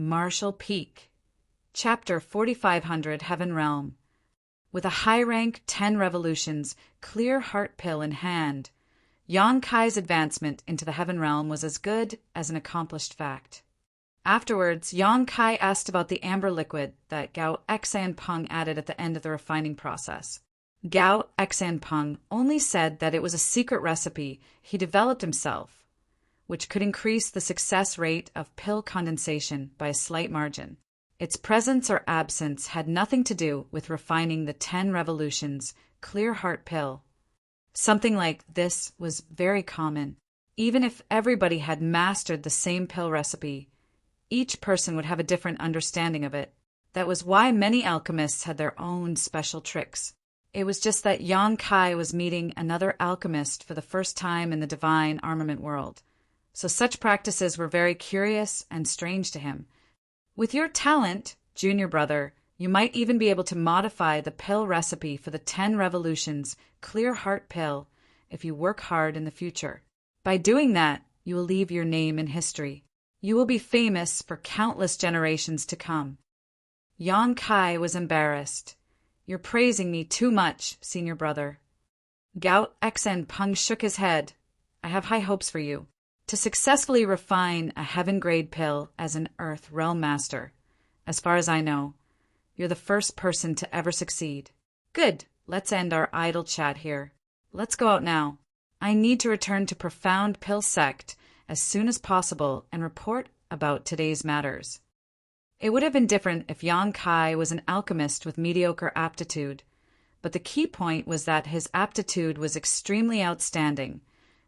Martial Peak. Chapter 4500 Heaven Realm. With a high rank, 10 revolutions, clear heart pill in hand, Yang Kai's advancement into the Heaven Realm was as good as an accomplished fact. Afterwards, Yang Kai asked about the amber liquid that Gao Xanpeng added at the end of the refining process. Gao Xanpeng only said that it was a secret recipe he developed himself, which could increase the success rate of pill condensation by a slight margin. Its presence or absence had nothing to do with refining the 10 revolutions clear heart pill. Something like this was very common. Even if everybody had mastered the same pill recipe, each person would have a different understanding of it. That was why many alchemists had their own special tricks. It was just that Yang Kai was meeting another alchemist for the first time in the divine armament world, so such practices were very curious and strange to him. With your talent, junior brother, you might even be able to modify the pill recipe for the 10 revolutions clear heart pill if you work hard in the future. By doing that, you will leave your name in history. You will be famous for countless generations to come. Yang Kai was embarrassed. You're praising me too much, senior brother. Gao Xanpeng shook his head. I have high hopes for you. To successfully refine a heaven-grade pill as an Earth realm master, as far as I know, you're the first person to ever succeed. Good, let's end our idle chat here. Let's go out now. I need to return to Profound Pill Sect as soon as possible and report about today's matters. It would have been different if Yang Kai was an alchemist with mediocre aptitude, but the key point was that his aptitude was extremely outstanding,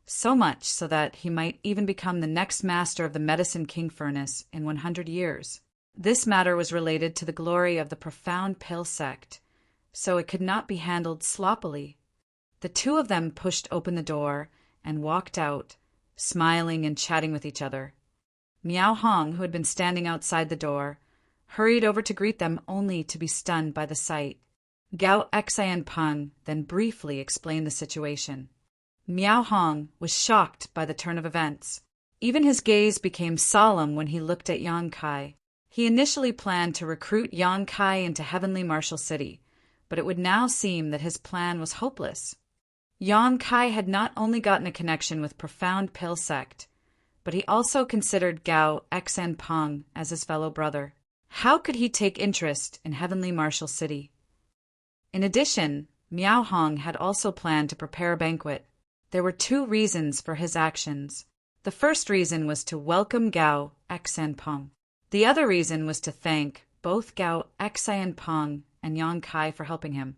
so much so that he might even become the next master of the Medicine King Furnace in 100 years. This matter was related to the glory of the Profound Pill Sect, so it could not be handled sloppily. The two of them pushed open the door and walked out, smiling and chatting with each other. Miao Hong, who had been standing outside the door, hurried over to greet them only to be stunned by the sight. Gao Xanpeng then briefly explained the situation. Miao Hong was shocked by the turn of events. Even his gaze became solemn when he looked at Yang Kai. He initially planned to recruit Yang Kai into Heavenly Martial City, but it would now seem that his plan was hopeless. Yang Kai had not only gotten a connection with Profound Pill Sect, but he also considered Gao Xanpeng as his fellow brother. How could he take interest in Heavenly Martial City? In addition, Miao Hong had also planned to prepare a banquet. There were 2 reasons for his actions. The first reason was to welcome Gao Xanpeng. The other reason was to thank both Gao Xanpeng and Yang Kai for helping him.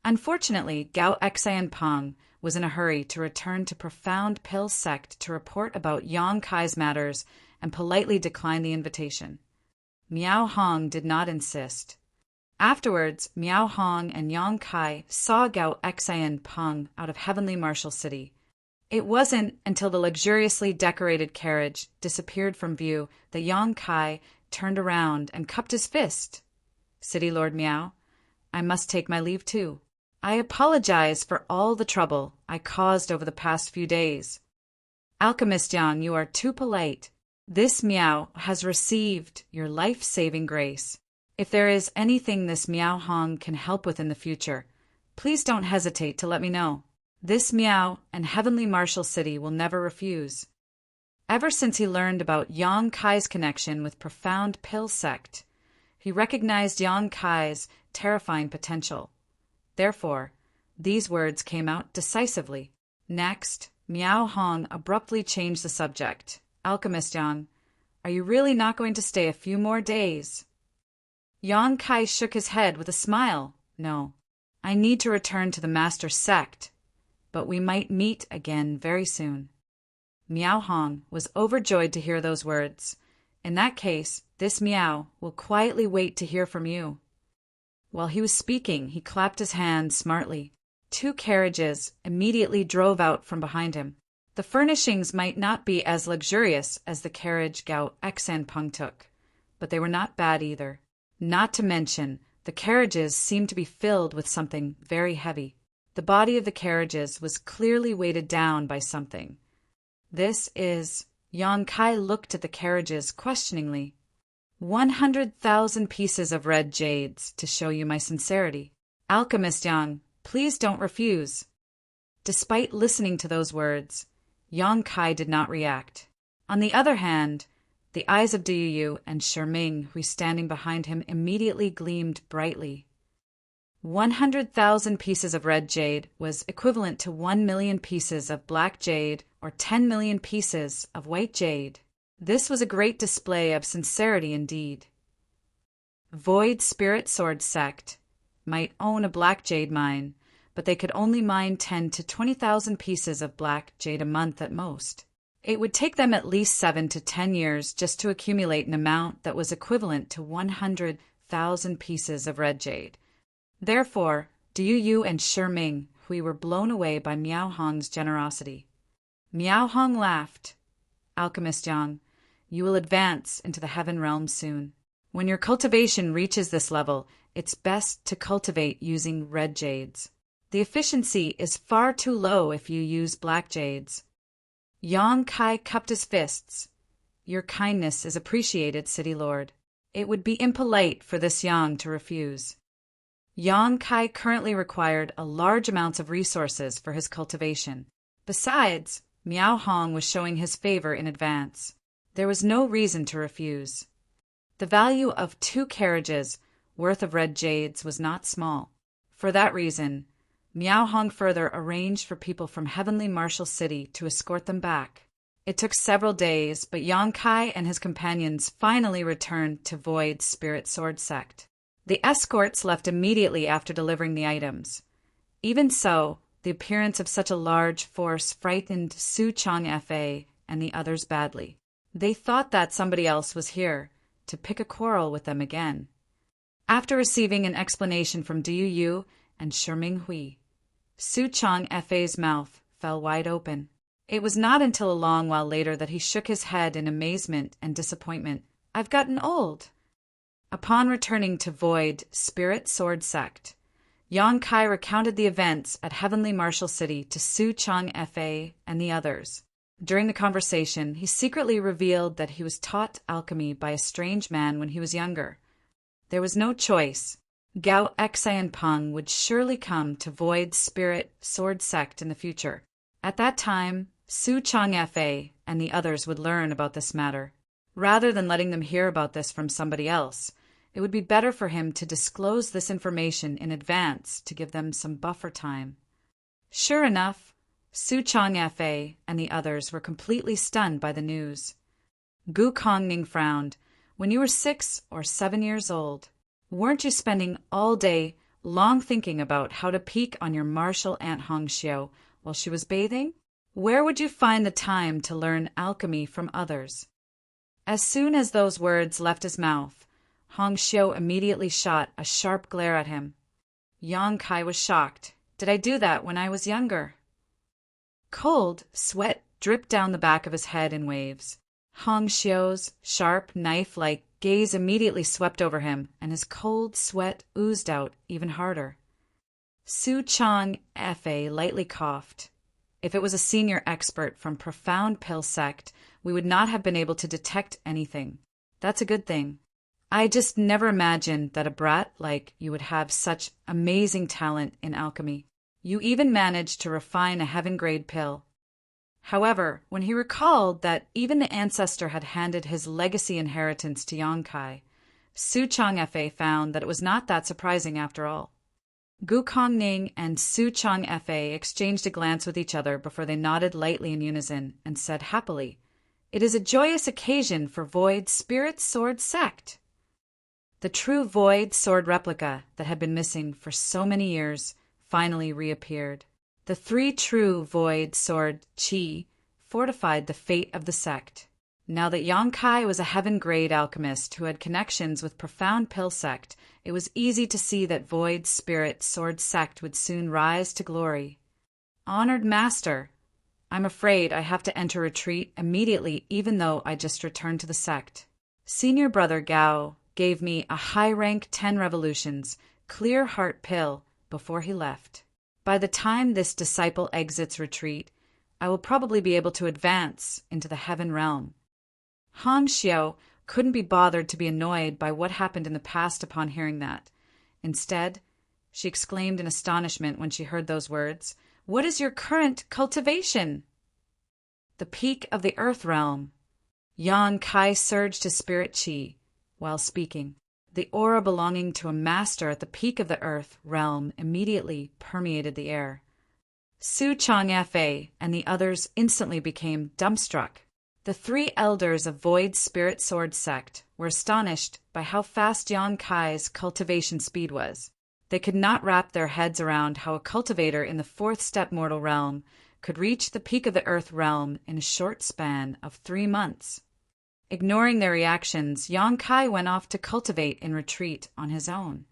Unfortunately, Gao Xanpeng was in a hurry to return to Profound Pill Sect to report about Yang Kai's matters and politely declined the invitation. Miao Hong did not insist. Afterwards, Miao Hong and Yang Kai saw Gao Xanpeng out of Heavenly Martial City. It wasn't until the luxuriously decorated carriage disappeared from view that Yang Kai turned around and cupped his fist. City Lord Miao, I must take my leave too. I apologize for all the trouble I caused over the past few days. Alchemist Yang, you are too polite. This Miao has received your life-saving grace. If there is anything this Miao Hong can help with in the future, please don't hesitate to let me know. This Miao and Heavenly Martial City will never refuse. Ever since he learned about Yang Kai's connection with Profound Pill Sect, he recognized Yang Kai's terrifying potential. Therefore, these words came out decisively. Next, Miao Hong abruptly changed the subject. Alchemist Yang, are you really not going to stay a few more days? Yang Kai shook his head with a smile. No, I need to return to the Master Sect, but we might meet again very soon. Miao Hong was overjoyed to hear those words. In that case, this Miao will quietly wait to hear from you. While he was speaking, he clapped his hands smartly. 2 carriages immediately drove out from behind him. The furnishings might not be as luxurious as the carriage Gao Xanpeng took, but they were not bad either. Not to mention, the carriages seemed to be filled with something very heavy. The body of the carriages was clearly weighted down by something. This is... Yang Kai looked at the carriages questioningly. 100,000 pieces of red jades to show you my sincerity. Alchemist Yang, please don't refuse. Despite listening to those words, Yang Kai did not react. On the other hand, the eyes of Du Yu and Sherming, who was standing behind him, immediately gleamed brightly. 100,000 pieces of red jade was equivalent to 1 million pieces of black jade or 10 million pieces of white jade. This was a great display of sincerity indeed. Void Spirit Sword Sect might own a black jade mine, but they could only mine 10 to 20,000 pieces of black jade a month at most. It would take them at least 7 to 10 years just to accumulate an amount that was equivalent to 100,000 pieces of red jade. Therefore, Du Yu and Sherming, we were blown away by Miao Hong's generosity. Miao Hong laughed. Alchemist Yang, you will advance into the heaven realm soon. When your cultivation reaches this level, it's best to cultivate using red jades. The efficiency is far too low if you use black jades. Yang Kai cupped his fists. Your kindness is appreciated, City Lord. It would be impolite for this Yang to refuse. Yang Kai currently required a large amounts of resources for his cultivation. Besides, Miao Hong was showing his favor in advance. There was no reason to refuse. The value of 2 carriages worth of red jades was not small. For that reason, Miao Hong further arranged for people from Heavenly Martial City to escort them back. It took several days, but Yang Kai and his companions finally returned to Void Spirit Sword Sect. The escorts left immediately after delivering the items. Even so, the appearance of such a large force frightened Su Chang Fa and the others badly. They thought that somebody else was here to pick a quarrel with them again. After receiving an explanation from Du Yu and Sherming Hui, Su Chang Fa's mouth fell wide open. It was not until a long while later that he shook his head in amazement and disappointment. I've gotten old. Upon returning to Void Spirit Sword Sect, Yang Kai recounted the events at Heavenly Martial City to Su Chang Fa and the others. During the conversation, he secretly revealed that he was taught alchemy by a strange man when he was younger. There was no choice. Gao Xian Peng would surely come to Void Spirit Sword Sect in the future. At that time, Su Chang Fa and the others would learn about this matter. Rather than letting them hear about this from somebody else, it would be better for him to disclose this information in advance to give them some buffer time. Sure enough, Su Chang Fa and the others were completely stunned by the news. Gu Kongning frowned. When you were 6 or 7 years old, weren't you spending all day long thinking about how to peek on your martial Aunt Hong Xiao while she was bathing? Where would you find the time to learn alchemy from others? As soon as those words left his mouth, Hong Xiao immediately shot a sharp glare at him. Yang Kai was shocked. Did I do that when I was younger? Cold sweat dripped down the back of his head in waves. Hong Xiao's sharp, knife-like gaze immediately swept over him, and his cold sweat oozed out even harder. Su Chang Fa lightly coughed. If it was a senior expert from Profound Pill Sect, we would not have been able to detect anything. That's a good thing. I just never imagined that a brat like you would have such amazing talent in alchemy. You even managed to refine a heaven-grade pill. However, when he recalled that even the ancestor had handed his legacy inheritance to Yang Kai, Su Chang Fa found that it was not that surprising after all. Gu Kongning and Su Chang Fa exchanged a glance with each other before they nodded lightly in unison and said happily, "It is a joyous occasion for Void Spirit Sword Sect." The true Void Sword replica that had been missing for so many years finally reappeared. The 3 true Void Sword Qi fortified the fate of the sect. Now that Yang Kai was a heaven-grade alchemist who had connections with Profound Pill Sect, it was easy to see that Void Spirit Sword Sect would soon rise to glory. Honored Master, I'm afraid I have to enter retreat immediately even though I just returned to the sect. Senior Brother Gao gave me a high-rank 10 revolutions, clear heart pill before he left. By the time this disciple exits retreat, I will probably be able to advance into the heaven realm. Hong Xiao couldn't be bothered to be annoyed by what happened in the past upon hearing that. Instead, she exclaimed in astonishment when she heard those words, "What is your current cultivation?" "The peak of the Earth realm." Yan Kai surged his spirit chi while speaking. The aura belonging to a master at the peak of the Earth realm immediately permeated the air. Su Changfe and the others instantly became dumbstruck. The three elders of Void Spirit Sword Sect were astonished by how fast Yan Kai's cultivation speed was. They could not wrap their heads around how a cultivator in the fourth step mortal realm could reach the peak of the Earth realm in a short span of 3 months. Ignoring their reactions, Yan Kai went off to cultivate in retreat on his own.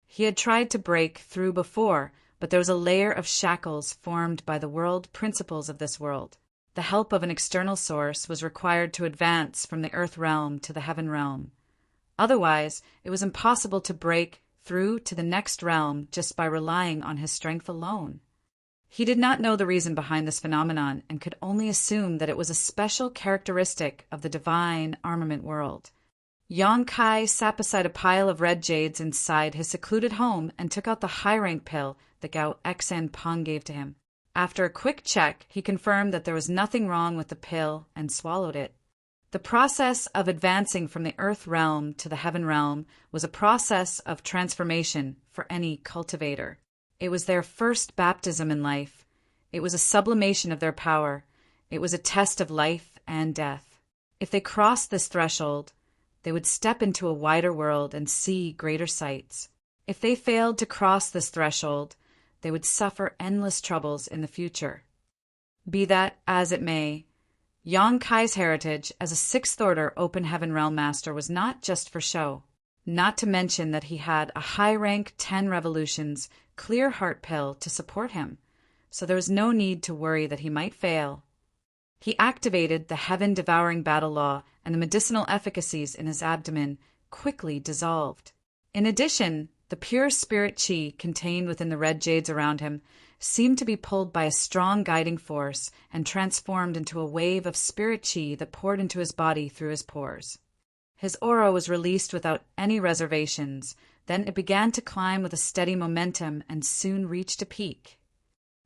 He had tried to break through before, but there was a layer of shackles formed by the world principles of this world. The help of an external source was required to advance from the Earth realm to the Heaven realm. Otherwise, it was impossible to break through to the next realm just by relying on his strength alone. He did not know the reason behind this phenomenon and could only assume that it was a special characteristic of the divine armament world. Yan Kai sat beside a pile of red jades inside his secluded home and took out the high-rank pill that Gao Xen Peng gave to him. After a quick check, he confirmed that there was nothing wrong with the pill and swallowed it. The process of advancing from the Earth realm to the Heaven realm was a process of transformation for any cultivator. It was their first baptism in life. It was a sublimation of their power. It was a test of life and death. If they crossed this threshold, they would step into a wider world and see greater sights. If they failed to cross this threshold, they would suffer endless troubles in the future. Be that as it may, Yan Kai's heritage as a sixth order open heaven realm master was not just for show, not to mention that he had a high-rank 10 revolutions clear heart pill to support him, so there was no need to worry that he might fail. He activated the heaven-devouring battle law, and the medicinal efficacies in his abdomen quickly dissolved. In addition, the pure spirit chi contained within the red jades around him seemed to be pulled by a strong guiding force and transformed into a wave of spirit chi that poured into his body through his pores. His aura was released without any reservations. Then it began to climb with a steady momentum and soon reached a peak.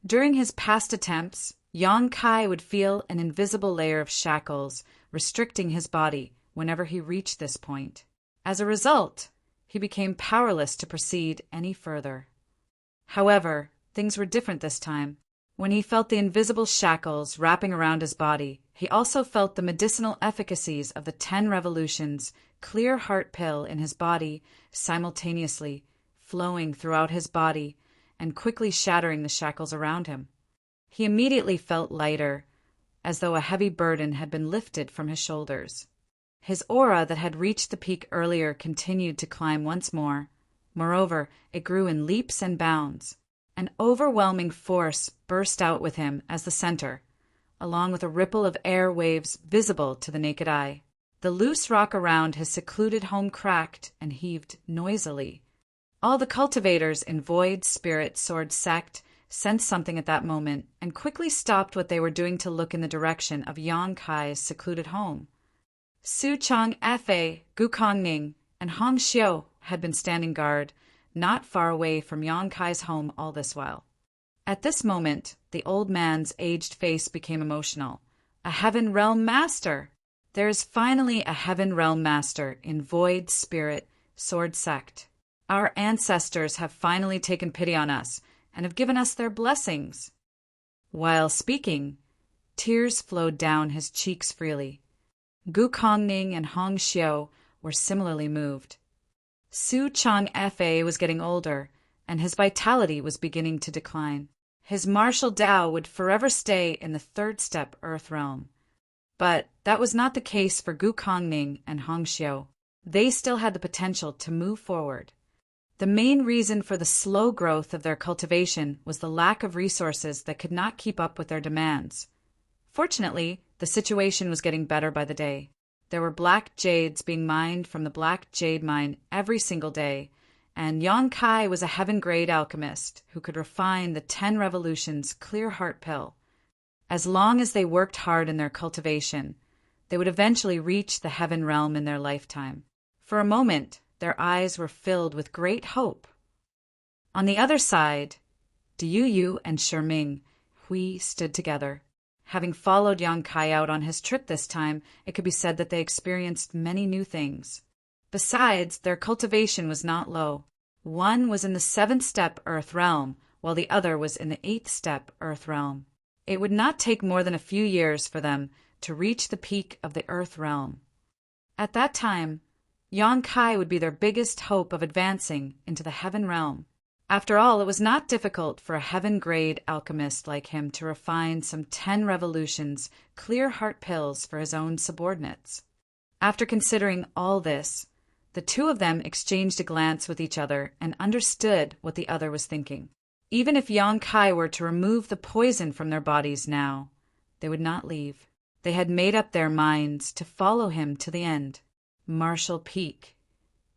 During his past attempts, Yan Kai would feel an invisible layer of shackles restricting his body whenever he reached this point. As a result, he became powerless to proceed any further. However, things were different this time. When he felt the invisible shackles wrapping around his body, he also felt the medicinal efficacies of the 10 revolutions clear heart pill in his body simultaneously flowing throughout his body and quickly shattering the shackles around him. He immediately felt lighter, as though a heavy burden had been lifted from his shoulders. His aura that had reached the peak earlier continued to climb once more. Moreover, it grew in leaps and bounds. An overwhelming force burst out with him as the center, along with a ripple of air waves visible to the naked eye. The loose rock around his secluded home cracked and heaved noisily. All the cultivators in Void Spirit Sword Sect sensed something at that moment and quickly stopped what they were doing to look in the direction of Yan Kai's secluded home. Su Changfe, Gu Kongning, and Hong Xiu had been standing guard not far away from Yan Kai's home all this while. At this moment, the old man's aged face became emotional. A Heaven Realm Master! There is finally a Heaven Realm Master in Void Spirit Sword Sect. Our ancestors have finally taken pity on us and have given us their blessings. While speaking, tears flowed down his cheeks freely. Gu Kongning and Hong Xiu were similarly moved. Su Changfe was getting older, and his vitality was beginning to decline. His martial Tao would forever stay in the third step Earth realm. But that was not the case for Gu Kongning and Hong Xiu. They still had the potential to move forward. The main reason for the slow growth of their cultivation was the lack of resources that could not keep up with their demands. Fortunately, the situation was getting better by the day. There were black jades being mined from the black jade mine every single day, and Yan Kai was a heaven-grade alchemist who could refine the 10 revolutions clear heart pill. As long as they worked hard in their cultivation, They would eventually reach the heaven realm in their lifetime. For a moment, their eyes were filled with great hope. On the other side, Yu and Shiming Hui stood together. Having followed Yang Kai out on his trip this time, it could be said that they experienced many new things. Besides, their cultivation was not low. One was in the 7th step Earth realm, while the other was in the 8th step Earth realm. It would not take more than a few years for them to reach the peak of the Earth realm. At that time, Yang Kai would be their biggest hope of advancing into the heaven realm. After all, it was not difficult for a heaven-grade alchemist like him to refine some 10 revolutions, clear heart pills for his own subordinates. After considering all this, the two of them exchanged a glance with each other and understood what the other was thinking. Even if Yang Kai were to remove the poison from their bodies now, they would not leave. They had made up their minds to follow him to the end. Marshall Peak.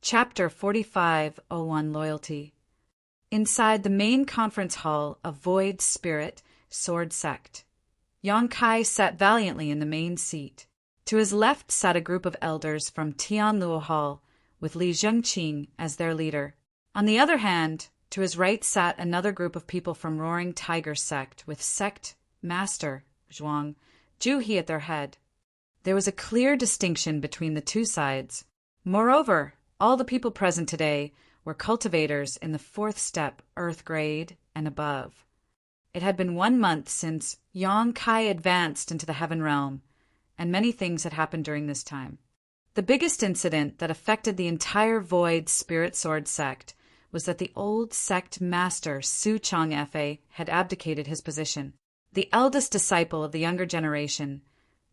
Chapter 4501 Loyalty. Inside the main conference hall of Void Spirit Sword Sect, Yang Kai sat valiantly in the main seat. To his left sat a group of elders from Tianluo Hall, with Li Zhengqing as their leader. On the other hand, to his right sat another group of people from Roaring Tiger Sect, with Sect Master Zhuang Juhe at their head. There was a clear distinction between the two sides. Moreover, all the people present today were cultivators in the 4th step Earth grade and above. It had been 1 month since Yang Kai advanced into the heaven realm, and many things had happened during this time. The biggest incident that affected the entire Void Spirit Sword Sect was that the old sect master Su Changfe had abdicated his position. The eldest disciple of the younger generation,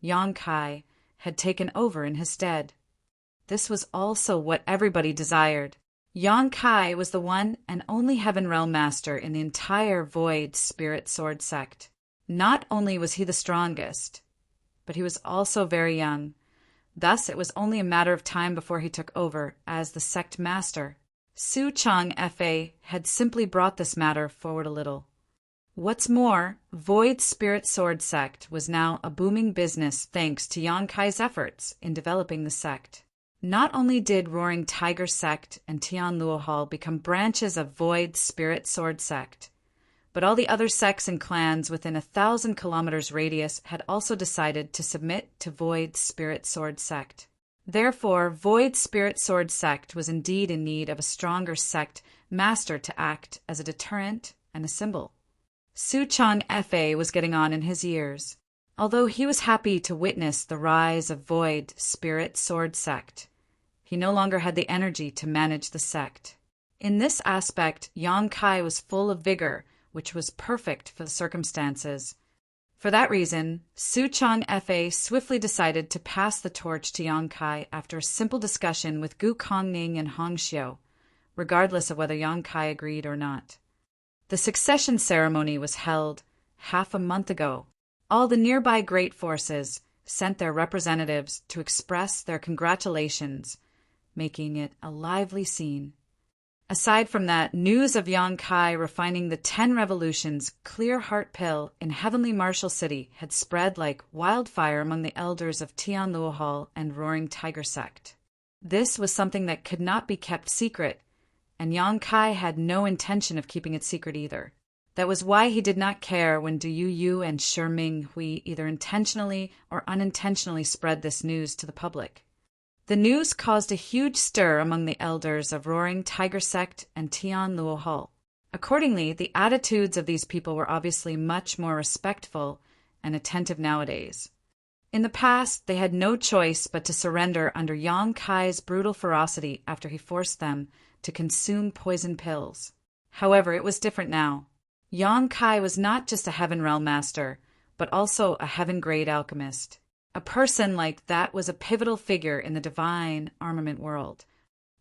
Yang Kai, had taken over in his stead. This was also what everybody desired. Yang Kai was the one and only Heaven Realm Master in the entire Void Spirit Sword Sect. Not only was he the strongest, but he was also very young. Thus, it was only a matter of time before he took over as the sect master. Su Changfe had simply brought this matter forward a little. What's more, Void Spirit Sword Sect was now a booming business thanks to Yang Kai's efforts in developing the sect. Not only did Roaring Tiger Sect and Tianluo Hall become branches of Void Spirit Sword Sect, but all the other sects and clans within 1,000 kilometers radius had also decided to submit to Void Spirit Sword Sect. Therefore, Void Spirit Sword Sect was indeed in need of a stronger sect master to act as a deterrent and a symbol. Su Changfe was getting on in his years. Although he was happy to witness the rise of Void Spirit Sword Sect, he no longer had the energy to manage the sect. In this aspect, Yang Kai was full of vigor, which was perfect for the circumstances. For that reason, Su Changfe swiftly decided to pass the torch to Yang Kai after a simple discussion with Gu Kongning and Hong Xiu, regardless of whether Yang Kai agreed or not. The succession ceremony was held half a month ago. All the nearby great forces sent their representatives to express their congratulations, making it a lively scene. Aside from that, news of Yang Kai refining the 10 revolutions clear heart pill in Heavenly Marshall City had spread like wildfire among the elders of Tianluo Hall and Roaring Tiger Sect. This was something that could not be kept secret, and Yang Kai had no intention of keeping it secret either. That was why he did not care when Yu and Shiming Hui either intentionally or unintentionally spread this news to the public. The news caused a huge stir among the elders of Roaring Tiger Sect and Tianluo Hall. Accordingly, the attitudes of these people were obviously much more respectful and attentive nowadays. In the past, they had no choice but to surrender under Yang Kai's brutal ferocity after he forced them to consume poison pills. However, it was different now. Yang Kai was not just a Heaven Realm Master, but also a heaven-grade alchemist. A person like that was a pivotal figure in the divine armament world.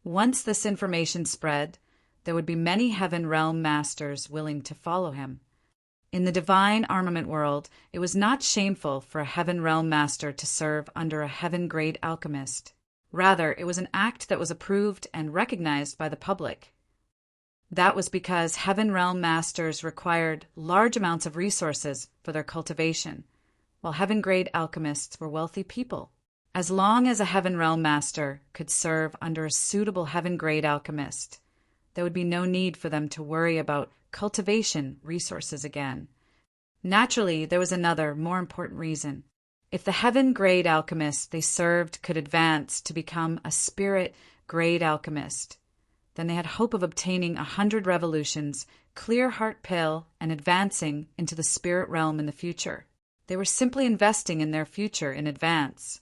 Once this information spread, there would be many Heaven Realm Masters willing to follow him. In the divine armament world, it was not shameful for a Heaven Realm Master to serve under a heaven-grade alchemist. Rather, it was an act that was approved and recognized by the public. That was because Heaven Realm Masters required large amounts of resources for their cultivation, while heaven-grade alchemists were wealthy people. As long as a Heaven Realm Master could serve under a suitable heaven-grade alchemist, there would be no need for them to worry about cultivation resources again. Naturally, there was another, more important reason. If the heaven-grade alchemist they served could advance to become a spirit-grade alchemist, then they had hope of obtaining 100 revolutions, clear heart pill, and advancing into the spirit realm in the future. They were simply investing in their future in advance.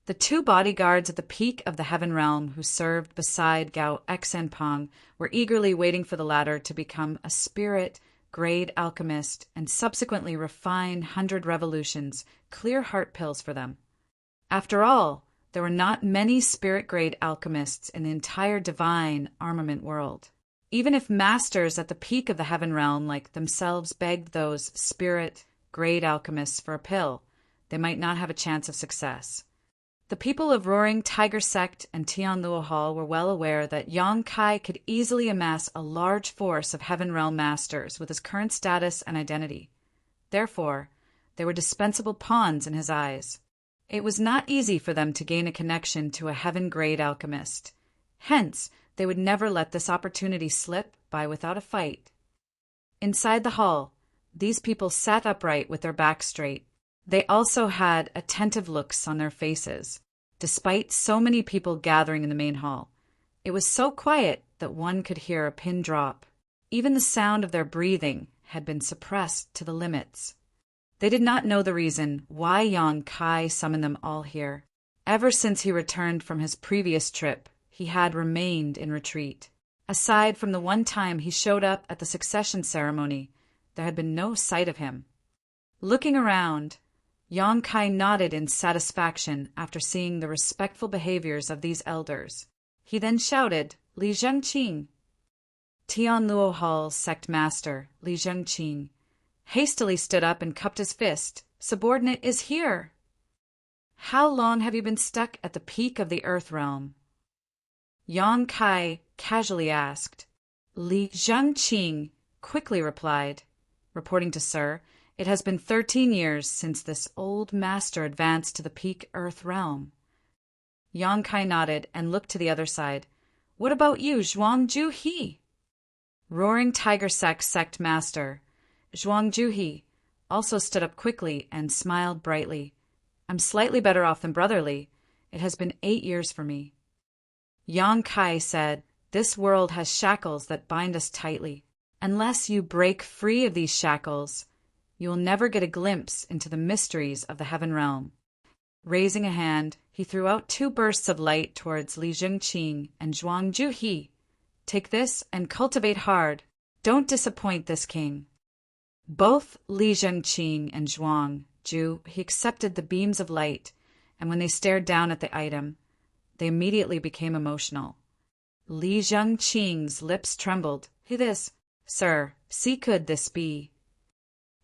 The two bodyguards at the peak of the heaven realm who served beside Gao Xenpong were eagerly waiting for the latter to become a spirit-grade alchemist and subsequently refine 100 revolutions, clear heart pills for them. After all, there were not many spirit-grade alchemists in the entire divine armament world. Even if masters at the peak of the heaven realm like themselves begged those spirit-grade alchemists for a pill, they might not have a chance of success. The people of Roaring Tiger Sect and Tianluo Hall were well aware that Yang Kai could easily amass a large force of Heaven Realm Masters with his current status and identity. Therefore, they were dispensable pawns in his eyes. It was not easy for them to gain a connection to a heaven-grade alchemist. Hence, they would never let this opportunity slip by without a fight. Inside the hall, these people sat upright with their backs straight. They also had attentive looks on their faces, despite so many people gathering in the main hall. It was so quiet that one could hear a pin drop. Even the sound of their breathing had been suppressed to the limits. They did not know the reason why Yang Kai summoned them all here. Ever since he returned from his previous trip, he had remained in retreat. Aside from the one time he showed up at the succession ceremony, there had been no sight of him. Looking around, Yang Kai nodded in satisfaction after seeing the respectful behaviors of these elders. He then shouted, "Li Zhengqing!" Tianluo Hall's sect master, Li Zhengqing, hastily stood up and cupped his fist. "Subordinate is here!" "How long have you been stuck at the peak of the earth realm?" Yang Kai casually asked. Li Zhengqing quickly replied, reporting to Sir, "It has been 13 years since this old master advanced to the peak earth realm." Yang Kai nodded and looked to the other side. "What about you, Zhuangju He?" Roaring Tiger sect master, Zhuangju He, also stood up quickly and smiled brightly. "I'm slightly better off than Brotherly. It has been 8 years for me." Yang Kai said, "This world has shackles that bind us tightly. Unless you break free of these shackles, you will never get a glimpse into the mysteries of the heaven realm." Raising a hand, he threw out 2 bursts of light towards Li Zhengqing and Zhuangju He. "Take this and cultivate hard. Don't disappoint this king." Both Li Zhengqing and Zhuangju He accepted the beams of light, and when they stared down at the item, they immediately became emotional. Li Zhengqing's lips trembled. "This, sir, see could this be?"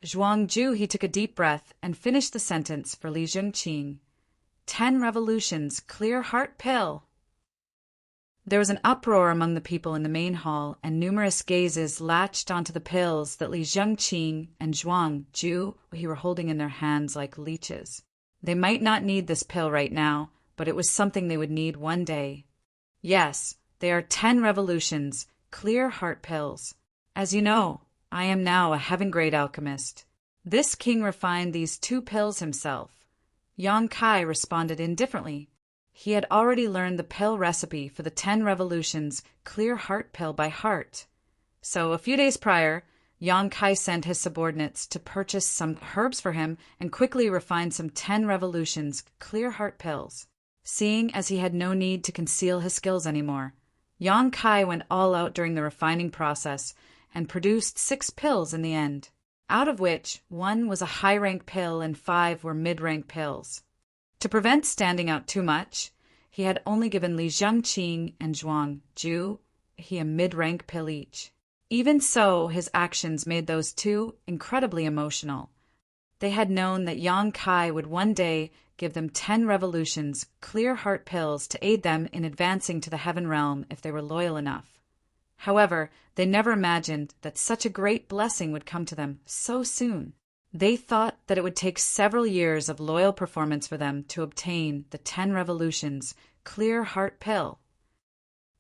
Zhuangju He took a deep breath and finished the sentence for Li Zhengqing. 10 revolutions, clear heart pill." There was an uproar among the people in the main hall, and numerous gazes latched onto the pills that Li Zhengqing and Zhuangju He were holding in their hands like leeches. They might not need this pill right now, but it was something they would need one day. Yes, they are 10 revolutions, clear heart pills. As you know, I am now a heaven-grade alchemist. This king refined these 2 pills himself. Yang Kai responded indifferently. He had already learned the pill recipe for the 10 revolutions clear heart pill by heart. So a few days prior, Yang Kai sent his subordinates to purchase some herbs for him and quickly refine some 10 revolutions clear heart pills. Seeing as he had no need to conceal his skills anymore, Yang Kai went all out during the refining process and produced 6 pills in the end, out of which 1 was a high-rank pill and 5 were mid-rank pills. To prevent standing out too much, he had only given Li Zhengqing and Zhuangju He a mid-rank pill each. Even so, his actions made those 2 incredibly emotional. They had known that Yang Kai would one day give them 10 revolutions, clear heart pills to aid them in advancing to the heaven realm if they were loyal enough. However, they never imagined that such a great blessing would come to them so soon. They thought that it would take several years of loyal performance for them to obtain the 10 revolutions clear heart pill.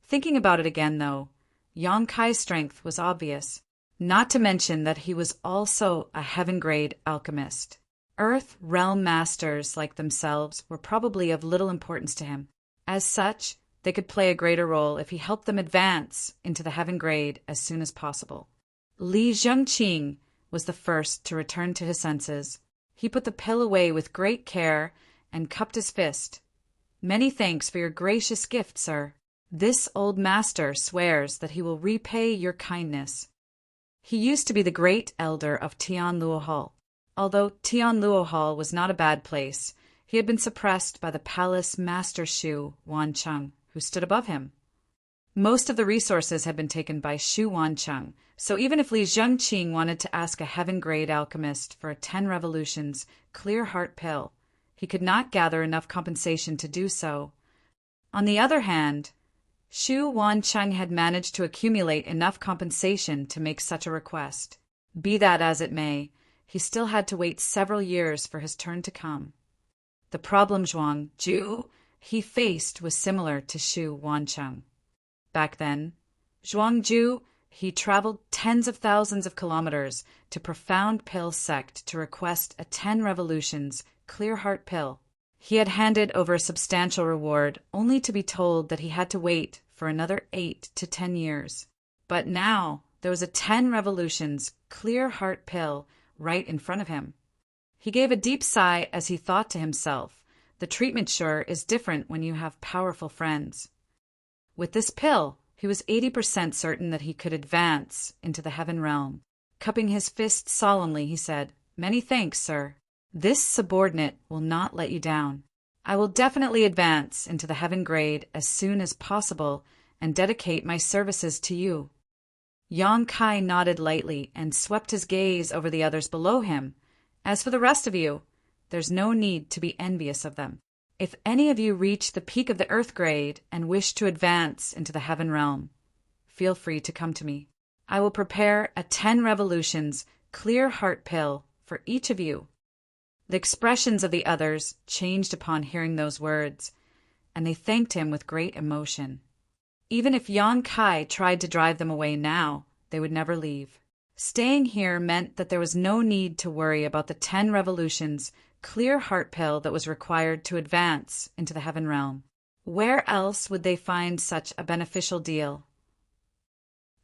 Thinking about it again, though, Yang Kai's strength was obvious, not to mention that he was also a heaven-grade alchemist. Earth realm masters like themselves were probably of little importance to him. As such, they could play a greater role if he helped them advance into the heaven grade as soon as possible. Li Zhengqing was the first to return to his senses. He put the pill away with great care and cupped his fist. "Many thanks for your gracious gift, sir. This old master swears that he will repay your kindness." He used to be the great elder of Tianluo Hall. Although Tianluo Hall was not a bad place, he had been suppressed by the palace master Shu Wancheng, who stood above him. Most of the resources had been taken by Shu Wancheng, so even if Li Zhengqing wanted to ask a heaven-grade alchemist for a 10 revolutions clear heart pill, he could not gather enough compensation to do so. On the other hand, Shu Wancheng had managed to accumulate enough compensation to make such a request. Be that as it may, he still had to wait several years for his turn to come. The problem Zhuang Ju he faced was similar to Shu Wancheng. Back then, Zhuang Ju he traveled tens of thousands of kilometers to Profound Pill Sect to request a 10 revolutions clear heart pill. He had handed over a substantial reward only to be told that he had to wait for another 8 to 10 years. But now there was a 10 revolutions clear heart pill right in front of him. He gave a deep sigh as he thought to himself, the treatment sure is different when you have powerful friends. With this pill, he was 80% certain that he could advance into the heaven realm. Cupping his fist solemnly, he said, "Many thanks, sir. This subordinate will not let you down. I will definitely advance into the heaven grade as soon as possible and dedicate my services to you." Yang Kai nodded lightly and swept his gaze over the others below him. "As for the rest of you, there's no need to be envious of them. If any of you reach the peak of the earth grade and wish to advance into the heaven realm, feel free to come to me. I will prepare a 10 revolutions clear heart pill for each of you." The expressions of the others changed upon hearing those words, and they thanked him with great emotion. Even if Yang Kai tried to drive them away now, they would never leave. Staying here meant that there was no need to worry about the 10 revolutions clear heart pill that was required to advance into the heaven realm. Where else would they find such a beneficial deal?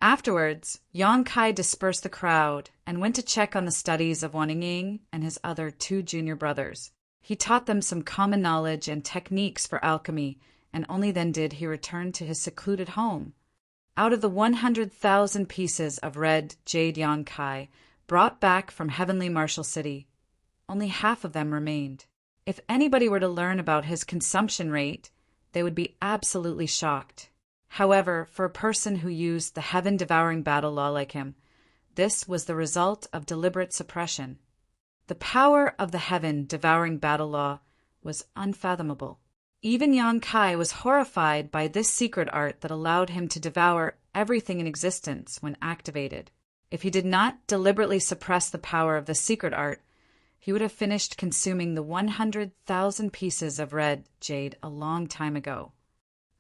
Afterwards, Yang Kai dispersed the crowd and went to check on the studies of Wanning and his other 2 junior brothers. He taught them some common knowledge and techniques for alchemy, and only then did he return to his secluded home. Out of the 100,000 pieces of red jade Yang Kai brought back from Heavenly Marshal City, only half of them remained. If anybody were to learn about his consumption rate, they would be absolutely shocked. However, for a person who used the heaven-devouring battle law like him, this was the result of deliberate suppression. The power of the heaven-devouring battle law was unfathomable. Even Yang Kai was horrified by this secret art that allowed him to devour everything in existence when activated. If he did not deliberately suppress the power of the secret art, he would have finished consuming the 100,000 pieces of red jade a long time ago.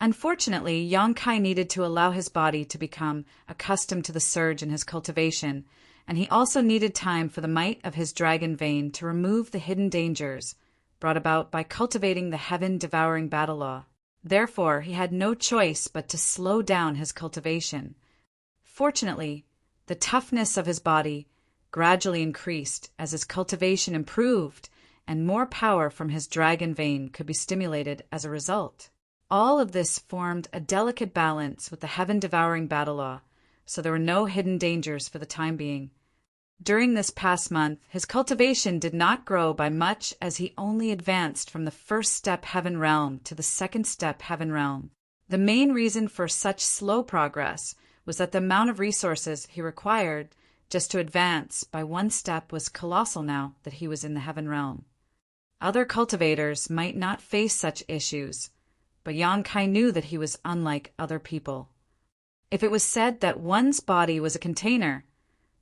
Unfortunately, Yang Kai needed to allow his body to become accustomed to the surge in his cultivation, and he also needed time for the might of his dragon vein to remove the hidden dangers brought about by cultivating the heaven-devouring battle law. Therefore, he had no choice but to slow down his cultivation. Fortunately, the toughness of his body gradually increased as his cultivation improved, and more power from his dragon vein could be stimulated as a result. All of this formed a delicate balance with the heaven-devouring battle law, so there were no hidden dangers for the time being. During this past month, his cultivation did not grow by much as he only advanced from the first step heaven realm to the second step heaven realm. The main reason for such slow progress was that the amount of resources he required just to advance by one step was colossal now that he was in the heaven realm. Other cultivators might not face such issues, but Yang Kai knew that he was unlike other people. If it was said that one's body was a container,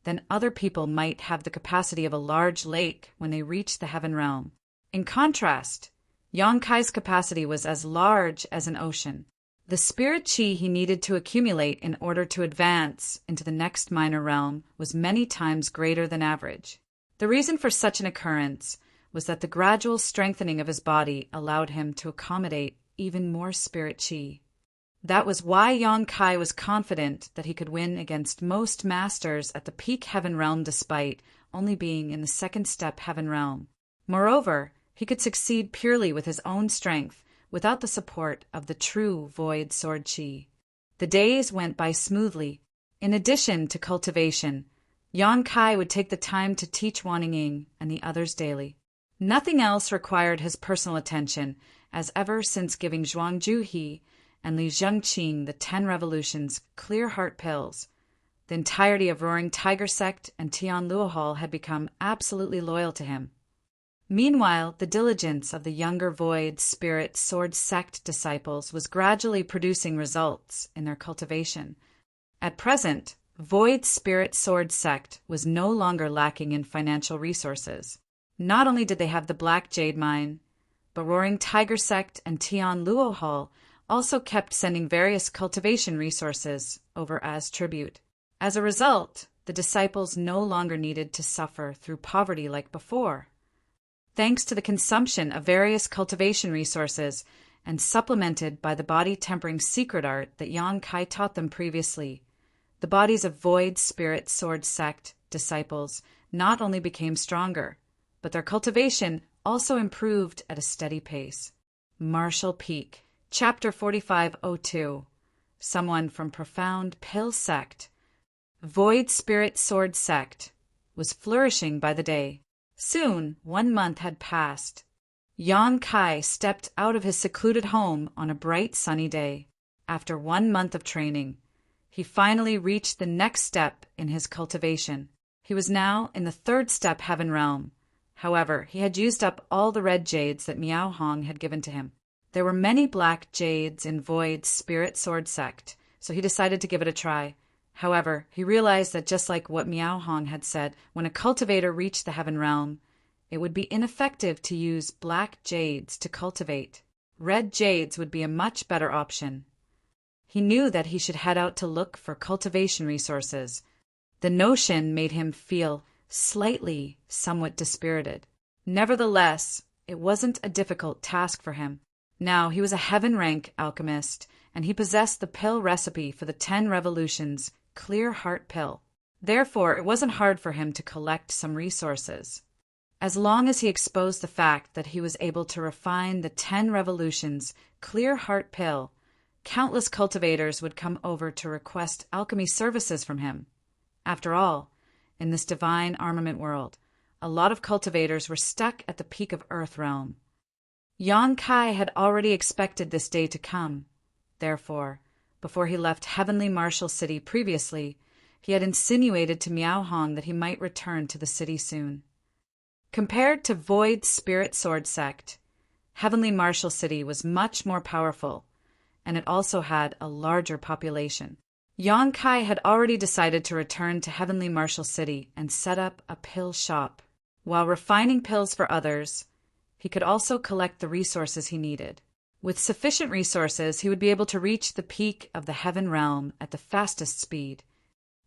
then other people might have the capacity of a large lake when they reach the heaven realm. In contrast, Yang Kai's capacity was as large as an ocean. The spirit chi he needed to accumulate in order to advance into the next minor realm was many times greater than average. The reason for such an occurrence was that the gradual strengthening of his body allowed him to accommodate even more spirit chi. That was why Yang Kai was confident that he could win against most masters at the peak heaven realm despite only being in the second step heaven realm. Moreover, he could succeed purely with his own strength, without the support of the true void sword chi. The days went by smoothly. In addition to cultivation, Yang Kai would take the time to teach Wanning and the others daily. Nothing else required his personal attention, as ever since giving Zhuang Juhe and Li Zhengqing the 10 revolutions clear heart pills, the entirety of Roaring Tiger Sect and Tian Luohal had become absolutely loyal to him. Meanwhile, the diligence of the younger Void Spirit Sword Sect disciples was gradually producing results in their cultivation. At present, Void Spirit Sword Sect was no longer lacking in financial resources. Not only did they have the Black Jade Mine, but Roaring Tiger Sect and Tian Luohal also kept sending various cultivation resources over as tribute. As a result, the disciples no longer needed to suffer through poverty like before. Thanks to the consumption of various cultivation resources and supplemented by the body-tempering secret art that Yang Kai taught them previously, the bodies of Void Spirit Sword Sect disciples not only became stronger, but their cultivation also improved at a steady pace. Martial Peak, Chapter 4502. Someone from Profound Pill Sect, Void Spirit Sword Sect, was flourishing by the day. Soon, 1 month had passed. Yang Kai stepped out of his secluded home on a bright sunny day. After 1 month of training, he finally reached the next step in his cultivation. He was now in the 3rd step heaven realm. However, he had used up all the red jades that Miao Hong had given to him. There were many black jades in Void Spirit Sword Sect, so he decided to give it a try. However, he realized that just like what Miao Hong had said, when a cultivator reached the heaven realm, it would be ineffective to use black jades to cultivate. Red jades would be a much better option. He knew that he should head out to look for cultivation resources. The notion made him feel somewhat dispirited. Nevertheless, it wasn't a difficult task for him. Now he was a heaven-rank alchemist, and he possessed the pill recipe for the 10 revolutions clear heart pill. Therefore, it wasn't hard for him to collect some resources. As long as he exposed the fact that he was able to refine the 10 revolutions clear heart pill, countless cultivators would come over to request alchemy services from him. After all, in this divine armament world, a lot of cultivators were stuck at the peak of Earth realm. Yang Kai had already expected this day to come. Therefore, before he left Heavenly Martial City previously, he had insinuated to Miao Hong that he might return to the city soon. Compared to Void Spirit Sword Sect, Heavenly Martial City was much more powerful, and it also had a larger population. Yang Kai had already decided to return to Heavenly Martial City and set up a pill shop. While refining pills for others, he could also collect the resources he needed. With sufficient resources, he would be able to reach the peak of the heaven realm at the fastest speed.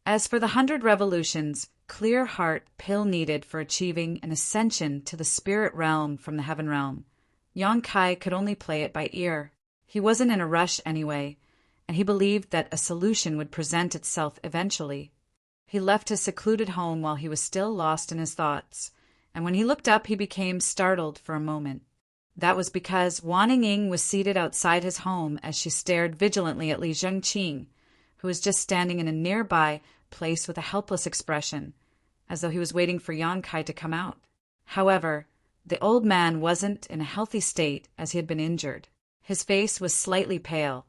As for the 100 revolutions, clear heart pill needed for achieving an ascension to the spirit realm from the heaven realm, Yang Kai could only play it by ear. He wasn't in a rush anyway, and he believed that a solution would present itself eventually. He left his secluded home while he was still lost in his thoughts, and when he looked up he became startled for a moment. That was because Wanning was seated outside his home as she stared vigilantly at Li Zhengqing, who was just standing in a nearby place with a helpless expression, as though he was waiting for Yang Kai to come out. However, the old man wasn't in a healthy state as he had been injured. His face was slightly pale,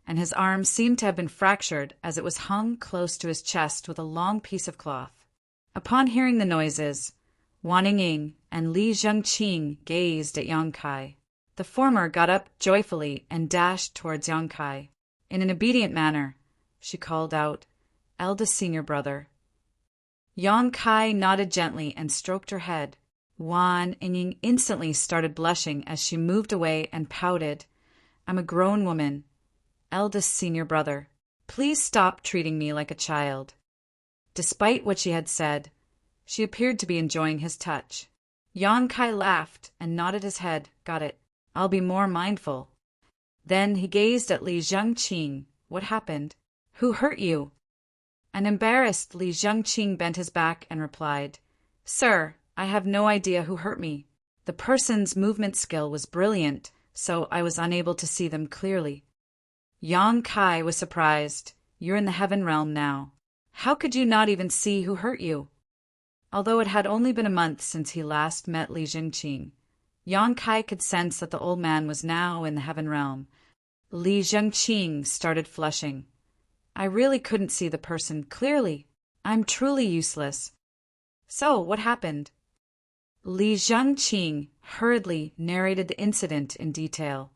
and his arm seemed to have been fractured as it was hung close to his chest with a long piece of cloth. Upon hearing the noises, Wanning and Li Zhengqing gazed at Yang Kai. The former got up joyfully and dashed towards Yang Kai. In an obedient manner, she called out, "Eldest senior brother." Yang Kai nodded gently and stroked her head. Wan Ying instantly started blushing as she moved away and pouted. I'm a grown woman. Eldest senior brother. Please stop treating me like a child. Despite what she had said, she appeared to be enjoying his touch. Yang Kai laughed and nodded his head. Got it. I'll be more mindful. Then he gazed at Li Zhengqing. What happened? Who hurt you? An embarrassed Li Zhengqing bent his back and replied, Sir, I have no idea who hurt me. The person's movement skill was brilliant, so I was unable to see them clearly. Yang Kai was surprised. You're in the heaven realm now. How could you not even see who hurt you? Although it had only been a month since he last met Li Zhengqing, Yang Kai could sense that the old man was now in the heaven realm. Li Zhengqing started flushing. I really couldn't see the person clearly. I'm truly useless. So, what happened? Li Zhengqing hurriedly narrated the incident in detail,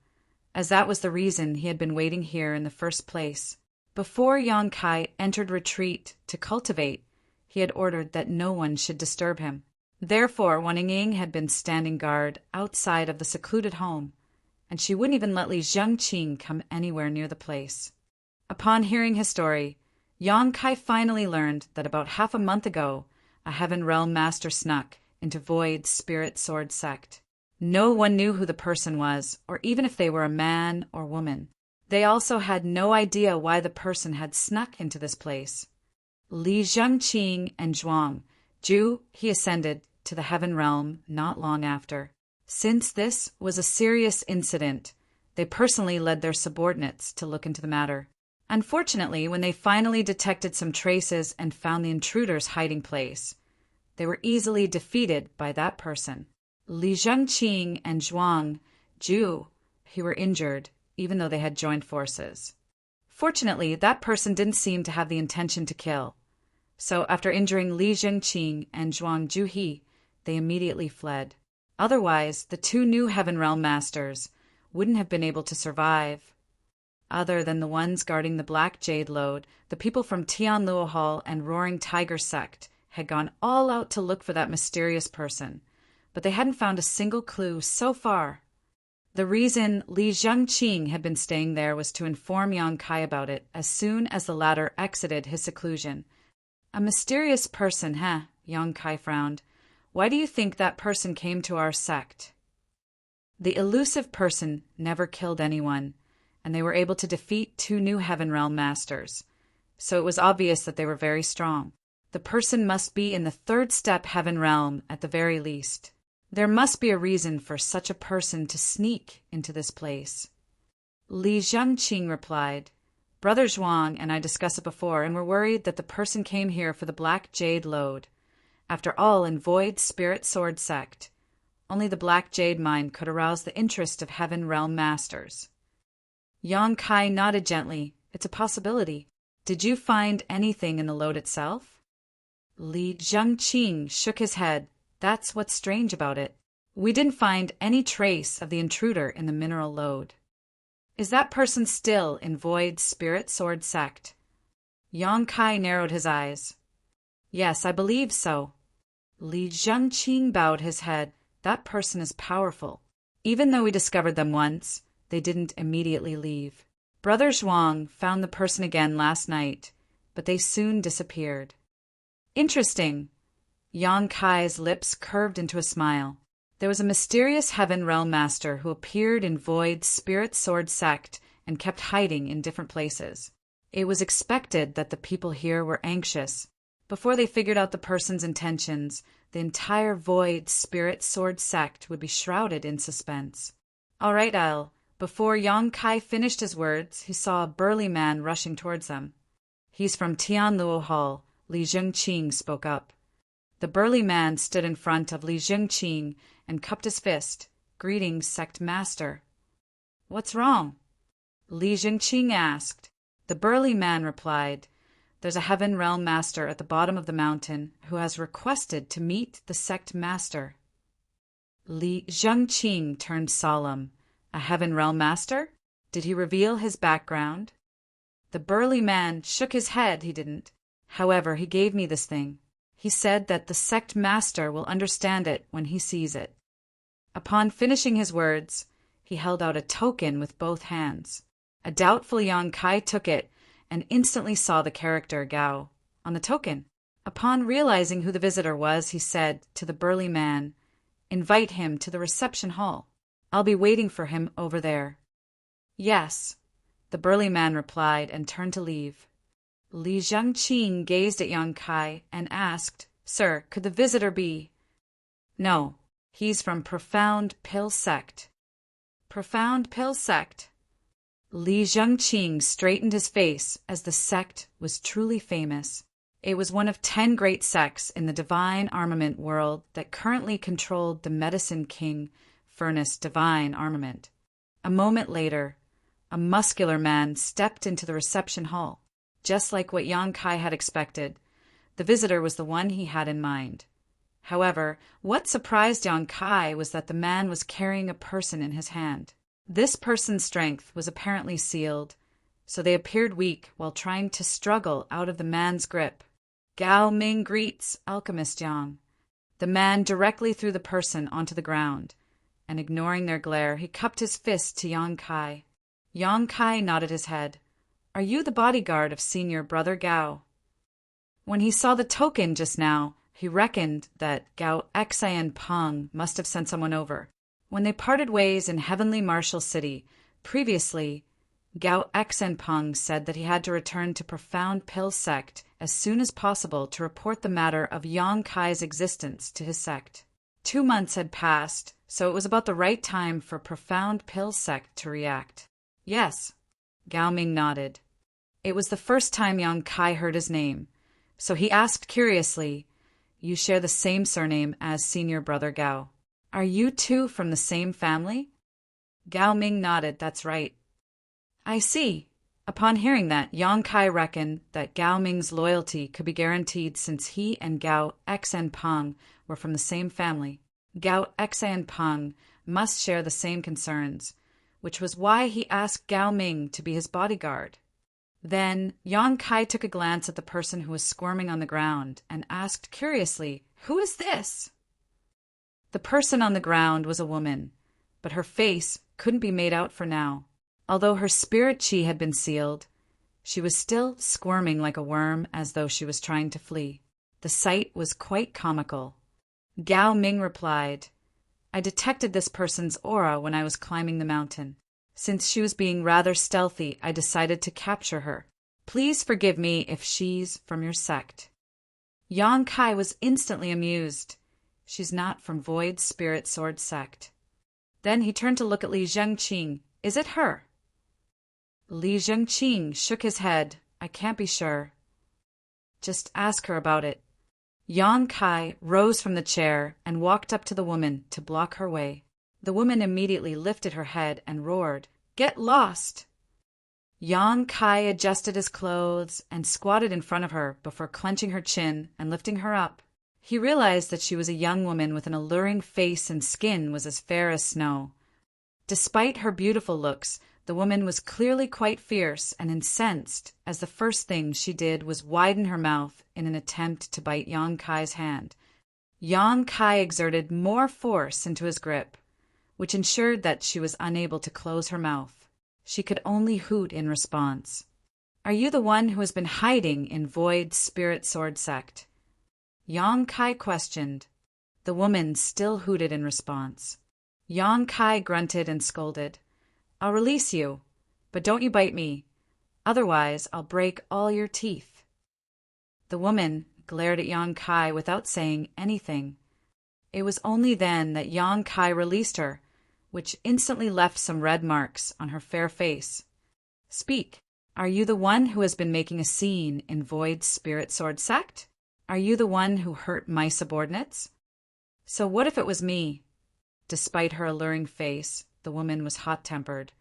as that was the reason he had been waiting here in the first place. Before Yang Kai entered retreat to cultivate, he had ordered that no one should disturb him. Therefore, Wan Ying had been standing guard outside of the secluded home, and she wouldn't even let Li Zhengqing come anywhere near the place. Upon hearing his story, Yang Kai finally learned that about half a month ago, a Heaven Realm Master snuck into Void's Spirit Sword sect. No one knew who the person was, or even if they were a man or woman. They also had no idea why the person had snuck into this place. Li Zhengqing and Zhuang Ju, he ascended to the Heaven Realm not long after. Since this was a serious incident, they personally led their subordinates to look into the matter. Unfortunately, when they finally detected some traces and found the intruder's hiding place, they were easily defeated by that person. Li Zhengqing and Zhuang Ju, who were injured, even though they had joined forces. Fortunately, that person didn't seem to have the intention to kill. So after injuring Li Zhengqing and Zhuang Juhi, they immediately fled. Otherwise, the two new Heaven Realm Masters wouldn't have been able to survive. Other than the ones guarding the Black Jade Lode, the people from Tianluo Hall and Roaring Tiger Sect had gone all out to look for that mysterious person, but they hadn't found a single clue so far. The reason Li Zhengqing had been staying there was to inform Yang Kai about it as soon as the latter exited his seclusion. A mysterious person, huh? Yang Kai frowned. Why do you think that person came to our sect? The elusive person never killed anyone, and they were able to defeat two new Heaven Realm Masters, so it was obvious that they were very strong. The person must be in the third step Heaven Realm at the very least. There must be a reason for such a person to sneak into this place. Li Zhengqing replied, Brother Zhuang and I discussed it before and were worried that the person came here for the Black Jade Lode. After all, in Void's Spirit Sword sect, only the Black Jade Mine could arouse the interest of Heaven Realm Masters. Yang Kai nodded gently. It's a possibility. Did you find anything in the lode itself? Li Zhengqing shook his head. That's what's strange about it. We didn't find any trace of the intruder in the mineral lode. Is that person still in Void's Spirit Sword sect? Yang Kai narrowed his eyes. Yes, I believe so. Li Zhengqing bowed his head. That person is powerful. Even though we discovered them once, they didn't immediately leave. Brother Zhuang found the person again last night, but they soon disappeared. Interesting. Yang Kai's lips curved into a smile. There was a mysterious Heaven Realm Master who appeared in Void's Spirit Sword sect and kept hiding in different places. It was expected that the people here were anxious. Before they figured out the person's intentions, the entire Void Spirit Sword sect would be shrouded in suspense. All right, Before Yang Kai finished his words, he saw a burly man rushing towards them. He's from Tianluo Hall, Li Zhengqing spoke up. The burly man stood in front of Li Zhengqing and cupped his fist. Greetings, sect master. What's wrong? Li Zhengqing asked. The burly man replied, There's a Heaven Realm Master at the bottom of the mountain who has requested to meet the sect master. Li Zhengqing turned solemn. A Heaven Realm Master? Did he reveal his background? The burly man shook his head. He didn't. However, he gave me this thing. He said that the sect master will understand it when he sees it. Upon finishing his words, he held out a token with both hands. A doubtful Yang Kai took it and instantly saw the character Gao on the token. Upon realizing who the visitor was, he said to the burly man, "Invite him to the reception hall. I'll be waiting for him over there." "Yes," the burly man replied and turned to leave. Li Jiangqing gazed at Yang Kai and asked, "Sir, could the visitor be—" "No, he's from Profound Pill Sect." "Profound Pill Sect?" Li Jiangqing straightened his face, as the sect was truly famous. It was one of 10 great sects in the divine armament world that currently controlled the Medicine King Furnace Divine Armament. A moment later, a muscular man stepped into the reception hall. Just like what Yang Kai had expected, the visitor was the one he had in mind. However, what surprised Yang Kai was that the man was carrying a person in his hand. This person's strength was apparently sealed, so they appeared weak while trying to struggle out of the man's grip. "Gao Ming greets Alchemist Yang." The man directly threw the person onto the ground, and ignoring their glare, he cupped his fist to Yang Kai. Yang Kai nodded his head. "Are you the bodyguard of Senior Brother Gao?" When he saw the token just now, he reckoned that Gao Xian Peng must have sent someone over. When they parted ways in Heavenly Marshal City, previously, Gao Xian Peng said that he had to return to Profound Pill Sect as soon as possible to report the matter of Yang Kai's existence to his sect. 2 months had passed, so it was about the right time for Profound Pill Sect to react. "Yes," Gao Ming nodded. It was the first time Yang Kai heard his name, so he asked curiously, "You share the same surname as Senior Brother Gao. Are you two from the same family?" Gao Ming nodded. "That's right." "I see." Upon hearing that, Yang Kai reckoned that Gao Ming's loyalty could be guaranteed since he and Gao Xian Peng were from the same family. Gao Xian Peng must share the same concerns, which was why he asked Gao Ming to be his bodyguard. Then Yang Kai took a glance at the person who was squirming on the ground and asked curiously, "Who is this?" The person on the ground was a woman, but her face couldn't be made out for now. Although her spirit chi had been sealed, she was still squirming like a worm as though she was trying to flee. The sight was quite comical. Gao Ming replied, "I detected this person's aura when I was climbing the mountain. Since she was being rather stealthy, I decided to capture her. Please forgive me if she's from your sect." Yang Kai was instantly amused. "She's not from Void Spirit Sword Sect." Then he turned to look at Li Jiangqing. "Is it her?" Li Jiangqing shook his head. "I can't be sure." "Just ask her about it." Yang Kai rose from the chair and walked up to the woman to block her way. The woman immediately lifted her head and roared, "Get lost!" Yang Kai adjusted his clothes and squatted in front of her before clenching her chin and lifting her up. He realized that she was a young woman with an alluring face and skin was as fair as snow. Despite her beautiful looks, the woman was clearly quite fierce and incensed, as the first thing she did was widen her mouth in an attempt to bite Yang Kai's hand. Yang Kai exerted more force into his grip, which ensured that she was unable to close her mouth. She could only hoot in response. "Are you the one who has been hiding in Void Spirit Sword Sect?" Yang Kai questioned. The woman still hooted in response. Yang Kai grunted and scolded. "I'll release you, but don't you bite me. Otherwise, I'll break all your teeth." The woman glared at Yang Kai without saying anything. It was only then that Yang Kai released her, which instantly left some red marks on her fair face. "Speak. Are you the one who has been making a scene in Void Spirit Sword Sect? Are you the one who hurt my subordinates?" So what if it was me? Despite her alluring face, the woman was hot-tempered.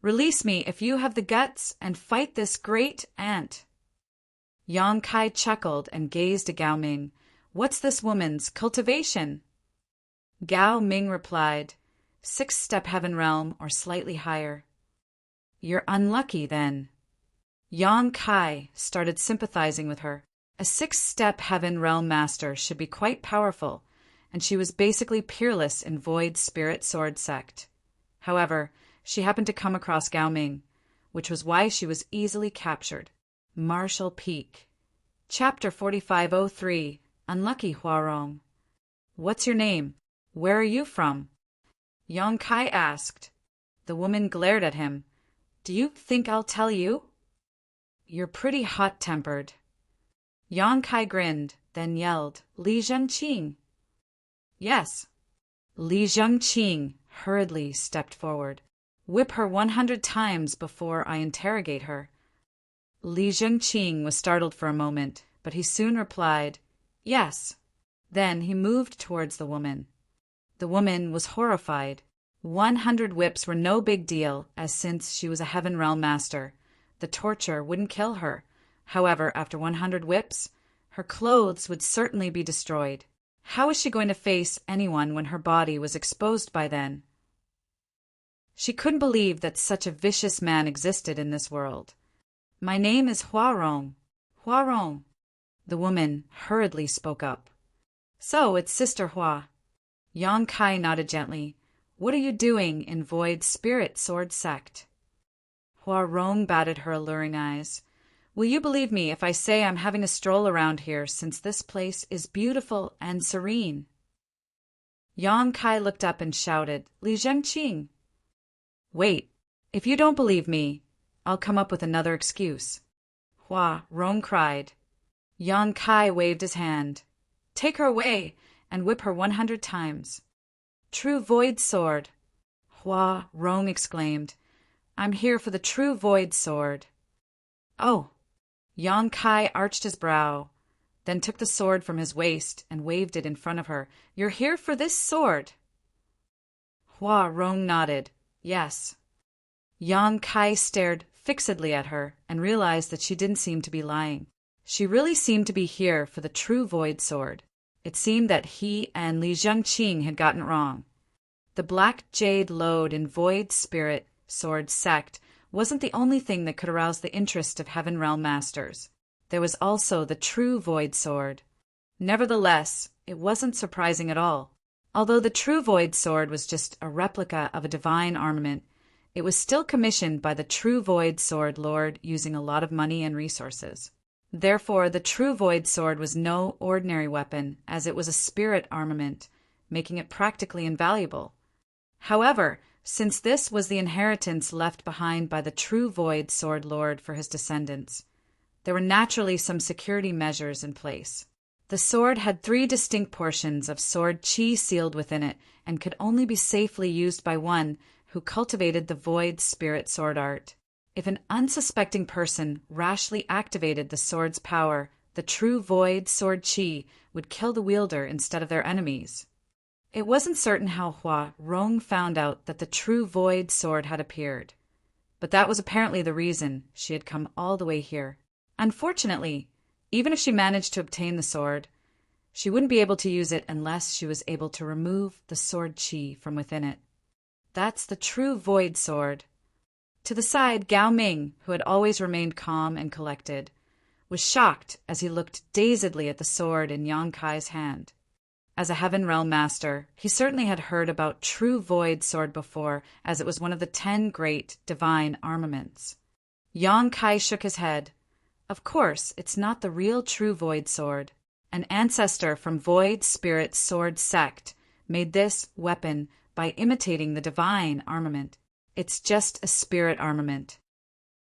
"Release me if you have the guts and fight this great ant." Yang Kai chuckled and gazed at Gao Ming. "What's this woman's cultivation?" Gao Ming replied, 6-step heaven realm or slightly higher." "You're unlucky, then." Yang Kai started sympathizing with her. A six-step Heaven Realm Master should be quite powerful, and she was basically peerless in Void Spirit Sword Sect. However, she happened to come across Gao Ming, which was why she was easily captured. Marshall Peak. Chapter 4503. Unlucky Huarong. What's your name? Where are you from? Yang Kai asked. The woman glared at him. Do you think I'll tell you? You're pretty hot-tempered. Yang Kai grinned, then yelled, Li Zhengqing. Yes. Li Zhengqing hurriedly stepped forward. Whip her 100 times before I interrogate her. Li Zhengqing was startled for a moment, but he soon replied, Yes. Then he moved towards the woman. The woman was horrified. 100 whips were no big deal, as since she was a Heaven Realm Master, the torture wouldn't kill her. However, after 100 whips, her clothes would certainly be destroyed. How was she going to face anyone when her body was exposed by then? She couldn't believe that such a vicious man existed in this world. My name is Huarong. Huarong. The woman hurriedly spoke up. So, it's Sister Hua. Yang Kai nodded gently. What are you doing in Void Spirit Sword Sect? Huarong batted her alluring eyes. Will you believe me if I say I'm having a stroll around here, since this place is beautiful and serene? Yang Kai looked up and shouted, Li Zhengqing. Wait, if you don't believe me, I'll come up with another excuse. Huarong cried. Yang Kai waved his hand. Take her away and whip her 100 times. True Void Sword. Huarong exclaimed. I'm here for the true Void Sword. Oh. Yang Kai arched his brow, then took the sword from his waist and waved it in front of her. You're here for this sword? Huarong nodded. Yes. Yang Kai stared fixedly at her and realized that she didn't seem to be lying. She really seemed to be here for the true Void Sword. It seemed that he and Li Zhengqing had gotten it wrong. The Black Jade Lode in Void Spirit Sword Sect wasn't the only thing that could arouse the interest of Heaven Realm Masters. There was also the true Void Sword. Nevertheless, it wasn't surprising at all. Although the true Void Sword was just a replica of a divine armament, it was still commissioned by the true Void Sword Lord using a lot of money and resources. Therefore, the true Void Sword was no ordinary weapon, as it was a spirit armament, making it practically invaluable. However, since this was the inheritance left behind by the true Void Sword Lord for his descendants, there were naturally some security measures in place. The sword had 3 distinct portions of sword chi sealed within it and could only be safely used by one who cultivated the Void Spirit Sword art. If an unsuspecting person rashly activated the sword's power, the true Void Sword chi would kill the wielder instead of their enemies. It wasn't certain how Huarong found out that the true Void Sword had appeared, but that was apparently the reason she had come all the way here. Unfortunately, even if she managed to obtain the sword, she wouldn't be able to use it unless she was able to remove the sword chi from within it. That's the true Void Sword. To the side, Gao Ming, who had always remained calm and collected, was shocked as he looked dazedly at the sword in Yang Kai's hand. As a Heaven Realm Master, he certainly had heard about true Void Sword before, as it was one of the 10 great divine armaments. Yang Kai shook his head. Of course, it's not the real true Void Sword. An ancestor from Void Spirit Sword Sect made this weapon by imitating the divine armament. It's just a spirit armament.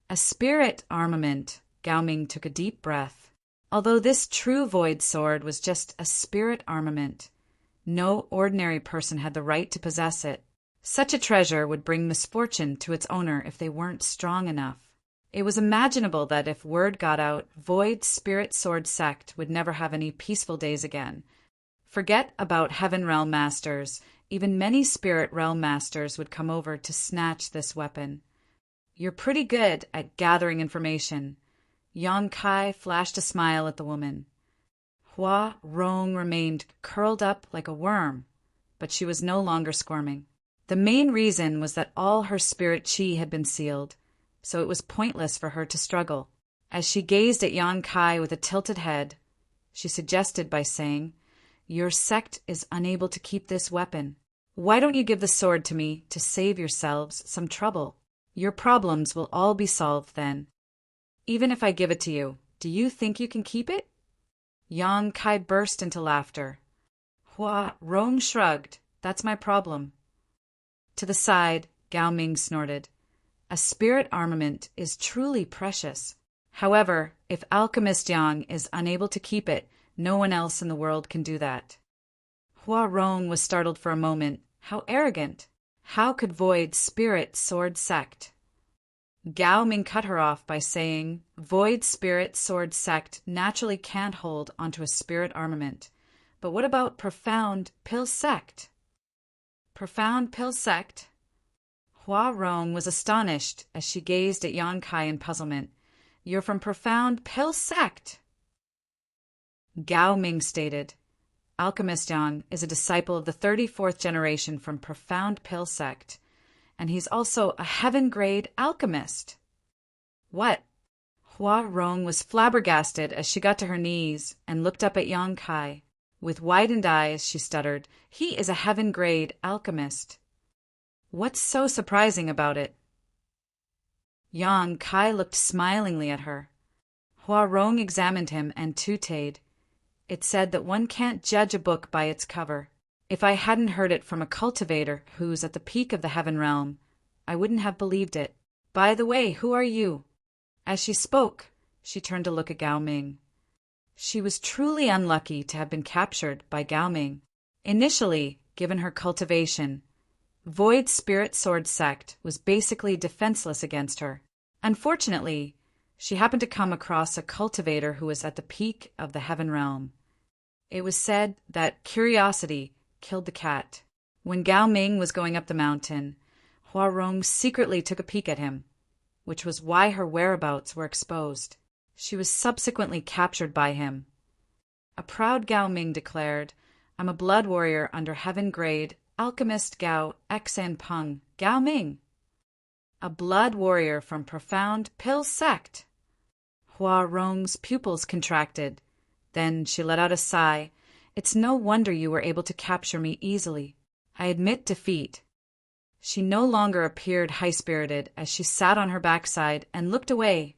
A spirit armament, Gao Ming took a deep breath. Although this true Void Sword was just a spirit armament, no ordinary person had the right to possess it. Such a treasure would bring misfortune to its owner if they weren't strong enough. It was imaginable that if word got out, Void Spirit Sword Sect would never have any peaceful days again. Forget about Heaven Realm Masters. Even many Spirit Realm Masters would come over to snatch this weapon. You're pretty good at gathering information. Yang Kai flashed a smile at the woman. Huarong remained curled up like a worm, but she was no longer squirming. The main reason was that all her spirit chi had been sealed, so it was pointless for her to struggle. As she gazed at Yang Kai with a tilted head, she suggested by saying, "Your sect is unable to keep this weapon. Why don't you give the sword to me to save yourselves some trouble? Your problems will all be solved then. Even if I give it to you, do you think you can keep it?" Yang Kai burst into laughter. Hua Rong shrugged. "That's my problem." To the side, Gao Ming snorted. "A spirit armament is truly precious. However, if Alchemist Yang is unable to keep it, no one else in the world can do that." Hua Rong was startled for a moment. How arrogant! How could Void Spirit Sword Sect? Gao Ming cut her off by saying, "Void Spirit Sword Sect naturally can't hold onto a spirit armament. But what about Profound Pill Sect?" "Profound Pill Sect?" Hua Rong was astonished as she gazed at Yang Kai in puzzlement. "You're from Profound Pill Sect?" Gao Ming stated, "Alchemist Yang is a disciple of the 34th generation from Profound Pill Sect, and he's also a heaven-grade alchemist." "What?" Hua Rong was flabbergasted as she got to her knees and looked up at Yang Kai. With widened eyes, she stuttered, "He is a heaven-grade alchemist." "What's so surprising about it?" Yang Kai looked smilingly at her. Hua Rong examined him and tooted. "It said that one can't judge a book by its cover. If I hadn't heard it from a cultivator who's at the peak of the heaven realm, I wouldn't have believed it. By the way, who are you?" As she spoke, she turned to look at Gao Ming. She was truly unlucky to have been captured by Gao Ming. Initially, given her cultivation, Void Spirit Sword Sect was basically defenseless against her. Unfortunately, she happened to come across a cultivator who was at the peak of the heaven realm. It was said that curiosity killed the cat. When Gao Ming was going up the mountain, Hua Rong secretly took a peek at him, which was why her whereabouts were exposed. She was subsequently captured by him. A proud Gao Ming declared, "I'm a blood warrior under heaven grade, Alchemist Gao Xan Peng Gao Ming." A blood warrior from Profound Pill Sect. Hua Rong's pupils contracted. Then she let out a sigh. "It's no wonder you were able to capture me easily. I admit defeat." She no longer appeared high-spirited as she sat on her backside and looked away.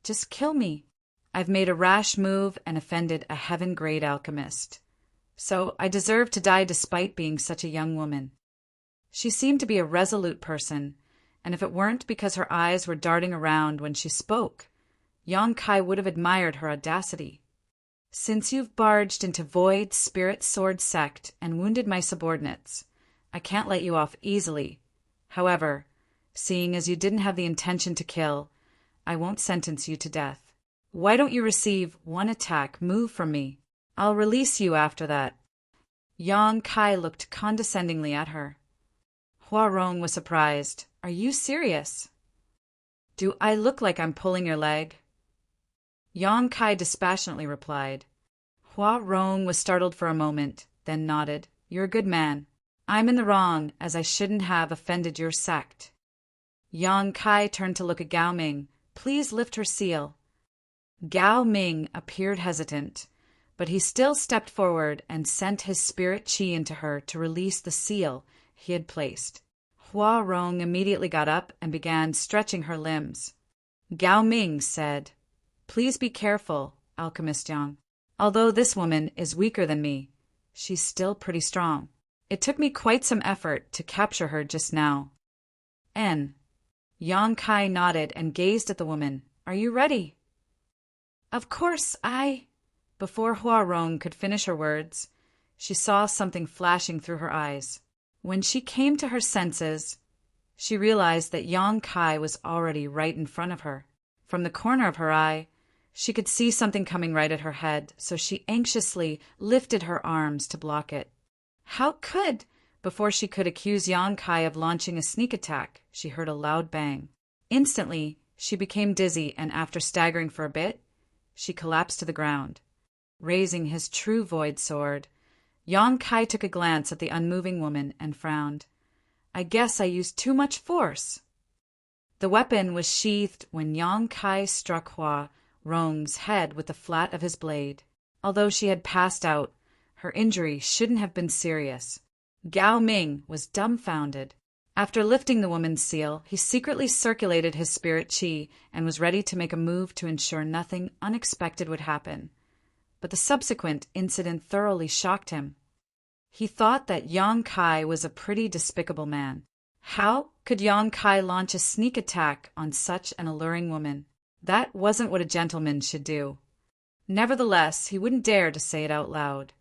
"Just kill me. I've made a rash move and offended a heaven-grade alchemist. So I deserve to die despite being such a young woman." She seemed to be a resolute person, and if it weren't because her eyes were darting around when she spoke, Yang Kai would have admired her audacity. "Since you've barged into Void Spirit Sword Sect and wounded my subordinates, I can't let you off easily. However, seeing as you didn't have the intention to kill, I won't sentence you to death. Why don't you receive one attack move from me? I'll release you after that." Yang Kai looked condescendingly at her. Hua Rong was surprised. "Are you serious?" "Do I look like I'm pulling your leg?" Yang Kai dispassionately replied. Hua Rong was startled for a moment, then nodded. "You're a good man. I'm in the wrong, as I shouldn't have offended your sect." Yang Kai turned to look at Gao Ming. "Please lift her seal." Gao Ming appeared hesitant, but he still stepped forward and sent his spirit qi into her to release the seal he had placed. Hua Rong immediately got up and began stretching her limbs. Gao Ming said, "Please be careful, Alchemist Yang. Although this woman is weaker than me, she's still pretty strong. It took me quite some effort to capture her just now." Yang Kai nodded and gazed at the woman. "Are you ready?" "Of course, Before Hua Rong could finish her words, she saw something flashing through her eyes. When she came to her senses, she realized that Yang Kai was already right in front of her. From the corner of her eye, she could see something coming right at her head, so she anxiously lifted her arms to block it. Before she could accuse Yang Kai of launching a sneak attack, she heard a loud bang. Instantly, she became dizzy, and after staggering for a bit, she collapsed to the ground. Raising his true void sword, Yang Kai took a glance at the unmoving woman and frowned. "I guess I used too much force." The weapon was sheathed when Yang Kai struck Hua Rong's head with the flat of his blade. Although she had passed out, her injury shouldn't have been serious. Gao Ming was dumbfounded. After lifting the woman's seal, he secretly circulated his spirit qi and was ready to make a move to ensure nothing unexpected would happen. But the subsequent incident thoroughly shocked him. He thought that Yang Kai was a pretty despicable man. How could Yang Kai launch a sneak attack on such an alluring woman? That wasn't what a gentleman should do. Nevertheless, he wouldn't dare to say it out loud.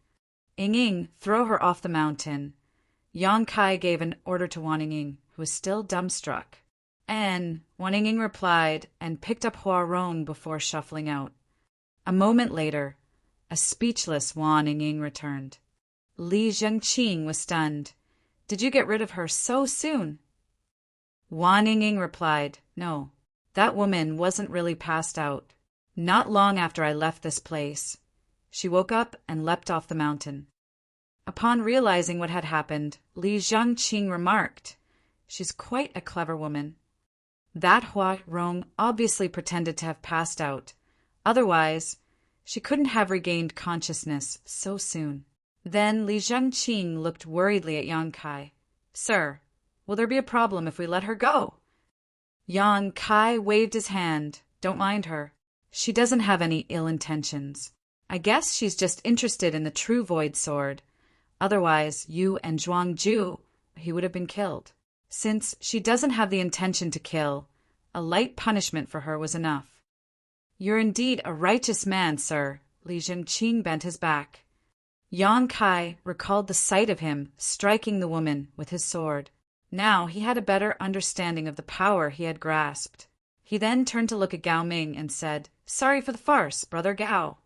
Ying, throw her off the mountain. Yang Kai gave an order to Wan Ying, who was still dumbstruck. And Wan Ying replied and picked up Hua Rong before shuffling out. A moment later, a speechless Wan Ying returned. Li Zhengqing was stunned. Did you get rid of her so soon? Wan Ying replied, No, that woman wasn't really passed out. Not long after I left this place, she woke up and leapt off the mountain. Upon realizing what had happened, Li Zhengqing remarked, She's quite a clever woman. That Hua Rong obviously pretended to have passed out. Otherwise, she couldn't have regained consciousness so soon. Then Li Zhengqing looked worriedly at Yang Kai. Sir, will there be a problem if we let her go? Yang Kai waved his hand. Don't mind her. She doesn't have any ill intentions. I guess she's just interested in the true Void Sword. Otherwise, you and Zhuangju, he would have been killed. Since she doesn't have the intention to kill, a light punishment for her was enough. You're indeed a righteous man, sir. Li Zhengqing bent his back. Yang Kai recalled the sight of him striking the woman with his sword. Now he had a better understanding of the power he had grasped. He then turned to look at Gao Ming and said, Sorry for the farce, Brother Gao.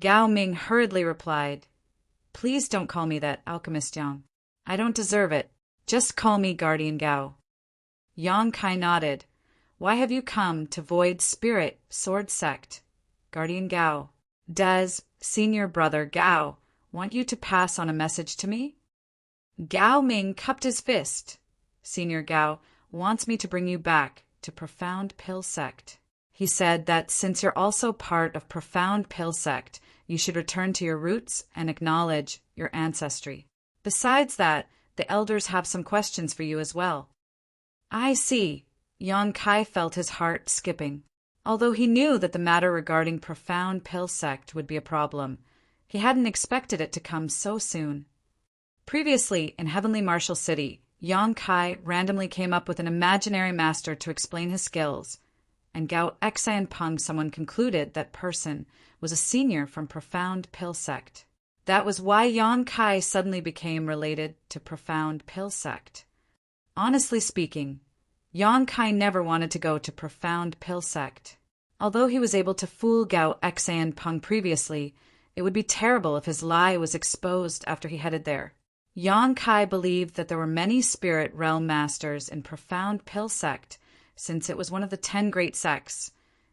Gao Ming hurriedly replied, Please don't call me that, Alchemist Yang. I don't deserve it. Just call me Guardian Gao. Yang Kai nodded. Why have you come to Void Spirit Sword Sect? Guardian Gao. Does Senior Brother Gao want you to pass on a message to me? Gao Ming cupped his fist. Senior Gao wants me to bring you back to Profound Pill Sect. He said that since you're also part of Profound Pill Sect, you should return to your roots and acknowledge your ancestry. Besides that, the elders have some questions for you as well. I see. Yang Kai felt his heart skipping. Although he knew that the matter regarding Profound Pill Sect would be a problem, he hadn't expected it to come so soon. Previously, in Heavenly Martial City, Yang Kai randomly came up with an imaginary master to explain his skills, and Gao Xianpeng someone concluded that person was a senior from Profound Pill Sect. That was why Yang Kai suddenly became related to Profound Pill Sect. Honestly speaking, Yang Kai never wanted to go to Profound Pill Sect. Although he was able to fool Gao Xianpeng previously, it would be terrible if his lie was exposed after he headed there. Yang Kai believed that there were many spirit realm masters in Profound Pill Sect, since it was one of the 10 great sects,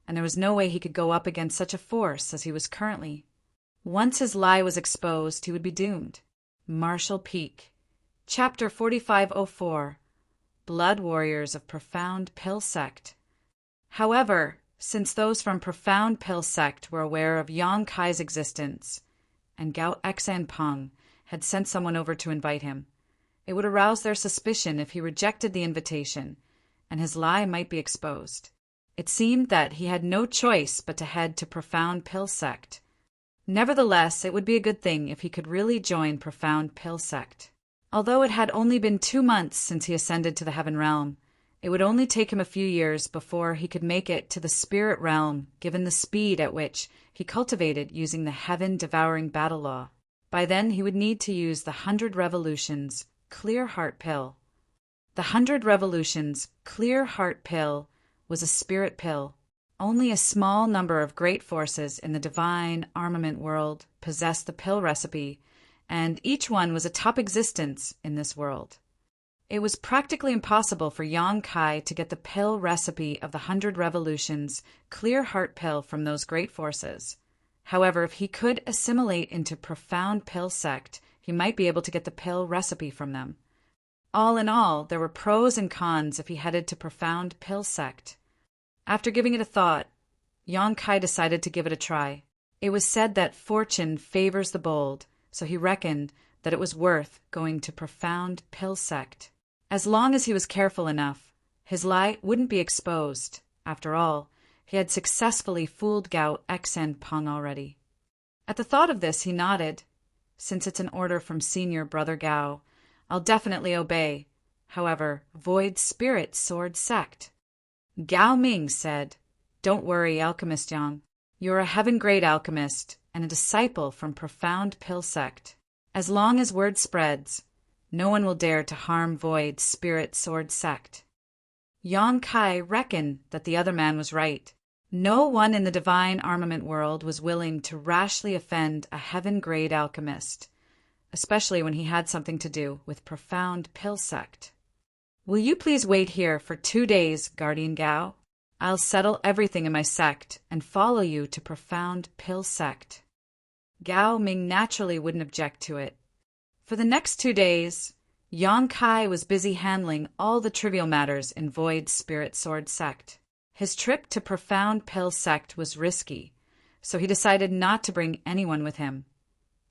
and there was no way he could go up against such a force as he was currently. Once his lie was exposed, he would be doomed. Martial Peak. Chapter 4504. Blood Warriors of Profound Pill Sect. However, since those from Profound Pill Sect were aware of Yang Kai's existence, and Gao Xianpeng had sent someone over to invite him, it would arouse their suspicion if he rejected the invitation, and his lie might be exposed. It seemed that he had no choice but to head to Profound Pill Sect. Nevertheless, it would be a good thing if he could really join Profound Pill Sect. Although it had only been 2 months since he ascended to the Heaven Realm, it would only take him a few years before he could make it to the Spirit Realm, given the speed at which he cultivated using the Heaven-devouring battle law. By then, he would need to use the 100 Revolutions Clear Heart Pill. The 100 Revolutions Clear Heart Pill was a spirit pill. Only a small number of great forces in the divine armament world possessed the pill recipe, and each one was a top existence in this world. It was practically impossible for Yang Kai to get the pill recipe of the 100 Revolutions Clear Heart Pill from those great forces. However, if he could assimilate into Profound Pill Sect, he might be able to get the pill recipe from them. All in all, there were pros and cons if he headed to Profound Pill Sect. After giving it a thought, Yang Kai decided to give it a try. It was said that fortune favors the bold, so he reckoned that it was worth going to profound pill sect. As long as he was careful enough, his lie wouldn't be exposed. After all, he had successfully fooled Gao X and Peng already. At the thought of this, he nodded. Since it's an order from Senior Brother Gao, I'll definitely obey. However, Void Spirit Sword Sect. Gao Ming said, "Don't worry, Alchemist Yang. You're a heaven-grade alchemist and a disciple from Profound Pill Sect. As long as word spreads, no one will dare to harm Void Spirit Sword Sect." Yang Kai reckoned that the other man was right. No one in the divine armament world was willing to rashly offend a heaven-grade alchemist, especially when he had something to do with Profound Pill Sect. "Will you please wait here for 2 days, Guardian Gao? I'll settle everything in my sect and follow you to Profound Pill Sect." Gao Ming naturally wouldn't object to it. For the next 2 days, Yang Kai was busy handling all the trivial matters in Void Spirit Sword Sect. His trip to Profound Pill Sect was risky, so he decided not to bring anyone with him.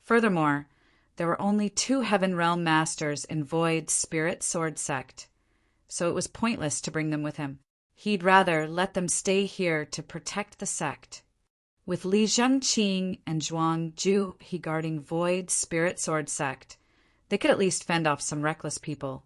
Furthermore, there were only 2 Heaven Realm Masters in Void Spirit Sword Sect, so it was pointless to bring them with him. He'd rather let them stay here to protect the sect. With Li Zhengqing and Zhuang Ju he guarding Void Spirit Sword Sect, they could at least fend off some reckless people.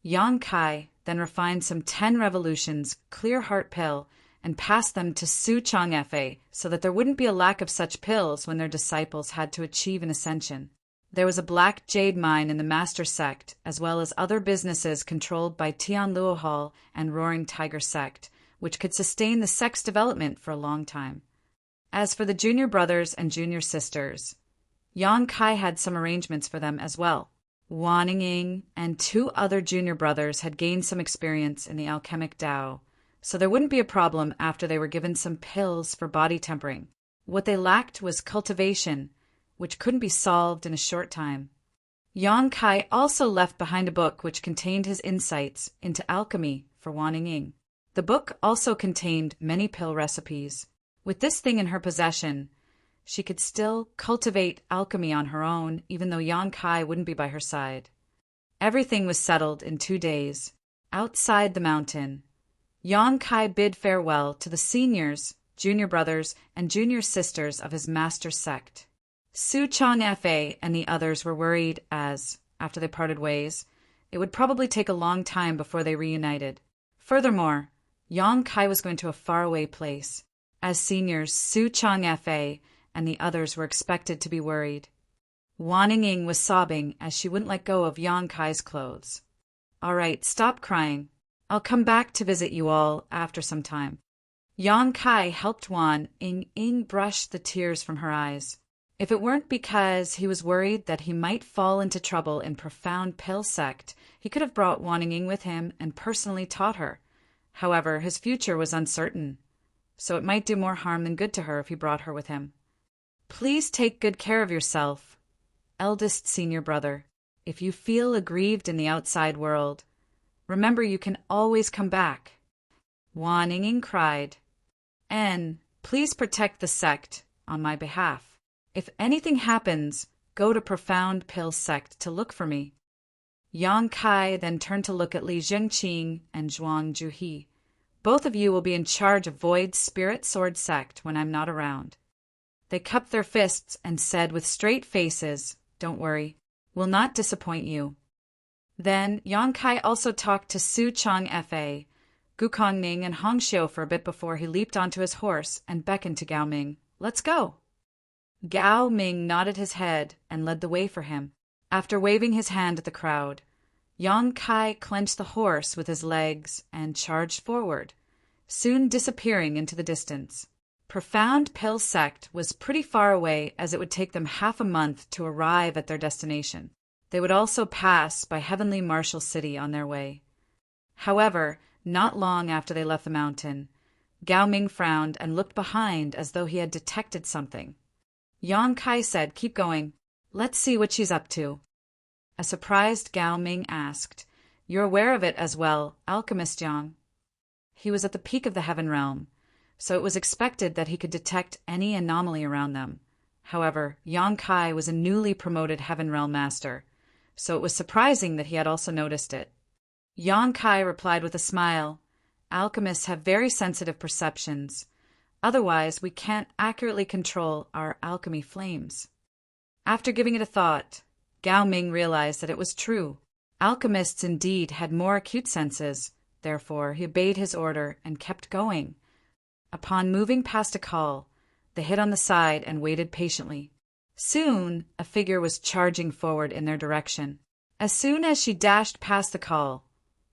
Yang Kai then refined some 10 revolutions clear heart pill and passed them to Su Chang Fa so that there wouldn't be a lack of such pills when their disciples had to achieve an ascension. There was a black jade mine in the Master Sect, as well as other businesses controlled by Tian Luo Hall and Roaring Tiger Sect, which could sustain the sect's development for a long time. As for the junior brothers and junior sisters, Yang Kai had some arrangements for them as well. Wan Ying and 2 other junior brothers had gained some experience in the alchemic Tao, so there wouldn't be a problem after they were given some pills for body tempering. What they lacked was cultivation, which couldn't be solved in a short time. Yang Kai also left behind a book which contained his insights into alchemy for Wan Ying. The book also contained many pill recipes. With this thing in her possession, she could still cultivate alchemy on her own, even though Yang Kai wouldn't be by her side. Everything was settled in 2 days. Outside the mountain, Yang Kai bid farewell to the seniors, junior brothers, and junior sisters of his master sect. Su Chang Fa and the others were worried as, after they parted ways, it would probably take a long time before they reunited. Furthermore, Yang Kai was going to a faraway place. As seniors, Su Chang Fa and the others were expected to be worried. Wan Ying was sobbing as she wouldn't let go of Yang Kai's clothes. "All right, stop crying. I'll come back to visit you all after some time." Yang Kai helped Wan Ying brush the tears from her eyes. If it weren't because he was worried that he might fall into trouble in Profound Pill Sect, he could have brought Wan Ying with him and personally taught her. However, his future was uncertain, so it might do more harm than good to her if he brought her with him. "Please take good care of yourself, eldest senior brother. If you feel aggrieved in the outside world, remember you can always come back." Wan Ying cried, "And please protect the sect on my behalf. If anything happens, go to Profound Pill Sect to look for me." Yang Kai then turned to look at Li Zhengqing and Zhuang Juhi. "Both of you will be in charge of Void Spirit Sword Sect when I'm not around." They cupped their fists and said with straight faces, "Don't worry, we'll not disappoint you." Then Yang Kai also talked to Su Chang Fa, Gukong Ning, and Hong Xiu for a bit before he leaped onto his horse and beckoned to Gao Ming. "Let's go." Gao Ming nodded his head and led the way for him. After waving his hand at the crowd, Yang Kai clenched the horse with his legs and charged forward, soon disappearing into the distance. Profound Pill Sect was pretty far away, as it would take them half a month to arrive at their destination. They would also pass by Heavenly Marshall City on their way. However, not long after they left the mountain, Gao Ming frowned and looked behind as though he had detected something. Yang Kai said, "Keep going. Let's see what she's up to." A surprised Gao Ming asked, "You're aware of it as well, Alchemist Yang?" He was at the peak of the Heaven Realm, so it was expected that he could detect any anomaly around them. However, Yang Kai was a newly promoted Heaven Realm Master, so it was surprising that he had also noticed it. Yang Kai replied with a smile, "Alchemists have very sensitive perceptions. Otherwise, we can't accurately control our alchemy flames." After giving it a thought, Gao Ming realized that it was true. Alchemists indeed had more acute senses. Therefore, he obeyed his order and kept going. Upon moving past a call, they hid on the side and waited patiently. Soon, a figure was charging forward in their direction. As soon as she dashed past the call,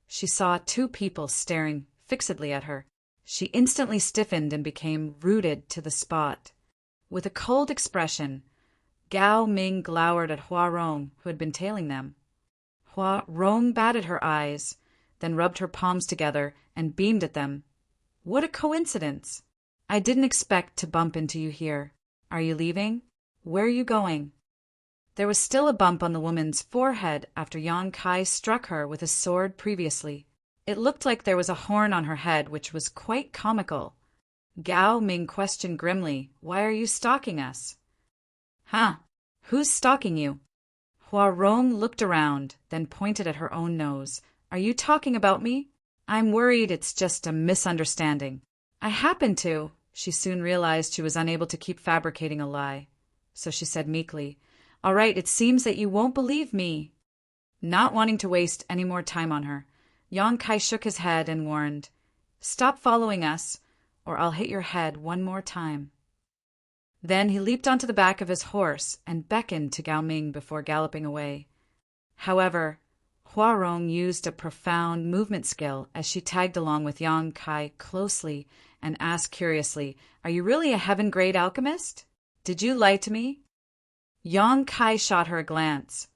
she saw two people staring fixedly at her. She instantly stiffened and became rooted to the spot. With a cold expression, Gao Ming glowered at Hua Rong, who had been tailing them. Hua Rong batted her eyes, then rubbed her palms together and beamed at them. "What a coincidence! I didn't expect to bump into you here. Are you leaving? Where are you going?" There was still a bump on the woman's forehead after Yang Kai struck her with his sword previously. It looked like there was a horn on her head, which was quite comical. Gao Ming questioned grimly, "Why are you stalking us?" "Huh? Who's stalking you?" Hua Rong looked around, then pointed at her own nose. "Are you talking about me? I'm worried it's just a misunderstanding." "I happen to." She soon realized she was unable to keep fabricating a lie. So she said meekly, "All right, it seems that you won't believe me." Not wanting to waste any more time on her, Yang Kai shook his head and warned, "Stop following us, or I'll hit your head one more time." Then he leaped onto the back of his horse and beckoned to Gao Ming before galloping away. However, Hua Rong used a profound movement skill as she tagged along with Yang Kai closely and asked curiously, "Are you really a heaven-grade alchemist? Did you lie to me?" Yang Kai shot her a glance,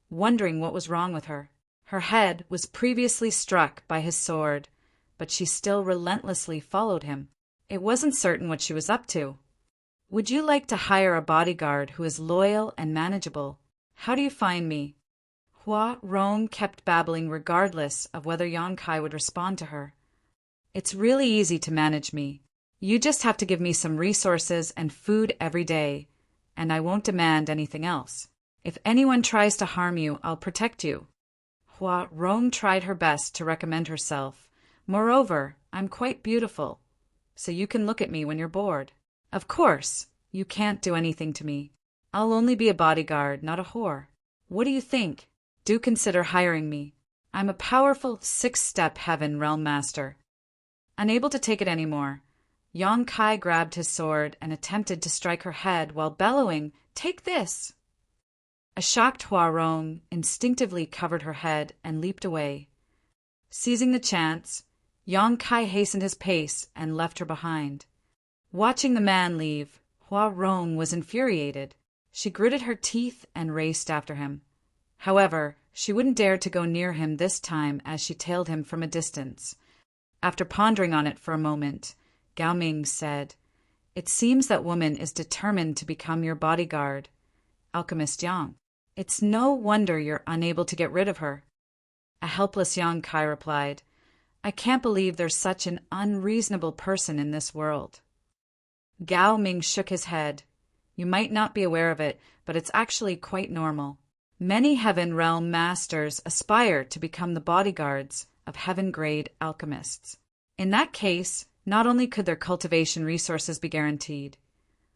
wondering what was wrong with her. Her head was previously struck by his sword, but she still relentlessly followed him. It wasn't certain what she was up to. "Would you like to hire a bodyguard who is loyal and manageable? How do you find me?" Hua Rong kept babbling regardless of whether Yang Kai would respond to her. "It's really easy to manage me. You just have to give me some resources and food every day, and I won't demand anything else. If anyone tries to harm you, I'll protect you." Hua Rong tried her best to recommend herself. "Moreover, I'm quite beautiful, so you can look at me when you're bored. Of course, you can't do anything to me. I'll only be a bodyguard, not a whore. What do you think? Do consider hiring me. I'm a powerful 6-step Heaven Realm Master." Unable to take it anymore, Yang Kai grabbed his sword and attempted to strike her head while bellowing, "Take this!" A shocked Hua Rong instinctively covered her head and leaped away. Seizing the chance, Yang Kai hastened his pace and left her behind. Watching the man leave, Hua Rong was infuriated. She gritted her teeth and raced after him. However, she wouldn't dare to go near him this time as she tailed him from a distance. After pondering on it for a moment, Gao Ming said, "It seems that woman is determined to become your bodyguard, Alchemist Yang. It's no wonder you're unable to get rid of her." A helpless Yang Kai replied, "I can't believe there's such an unreasonable person in this world." Gao Ming shook his head. "You might not be aware of it, but it's actually quite normal. Many Heaven Realm Masters aspire to become the bodyguards of heaven-grade alchemists. In that case, not only could their cultivation resources be guaranteed,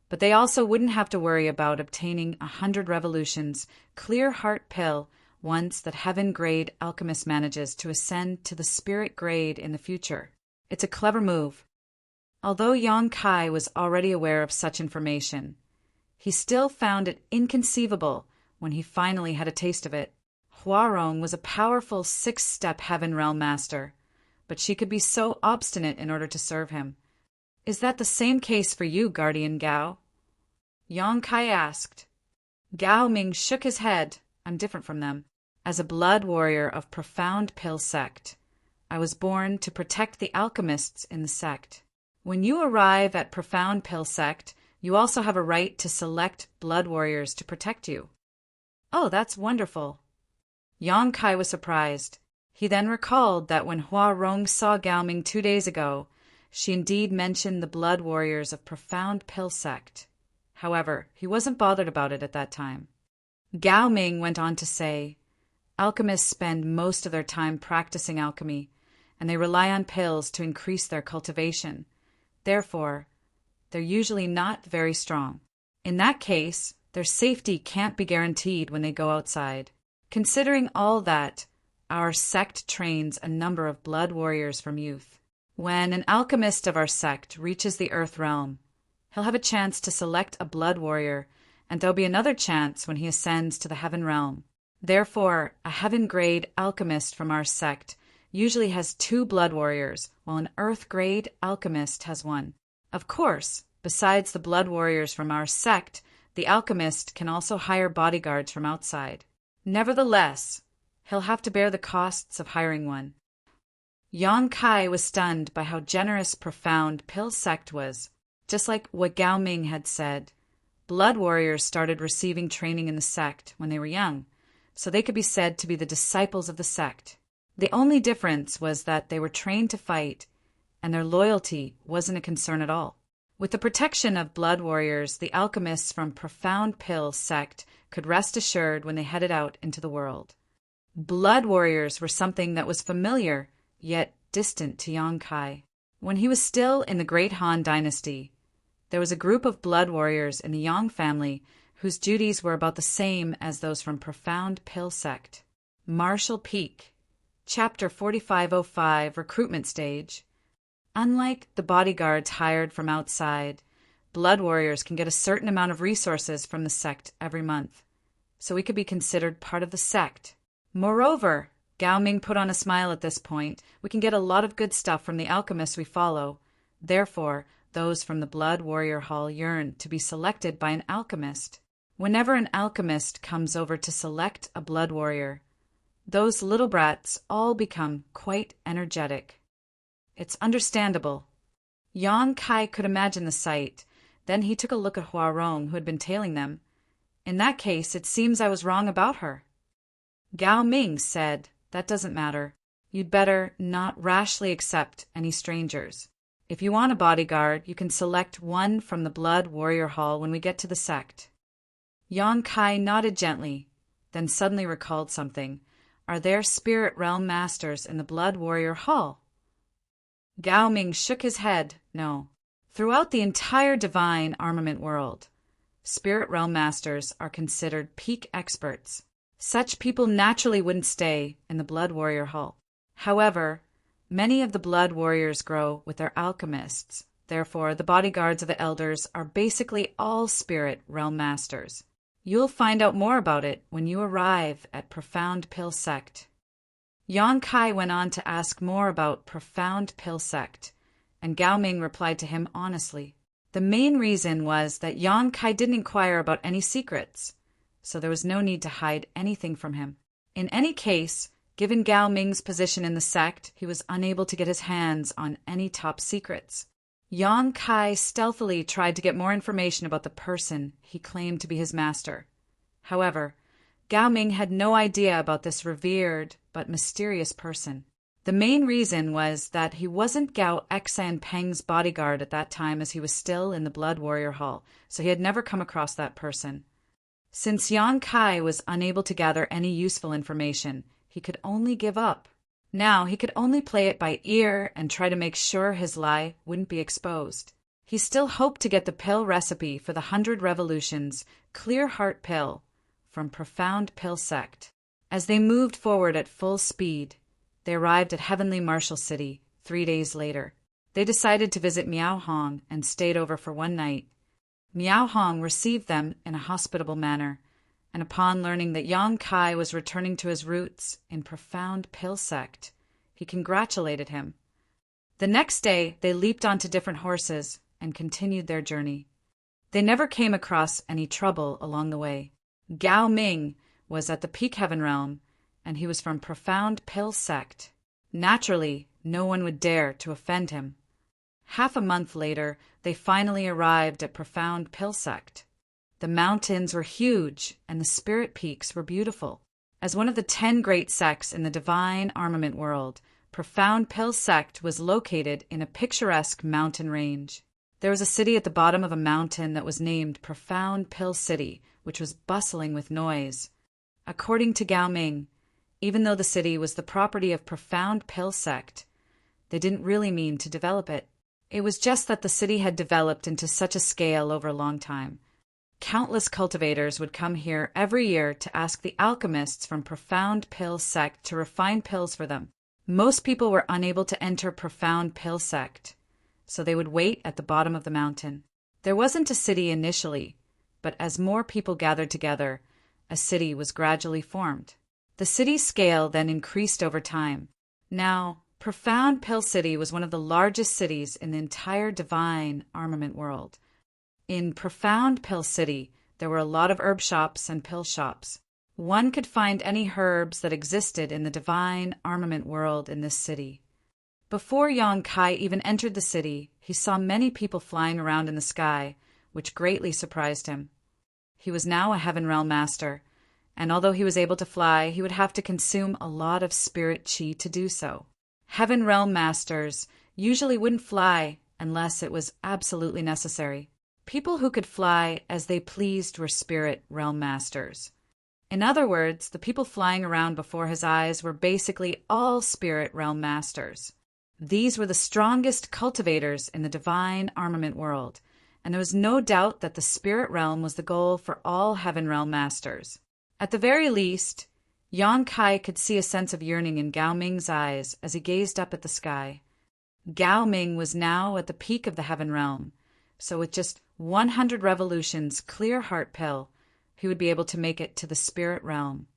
but they also wouldn't have to worry about obtaining 100 revolutions clear heart pill once that heaven-grade alchemist manages to ascend to the spirit grade in the future. It's a clever move." Although Yang Kai was already aware of such information, he still found it inconceivable when he finally had a taste of it. Hua Rong was a powerful 6-step Heaven Realm Master, but she could be so obstinate in order to serve him. "Is that the same case for you, Guardian Gao?" Yang Kai asked. Gao Ming shook his head. "I'm different from them. As a blood warrior of Profound Pill Sect, I was born to protect the alchemists in the sect. When you arrive at Profound Pill Sect, you also have a right to select blood warriors to protect you." "Oh, that's wonderful." Yang Kai was surprised. He then recalled that when Hua Rong saw Gao Ming 2 days ago, she indeed mentioned the blood warriors of Profound Pill Sect. However, he wasn't bothered about it at that time. Gao Ming went on to say, alchemists spend most of their time practicing alchemy, and they rely on pills to increase their cultivation. Therefore, they're usually not very strong. In that case, their safety can't be guaranteed when they go outside. Considering all that, our sect trains a number of blood warriors from youth. When an alchemist of our sect reaches the Earth realm, he'll have a chance to select a blood warrior, and there'll be another chance when he ascends to the heaven realm. Therefore, a heaven-grade alchemist from our sect usually has 2 blood warriors, while an earth-grade alchemist has 1. Of course, besides the blood warriors from our sect, the alchemist can also hire bodyguards from outside. Nevertheless, he'll have to bear the costs of hiring one. Yang Kai was stunned by how generous Profound Pill Sect was. Just like what Gao Ming had said, blood warriors started receiving training in the sect when they were young, so they could be said to be the disciples of the sect. The only difference was that they were trained to fight, and their loyalty wasn't a concern at all. With the protection of blood warriors, the alchemists from Profound Pill Sect could rest assured when they headed out into the world. Blood warriors were something that was familiar, yet distant to Yang Kai. When he was still in the Great Han Dynasty, there was a group of blood warriors in the Yang family whose duties were about the same as those from Profound Pill Sect. Marshall Peak, Chapter 4505, Recruitment Stage. Unlike the bodyguards hired from outside, blood warriors can get a certain amount of resources from the sect every month, so we could be considered part of the sect. Moreover, Gao Ming put on a smile at this point, we can get a lot of good stuff from the alchemists we follow. Therefore, those from the Blood Warrior Hall yearn to be selected by an alchemist. Whenever an alchemist comes over to select a blood warrior, those little brats all become quite energetic. It's understandable. Yang Kai could imagine the sight. Then he took a look at Hua Rong, who had been tailing them. In that case, it seems I was wrong about her. Gao Ming said, that doesn't matter. You'd better not rashly accept any strangers. If you want a bodyguard, you can select one from the Blood Warrior Hall when we get to the sect. Yang Kai nodded gently, then suddenly recalled something. Are there spirit realm masters in the Blood Warrior Hall? Gao Ming shook his head. No. Throughout the entire divine armament world, spirit realm masters are considered peak experts. Such people naturally wouldn't stay in the Blood Warrior Hall. However, many of the blood warriors grow with their alchemists. Therefore, the bodyguards of the elders are basically all spirit realm masters. You'll find out more about it when you arrive at Profound Pill Sect. Yang Kai went on to ask more about Profound Pill Sect, and Gao Ming replied to him honestly. The main reason was that Yang Kai didn't inquire about any secrets, so there was no need to hide anything from him. In any case, given Gao Ming's position in the sect, he was unable to get his hands on any top secrets. Yang Kai stealthily tried to get more information about the person he claimed to be his master. However, Gao Ming had no idea about this revered but mysterious person. The main reason was that he wasn't Gao Xan Peng's bodyguard at that time, as he was still in the Blood Warrior Hall, so he had never come across that person. Since Yang Kai was unable to gather any useful information, he could only give up. Now he could only play it by ear and try to make sure his lie wouldn't be exposed. He still hoped to get the pill recipe for the 100 Revolutions Clear Heart Pill from Profound Pill Sect. As they moved forward at full speed, they arrived at Heavenly Marshall City 3 days later. They decided to visit Miao Hong and stayed over for one night. Miao Hong received them in a hospitable manner, and upon learning that Yang Kai was returning to his roots in Profound Pill Sect, he congratulated him. The next day, they leaped onto different horses and continued their journey. They never came across any trouble along the way. Gao Ming was at the Peak Heaven Realm, and he was from Profound Pill Sect. Naturally, no one would dare to offend him. Half a month later, they finally arrived at Profound Pill Sect. The mountains were huge, and the spirit peaks were beautiful. As one of the 10 great sects in the divine armament world, Profound Pill sect was located in a picturesque mountain range. There was a city at the bottom of a mountain that was named Profound Pill City, which was bustling with noise. According to Gao Ming, even though the city was the property of Profound Pill sect, they didn't really mean to develop it. It was just that the city had developed into such a scale over a long time. Countless cultivators would come here every year to ask the alchemists from Profound Pill sect to refine pills for them. Most people were unable to enter Profound Pill sect, so they would wait at the bottom of the mountain. There wasn't a city initially, but as more people gathered together, a city was gradually formed. The city's scale then increased over time. Now, Profound Pill City was one of the largest cities in the entire divine armament world. In Profound Pill City, there were a lot of herb shops and pill shops. One could find any herbs that existed in the divine armament world in this city. Before Yang Kai even entered the city, he saw many people flying around in the sky, which greatly surprised him. He was now a Heaven Realm Master, and although he was able to fly, he would have to consume a lot of spirit chi to do so. Heaven Realm Masters usually wouldn't fly unless it was absolutely necessary. People who could fly as they pleased were Spirit Realm Masters. In other words, the people flying around before his eyes were basically all Spirit Realm Masters. These were the strongest cultivators in the divine armament world, and there was no doubt that the Spirit Realm was the goal for all Heaven Realm Masters. At the very least, Yang Kai could see a sense of yearning in Gao Ming's eyes as he gazed up at the sky. Gao Ming was now at the peak of the Heaven Realm, so with just 100 revolutions clear heart pill, he would be able to make it to the Spirit Realm.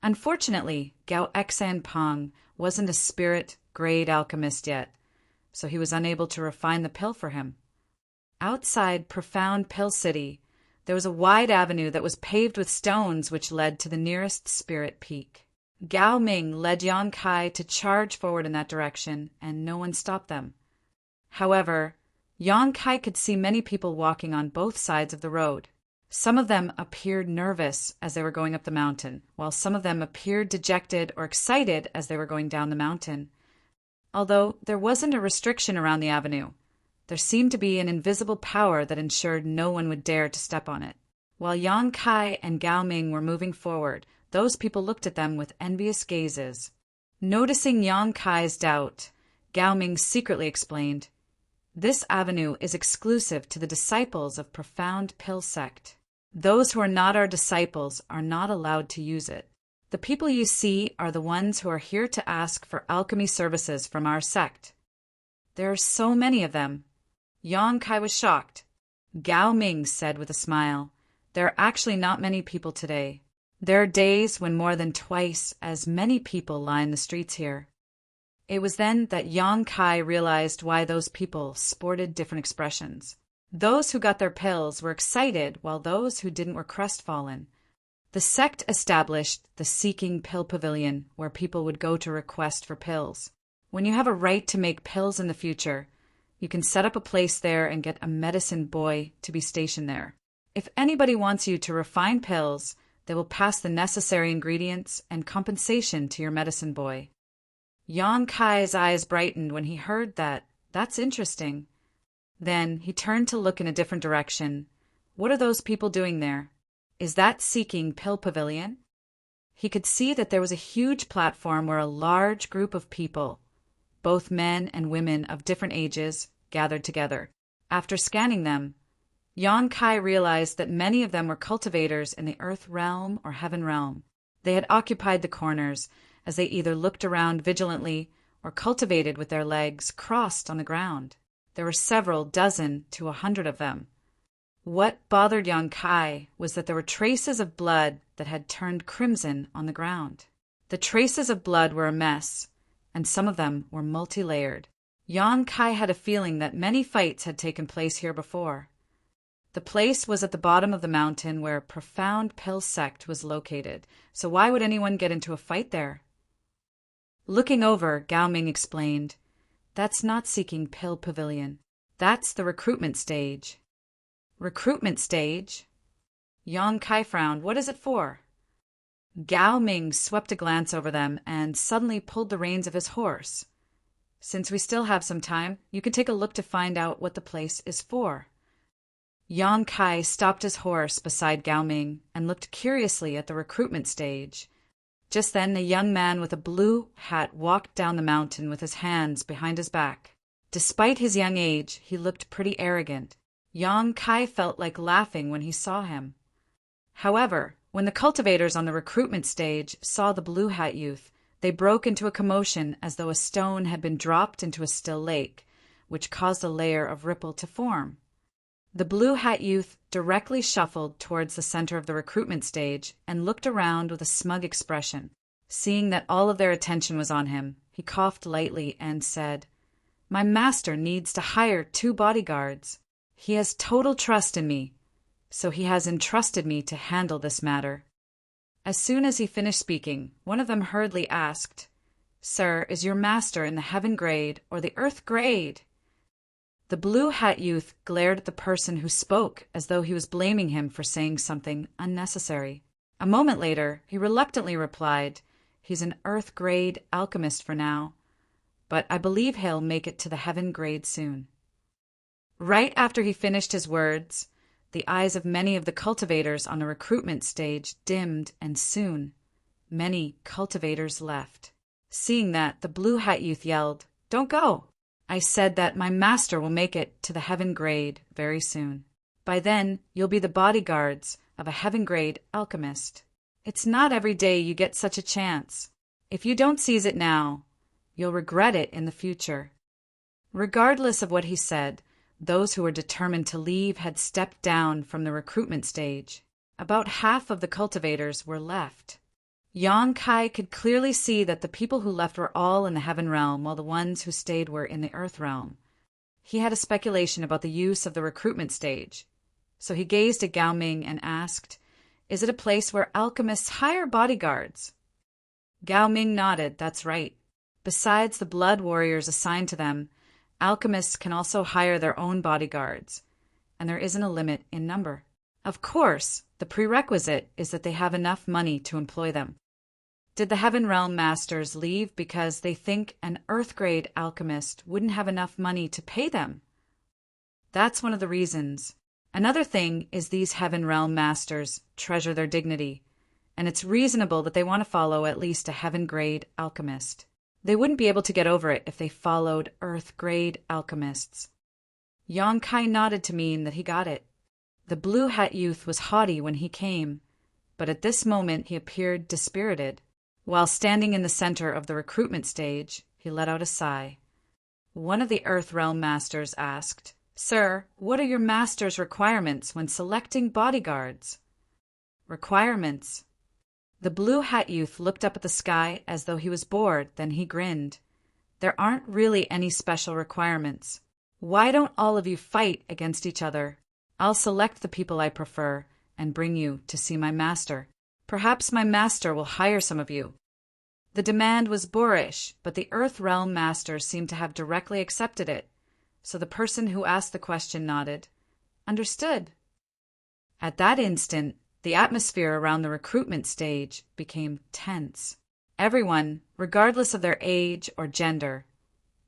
Unfortunately, Gao Xan Peng wasn't a spirit-grade alchemist yet, so he was unable to refine the pill for him. Outside Profound Pill City, there was a wide avenue that was paved with stones which led to the nearest spirit peak. Gao Ming led Yang Kai to charge forward in that direction, and no one stopped them. However, Yang Kai could see many people walking on both sides of the road. Some of them appeared nervous as they were going up the mountain, while some of them appeared dejected or excited as they were going down the mountain. Although there wasn't a restriction around the avenue, there seemed to be an invisible power that ensured no one would dare to step on it. While Yang Kai and Gao Ming were moving forward, those people looked at them with envious gazes. Noticing Yang Kai's doubt, Gao Ming secretly explained, "This avenue is exclusive to the disciples of Profound Pill sect. Those who are not our disciples are not allowed to use it. The people you see are the ones who are here to ask for alchemy services from our sect. There are so many of them." Yang Kai was shocked. Gao Ming said with a smile, "There are actually not many people today. There are days when more than twice as many people line the streets here." It was then that Yang Kai realized why those people sported different expressions. Those who got their pills were excited, while those who didn't were crestfallen. The sect established the Seeking Pill Pavilion, where people would go to request for pills. When you have a right to make pills in the future, you can set up a place there and get a medicine boy to be stationed there. If anybody wants you to refine pills, they will pass the necessary ingredients and compensation to your medicine boy. Yang Kai's eyes brightened when he heard that. That's interesting. Then he turned to look in a different direction. What are those people doing there? Is that Seeking Pill Pavilion? He could see that there was a huge platform where a large group of people, both men and women of different ages, gathered together. After scanning them, Yang Kai realized that many of them were cultivators in the Earth Realm or Heaven Realm. They had occupied the corners, as they either looked around vigilantly or cultivated with their legs crossed on the ground. There were several dozen to 100 of them. What bothered Yang Kai was that there were traces of blood that had turned crimson on the ground. The traces of blood were a mess, and some of them were multi-layered. Yang Kai had a feeling that many fights had taken place here before. The place was at the bottom of the mountain where Profound Pill sect was located, so why would anyone get into a fight there? Looking over, Gao Ming explained, "That's not Seeking Pill Pavilion. That's the recruitment stage." Recruitment stage? Yang Kai frowned. What is it for? Gao Ming swept a glance over them and suddenly pulled the reins of his horse. Since we still have some time, you can take a look to find out what the place is for. Yang Kai stopped his horse beside Gao Ming and looked curiously at the recruitment stage. Just then, a young man with a blue hat walked down the mountain with his hands behind his back. Despite his young age, he looked pretty arrogant. Yang Kai felt like laughing when he saw him. However, when the cultivators on the recruitment stage saw the blue hat youth, they broke into a commotion as though a stone had been dropped into a still lake, which caused a layer of ripple to form. The blue hat youth directly shuffled towards the center of the recruitment stage and looked around with a smug expression. Seeing that all of their attention was on him, he coughed lightly and said, "My master needs to hire 2 bodyguards. He has total trust in me, so he has entrusted me to handle this matter." As soon as he finished speaking, one of them hurriedly asked, "Sir, is your master in the heaven grade or the earth grade?" The blue hat youth glared at the person who spoke as though he was blaming him for saying something unnecessary. A moment later, he reluctantly replied, "He's an earth grade alchemist for now, but I believe he'll make it to the heaven grade soon." Right after he finished his words, the eyes of many of the cultivators on the recruitment stage dimmed, and soon many cultivators left. Seeing that, the blue hat youth yelled, "Don't go! I said that my master will make it to the heaven grade very soon. By then, you'll be the bodyguards of a heaven grade alchemist. It's not every day you get such a chance. If you don't seize it now, you'll regret it in the future." Regardless of what he said, those who were determined to leave had stepped down from the recruitment stage. About half of the cultivators were left. Yang Kai could clearly see that the people who left were all in the heaven realm, while the ones who stayed were in the earth realm. He had a speculation about the use of the recruitment stage, so he gazed at Gao Ming and asked, "Is it a place where alchemists hire bodyguards?" Gao Ming nodded. "That's right. Besides the blood warriors assigned to them, alchemists can also hire their own bodyguards, and there isn't a limit in number. Of course, the prerequisite is that they have enough money to employ them." Did the Heaven Realm Masters leave because they think an Earth-grade alchemist wouldn't have enough money to pay them? That's one of the reasons. Another thing is these Heaven Realm Masters treasure their dignity, and it's reasonable that they want to follow at least a Heaven-grade alchemist. They wouldn't be able to get over it if they followed Earth-grade alchemists. Yang Kai nodded to mean that he got it. The blue hat youth was haughty when he came, but at this moment he appeared dispirited. While standing in the center of the recruitment stage, he let out a sigh. One of the Earth Realm Masters asked, "Sir, what are your master's requirements when selecting bodyguards?" "Requirements?" The blue hat youth looked up at the sky as though he was bored, then he grinned. "There aren't really any special requirements. Why don't all of you fight against each other? I'll select the people I prefer and bring you to see my master. Perhaps my master will hire some of you." The demand was boorish, but the Earth Realm Masters seemed to have directly accepted it, so the person who asked the question nodded. "Understood." At that instant, the atmosphere around the recruitment stage became tense. Everyone, regardless of their age or gender,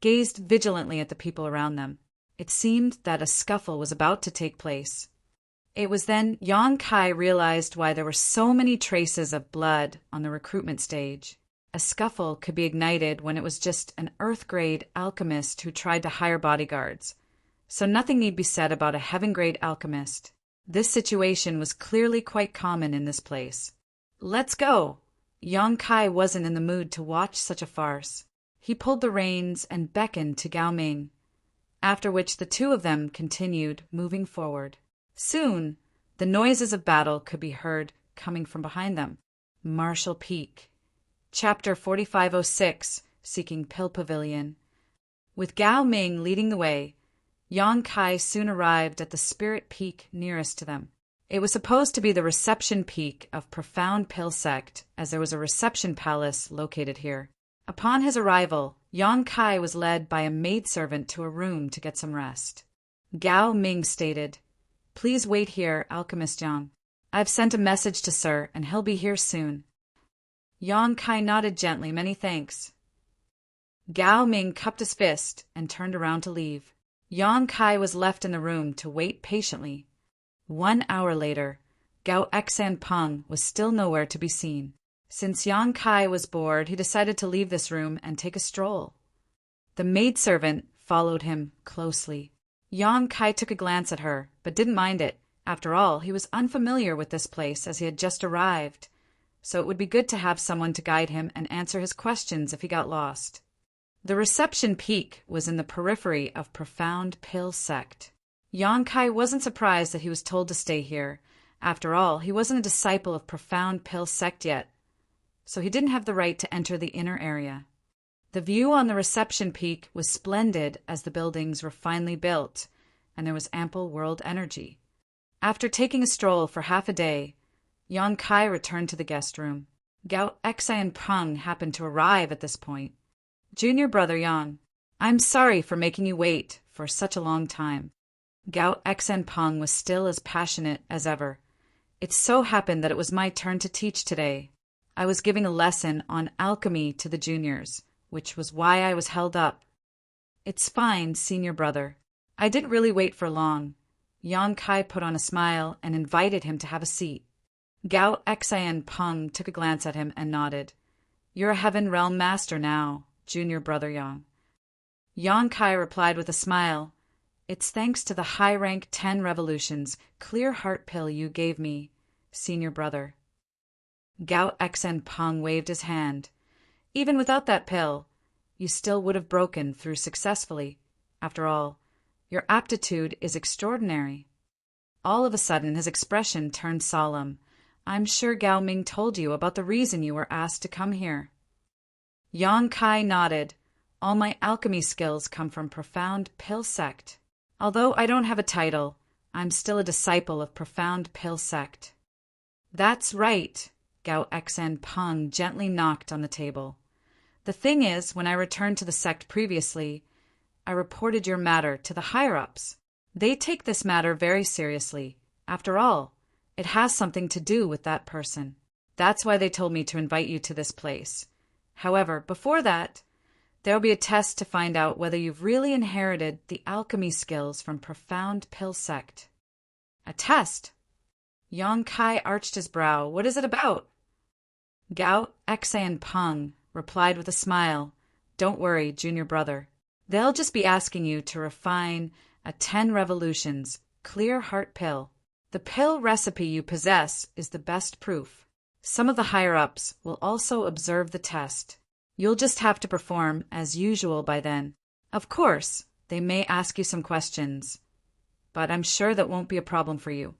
gazed vigilantly at the people around them. It seemed that a scuffle was about to take place. It was then Yang Kai realized why there were so many traces of blood on the recruitment stage. A scuffle could be ignited when it was just an Earth-grade alchemist who tried to hire bodyguards, so nothing need be said about a heaven-grade alchemist. This situation was clearly quite common in this place. "Let's go!" Yang Kai wasn't in the mood to watch such a farce. He pulled the reins and beckoned to Gao Ming, after which the two of them continued moving forward. Soon, the noises of battle could be heard coming from behind them. Marshall Peak. Chapter 4506, Seeking Pill Pavilion. With Gao Ming leading the way, Yang Kai soon arrived at the spirit peak nearest to them. It was supposed to be the reception peak of Profound Pill Sect, as there was a reception palace located here. Upon his arrival, Yang Kai was led by a maidservant to a room to get some rest. Gao Ming stated, "Please wait here, Alchemist Yang. I've sent a message to Sir, and he'll be here soon." Yang Kai nodded gently, many thanks. Gao Ming cupped his fist and turned around to leave. Yang Kai was left in the room to wait patiently. 1 hour later, Gao Xan Peng was still nowhere to be seen. Since Yang Kai was bored, he decided to leave this room and take a stroll. The maidservant followed him closely. Yang Kai took a glance at her, but didn't mind it. After all, he was unfamiliar with this place as he had just arrived, so it would be good to have someone to guide him and answer his questions if he got lost. The reception peak was in the periphery of Profound Pill Sect. Yang Kai wasn't surprised that he was told to stay here. After all, he wasn't a disciple of Profound Pill Sect yet, so he didn't have the right to enter the inner area. The view on the reception peak was splendid as the buildings were finely built, and there was ample world energy. After taking a stroll for half a day, Yang Kai returned to the guest room. Gao Xan Peng happened to arrive at this point. Junior brother Yang, I'm sorry for making you wait for such a long time. Gao Xan Peng was still as passionate as ever. It so happened that it was my turn to teach today. I was giving a lesson on alchemy to the juniors, which was why I was held up. It's fine, senior brother. I didn't really wait for long. Yang Kai put on a smile and invited him to have a seat. Gao Xan Peng took a glance at him and nodded. You're a Heaven Realm master now, junior brother Yang. Yang Kai replied with a smile. It's thanks to the high rank 10 revolutions clear heart pill you gave me, senior brother. Gao Xan Peng waved his hand. Even without that pill, you still would have broken through successfully. After all, your aptitude is extraordinary. All of a sudden, his expression turned solemn. I'm sure Gao Ming told you about the reason you were asked to come here. Yang Kai nodded. All my alchemy skills come from Profound Pill Sect. Although I don't have a title, I'm still a disciple of Profound Pill Sect. That's right, Gao Xan Peng gently knocked on the table. The thing is, when I returned to the sect previously, I reported your matter to the higher-ups. They take this matter very seriously. After all, it has something to do with that person. That's why they told me to invite you to this place. However, before that, there'll be a test to find out whether you've really inherited the alchemy skills from Profound Pill Sect. A test? Yang Kai arched his brow. What is it about? Gao Xan Peng replied with a smile. Don't worry, junior brother. They'll just be asking you to refine a 10 revolutions clear heart pill. The pill recipe you possess is the best proof. Some of the higher-ups will also observe the test. You'll just have to perform as usual by then. Of course, they may ask you some questions, but I'm sure that won't be a problem for you.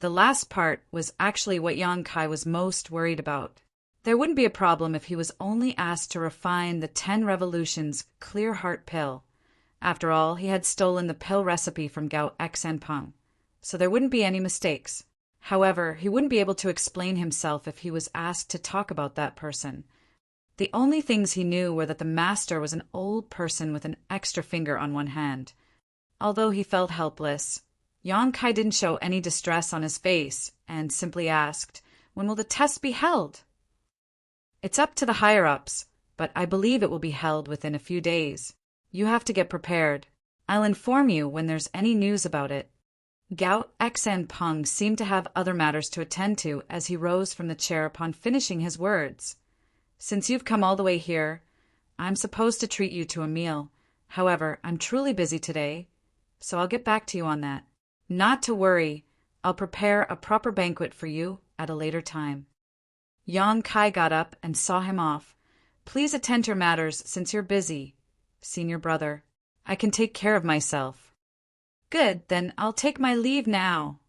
The last part was actually what Yang Kai was most worried about. There wouldn't be a problem if he was only asked to refine the 10 revolutions clear heart pill. After all, he had stolen the pill recipe from Gao Xan Peng, so there wouldn't be any mistakes. However, he wouldn't be able to explain himself if he was asked to talk about that person. The only things he knew were that the master was an old person with an extra finger on one hand. Although he felt helpless, Yang Kai didn't show any distress on his face and simply asked, "When will the test be held?" "It's up to the higher-ups, but I believe it will be held within a few days. You have to get prepared. I'll inform you when there's any news about it." Gao Xan Peng seemed to have other matters to attend to as he rose from the chair upon finishing his words. "Since you've come all the way here, I'm supposed to treat you to a meal. However, I'm truly busy today, so I'll get back to you on that. Not to worry, I'll prepare a proper banquet for you at a later time." Yang Kai got up and saw him off. "Please attend to your matters since you're busy, senior brother. I can take care of myself." "Good, then I'll take my leave now."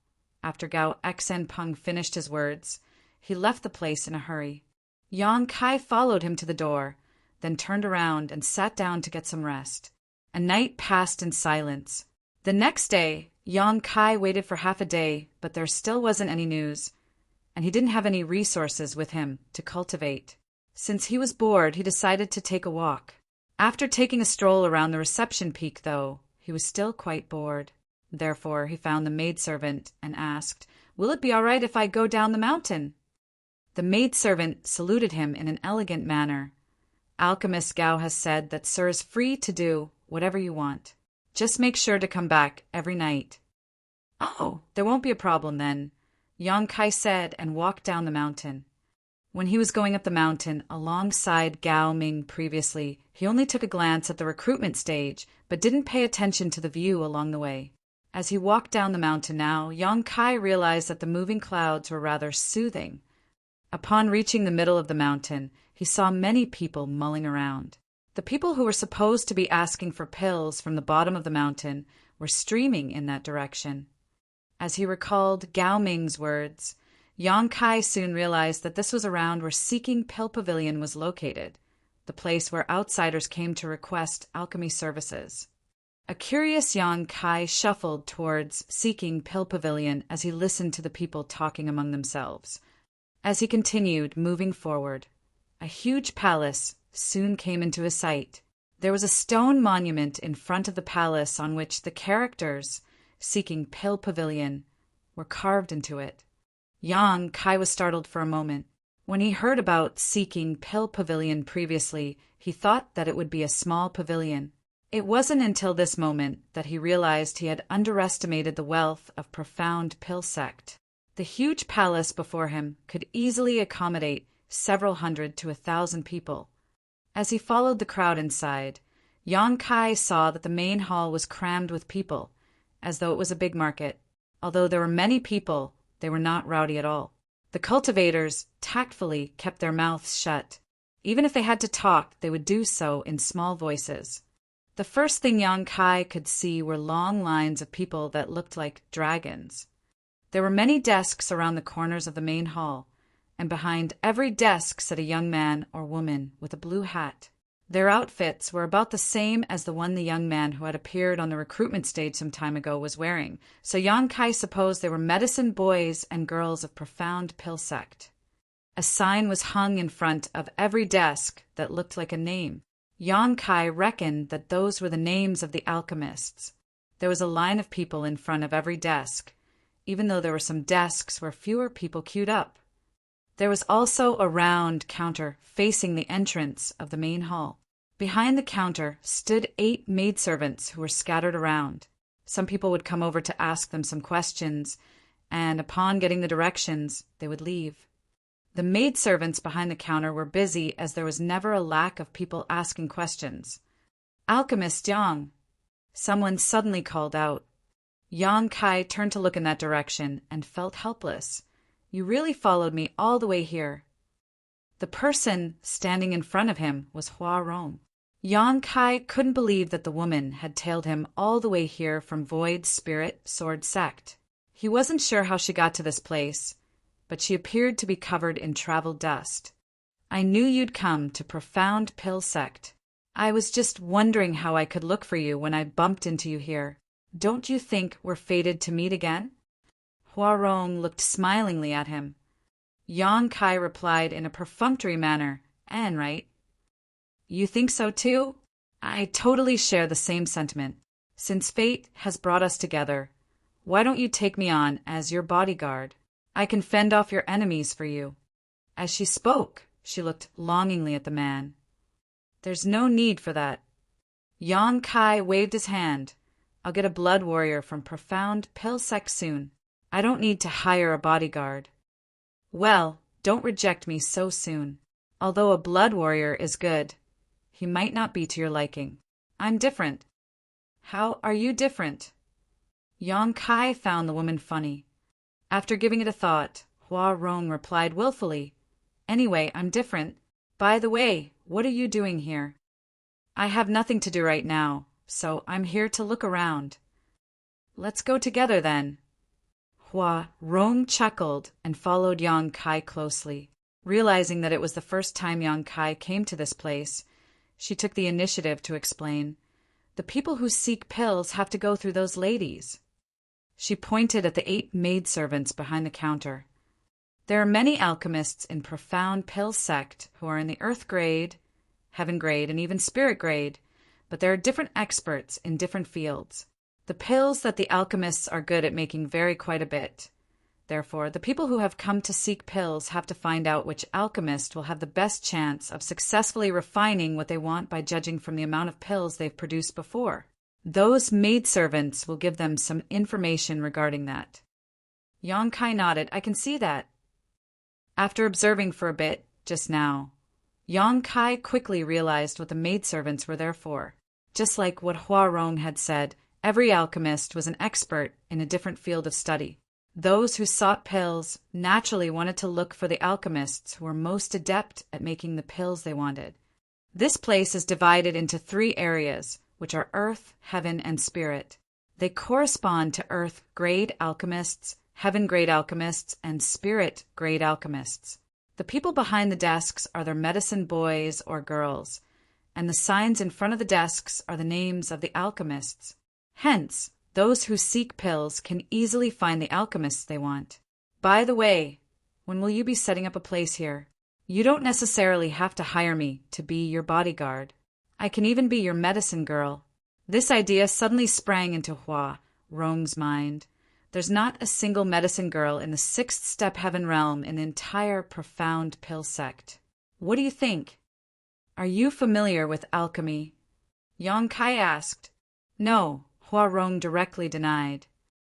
After Gao Xan Peng finished his words, he left the place in a hurry. Yang Kai followed him to the door, then turned around and sat down to get some rest. A night passed in silence. The next day, Yang Kai waited for half a day, but there still wasn't any news, and he didn't have any resources with him to cultivate. Since he was bored, he decided to take a walk. After taking a stroll around the reception peak, though, he was still quite bored. Therefore, he found the maidservant and asked, "Will it be all right if I go down the mountain?" The maidservant saluted him in an elegant manner. Alchemist Gao has said that Sir is free to do whatever you want. Just make sure to come back every night. Oh, there won't be a problem then, Yang Kai said and walked down the mountain. When he was going up the mountain alongside Gao Ming previously, he only took a glance at the recruitment stage, but didn't pay attention to the view along the way. As he walked down the mountain now, Yang Kai realized that the moving clouds were rather soothing. Upon reaching the middle of the mountain, he saw many people mulling around. The people who were supposed to be asking for pills from the bottom of the mountain were streaming in that direction. As he recalled Gao Ming's words, Yang Kai soon realized that this was around where Seeking Pill Pavilion was located, the place where outsiders came to request alchemy services. A curious Yang Kai shuffled towards Seeking Pill Pavilion as he listened to the people talking among themselves. As he continued moving forward, a huge palace soon came into his sight. There was a stone monument in front of the palace on which the characters Seeking Pill Pavilion were carved into it. Yang Kai was startled for a moment. When he heard about Seeking Pill Pavilion previously, he thought that it would be a small pavilion. It wasn't until this moment that he realized he had underestimated the wealth of Profound Pill Sect. The huge palace before him could easily accommodate several hundred to 1,000 people. As he followed the crowd inside, Yang Kai saw that the main hall was crammed with people, as though it was a big market. Although there were many people, they were not rowdy at all. The cultivators tactfully kept their mouths shut. Even if they had to talk, they would do so in small voices. The first thing Yang Kai could see were long lines of people that looked like dragons. There were many desks around the corners of the main hall, and behind every desk sat a young man or woman with a blue hat. Their outfits were about the same as the one the young man who had appeared on the recruitment stage some time ago was wearing, so Yang Kai supposed they were medicine boys and girls of Profound Pill Sect. A sign was hung in front of every desk that looked like a name. Yang Kai reckoned that those were the names of the alchemists. There was a line of people in front of every desk, even though there were some desks where fewer people queued up. There was also a round counter facing the entrance of the main hall. Behind the counter stood 8 maidservants who were scattered around. Some people would come over to ask them some questions, and upon getting the directions, they would leave. The maidservants behind the counter were busy as there was never a lack of people asking questions. "Alchemist Yang," someone suddenly called out. Yang Kai turned to look in that direction and felt helpless. "You really followed me all the way here." The person standing in front of him was Hua Rong. Yang Kai couldn't believe that the woman had tailed him all the way here from Void Spirit Sword Sect. He wasn't sure how she got to this place, but she appeared to be covered in travel dust. "I knew you'd come to Profound Pill Sect. I was just wondering how I could look for you when I bumped into you here. Don't you think we're fated to meet again?" Hua Rong looked smilingly at him. Yang Kai replied in a perfunctory manner, "And right." "You think so too?" "I totally share the same sentiment. Since fate has brought us together, why don't you take me on as your bodyguard? I can fend off your enemies for you." As she spoke, she looked longingly at the man. "There's no need for that." Yang Kai waved his hand. "I'll get a blood warrior from Profound Pill Sect soon. I don't need to hire a bodyguard." "Well, don't reject me so soon. Although a blood warrior is good, he might not be to your liking. I'm different." "How are you different?" Yang Kai found the woman funny. After giving it a thought, Hua Rong replied willfully, "Anyway, I'm different. By the way, what are you doing here?" "I have nothing to do right now, so I'm here to look around." "Let's go together then." Hua Rong chuckled and followed Yang Kai closely. Realizing that it was the first time Yang Kai came to this place, she took the initiative to explain, "The people who seek pills have to go through those ladies." She pointed at the 8 maidservants behind the counter. "There are many alchemists in Profound Pill Sect who are in the Earth grade, Heaven grade, and even Spirit grade, but there are different experts in different fields. The pills that the alchemists are good at making vary quite a bit. Therefore, the people who have come to seek pills have to find out which alchemist will have the best chance of successfully refining what they want by judging from the amount of pills they've produced before. Those maidservants will give them some information regarding that. Yong-kai nodded. I can see that. After observing for a bit, just now, Yong-kai quickly realized what the maidservants were there for. Just like what Hua Rong had said, every alchemist was an expert in a different field of study. Those who sought pills naturally wanted to look for the alchemists who were most adept at making the pills they wanted. This place is divided into 3 areas, which are Earth, Heaven, and Spirit. They correspond to Earth-grade alchemists, Heaven-grade alchemists, and Spirit-grade alchemists. The people behind the desks are their medicine boys or girls, and the signs in front of the desks are the names of the alchemists. Hence, those who seek pills can easily find the alchemists they want. By the way, when will you be setting up a place here? You don't necessarily have to hire me to be your bodyguard. I can even be your medicine girl. This idea suddenly sprang into Hua Rong's mind. There's not a single medicine girl in the 6th step heaven realm in the entire profound pill sect. What do you think? Are you familiar with alchemy? Yong-kai asked. No, Hua Rong directly denied.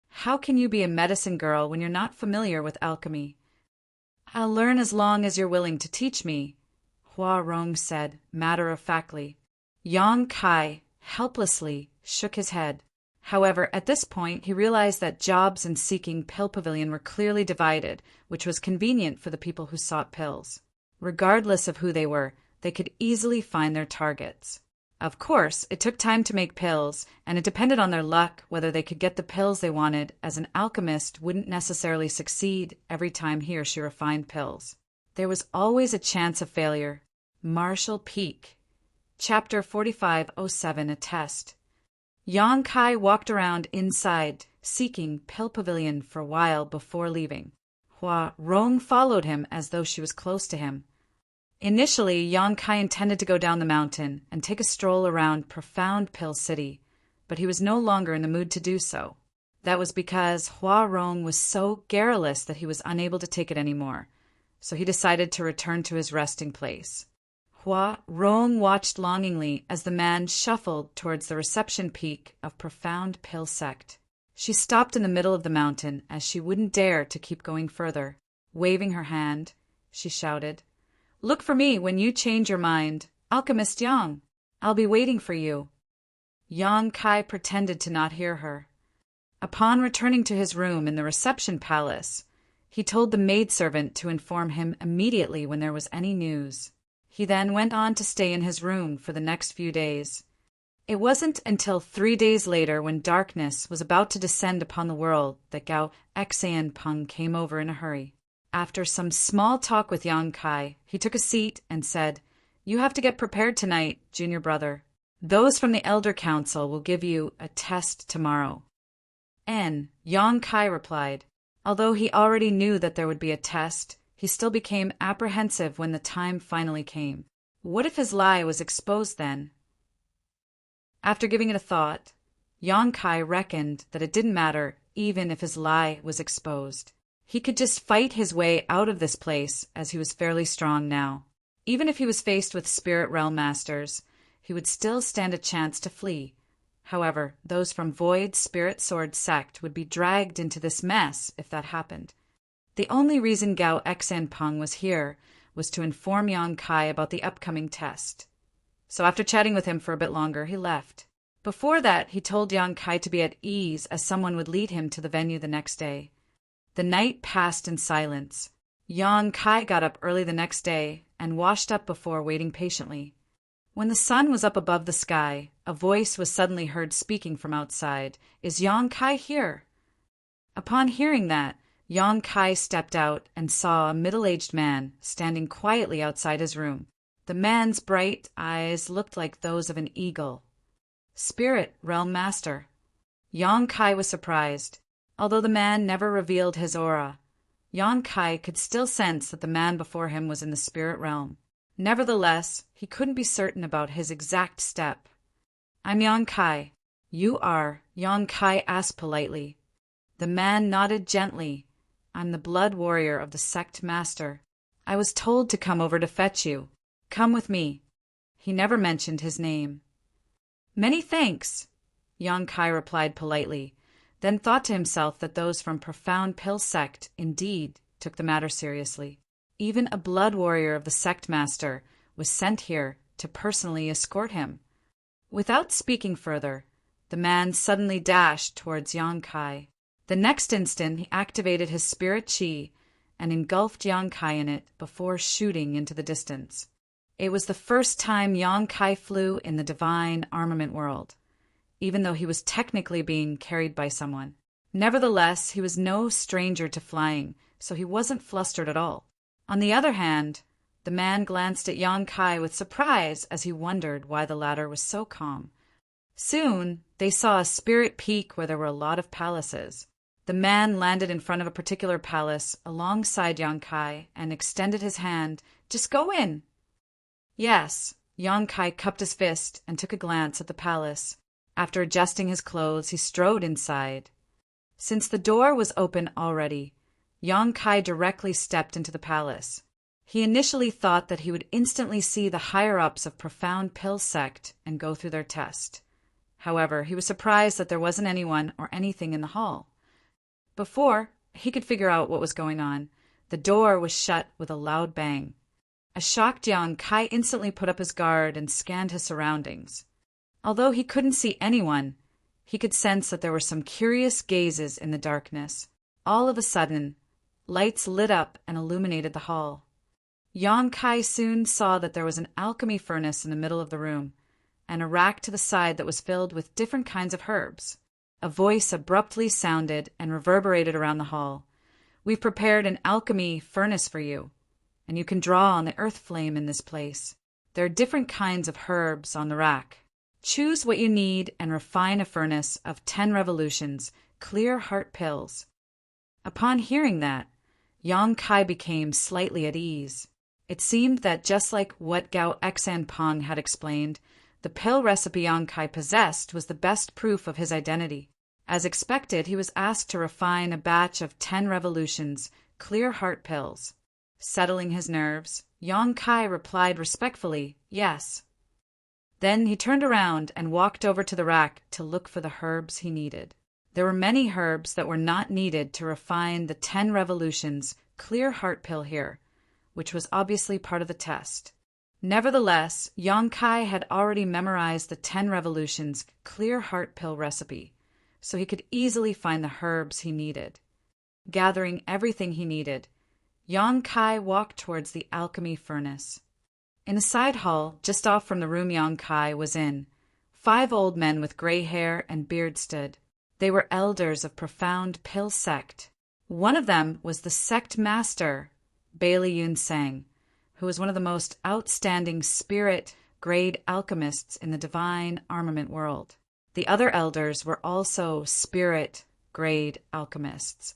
How can you be a medicine girl when you're not familiar with alchemy? I'll learn as long as you're willing to teach me, Hua Rong said matter-of-factly. Yong-kai helplessly shook his head. However, at this point, he realized that jobs in seeking Pill Pavilion were clearly divided, which was convenient for the people who sought pills. Regardless of who they were, they could easily find their targets. Of course, it took time to make pills, and it depended on their luck whether they could get the pills they wanted, as an alchemist wouldn't necessarily succeed every time he or she refined pills. There was always a chance of failure. Marshall Peak. Chapter 4507, a test. Yong-kai walked around inside, seeking Pill Pavilion for a while before leaving. Hua Rong followed him as though she was close to him. Initially, Yong-kai intended to go down the mountain and take a stroll around Profound Pill City, but he was no longer in the mood to do so. That was because Hua Rong was so garrulous that he was unable to take it anymore, so he decided to return to his resting place. Hua Rong watched longingly as the man shuffled towards the reception peak of Profound Pill Sect. She stopped in the middle of the mountain as she wouldn't dare to keep going further. Waving her hand, she shouted, "Look for me when you change your mind, Alchemist Yang. I'll be waiting for you." Yong-kai pretended to not hear her. Upon returning to his room in the reception palace, he told the maidservant to inform him immediately when there was any news. He then went on to stay in his room for the next few days. It wasn't until 3 days later, when darkness was about to descend upon the world, that Gao Xianpeng came over in a hurry. After some small talk with Yong-kai, he took a seat and said, "You have to get prepared tonight, junior brother. Those from the Elder Council will give you a test tomorrow." Yong-kai replied. Although he already knew that there would be a test, he still became apprehensive when the time finally came. What if his lie was exposed then? After giving it a thought, Yong-kai reckoned that it didn't matter even if his lie was exposed. He could just fight his way out of this place, as he was fairly strong now. Even if he was faced with Spirit Realm Masters, he would still stand a chance to flee. However, those from Void Spirit Sword Sect would be dragged into this mess if that happened. The only reason Gao Xianpeng was here was to inform Yong-kai about the upcoming test. So after chatting with him for a bit longer, he left. Before that, he told Yong-kai to be at ease, as someone would lead him to the venue the next day. The night passed in silence. Yong-kai got up early the next day and washed up before waiting patiently. When the sun was up above the sky, a voice was suddenly heard speaking from outside. "Is Yong-kai here?" Upon hearing that, Yong-kai stepped out and saw a middle-aged man standing quietly outside his room. The man's bright eyes looked like those of an eagle. Spirit Realm Master. Yong-kai was surprised. Although the man never revealed his aura, Yong-kai could still sense that the man before him was in the spirit realm. Nevertheless, he couldn't be certain about his exact step. "I'm Yong-kai." "You are?" Yong-kai asked politely. The man nodded gently. I'm the blood warrior of the sect master. I was told to come over to fetch you. Come with me." He never mentioned his name. "Many thanks," Yang Kai replied politely, then thought to himself that those from Profound Pill sect indeed took the matter seriously. Even a blood warrior of the sect master was sent here to personally escort him. Without speaking further, the man suddenly dashed towards Yang Kai. The next instant he activated his spirit chi and engulfed Yang Kai in it before shooting into the distance. It was the first time Yang Kai flew in the divine armament world, even though he was technically being carried by someone. Nevertheless, he was no stranger to flying, so he wasn't flustered at all. On the other hand, the man glanced at Yang Kai with surprise as he wondered why the latter was so calm. Soon, they saw a spirit peak where there were a lot of palaces. The man landed in front of a particular palace alongside Yang Kai and extended his hand. "Just go in." Yes, Yang Kai cupped his fist and took a glance at the palace. After adjusting his clothes, he strode inside. Since the door was open already, Yang Kai directly stepped into the palace. He initially thought that he would instantly see the higher-ups of Profound Pill sect and go through their test. However, he was surprised that there wasn't anyone or anything in the hall. Before he could figure out what was going on, the door was shut with a loud bang. A shocked Yang Kai instantly put up his guard and scanned his surroundings. Although he couldn't see anyone, he could sense that there were some curious gazes in the darkness. All of a sudden, lights lit up and illuminated the hall. Yang Kai soon saw that there was an alchemy furnace in the middle of the room, and a rack to the side that was filled with different kinds of herbs. A voice abruptly sounded and reverberated around the hall. "We've prepared an alchemy furnace for you, and you can draw on the earth flame in this place. There are different kinds of herbs on the rack. Choose what you need and refine a furnace of 10 revolutions, clear heart pills." Upon hearing that, Yang Kai became slightly at ease. It seemed that just like what Gao Xanpeng had explained, the pill recipe Yang Kai possessed was the best proof of his identity. As expected, he was asked to refine a batch of 10 revolutions, clear heart pills. Settling his nerves, Yang Kai replied respectfully, "Yes." Then he turned around and walked over to the rack to look for the herbs he needed. There were many herbs that were not needed to refine the 10 revolutions, clear heart pill here, which was obviously part of the test. Nevertheless, Yang Kai had already memorized the 10 revolutions, clear heart pill recipe, so he could easily find the herbs he needed. Gathering everything he needed, Yang Kai walked towards the alchemy furnace. In a side hall, just off from the room Yang Kai was in, 5 old men with gray hair and beard stood. They were elders of Profound Pill sect. One of them was the sect master, Bailey Yun Sang, who was one of the most outstanding spirit-grade alchemists in the divine armament world. The other elders were also spirit-grade alchemists.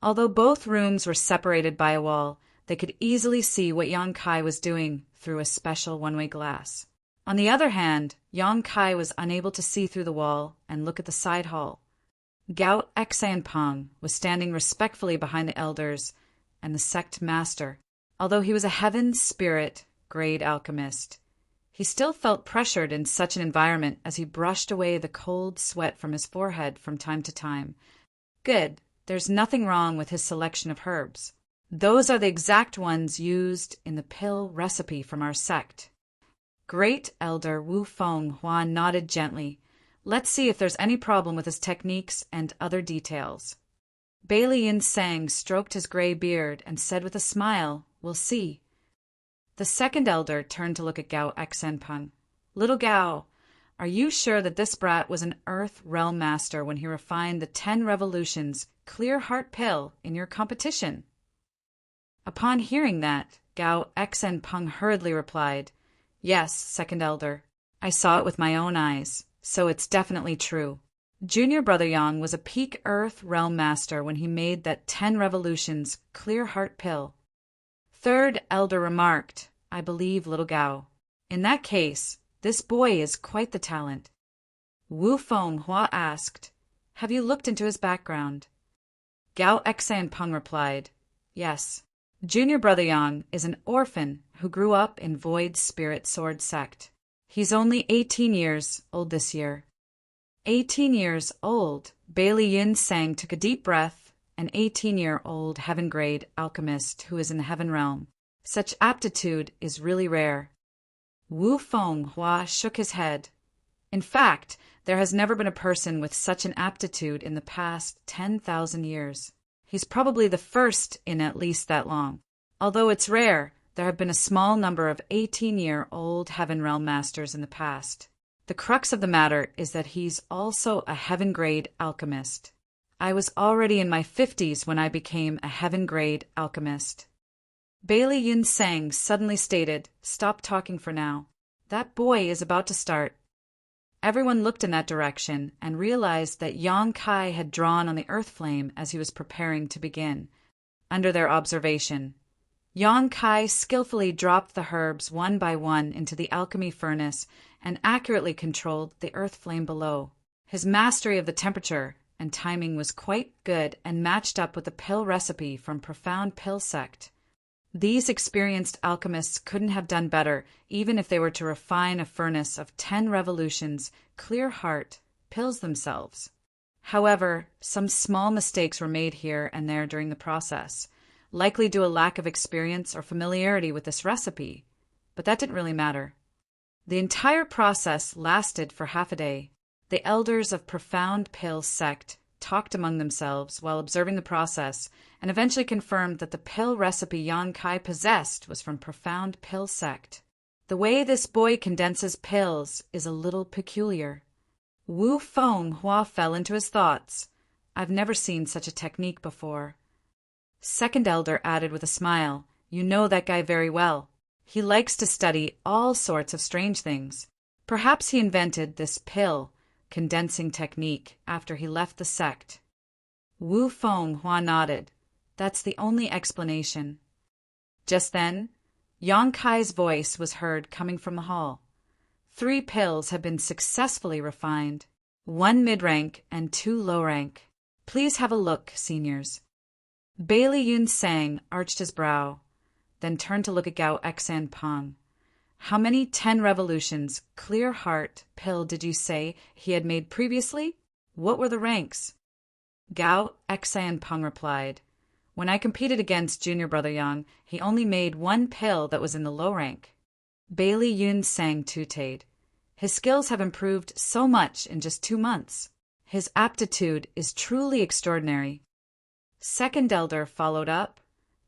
Although both rooms were separated by a wall, they could easily see what Yang Kai was doing through a special one-way glass. On the other hand, Yang Kai was unable to see through the wall and look at the side hall. Gao Xanpeng was standing respectfully behind the elders and the sect master. Although he was a heaven spirit-grade alchemist, he still felt pressured in such an environment as he brushed away the cold sweat from his forehead from time to time. Good, there's nothing wrong with his selection of herbs. Those are the exact ones used in the pill recipe from our sect. Great Elder Wu Feng Hua nodded gently. Let's see if there's any problem with his techniques and other details. Bailey Yin Sang stroked his gray beard and said with a smile, "We'll see." The second elder turned to look at Gao Xanpeng. "Little Gao, are you sure that this brat was an Earth Realm Master when he refined the 10 revolutions clear heart pill in your competition?" Upon hearing that, Gao Xanpeng hurriedly replied, "Yes, second elder. I saw it with my own eyes, so it's definitely true. Junior Brother Yang was a peak Earth Realm Master when he made that 10 revolutions clear heart pill." Third elder remarked, "I believe little Gao. In that case, this boy is quite the talent." Wu Feng Hua asked, "Have you looked into his background?" Gao Peng replied, "Yes. Junior brother Yang is an orphan who grew up in Void's spirit sword sect. He's only 18 years old this year." 18 years old. Bailey Yin Sang took a deep breath. An 18-year-old heaven-grade alchemist who is in the heaven realm. Such aptitude is really rare. Wu Fenghua shook his head. In fact, there has never been a person with such an aptitude in the past 10,000 years. He's probably the first in at least that long. Although it's rare, there have been a small number of 18-year-old heaven realm masters in the past. The crux of the matter is that he's also a heaven-grade alchemist. I was already in my 50s when I became a heaven-grade alchemist. Bailey Yin Sang suddenly stated, "Stop talking for now. That boy is about to start." Everyone looked in that direction and realized that Yang Kai had drawn on the earth flame as he was preparing to begin. Under their observation, Yang Kai skillfully dropped the herbs one by one into the alchemy furnace and accurately controlled the earth flame below. His mastery of the temperature and timing was quite good and matched up with the pill recipe from Profound Pill Sect. These experienced alchemists couldn't have done better, even if they were to refine a furnace of 10 revolutions, clear heart, pills themselves. However, some small mistakes were made here and there during the process, likely due to a lack of experience or familiarity with this recipe, but that didn't really matter. The entire process lasted for half a day. The elders of Profound Pill Sect talked among themselves while observing the process and eventually confirmed that the pill recipe Yang Kai possessed was from Profound Pill Sect. The way this boy condenses pills is a little peculiar. Wu Fenghua fell into his thoughts. I've never seen such a technique before. Second elder added with a smile, "You know that guy very well. He likes to study all sorts of strange things. Perhaps he invented this pill condensing technique after he left the sect." Wu Fenghua nodded. That's the only explanation. Just then, Yang Kai's voice was heard coming from the hall. 3 pills have been successfully refined, 1 mid-rank and 2 low-rank. Please have a look, seniors. Bailey Yun Sang arched his brow, then turned to look at Gao Peng. How many 10 revolutions, clear heart, pill did you say he had made previously? What were the ranks? Gao Peng replied, "When I competed against junior brother Yang, he only made 1 pill that was in the low rank." Bailey Yun Sang tooted. His skills have improved so much in just 2 months. His aptitude is truly extraordinary. Second elder followed up.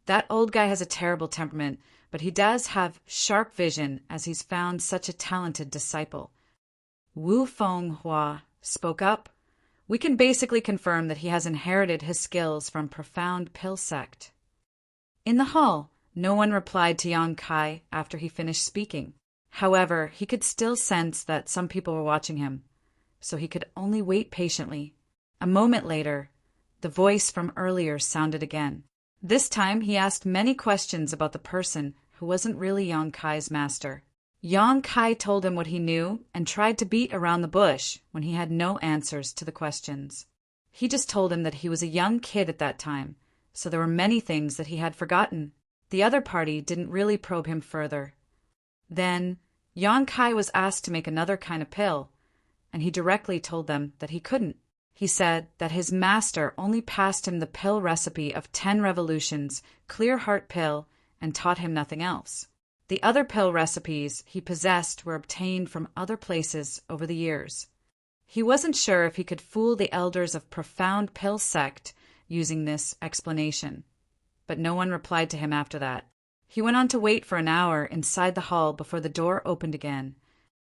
That old guy has a terrible temperament, but he does have sharp vision as he's found such a talented disciple. Wu Fenghua spoke up. We can basically confirm that he has inherited his skills from Profound Pill Sect. In the hall, no one replied to Yang Kai after he finished speaking. However, he could still sense that some people were watching him, so he could only wait patiently. A moment later, the voice from earlier sounded again. This time he asked many questions about the person who wasn't really Yang Kai's master. Yang Kai told him what he knew and tried to beat around the bush when he had no answers to the questions. He just told him that he was a young kid at that time, so there were many things that he had forgotten. The other party didn't really probe him further. Then, Yang Kai was asked to make another kind of pill, and he directly told them that he couldn't. He said that his master only passed him the pill recipe of 10 revolutions, clear heart pill, and taught him nothing else. The other pill recipes he possessed were obtained from other places over the years. He wasn't sure if he could fool the elders of Profound Pill Sect using this explanation, but no one replied to him after that. He went on to wait for an hour inside the hall before the door opened again.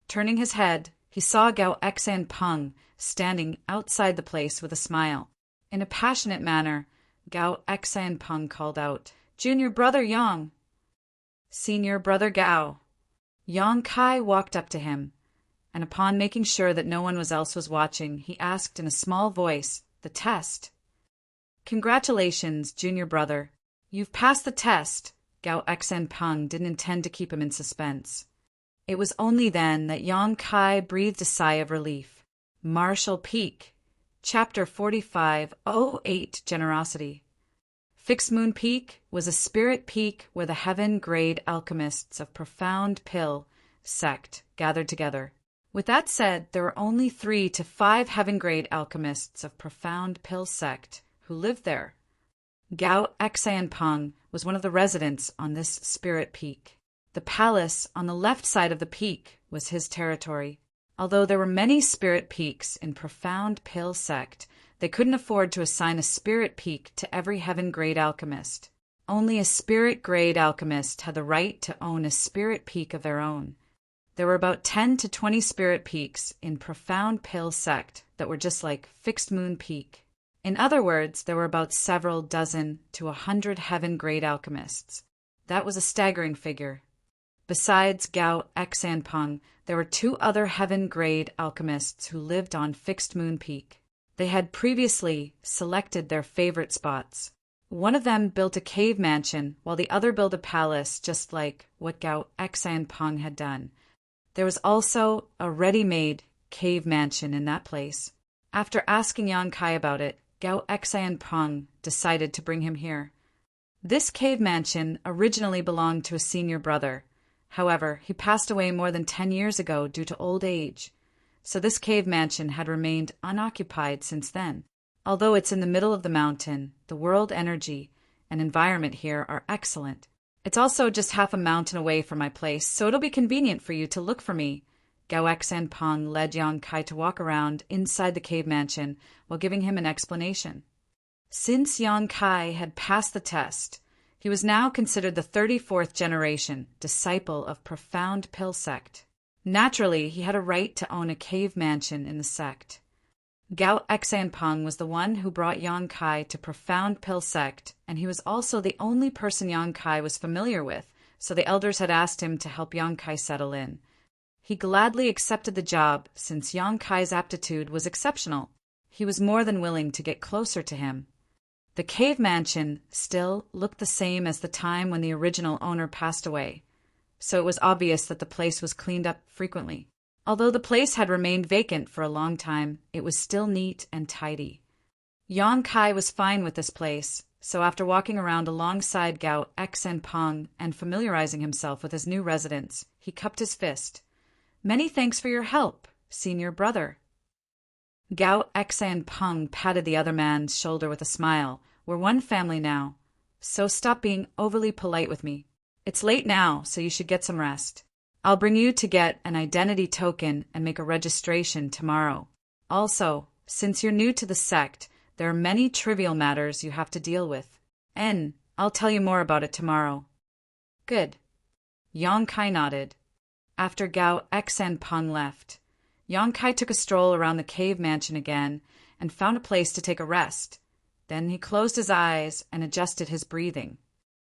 Turning his head, he saw Gao Peng standing outside the place with a smile. In a passionate manner, Gao Peng called out, "Junior brother Yang!" "Senior brother Gao." Yang Kai walked up to him, and upon making sure that no one else was watching, he asked in a small voice, "The test?" "Congratulations, junior brother. You've passed the test." Gao Peng didn't intend to keep him in suspense. It was only then that Yang Kai breathed a sigh of relief. Marshall Peak. Chapter 4508 Generosity. Fixed Moon Peak was a spirit peak where the heaven-grade alchemists of Profound Pill sect gathered together. With that said, there were only 3 to 5 heaven-grade alchemists of Profound Pill sect who lived there. Gao Xanpeng was one of the residents on this spirit peak. The palace on the left side of the peak was his territory. Although there were many spirit peaks in Profound Pill sect, they couldn't afford to assign a spirit peak to every heaven-grade alchemist. Only a spirit-grade alchemist had the right to own a spirit peak of their own. There were about 10 to 20 spirit peaks in Profound Pill sect that were just like Fixed Moon Peak. In other words, there were about several dozen to 100 heaven-grade alchemists. That was a staggering figure. Besides Gao Xanpeng, there were 2 other heaven-grade alchemists who lived on Fixed Moon Peak. They had previously selected their favorite spots. One of them built a cave mansion, while the other built a palace, just like what Gao Xanpeng had done. There was also a ready-made cave mansion in that place. After asking Yang Kai about it, Gao Xanpeng decided to bring him here. This cave mansion originally belonged to a senior brother. However, he passed away more than 10 years ago due to old age, so this cave mansion had remained unoccupied since then. Although it's in the middle of the mountain, the world energy and environment here are excellent. It's also just half a mountain away from my place, so it'll be convenient for you to look for me. Gao Xanpeng led Yang Kai to walk around inside the cave mansion while giving him an explanation. Since Yang Kai had passed the test, he was now considered the 34th generation disciple of Profound Pill sect. Naturally, he had a right to own a cave mansion in the sect. Gao Xanpeng was the one who brought Yang Kai to Profound Pill sect, and he was also the only person Yang Kai was familiar with, so the elders had asked him to help Yang Kai settle in. He gladly accepted the job since Yang Kai's aptitude was exceptional. He was more than willing to get closer to him. The cave mansion still looked the same as the time when the original owner passed away, so it was obvious that the place was cleaned up frequently. Although the place had remained vacant for a long time, it was still neat and tidy. Yang Kai was fine with this place, so after walking around alongside Gao Xanpeng and familiarizing himself with his new residence, he cupped his fist. "Many thanks for your help, senior brother." Gao Xanpeng patted the other man's shoulder with a smile. "We're one family now, so stop being overly polite with me. It's late now, so you should get some rest. I'll bring you to get an identity token and make a registration tomorrow. Also, since you're new to the sect, there are many trivial matters you have to deal with. And I'll tell you more about it tomorrow." "Good." Yang Kai nodded. After Gao Xanpeng left, Yang Kai took a stroll around the cave mansion again and found a place to take a rest. Then he closed his eyes and adjusted his breathing.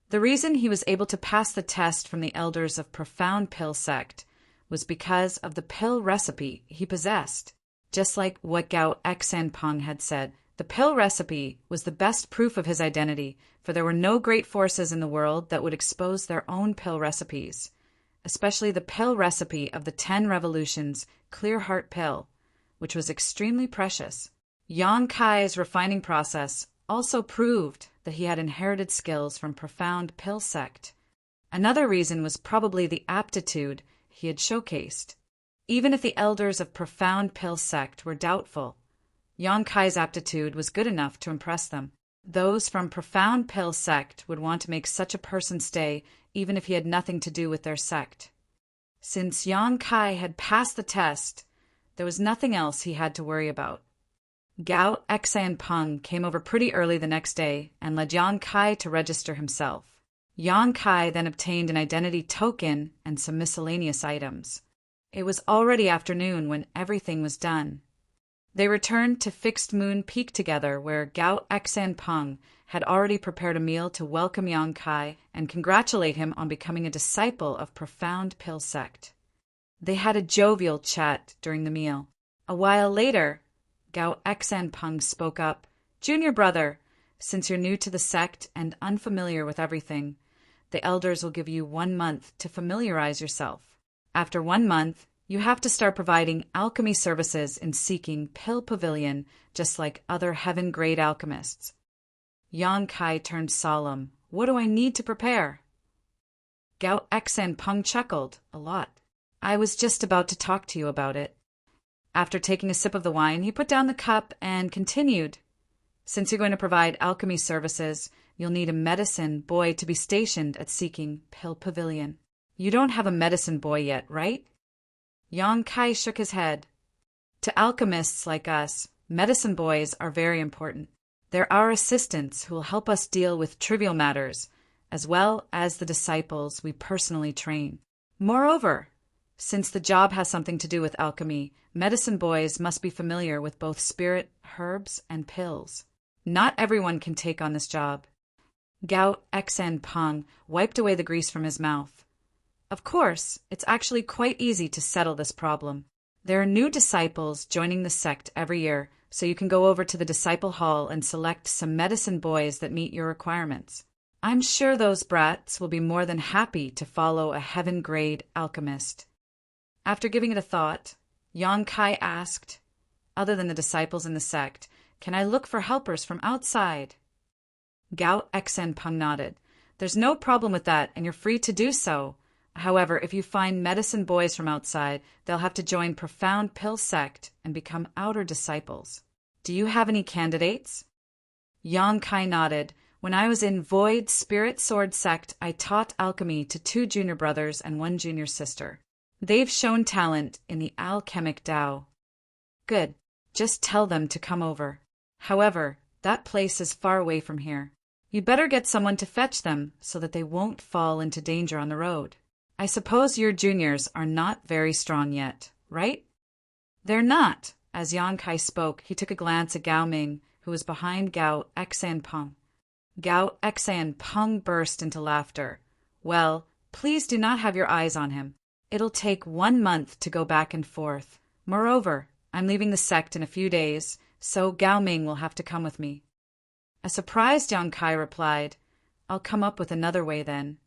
The reason he was able to pass the test from the elders of Profound Pill sect was because of the pill recipe he possessed. Just like what Gao Xanpeng had said, the pill recipe was the best proof of his identity, for there were no great forces in the world that would expose their own pill recipes, especially the pill recipe of the 10 Revolutions Clear Heart Pill, which was extremely precious. Yang Kai's refining process also proved that he had inherited skills from Profound Pill sect. Another reason was probably the aptitude he had showcased. Even if the elders of Profound Pill sect were doubtful, Yang Kai's aptitude was good enough to impress them. Those from Profound Pill sect would want to make such a person stay even if he had nothing to do with their sect. Since Yang Kai had passed the test, there was nothing else he had to worry about. Gao Xanpeng came over pretty early the next day and led Yang Kai to register himself. Yang Kai then obtained an identity token and some miscellaneous items. It was already afternoon when everything was done. They returned to Fixed Moon Peak together, where Gao Xanpeng had already prepared a meal to welcome Yang Kai and congratulate him on becoming a disciple of Profound Pill sect. They had a jovial chat during the meal. A while later, Gao Xanpeng spoke up. "Junior brother, since you're new to the sect and unfamiliar with everything, the elders will give you 1 month to familiarize yourself. After 1 month, You have to start providing alchemy services in seeking Pill Pavilion, just like other heaven-grade alchemists. Yang Kai turned solemn. What do I need to prepare? Gao Xen Peng chuckled. A lot. I was just about to talk to you about it. After taking a sip of the wine, he put down the cup and continued. Since you're going to provide alchemy services, you'll need a medicine boy to be stationed at seeking Pill Pavilion. You don't have a medicine boy yet, right? Yang Kai shook his head. To alchemists like us, medicine boys are very important. They're our assistants who will help us deal with trivial matters, as well as the disciples we personally train. Moreover, since the job has something to do with alchemy, medicine boys must be familiar with both spirit, herbs, and pills. Not everyone can take on this job. Gao Xen Peng wiped away the grease from his mouth. Of course, it's actually quite easy to settle this problem. There are new disciples joining the sect every year, so you can go over to the disciple hall and select some medicine boys that meet your requirements. I'm sure those brats will be more than happy to follow a heaven-grade alchemist. After giving it a thought, Yang Kai asked, other than the disciples in the sect, can I look for helpers from outside? Gao Xen Peng nodded. There's no problem with that, and you're free to do so. However, if you find medicine boys from outside, they'll have to join Profound Pill Sect and become outer disciples. Do you have any candidates? Yang Kai nodded. When I was in Void Spirit Sword Sect, I taught alchemy to 2 junior brothers and 1 junior sister. They've shown talent in the alchemic Tao. Good. Just tell them to come over. However, that place is far away from here. You'd better get someone to fetch them so that they won't fall into danger on the road. I suppose your juniors are not very strong yet, right? They're not. As Yang Kai spoke, he took a glance at Gao Ming, who was behind Gao Xen Peng. Gao Xen Peng burst into laughter. Well, please do not have your eyes on him. It'll take 1 month to go back and forth. Moreover, I'm leaving the sect in a few days, so Gao Ming will have to come with me. A surprised Yang Kai replied, I'll come up with another way then.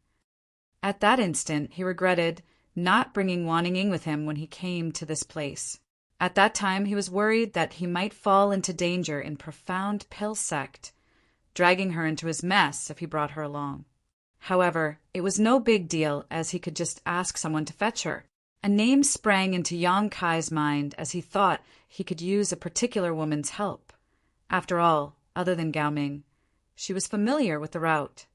At that instant, he regretted not bringing Wan Ying with him when he came to this place. At that time, he was worried that he might fall into danger in Profound Pill Sect, dragging her into his mess if he brought her along. However, it was no big deal, as he could just ask someone to fetch her. A name sprang into Yang Kai's mind as he thought he could use a particular woman's help. After all, other than Gao Ming, she was familiar with the route.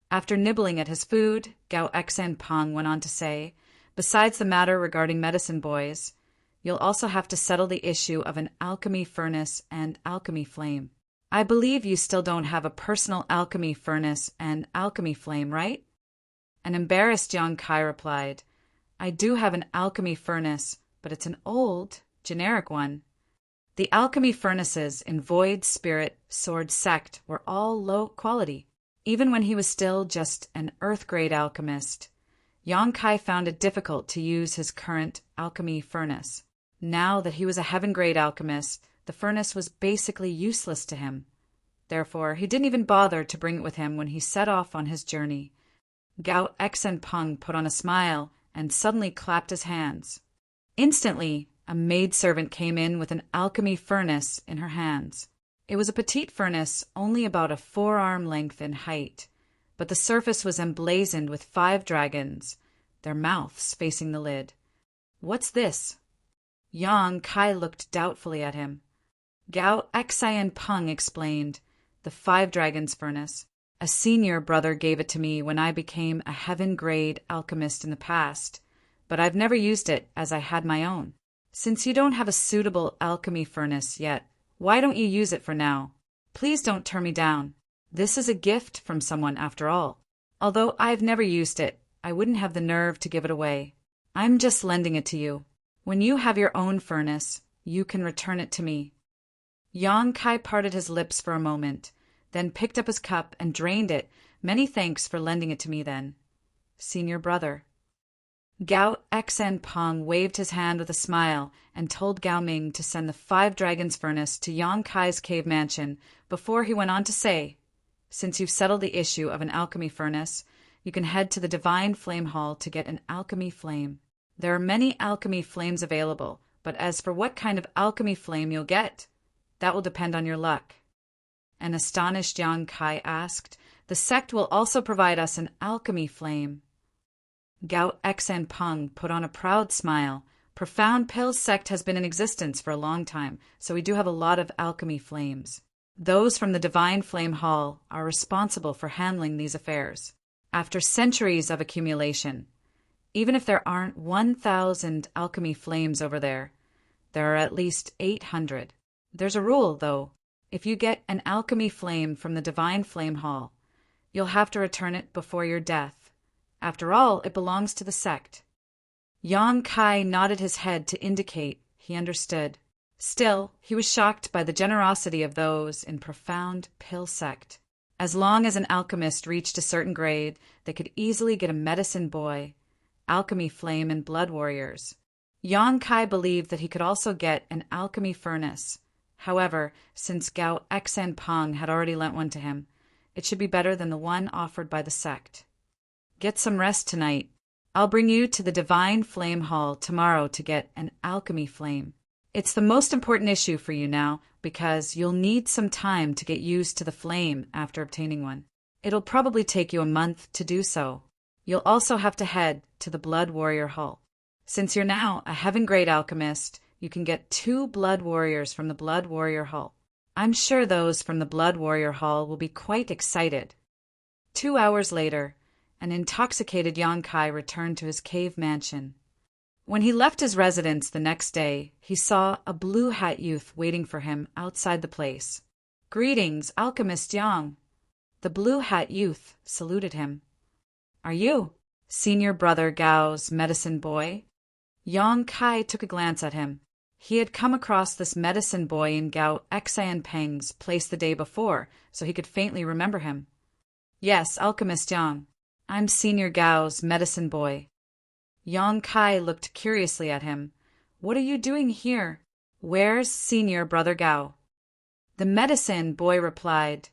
After nibbling at his food, Gao Xen Peng went on to say, besides the matter regarding medicine boys, you'll also have to settle the issue of an alchemy furnace and alchemy flame. I believe you still don't have a personal alchemy furnace and alchemy flame, right? An embarrassed Yang Kai replied, I do have an alchemy furnace, but it's an old, generic one. The alchemy furnaces in Void Spirit Sword Sect were all low quality. Even when he was still just an earth-grade alchemist, Yang Kai found it difficult to use his current alchemy furnace. Now that he was a heaven-grade alchemist, the furnace was basically useless to him. Therefore, he didn't even bother to bring it with him when he set off on his journey. Gao Xen Peng put on a smile and suddenly clapped his hands. Instantly, a maidservant came in with an alchemy furnace in her hands. It was a petite furnace, only about a forearm length in height, but the surface was emblazoned with 5 dragons, their mouths facing the lid. What's this? Yang Kai looked doubtfully at him. Gao Xen Peng explained, the 5 dragons furnace. A senior brother gave it to me when I became a heaven-grade alchemist in the past, but I've never used it as I had my own. Since you don't have a suitable alchemy furnace yet, why don't you use it for now? Please don't turn me down. This is a gift from someone after all. Although I've never used it, I wouldn't have the nerve to give it away. I'm just lending it to you. When you have your own furnace, you can return it to me. Yang Kai parted his lips for a moment, then picked up his cup and drained it. Many thanks for lending it to me then, senior brother. Gao Xen Peng waved his hand with a smile and told Gao Ming to send the 5 dragons furnace to Yang Kai's cave mansion before he went on to say, since you've settled the issue of an alchemy furnace, you can head to the Divine Flame Hall to get an alchemy flame. There are many alchemy flames available, but as for what kind of alchemy flame you'll get, that will depend on your luck. An astonished Yang Kai asked, "The sect will also provide us an alchemy flame." Gao Xen Peng put on a proud smile. "Profound Pill's sect has been in existence for a long time, so we do have a lot of alchemy flames. Those from the Divine Flame Hall are responsible for handling these affairs. After centuries of accumulation, even if there aren't 1,000 alchemy flames over there, there are at least 800. There's a rule, though. If you get an alchemy flame from the Divine Flame Hall, you'll have to return it before your death. After all, it belongs to the sect." Yang Kai nodded his head to indicate he understood. Still, he was shocked by the generosity of those in Profound Pill sect. As long as an alchemist reached a certain grade, they could easily get a medicine boy, alchemy flame, and blood warriors. Yang Kai believed that he could also get an alchemy furnace. However, since Gao Xen Peng had already lent one to him, it should be better than the one offered by the sect. "Get some rest tonight. I'll bring you to the Divine Flame Hall tomorrow to get an alchemy flame. It's the most important issue for you now, because you'll need some time to get used to the flame after obtaining one. It'll probably take you a month to do so. You'll also have to head to the Blood Warrior Hall. Since you're now a heaven-grade alchemist, you can get 2 blood warriors from the Blood Warrior Hall. I'm sure those from the Blood Warrior Hall will be quite excited." 2 hours later, an intoxicated Yang Kai returned to his cave mansion. When he left his residence the next day, he saw a blue hat youth waiting for him outside the place. "Greetings, Alchemist Yang." The blue hat youth saluted him. "Are you Senior Brother Gao's medicine boy?" Yang Kai took a glance at him. He had come across this medicine boy in Gao Xan Peng's place the day before, so he could faintly remember him. "Yes, Alchemist Yang. I'm Senior Gao's medicine boy." Yang Kai looked curiously at him. "What are you doing here? Where's Senior Brother Gao?" The medicine boy replied,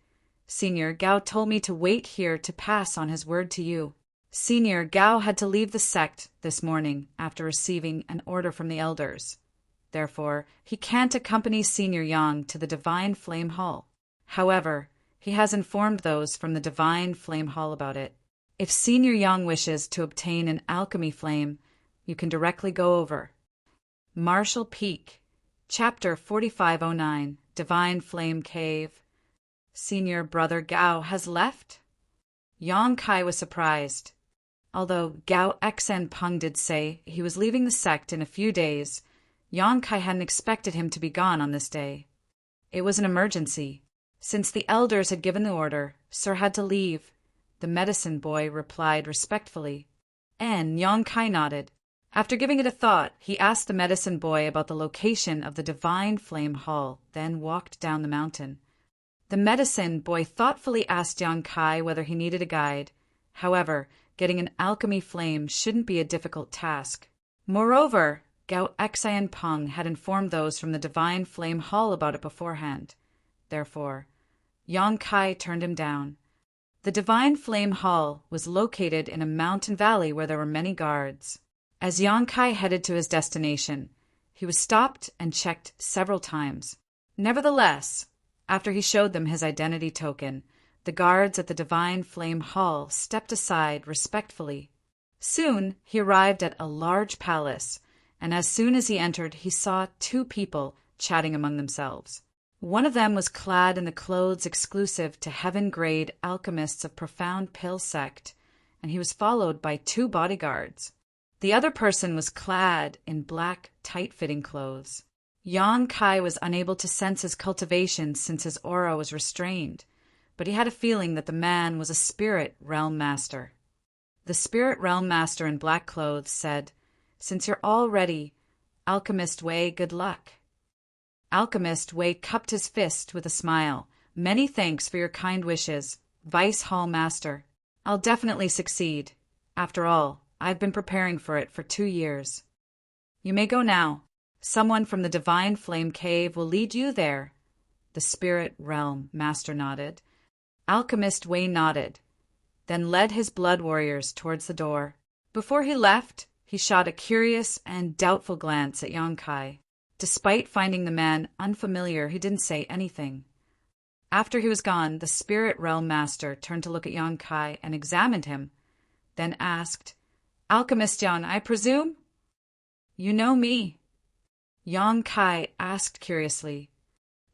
"Senior Gao told me to wait here to pass on his word to you. Senior Gao had to leave the sect this morning after receiving an order from the elders. Therefore, he can't accompany Senior Yang to the Divine Flame Hall. However, he has informed those from the Divine Flame Hall about it. If Senior Yang wishes to obtain an alchemy flame, you can directly go over." Marshall Peak, Chapter 4509, Divine Flame Cave. "Senior Brother Gao has left?" Yang Kai was surprised. Although Gao Xen Peng did say he was leaving the sect in a few days, Yang Kai hadn't expected him to be gone on this day. It was an emergency. Since the elders had given the order, Sir had to leave. The medicine boy replied respectfully, and Yang Kai nodded. After giving it a thought, he asked the medicine boy about the location of the Divine Flame Hall, then walked down the mountain. The medicine boy thoughtfully asked Yang Kai whether he needed a guide. However, getting an alchemy flame shouldn't be a difficult task. Moreover, Gao Xan Peng had informed those from the Divine Flame Hall about it beforehand. Therefore, Yang Kai turned him down. The Divine Flame Hall was located in a mountain valley where there were many guards. As Yang Kai headed to his destination, he was stopped and checked several times. Nevertheless, after he showed them his identity token, the guards at the Divine Flame Hall stepped aside respectfully. Soon he arrived at a large palace, and as soon as he entered, he saw 2 people chatting among themselves. One of them was clad in the clothes exclusive to heaven-grade alchemists of Profound Pill sect, and he was followed by 2 bodyguards. The other person was clad in black, tight-fitting clothes. Yang Kai was unable to sense his cultivation since his aura was restrained, but he had a feeling that the man was a spirit realm master. The spirit realm master in black clothes said, "Since you're all ready, Alchemist Wei, good luck." Alchemist Wei cupped his fist with a smile. "Many thanks for your kind wishes, Vice Hall Master. I'll definitely succeed. After all, I've been preparing for it for 2 years. You may go now. Someone from the Divine Flame Cave will lead you there." The Spirit Realm Master nodded. Alchemist Wei nodded, then led his blood warriors towards the door. Before he left, He shot a curious and doubtful glance at Yonkai. Despite finding the man unfamiliar, he didn't say anything. After he was gone, the spirit realm master turned to look at Yonkai and examined him, then asked, "Alchemist Yan, I presume?" "You know me?" Yonkai asked curiously.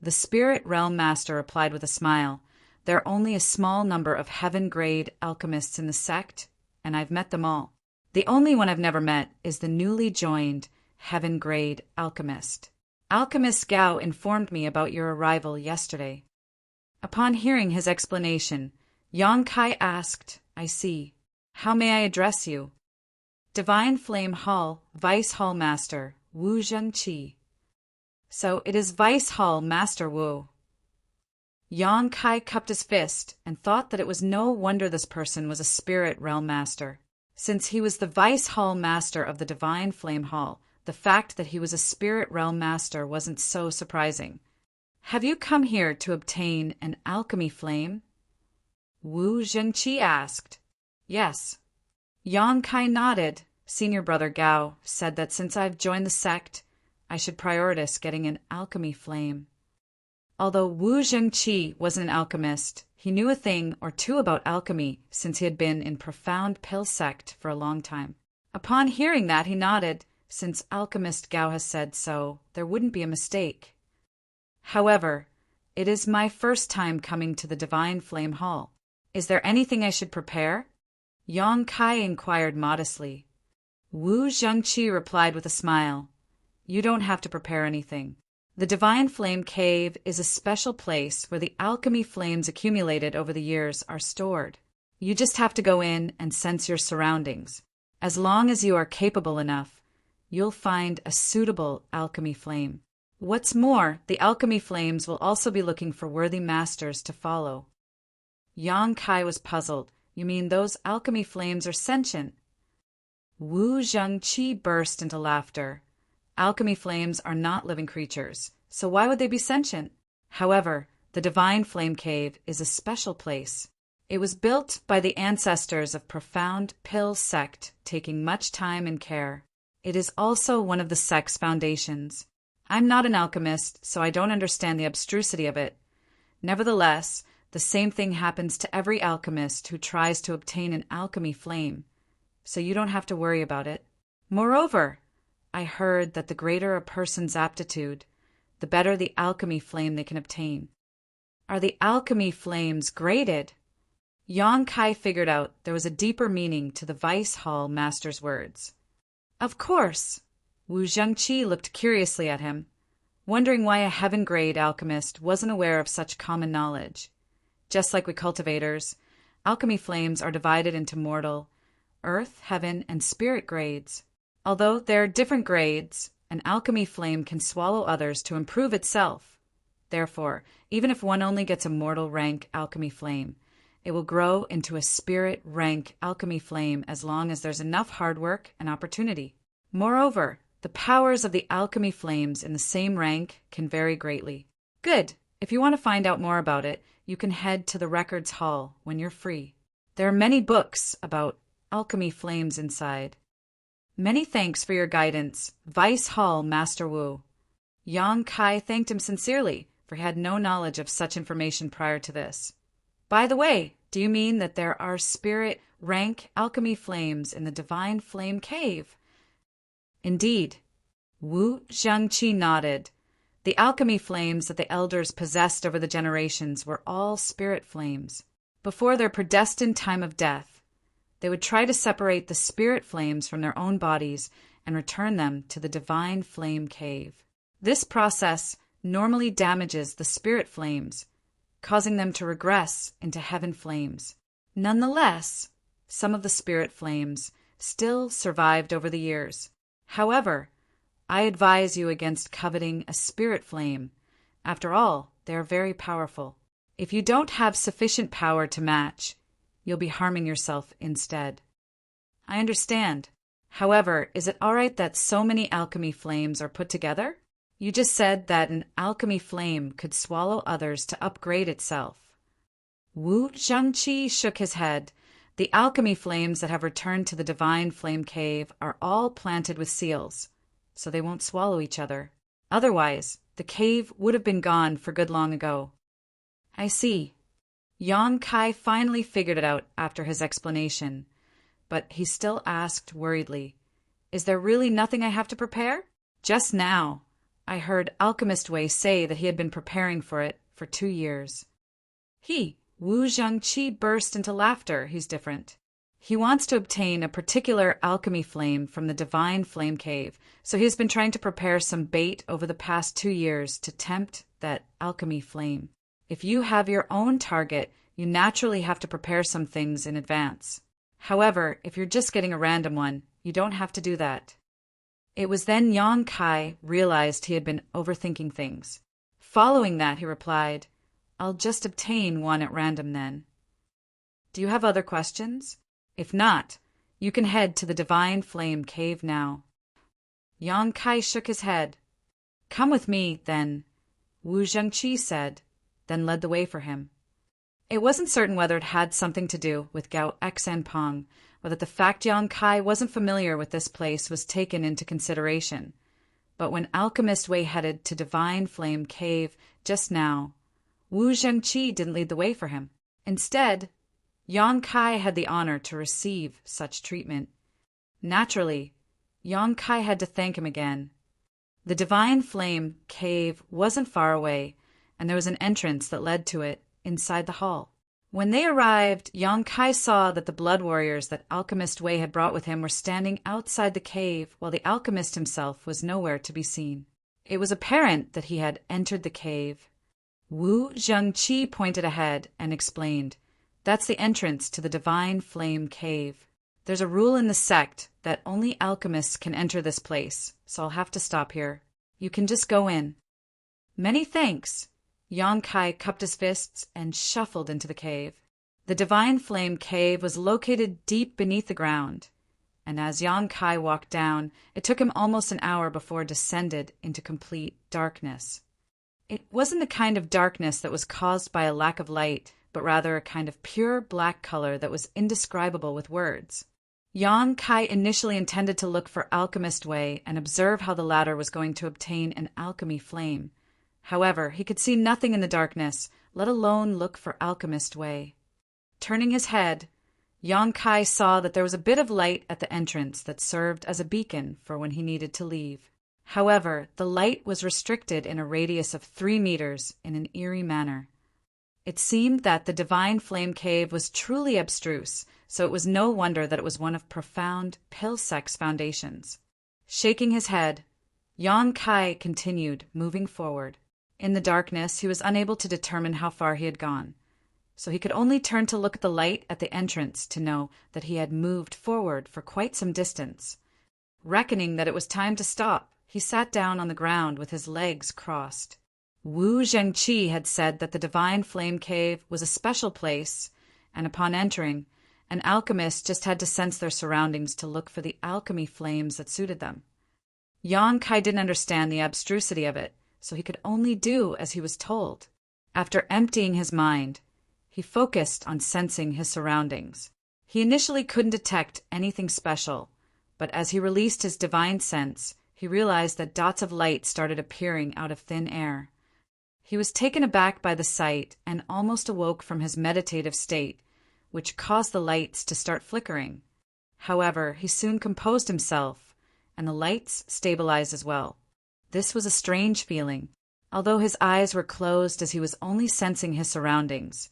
The spirit realm master replied with a smile, "There are only a small number of heaven-grade alchemists in the sect, and I've met them all. The only one I've never met is the newly joined heaven-grade alchemist. Alchemist Gao informed me about your arrival yesterday." Upon hearing his explanation, Yonkai asked, "I see. How may I address you?" "Divine Flame Hall, Vice Hall Master, Wu Zhengqi." "So it is Vice Hall Master Wu." Yonkai cupped his fist and thought that it was no wonder this person was a spirit realm master. Since he was the Vice Hall Master of the Divine Flame Hall, the fact that he was a spirit realm master wasn't so surprising. "Have you come here to obtain an alchemy flame?" Wu Zhengqi asked. "Yes." Yonkai nodded. Senior Brother Gao said that since I've joined the sect, I should prioritize getting an alchemy flame. Although Wu Zhengqi wasn't an alchemist, he knew a thing or two about alchemy since he had been in profound pill sect for a long time. Upon hearing that, he nodded. Since Alchemist Gao has said so, there wouldn't be a mistake. "However, it is my first time coming to the Divine Flame Hall. Is there anything I should prepare?" Yonkai inquired modestly. Wu Zhengqi replied with a smile, "You don't have to prepare anything. The Divine Flame Cave is a special place where the alchemy flames accumulated over the years are stored. You just have to go in and sense your surroundings. As long as you are capable enough, you'll find a suitable alchemy flame. What's more, the alchemy flames will also be looking for worthy masters to follow." Yonkai was puzzled. "You mean those alchemy flames are sentient?" Wu Zhengqi burst into laughter. "Alchemy flames are not living creatures, so why would they be sentient? However, the Divine Flame Cave is a special place. It was built by the ancestors of profound pill sect, taking much time and care. It is also one of the sect's foundations. I'm not an alchemist, so I don't understand the abstrusity of it. Nevertheless, the same thing happens to every alchemist who tries to obtain an alchemy flame, so you don't have to worry about it. Moreover, I heard that the greater a person's aptitude, the better the alchemy flame they can obtain." "Are the alchemy flames graded?" Yonkai figured out there was a deeper meaning to the Vice Hall Master's words. "Of course." Wu Zhengqi looked curiously at him, wondering why a heaven-grade alchemist wasn't aware of such common knowledge. Just like we cultivators, alchemy flames are divided into mortal, earth, heaven, and spirit grades. Although there are different grades, an alchemy flame can swallow others to improve itself. Therefore, even if one only gets a mortal rank alchemy flame, it will grow into a spirit rank alchemy flame as long as there's enough hard work and opportunity. Moreover, the powers of the alchemy flames in the same rank can vary greatly. Good. If you want to find out more about it, you can head to the Records Hall when you're free. There are many books about alchemy flames inside. Many thanks for your guidance, Vice Hall Master Wu. Yonkai thanked him sincerely, for he had no knowledge of such information prior to this. By the way, do you mean that there are spirit rank alchemy flames in the Divine Flame Cave? Indeed. Wu Zhengqi nodded. The alchemy flames that the elders possessed over the generations were all spirit flames. Before their predestined time of death, they would try to separate the spirit flames from their own bodies and return them to the Divine Flame Cave. This process normally damages the spirit flames, causing them to regress into heaven flames. Nonetheless, some of the spirit flames still survived over the years. However, I advise you against coveting a spirit flame. After all, they are very powerful. If you don't have sufficient power to match, you'll be harming yourself instead. I understand. However, is it all right that so many alchemy flames are put together? You just said that an alchemy flame could swallow others to upgrade itself. Wu Zhengqi shook his head. The alchemy flames that have returned to the divine flame cave are all planted with seals, so they won't swallow each other. Otherwise, the cave would have been gone for good long ago. I see. Yan Kai finally figured it out after his explanation, but he still asked worriedly, "Is there really nothing I have to prepare?" Just now, I heard Alchemist Wei say that he had been preparing for it for 2 years. Wu Zhangqi burst into laughter. He's different. He wants to obtain a particular alchemy flame from the divine flame cave, so he has been trying to prepare some bait over the past 2 years to tempt that alchemy flame. If you have your own target, you naturally have to prepare some things in advance. However, if you're just getting a random one, you don't have to do that. It was then Yan Kai realized he had been overthinking things. Following that, he replied, "I'll just obtain one at random then." Do you have other questions? If not, you can head to the Divine Flame Cave now. Yan Kai shook his head. "Come with me, then," Wu Zhangqi said, then led the way for him. It wasn't certain whether it had something to do with Gao Xanpeng, or that the fact Yan Kai wasn't familiar with this place was taken into consideration. But when Alchemist Wei headed to Divine Flame Cave just now, Wu Zhangqi didn't lead the way for him. Instead, Yan Kai had the honor to receive such treatment. Naturally, Yan Kai had to thank him again. The Divine Flame Cave wasn't far away, and there was an entrance that led to it inside the hall. When they arrived, Yan Kai saw that the blood warriors that Alchemist Wei had brought with him were standing outside the cave, while the alchemist himself was nowhere to be seen. It was apparent that he had entered the cave. Wu Zhangqi pointed ahead and explained, "That's the entrance to the Divine Flame Cave. There's a rule in the sect that only alchemists can enter this place, so I'll have to stop here. You can just go in." "Many thanks." Yan Kai cupped his fists and shuffled into the cave. The Divine Flame Cave was located deep beneath the ground, and as Yan Kai walked down, it took him almost an hour before it descended into complete darkness. It wasn't the kind of darkness that was caused by a lack of light, but rather a kind of pure black color that was indescribable with words. Yan Kai initially intended to look for Alchemist Wei and observe how the latter was going to obtain an alchemy flame. However, he could see nothing in the darkness, let alone look for Alchemist Wei. Turning his head, Yan Kai saw that there was a bit of light at the entrance that served as a beacon for when he needed to leave. However, the light was restricted in a radius of 3 meters in an eerie manner. It seemed that the Divine Flame Cave was truly abstruse, so it was no wonder that it was one of profound Pil-Sec's foundations. Shaking his head, Yan Kai continued, moving forward. In the darkness, he was unable to determine how far he had gone, so he could only turn to look at the light at the entrance to know that he had moved forward for quite some distance. Reckoning that it was time to stop, he sat down on the ground with his legs crossed. Wu Zhangqi had said that the Divine Flame Cave was a special place, and upon entering, an alchemist just had to sense their surroundings to look for the alchemy flames that suited them. Yan Kai didn't understand the abstrusity of it, so he could only do as he was told. After emptying his mind, he focused on sensing his surroundings. He initially couldn't detect anything special, but as he released his divine sense, he realized that dots of light started appearing out of thin air. He was taken aback by the sight and almost awoke from his meditative state, which caused the lights to start flickering. However, he soon composed himself, and the lights stabilized as well. This was a strange feeling. Although his eyes were closed as he was only sensing his surroundings,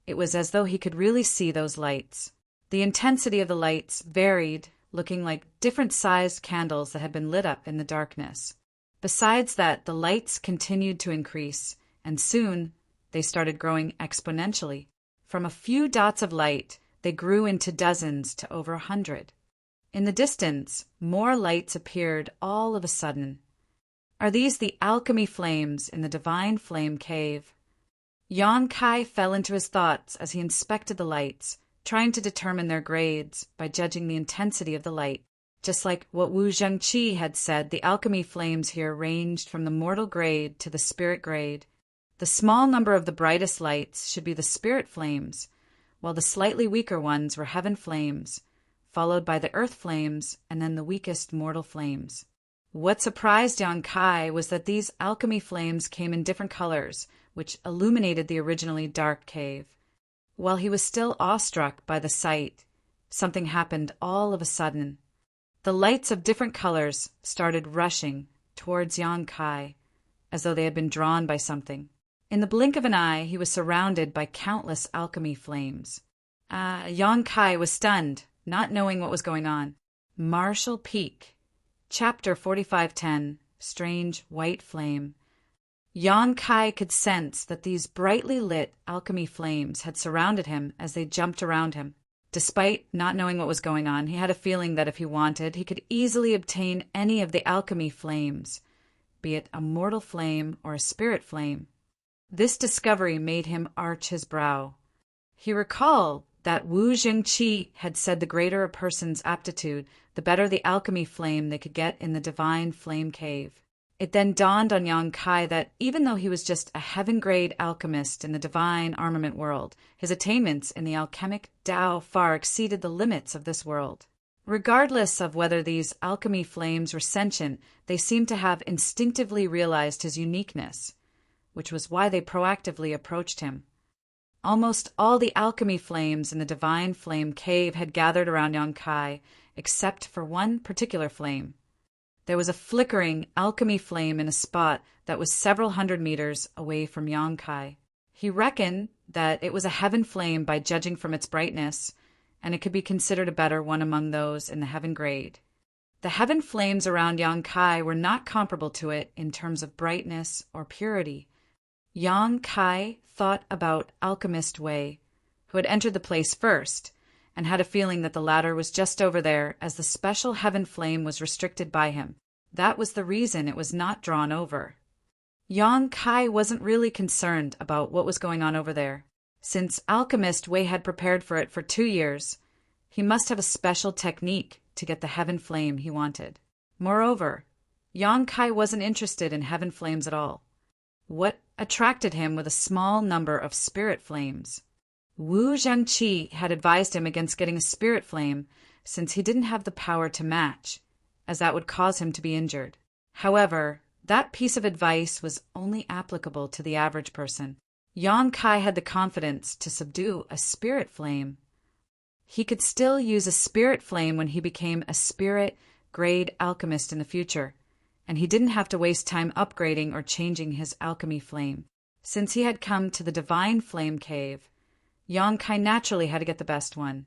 it was as though he could really see those lights. The intensity of the lights varied, looking like different-sized candles that had been lit up in the darkness. Besides that, the lights continued to increase, and soon they started growing exponentially. From a few dots of light, they grew into dozens to over 100. In the distance, more lights appeared all of a sudden. Are these the alchemy flames in the Divine Flame Cave? Yan Kai fell into his thoughts as he inspected the lights, trying to determine their grades by judging the intensity of the light. Just like what Wu Zhangqi had said, the alchemy flames here ranged from the mortal grade to the spirit grade. The small number of the brightest lights should be the spirit flames, while the slightly weaker ones were heaven flames, followed by the earth flames, and then the weakest mortal flames. What surprised Yang Kai was that these alchemy flames came in different colors, which illuminated the originally dark cave. While he was still awestruck by the sight, something happened all of a sudden. The lights of different colors started rushing towards Yang Kai, as though they had been drawn by something. In the blink of an eye, he was surrounded by countless alchemy flames. Yang Kai was stunned, not knowing what was going on. Marshall Peak. Chapter 4510, Strange White Flame. Yang Kai could sense that these brightly lit alchemy flames had surrounded him as they jumped around him. Despite not knowing what was going on, he had a feeling that if he wanted, he could easily obtain any of the alchemy flames, be it a mortal flame or a spirit flame. This discovery made him arch his brow. He recalled that Wu Zhengqi had said the greater a person's aptitude, the better the alchemy flame they could get in the divine flame cave. It then dawned on Yang Kai that even though he was just a heaven-grade alchemist in the divine armament world, his attainments in the alchemic Tao far exceeded the limits of this world. Regardless of whether these alchemy flames were sentient, they seemed to have instinctively realized his uniqueness, which was why they proactively approached him. Almost all the alchemy flames in the divine flame cave had gathered around Yang Kai, except for one particular flame. There was a flickering alchemy flame in a spot that was several hundred meters away from Yang Kai. He reckoned that it was a heaven flame by judging from its brightness, and it could be considered a better one among those in the heaven grade. The heaven flames around Yang Kai were not comparable to it in terms of brightness or purity. Yang Kai thought about Alchemist Wei, who had entered the place first, and had a feeling that the latter was just over there as the special heaven flame was restricted by him. That was the reason it was not drawn over. Yang Kai wasn't really concerned about what was going on over there. Since Alchemist Wei had prepared for it for 2 years, he must have a special technique to get the heaven flame he wanted. Moreover, Yang Kai wasn't interested in heaven flames at all. What attracted him were the small number of spirit flames. Wu Zhengqi had advised him against getting a spirit flame since he didn't have the power to match, as that would cause him to be injured. However, that piece of advice was only applicable to the average person. Yang Kai had the confidence to subdue a spirit flame. He could still use a spirit flame when he became a spirit-grade alchemist in the future, and he didn't have to waste time upgrading or changing his alchemy flame. Since he had come to the divine flame cave, Yang Kai naturally had to get the best one.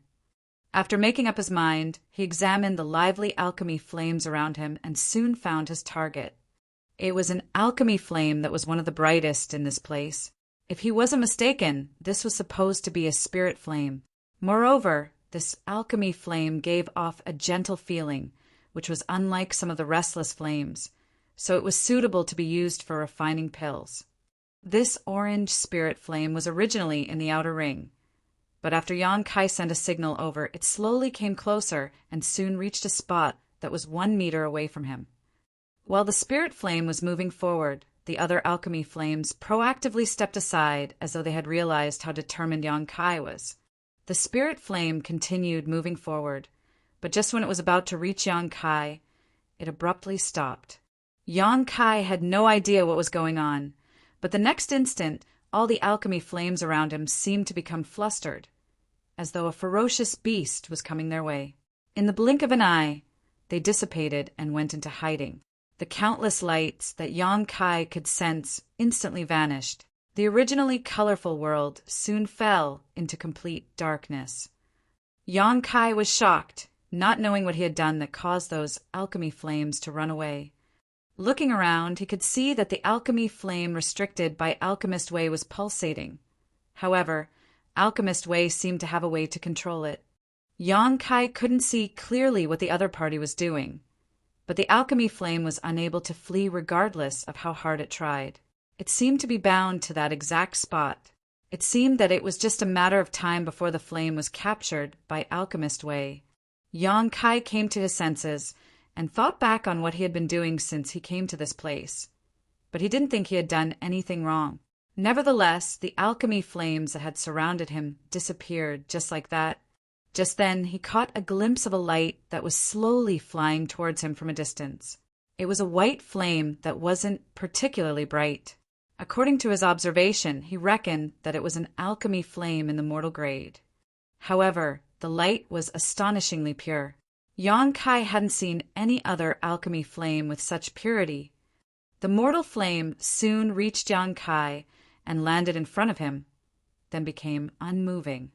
After making up his mind, he examined the lively alchemy flames around him and soon found his target. It was an alchemy flame that was one of the brightest in this place. If he wasn't mistaken, this was supposed to be a spirit flame. Moreover, this alchemy flame gave off a gentle feeling, which was unlike some of the restless flames, so it was suitable to be used for refining pills. This orange spirit flame was originally in the outer ring, but after Yang Kai sent a signal over, it slowly came closer and soon reached a spot that was 1 meter away from him. While the spirit flame was moving forward, the other alchemy flames proactively stepped aside as though they had realized how determined Yang Kai was. The spirit flame continued moving forward, but just when it was about to reach Yang Kai, it abruptly stopped. Yang Kai had no idea what was going on, but the next instant, all the alchemy flames around him seemed to become flustered, as though a ferocious beast was coming their way. In the blink of an eye, they dissipated and went into hiding. The countless lights that Yang Kai could sense instantly vanished. The originally colorful world soon fell into complete darkness. Yang Kai was shocked, not knowing what he had done that caused those alchemy flames to run away. Looking around, he could see that the alchemy flame restricted by Alchemist Wei was pulsating. However, Alchemist Wei seemed to have a way to control it. Yang Kai couldn't see clearly what the other party was doing, but the alchemy flame was unable to flee regardless of how hard it tried. It seemed to be bound to that exact spot. It seemed that it was just a matter of time before the flame was captured by Alchemist Wei. Yang Kai came to his senses and thought back on what he had been doing since he came to this place. But he didn't think he had done anything wrong. Nevertheless, the alchemy flames that had surrounded him disappeared just like that. Just then, he caught a glimpse of a light that was slowly flying towards him from a distance. It was a white flame that wasn't particularly bright. According to his observation, he reckoned that it was an alchemy flame in the mortal grade. However, the light was astonishingly pure. Yang Kai hadn't seen any other alchemy flame with such purity. The mortal flame soon reached Yang Kai and landed in front of him, then became unmoving.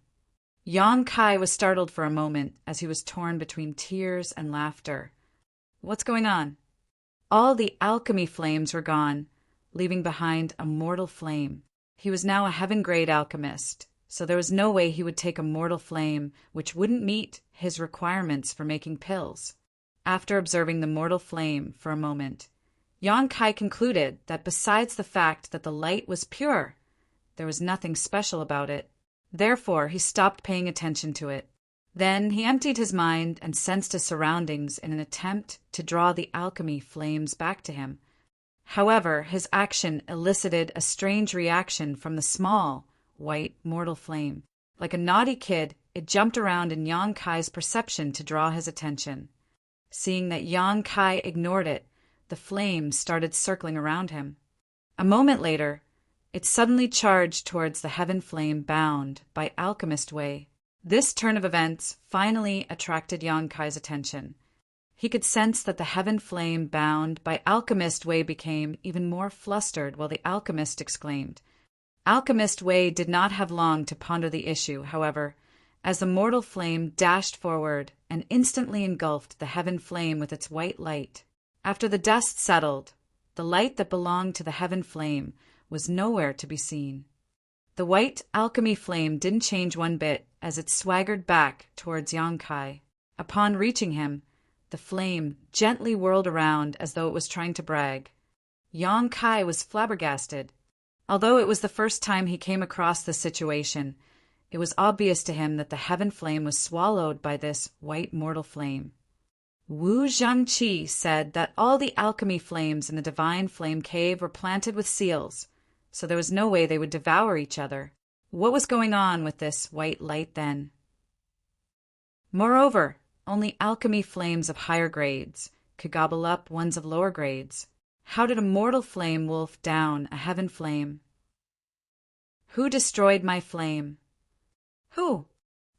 Yang Kai was startled for a moment as he was torn between tears and laughter. What's going on? All the alchemy flames were gone, leaving behind a mortal flame. He was now a heaven-grade alchemist, so there was no way he would take a mortal flame which wouldn't meet his requirements for making pills. After observing the mortal flame for a moment, Yang Kai concluded that besides the fact that the light was pure, there was nothing special about it. Therefore, he stopped paying attention to it. Then he emptied his mind and sensed his surroundings in an attempt to draw the alchemy flames back to him. However, his action elicited a strange reaction from the small, white, mortal flame. Like a naughty kid, it jumped around in Yang Kai's perception to draw his attention. Seeing that Yang Kai ignored it, the flame started circling around him. A moment later, it suddenly charged towards the heaven flame bound by Alchemist Way. This turn of events finally attracted Yang Kai's attention. He could sense that the heaven flame bound by Alchemist Way became even more flustered while the alchemist exclaimed. Alchemist Way did not have long to ponder the issue, however, as the mortal flame dashed forward and instantly engulfed the heaven flame with its white light. After the dust settled, the light that belonged to the heaven flame was nowhere to be seen. The white alchemy flame didn't change one bit as it swaggered back towards Yang Kai. Upon reaching him, the flame gently whirled around as though it was trying to brag. Yang Kai was flabbergasted. Although it was the first time he came across this situation, it was obvious to him that the heaven flame was swallowed by this white mortal flame. Wu Zhangqi said that all the alchemy flames in the divine flame cave were planted with seals, so there was no way they would devour each other. What was going on with this white light then? Moreover, only alchemy flames of higher grades could gobble up ones of lower grades. How did a mortal flame wolf down a heaven flame? Who destroyed my flame? Who?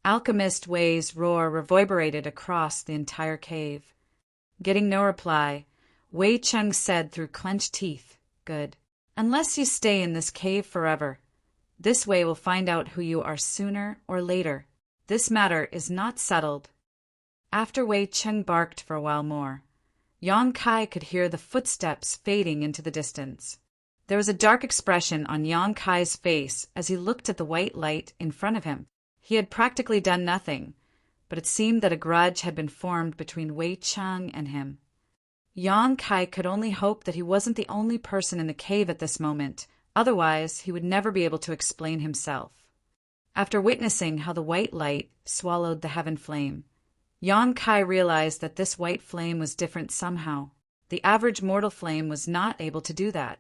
Alchemist Wei's roar reverberated across the entire cave. Getting no reply, Wei Cheng said through clenched teeth, Good. Unless you stay in this cave forever, this Wei will find out who you are sooner or later. This matter is not settled. After Wei Cheng barked for a while more, Yang Kai could hear the footsteps fading into the distance. There was a dark expression on Yang Kai's face as he looked at the white light in front of him. He had practically done nothing, but it seemed that a grudge had been formed between Wei Cheng and him. Yang Kai could only hope that he wasn't the only person in the cave at this moment, otherwise he would never be able to explain himself. After witnessing how the white light swallowed the heaven flame, Yang Kai realized that this white flame was different somehow. The average mortal flame was not able to do that.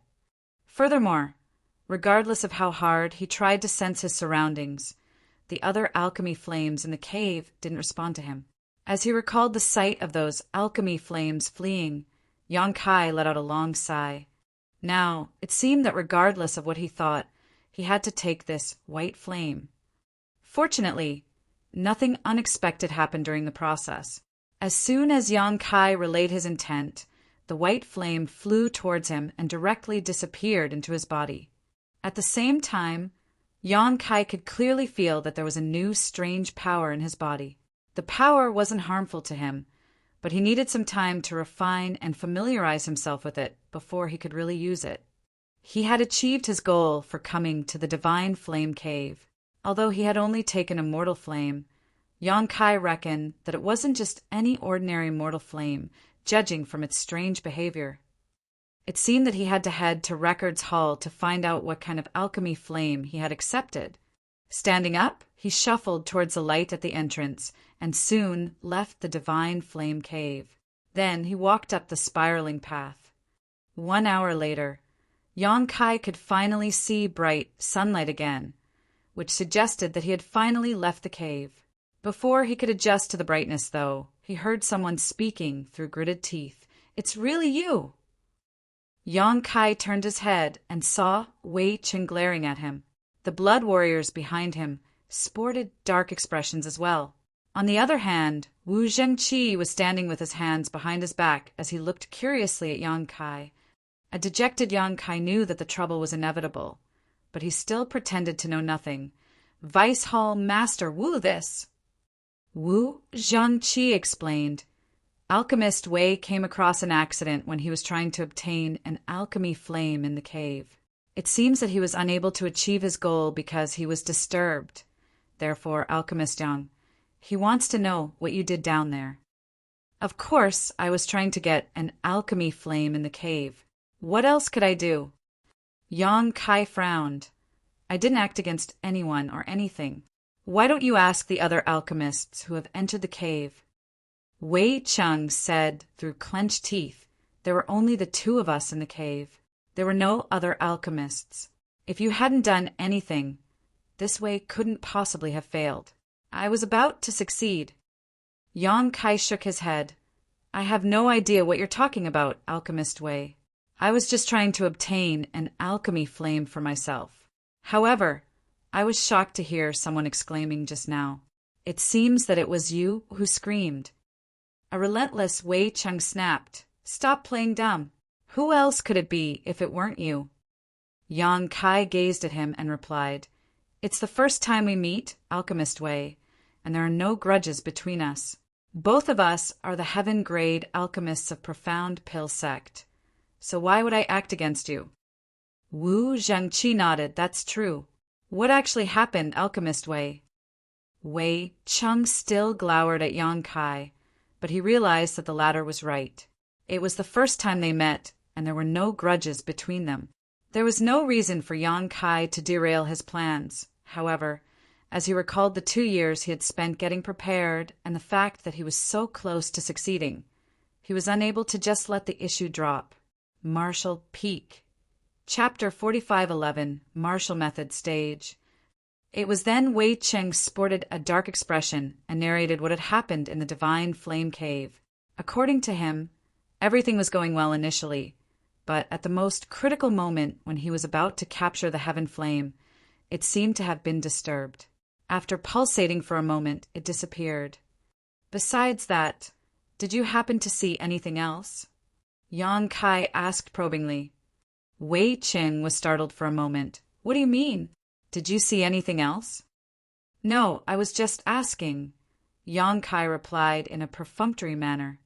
Furthermore, regardless of how hard he tried to sense his surroundings, the other alchemy flames in the cave didn't respond to him. As he recalled the sight of those alchemy flames fleeing, Yang Kai let out a long sigh. Now, it seemed that regardless of what he thought, he had to take this white flame. Fortunately, nothing unexpected happened during the process. As soon as Yang Kai relayed his intent, the white flame flew towards him and directly disappeared into his body. At the same time, Yang Kai could clearly feel that there was a new strange power in his body. The power wasn't harmful to him, but he needed some time to refine and familiarize himself with it before he could really use it. He had achieved his goal for coming to the Divine Flame Cave. Although he had only taken a mortal flame, Yang Kai reckoned that it wasn't just any ordinary mortal flame, judging from its strange behavior. It seemed that he had to head to Records Hall to find out what kind of alchemy flame he had accepted. Standing up, he shuffled towards the light at the entrance and soon left the Divine Flame Cave. Then he walked up the spiraling path. 1 hour later, Yang Kai could finally see bright sunlight again, which suggested that he had finally left the cave. Before he could adjust to the brightness, though, he heard someone speaking through gritted teeth. "It's really you!" Yang Kai turned his head and saw Wei Qing glaring at him. The blood warriors behind him sported dark expressions as well. On the other hand, Wu Zhengqi was standing with his hands behind his back as he looked curiously at Yang Kai. A dejected Yang Kai knew that the trouble was inevitable, but he still pretended to know nothing. "Vice Hall Master Wu this." Wu Zhengqi explained. Alchemist Wei came across an accident when he was trying to obtain an alchemy flame in the cave. It seems that he was unable to achieve his goal because he was disturbed. Therefore, Alchemist Yang, he wants to know what you did down there. Of course, I was trying to get an alchemy flame in the cave. What else could I do? Yang Kai frowned. I didn't act against anyone or anything. Why don't you ask the other alchemists who have entered the cave? Wei Cheng said through clenched teeth. There were only the two of us in the cave. There were no other alchemists. If you hadn't done anything, this Wei couldn't possibly have failed. I was about to succeed. Yang Kai shook his head. I have no idea what you're talking about, Alchemist Wei. I was just trying to obtain an alchemy flame for myself. However, I was shocked to hear someone exclaiming just now. It seems that it was you who screamed. A relentless Wei Cheng snapped. Stop playing dumb. Who else could it be if it weren't you? Yang Kai gazed at him and replied, It's the first time we meet, Alchemist Wei, and there are no grudges between us. Both of us are the heaven-grade alchemists of Profound Pill Sect. So why would I act against you? Wu Zhengqi nodded. That's true. What actually happened, Alchemist Wei? Wei Cheng still glowered at Yang Kai, but he realized that the latter was right. It was the first time they met, and there were no grudges between them. There was no reason for Yang Kai to derail his plans, however, as he recalled the 2 years he had spent getting prepared and the fact that he was so close to succeeding. He was unable to just let the issue drop. Martial Peak. Chapter 4511, Martial Method Stage. It was then Wei Cheng sported a dark expression and narrated what had happened in the Divine Flame Cave. According to him, everything was going well initially, but at the most critical moment when he was about to capture the Heaven Flame, it seemed to have been disturbed. After pulsating for a moment, it disappeared. Besides that, did you happen to see anything else? Yang Kai asked probingly. Wei Cheng was startled for a moment. What do you mean? Did you see anything else? No, I was just asking, Yang Kai replied in a perfunctory manner.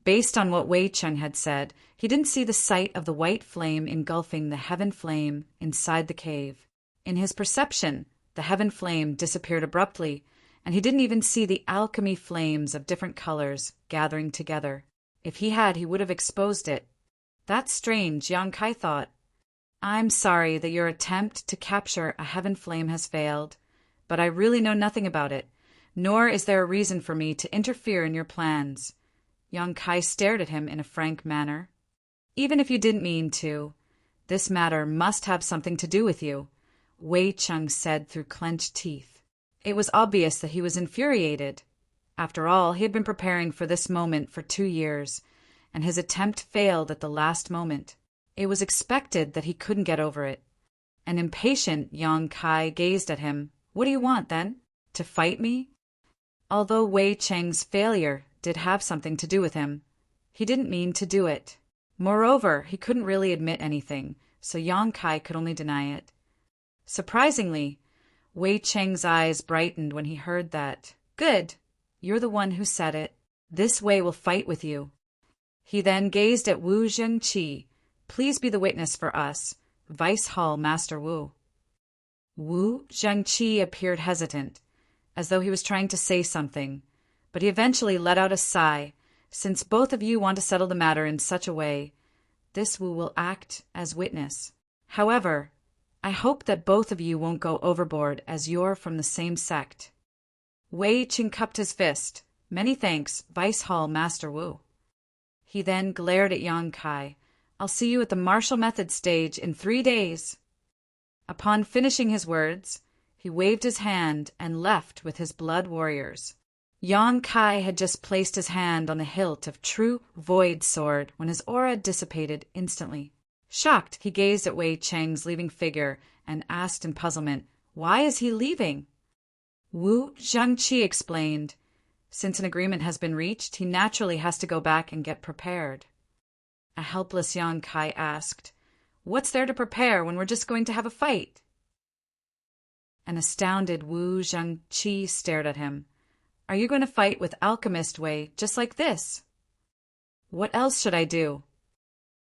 Based on what Wei Cheng had said, he didn't see the sight of the white flame engulfing the heaven flame inside the cave. In his perception, the heaven flame disappeared abruptly, and he didn't even see the alchemy flames of different colors gathering together. If he had, he would have exposed it. That's strange, Yang Kai thought. I'm sorry that your attempt to capture a heaven flame has failed, but I really know nothing about it, nor is there a reason for me to interfere in your plans. Yang Kai stared at him in a frank manner. Even if you didn't mean to, this matter must have something to do with you, Wei Cheng said through clenched teeth. It was obvious that he was infuriated. After all, he had been preparing for this moment for 2 years, and his attempt failed at the last moment. It was expected that he couldn't get over it. An impatient Yang Kai gazed at him. What do you want, then? To fight me? Although Wei Cheng's failure did have something to do with him, he didn't mean to do it. Moreover, he couldn't really admit anything, so Yang Kai could only deny it. Surprisingly, Wei Cheng's eyes brightened when he heard that. Good. You're the one who said it. This Wei will fight with you. He then gazed at Wu Zhengqi. Please be the witness for us, Vice Hall Master Wu. Wu Zhengqi appeared hesitant, as though he was trying to say something, but he eventually let out a sigh. Since both of you want to settle the matter in such a way, this Wu will act as witness. However, I hope that both of you won't go overboard as you're from the same sect. Wei Cheng cupped his fist. Many thanks, Vice Hall Master Wu. He then glared at Yang Kai. I'll see you at the martial method stage in 3 days." Upon finishing his words, he waved his hand and left with his blood warriors. Yang Kai had just placed his hand on the hilt of True Void sword when his aura dissipated instantly. Shocked, he gazed at Wei Cheng's leaving figure and asked in puzzlement, "Why is he leaving?" Wu Zhangqi explained, "Since an agreement has been reached, he naturally has to go back and get prepared." A helpless Yang Kai asked, "What's there to prepare when we're just going to have a fight?" An astounded Wu Zhangqi stared at him. "Are you going to fight with Alchemist Wei just like this?" "What else should I do?"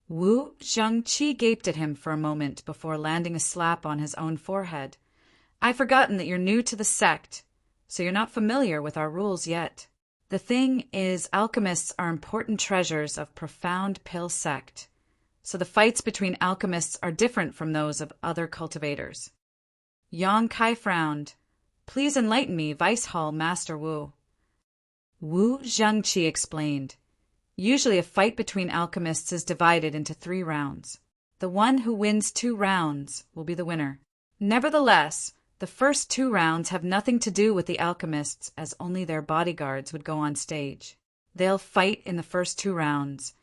Wu Zhangqi gaped at him for a moment before landing a slap on his own forehead. "I've forgotten that you're new to the sect, so you're not familiar with our rules yet. The thing is, alchemists are important treasures of Profound Pill sect, so the fights between alchemists are different from those of other cultivators." Yang Kai frowned. "Please enlighten me, Vice Hall Master Wu." Wu Zhangqi explained, "Usually a fight between alchemists is divided into 3 rounds. The one who wins 2 rounds will be the winner. Nevertheless, the first 2 rounds have nothing to do with the alchemists, as only their bodyguards would go on stage. They'll fight in the first 2 rounds,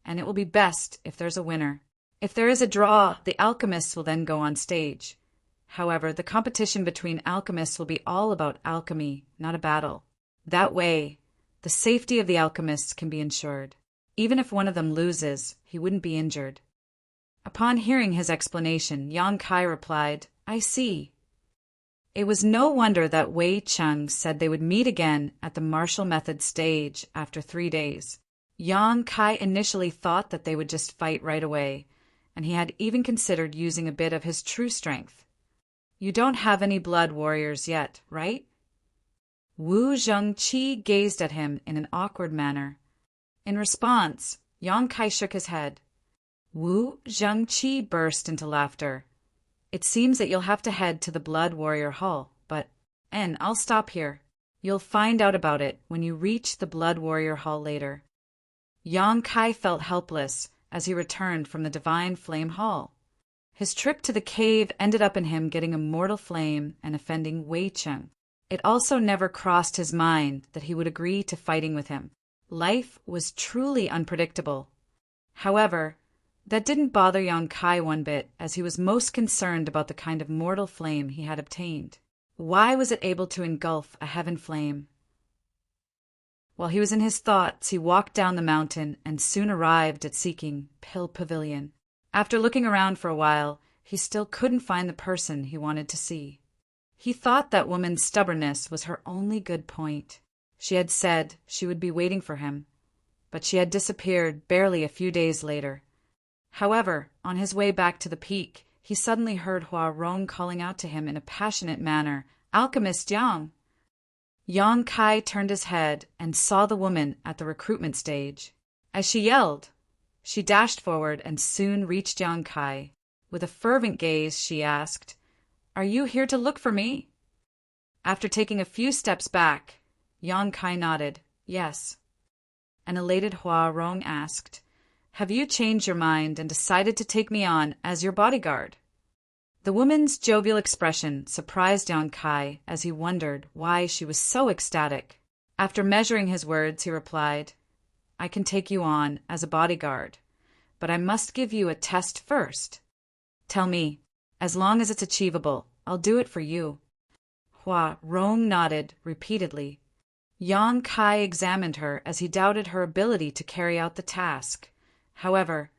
and it will be best if there's a winner. If there is a draw, the alchemists will then go on stage. However, the competition between alchemists will be all about alchemy, not a battle. That way, the safety of the alchemists can be ensured. Even if one of them loses, he wouldn't be injured." Upon hearing his explanation, Yang Kai replied, "I see." It was no wonder that Wei Cheng said they would meet again at the martial method stage after 3 days. Yang Kai initially thought that they would just fight right away, and he had even considered using a bit of his true strength. "You don't have any blood warriors yet, right?" Wu Zhangqi gazed at him in an awkward manner. In response, Yang Kai shook his head. Wu Zhangqi burst into laughter. "It seems that you'll have to head to the Blood Warrior Hall, but I'll stop here. You'll find out about it when you reach the Blood Warrior Hall later." Yang Kai felt helpless as he returned from the Divine Flame Hall. His trip to the cave ended up in him getting a mortal flame and offending Wei Cheng. It also never crossed his mind that he would agree to fighting with him. Life was truly unpredictable. However, that didn't bother Yang Kai one bit, as he was most concerned about the kind of mortal flame he had obtained. Why was it able to engulf a heaven flame? While he was in his thoughts, he walked down the mountain and soon arrived at Seeking Pill Pavilion. After looking around for a while, he still couldn't find the person he wanted to see. He thought that woman's stubbornness was her only good point. She had said she would be waiting for him, but she had disappeared barely a few days later. However, on his way back to the peak, he suddenly heard Hua Rong calling out to him in a passionate manner, "Alchemist Yang!" Yang Kai turned his head and saw the woman at the recruitment stage. As she yelled, she dashed forward and soon reached Yang Kai. With a fervent gaze, she asked, "Are you here to look for me?" After taking a few steps back, Yang Kai nodded, "Yes." An elated Hua Rong asked, "Have you changed your mind and decided to take me on as your bodyguard?" The woman's jovial expression surprised Yang Kai as he wondered why she was so ecstatic. After measuring his words, he replied, "I can take you on as a bodyguard, but I must give you a test first. Tell me, as long as it's achievable, I'll do it for you." Hua Rong nodded repeatedly. Yang Kai examined her as he doubted her ability to carry out the task. However,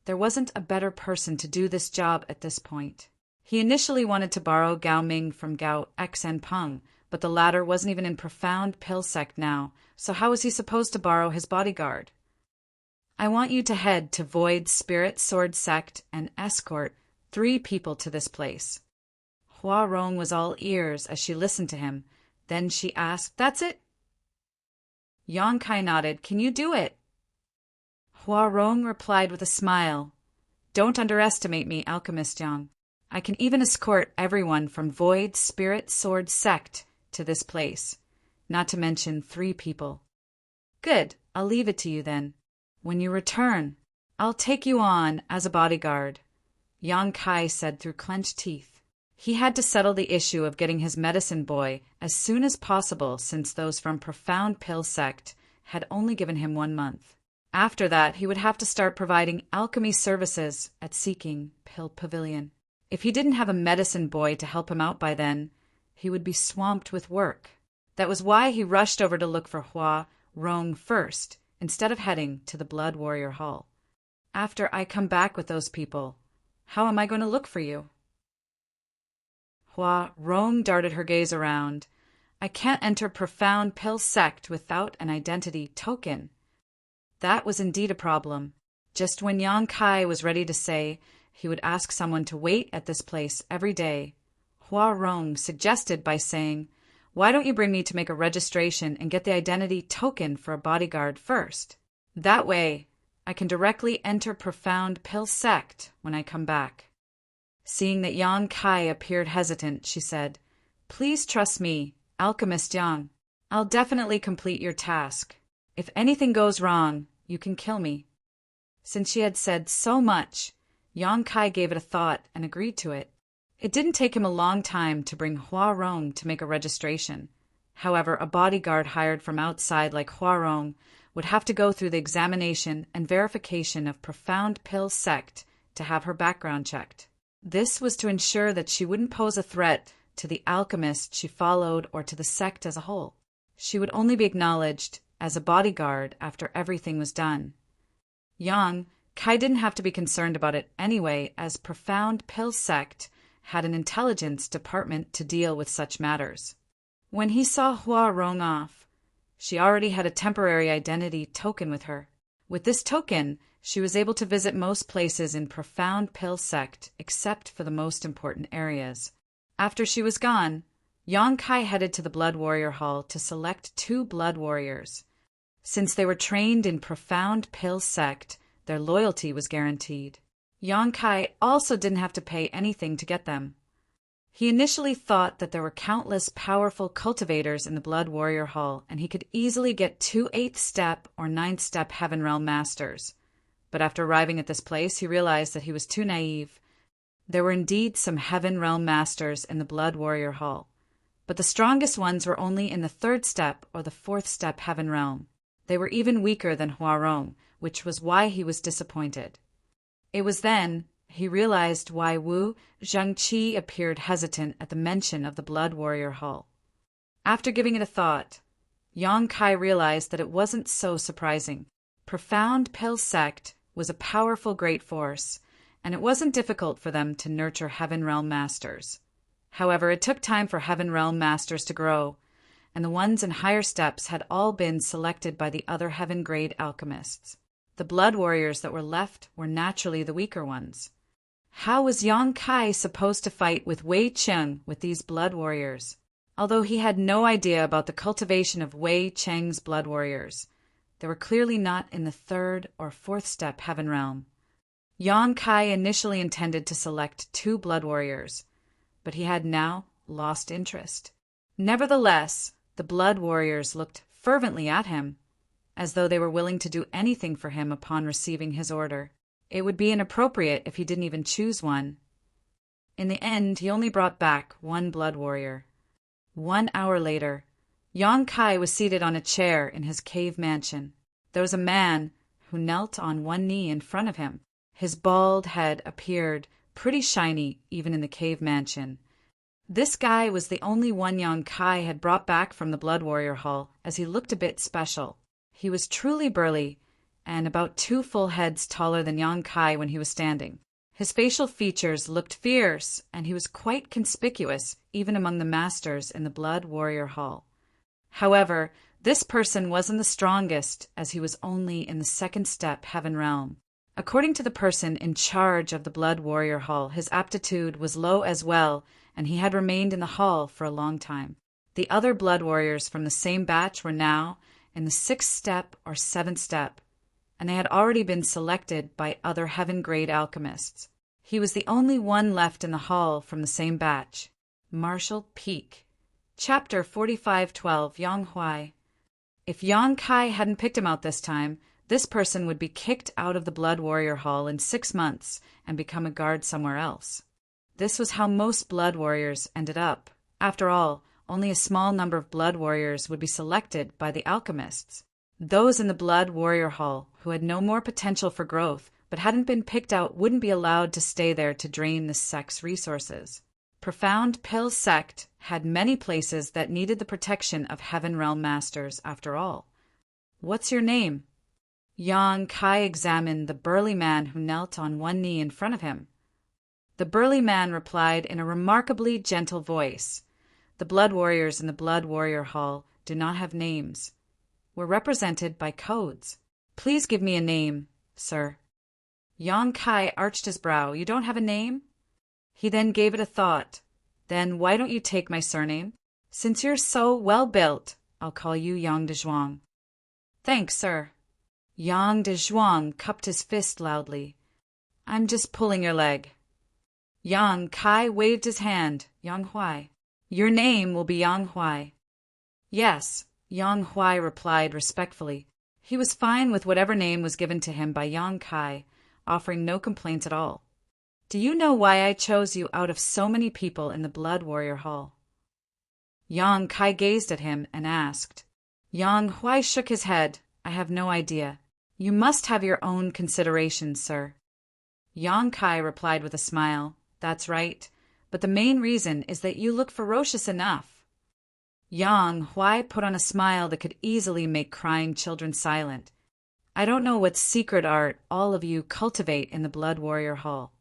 there wasn't a better person to do this job at this point. He initially wanted to borrow Gao Ming from Gao Xen Peng, but the latter wasn't even in Profound Pill sect now, so how was he supposed to borrow his bodyguard? "I want you to head to Void Spirit Sword sect and escort 3 people to this place." Hua Rong was all ears as she listened to him. Then she asked, "That's it?" Yang Kai nodded. "Can you do it?" Hua Rong replied with a smile, "Don't underestimate me, Alchemist Yang. I can even escort everyone from Void Spirit Sword sect to this place, not to mention 3 people. Good, I'll leave it to you then. When you return, I'll take you on as a bodyguard, Yang Kai said through clenched teeth. He had to settle the issue of getting his medicine boy as soon as possible since those from Profound Pill Sect had only given him 1 month. After that, he would have to start providing alchemy services at Seeking Pill Pavilion. If he didn't have a medicine boy to help him out by then, he would be swamped with work. That was why he rushed over to look for Hua Rong first, instead of heading to the Blood Warrior Hall. After I come back with those people, how am I going to look for you? Hua Rong darted her gaze around. I can't enter Profound Pill Sect without an identity token. That was indeed a problem. Just when Yang Kai was ready to say he would ask someone to wait at this place every day, Hua Rong suggested by saying, why don't you bring me to make a registration and get the identity token for a bodyguard first? That way, I can directly enter Profound Pill Sect when I come back. Seeing that Yang Kai appeared hesitant, she said, please trust me, Alchemist Yang. I'll definitely complete your task. If anything goes wrong, you can kill me. Since she had said so much, Yang Kai gave it a thought and agreed to it. It didn't take him a long time to bring Hua Rong to make a registration. However, a bodyguard hired from outside like Hua Rong would have to go through the examination and verification of Profound Pill Sect to have her background checked. This was to ensure that she wouldn't pose a threat to the alchemist she followed or to the sect as a whole. She would only be acknowledged as a bodyguard after everything was done. Yang Kai didn't have to be concerned about it anyway, as Profound Pill Sect had an intelligence department to deal with such matters. When he saw Hua Rong off, she already had a temporary identity token with her. With this token, she was able to visit most places in Profound Pill Sect except for the most important areas. After she was gone, Yang Kai headed to the Blood Warrior Hall to select 2 Blood Warriors. Since they were trained in Profound Pill Sect, their loyalty was guaranteed. Yang Kai also didn't have to pay anything to get them. He initially thought that there were countless powerful cultivators in the Blood Warrior Hall, and he could easily get 2 8th step or 9th step Heaven Realm Masters. But after arriving at this place, he realized that he was too naive. There were indeed some Heaven Realm Masters in the Blood Warrior Hall, but the strongest ones were only in the 3rd step or the 4th step Heaven Realm. They were even weaker than Hua Rong, which was why he was disappointed. It was then he realized why Wu Zhangqi appeared hesitant at the mention of the Blood Warrior Hall. After giving it a thought, Yang Kai realized that it wasn't so surprising. Profound Pill Sect was a powerful great force, and it wasn't difficult for them to nurture Heaven Realm Masters. However, it took time for Heaven Realm Masters to grow, and the ones in higher steps had all been selected by the other Heaven Grade alchemists. The Blood Warriors that were left were naturally the weaker ones. How was Yang Kai supposed to fight with Wei Cheng with these Blood Warriors? Although he had no idea about the cultivation of Wei Cheng's Blood Warriors, they were clearly not in the 3rd or 4th step Heaven Realm. Yang Kai initially intended to select 2 Blood Warriors, but he had now lost interest. Nevertheless, the Blood Warriors looked fervently at him, as though they were willing to do anything for him upon receiving his order. It would be inappropriate if he didn't even choose one. In the end, he only brought back 1 Blood Warrior. 1 hour later, Yang Kai was seated on a chair in his cave mansion. There was a man who knelt on 1 knee in front of him. His bald head appeared pretty shiny even in the cave mansion. This guy was the only one Yang Kai had brought back from the Blood Warrior Hall, as he looked a bit special. He was truly burly, and about 2 full heads taller than Yang Kai when he was standing. His facial features looked fierce, and he was quite conspicuous even among the masters in the Blood Warrior Hall. However, this person wasn't the strongest, as he was only in the 2nd step Heaven Realm. According to the person in charge of the Blood Warrior Hall, his aptitude was low as well, and he had remained in the hall for a long time. The other Blood Warriors from the same batch were now in the 6th step or 7th step, and they had already been selected by other Heaven-grade alchemists. He was the only one left in the hall from the same batch. Marshall Peak. Chapter 4512, Yang Huai. If Yang Kai hadn't picked him out this time, This person would be kicked out of the Blood Warrior Hall in 6 months and become a guard somewhere else. This was how most Blood Warriors ended up. After all, only a small number of Blood Warriors would be selected by the alchemists. Those in the Blood Warrior Hall who had no more potential for growth but hadn't been picked out wouldn't be allowed to stay there to drain the sect's resources. Profound Pill Sect had many places that needed the protection of Heaven Realm Masters after all. "What's your name?" Yang Kai examined the burly man who knelt on one knee in front of him. The burly man replied in a remarkably gentle voice. The Blood Warriors in the Blood Warrior Hall do not have names. We're represented by codes. "Please give me a name, sir." Yang Kai arched his brow. "You don't have a name?" He then gave it a thought. "Then why don't you take my surname? Since you're so well built, I'll call you Yang de Zhuang." "Thanks, sir." Yang de Zhuang cupped his fist loudly. "I'm just pulling your leg." Yang Kai waved his hand. "Yang Huai. Your name will be Yang Huai." "Yes," Yang Huai replied respectfully. He was fine with whatever name was given to him by Yang Kai, offering no complaints at all. "Do you know why I chose you out of so many people in the Blood Warrior Hall?" Yang Kai gazed at him and asked. Yang Huai shook his head. "I have no idea. You must have your own considerations, sir." Yang Kai replied with a smile. "That's right, but the main reason is that you look ferocious enough." Yang Huai put on a smile that could easily make crying children silent. "I don't know what secret art all of you cultivate in the Blood Warrior Hall,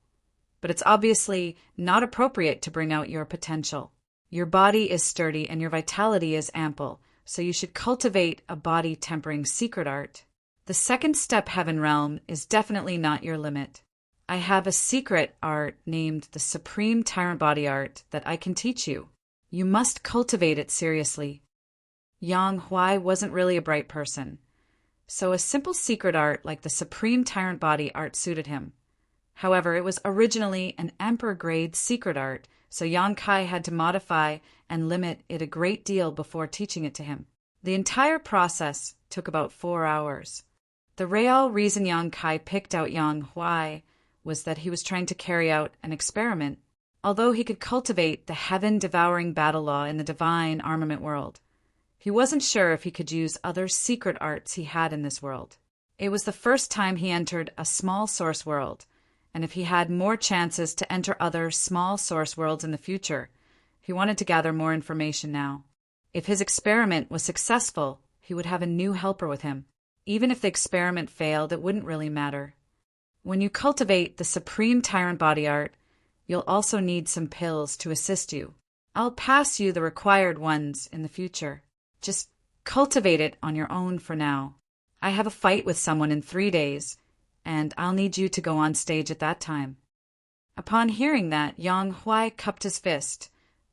but it's obviously not appropriate to bring out your potential. Your body is sturdy and your vitality is ample, so you should cultivate a body-tempering secret art. The second step Heaven Realm is definitely not your limit. I have a secret art named the Supreme Tyrant Body Art that I can teach you. You must cultivate it seriously." Yang Huai wasn't really a bright person, so a simple secret art like the Supreme Tyrant Body Art suited him. However, it was originally an Emperor-grade secret art, so Yang Kai had to modify and limit it a great deal before teaching it to him. The entire process took about 4 hours. The real reason Yang Kai picked out Yang Huai was that he was trying to carry out an experiment. Although he could cultivate the heaven-devouring battle law in the divine armament world, he wasn't sure if he could use other secret arts he had in this world. It was the first time he entered a small source world, and if he had more chances to enter other small source worlds in the future, he wanted to gather more information now. If his experiment was successful, he would have a new helper with him. Even if the experiment failed, it wouldn't really matter. When you cultivate the Supreme Tyrant Body Art, you'll also need some pills to assist you. I'll pass you the required ones in the future. Just cultivate it on your own for now. I have a fight with someone in 3 days, and I'll need you to go on stage at that time." Upon hearing that, Yang Huai cupped his fist.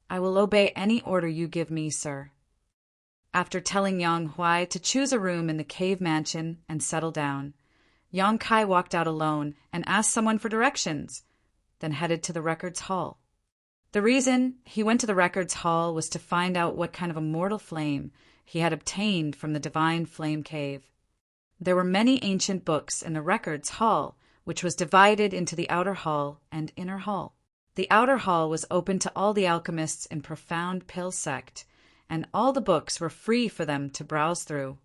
"I will obey any order you give me, sir." After telling Yang Huai to choose a room in the cave mansion and settle down, Yang Kai walked out alone and asked someone for directions, then headed to the records hall. The reason he went to the records hall was to find out what kind of immortal flame he had obtained from the divine flame cave. There were many ancient books in the records hall, which was divided into the outer hall and inner hall. The outer hall was open to all the alchemists in Profound Pill Sect, and all the books were free for them to browse through.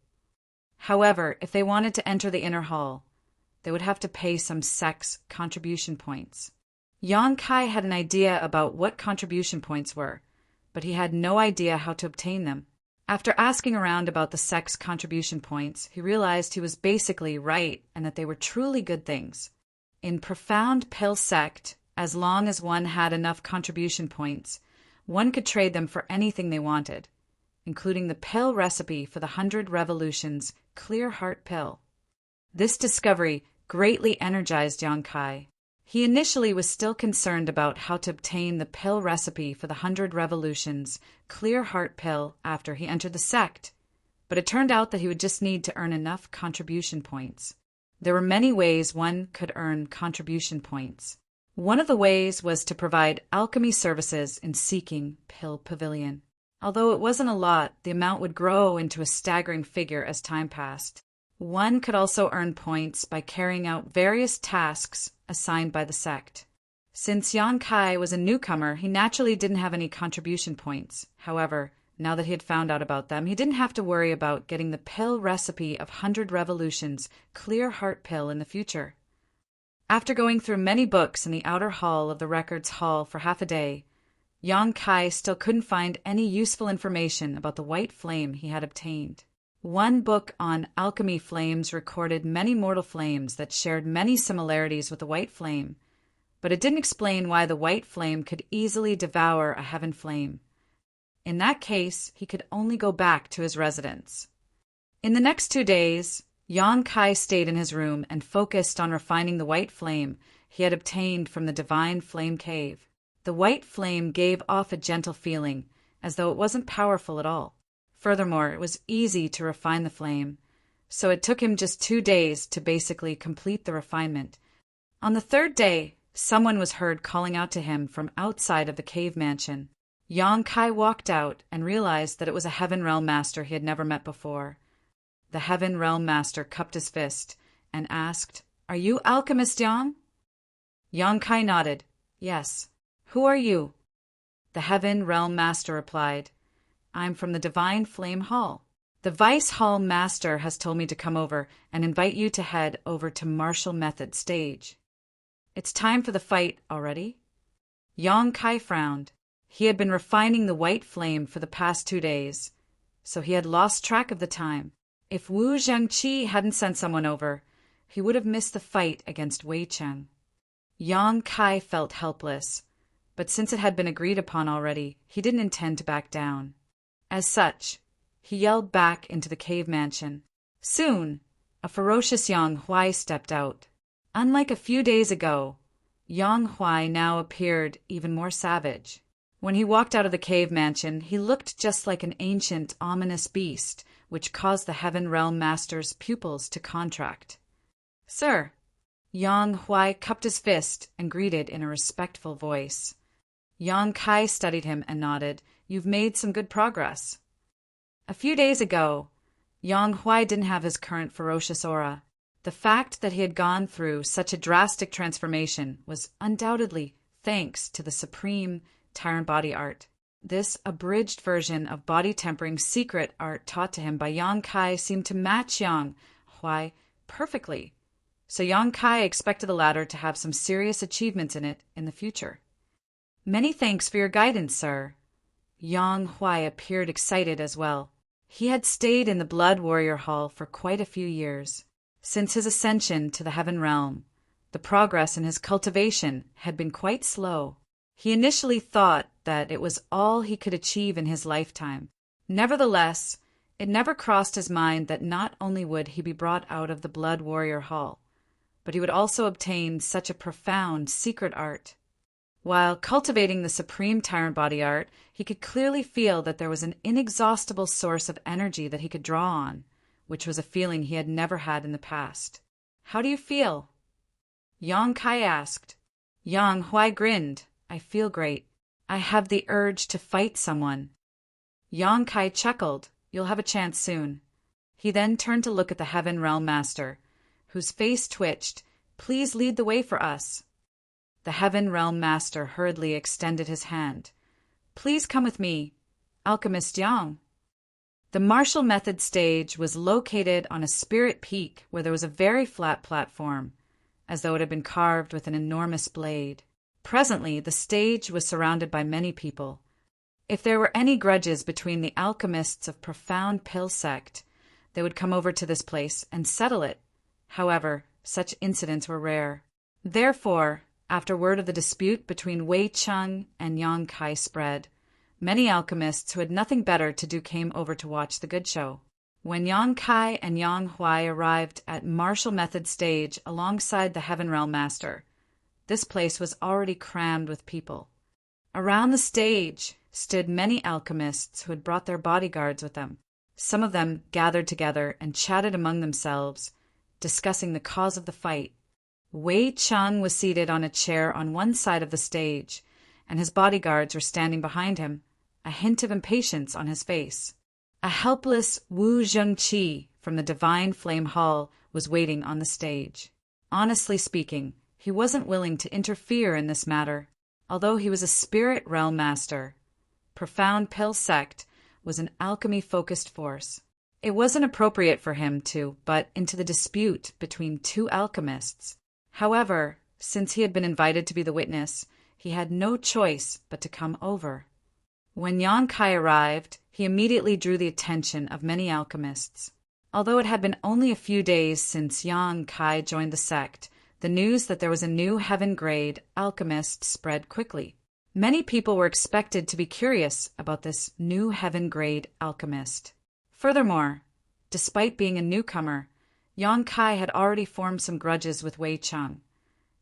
However, if they wanted to enter the inner hall, they would have to pay some sect's contribution points. Yang Kai had an idea about what contribution points were, but he had no idea how to obtain them. After asking around about the sect's contribution points, he realized he was basically right and that they were truly good things. In Profound Pill Sect, as long as one had enough contribution points, one could trade them for anything they wanted, including the pill recipe for the 100 Revolutions Clear Heart Pill. This discovery greatly energized Yang Kai. He initially was still concerned about how to obtain the pill recipe for the 100 Revolutions Clear Heart Pill after he entered the sect, but it turned out that he would just need to earn enough contribution points. There were many ways one could earn contribution points. One of the ways was to provide alchemy services in Seeking Pill Pavilion. Although it wasn't a lot, the amount would grow into a staggering figure as time passed. One could also earn points by carrying out various tasks assigned by the sect. Since Yang Kai was a newcomer, he naturally didn't have any contribution points. However, now that he had found out about them, he didn't have to worry about getting the pill recipe of 100 Revolutions clear heart pill in the future. After going through many books in the outer hall of the records hall for half a day, Yang Kai still couldn't find any useful information about the white flame he had obtained. One book on alchemy flames recorded many mortal flames that shared many similarities with the white flame, but it didn't explain why the white flame could easily devour a heaven flame. In that case, he could only go back to his residence. In the next 2 days, Yang Kai stayed in his room and focused on refining the white flame he had obtained from the divine flame cave. The white flame gave off a gentle feeling, as though it wasn't powerful at all. Furthermore, it was easy to refine the flame, so it took him just 2 days to basically complete the refinement. On the 3rd day, someone was heard calling out to him from outside of the cave mansion. Yang Kai walked out and realized that it was a Heaven Realm Master he had never met before. The Heaven Realm Master cupped his fist and asked, "Are you Alchemist Yang?" Yang Kai nodded. "Yes. Who are you?" The Heaven Realm Master replied, "I'm from the Divine Flame Hall. The Vice Hall Master has told me to come over and invite you to head over to martial method stage." "It's time for the fight already?" Yang Kai frowned. He had been refining the white flame for the past 2 days, so he had lost track of the time. If Wu Zhengqi hadn't sent someone over, he would have missed the fight against Wei Cheng. Yang Kai felt helpless, but since it had been agreed upon already, he didn't intend to back down. As such, he yelled back into the cave mansion. Soon, a ferocious Yang Huai stepped out. Unlike a few days ago, Yang Huai now appeared even more savage. When he walked out of the cave mansion, he looked just like an ancient, ominous beast, which caused the Heaven Realm Master's pupils to contract. "Sir." Yang Huai cupped his fist and greeted in a respectful voice. Yang Kai studied him and nodded. "You've made some good progress." A few days ago, Yang Huai didn't have his current ferocious aura. The fact that he had gone through such a drastic transformation was undoubtedly thanks to the supreme Tyrant Body Art. This abridged version of body tempering secret art taught to him by Yang Kai seemed to match Yang Huai perfectly, so Yang Kai expected the latter to have some serious achievements in it in the future. "Many thanks for your guidance, sir." Yang Huai appeared excited as well. He had stayed in the Blood Warrior Hall for quite a few years. Since his ascension to the Heaven Realm, the progress in his cultivation had been quite slow. He initially thought that it was all he could achieve in his lifetime. Nevertheless, it never crossed his mind that not only would he be brought out of the Blood Warrior Hall, but he would also obtain such a profound secret art. While cultivating the supreme Tyrant Body Art, he could clearly feel that there was an inexhaustible source of energy that he could draw on, which was a feeling he had never had in the past. "How do you feel?" Yang Kai asked. Yang Huai grinned. "I feel great. I have the urge to fight someone." Yang Kai chuckled. "You'll have a chance soon." He then turned to look at the Heaven Realm Master, whose face twitched. "Please lead the way for us." The Heaven Realm Master hurriedly extended his hand. "Please come with me, Alchemist Yang." The martial method stage was located on a spirit peak where there was a very flat platform, as though it had been carved with an enormous blade. Presently, the stage was surrounded by many people. If there were any grudges between the alchemists of Profound Pill Sect, they would come over to this place and settle it. However, such incidents were rare. Therefore, after word of the dispute between Wei Cheng and Yang Kai spread, many alchemists who had nothing better to do came over to watch the good show. When Yang Kai and Yang Huai arrived at martial method stage alongside the Heaven Realm Master, this place was already crammed with people. Around the stage stood many alchemists who had brought their bodyguards with them. Some of them gathered together and chatted among themselves, discussing the cause of the fight. Wei Cheng was seated on a chair on one side of the stage, and his bodyguards were standing behind him, a hint of impatience on his face. A helpless Wu Zhengqi from the Divine Flame Hall was waiting on the stage. Honestly speaking, he wasn't willing to interfere in this matter. Although he was a spirit realm master, Profound Pill Sect was an alchemy-focused force. It wasn't appropriate for him to butt into the dispute between two alchemists. However, since he had been invited to be the witness, he had no choice but to come over. When Yang Kai arrived, he immediately drew the attention of many alchemists. Although it had been only a few days since Yang Kai joined the sect, the news that there was a new heaven-grade alchemist spread quickly. Many people were expected to be curious about this new heaven-grade alchemist. Furthermore, despite being a newcomer, Yang Kai had already formed some grudges with Wei Cheng,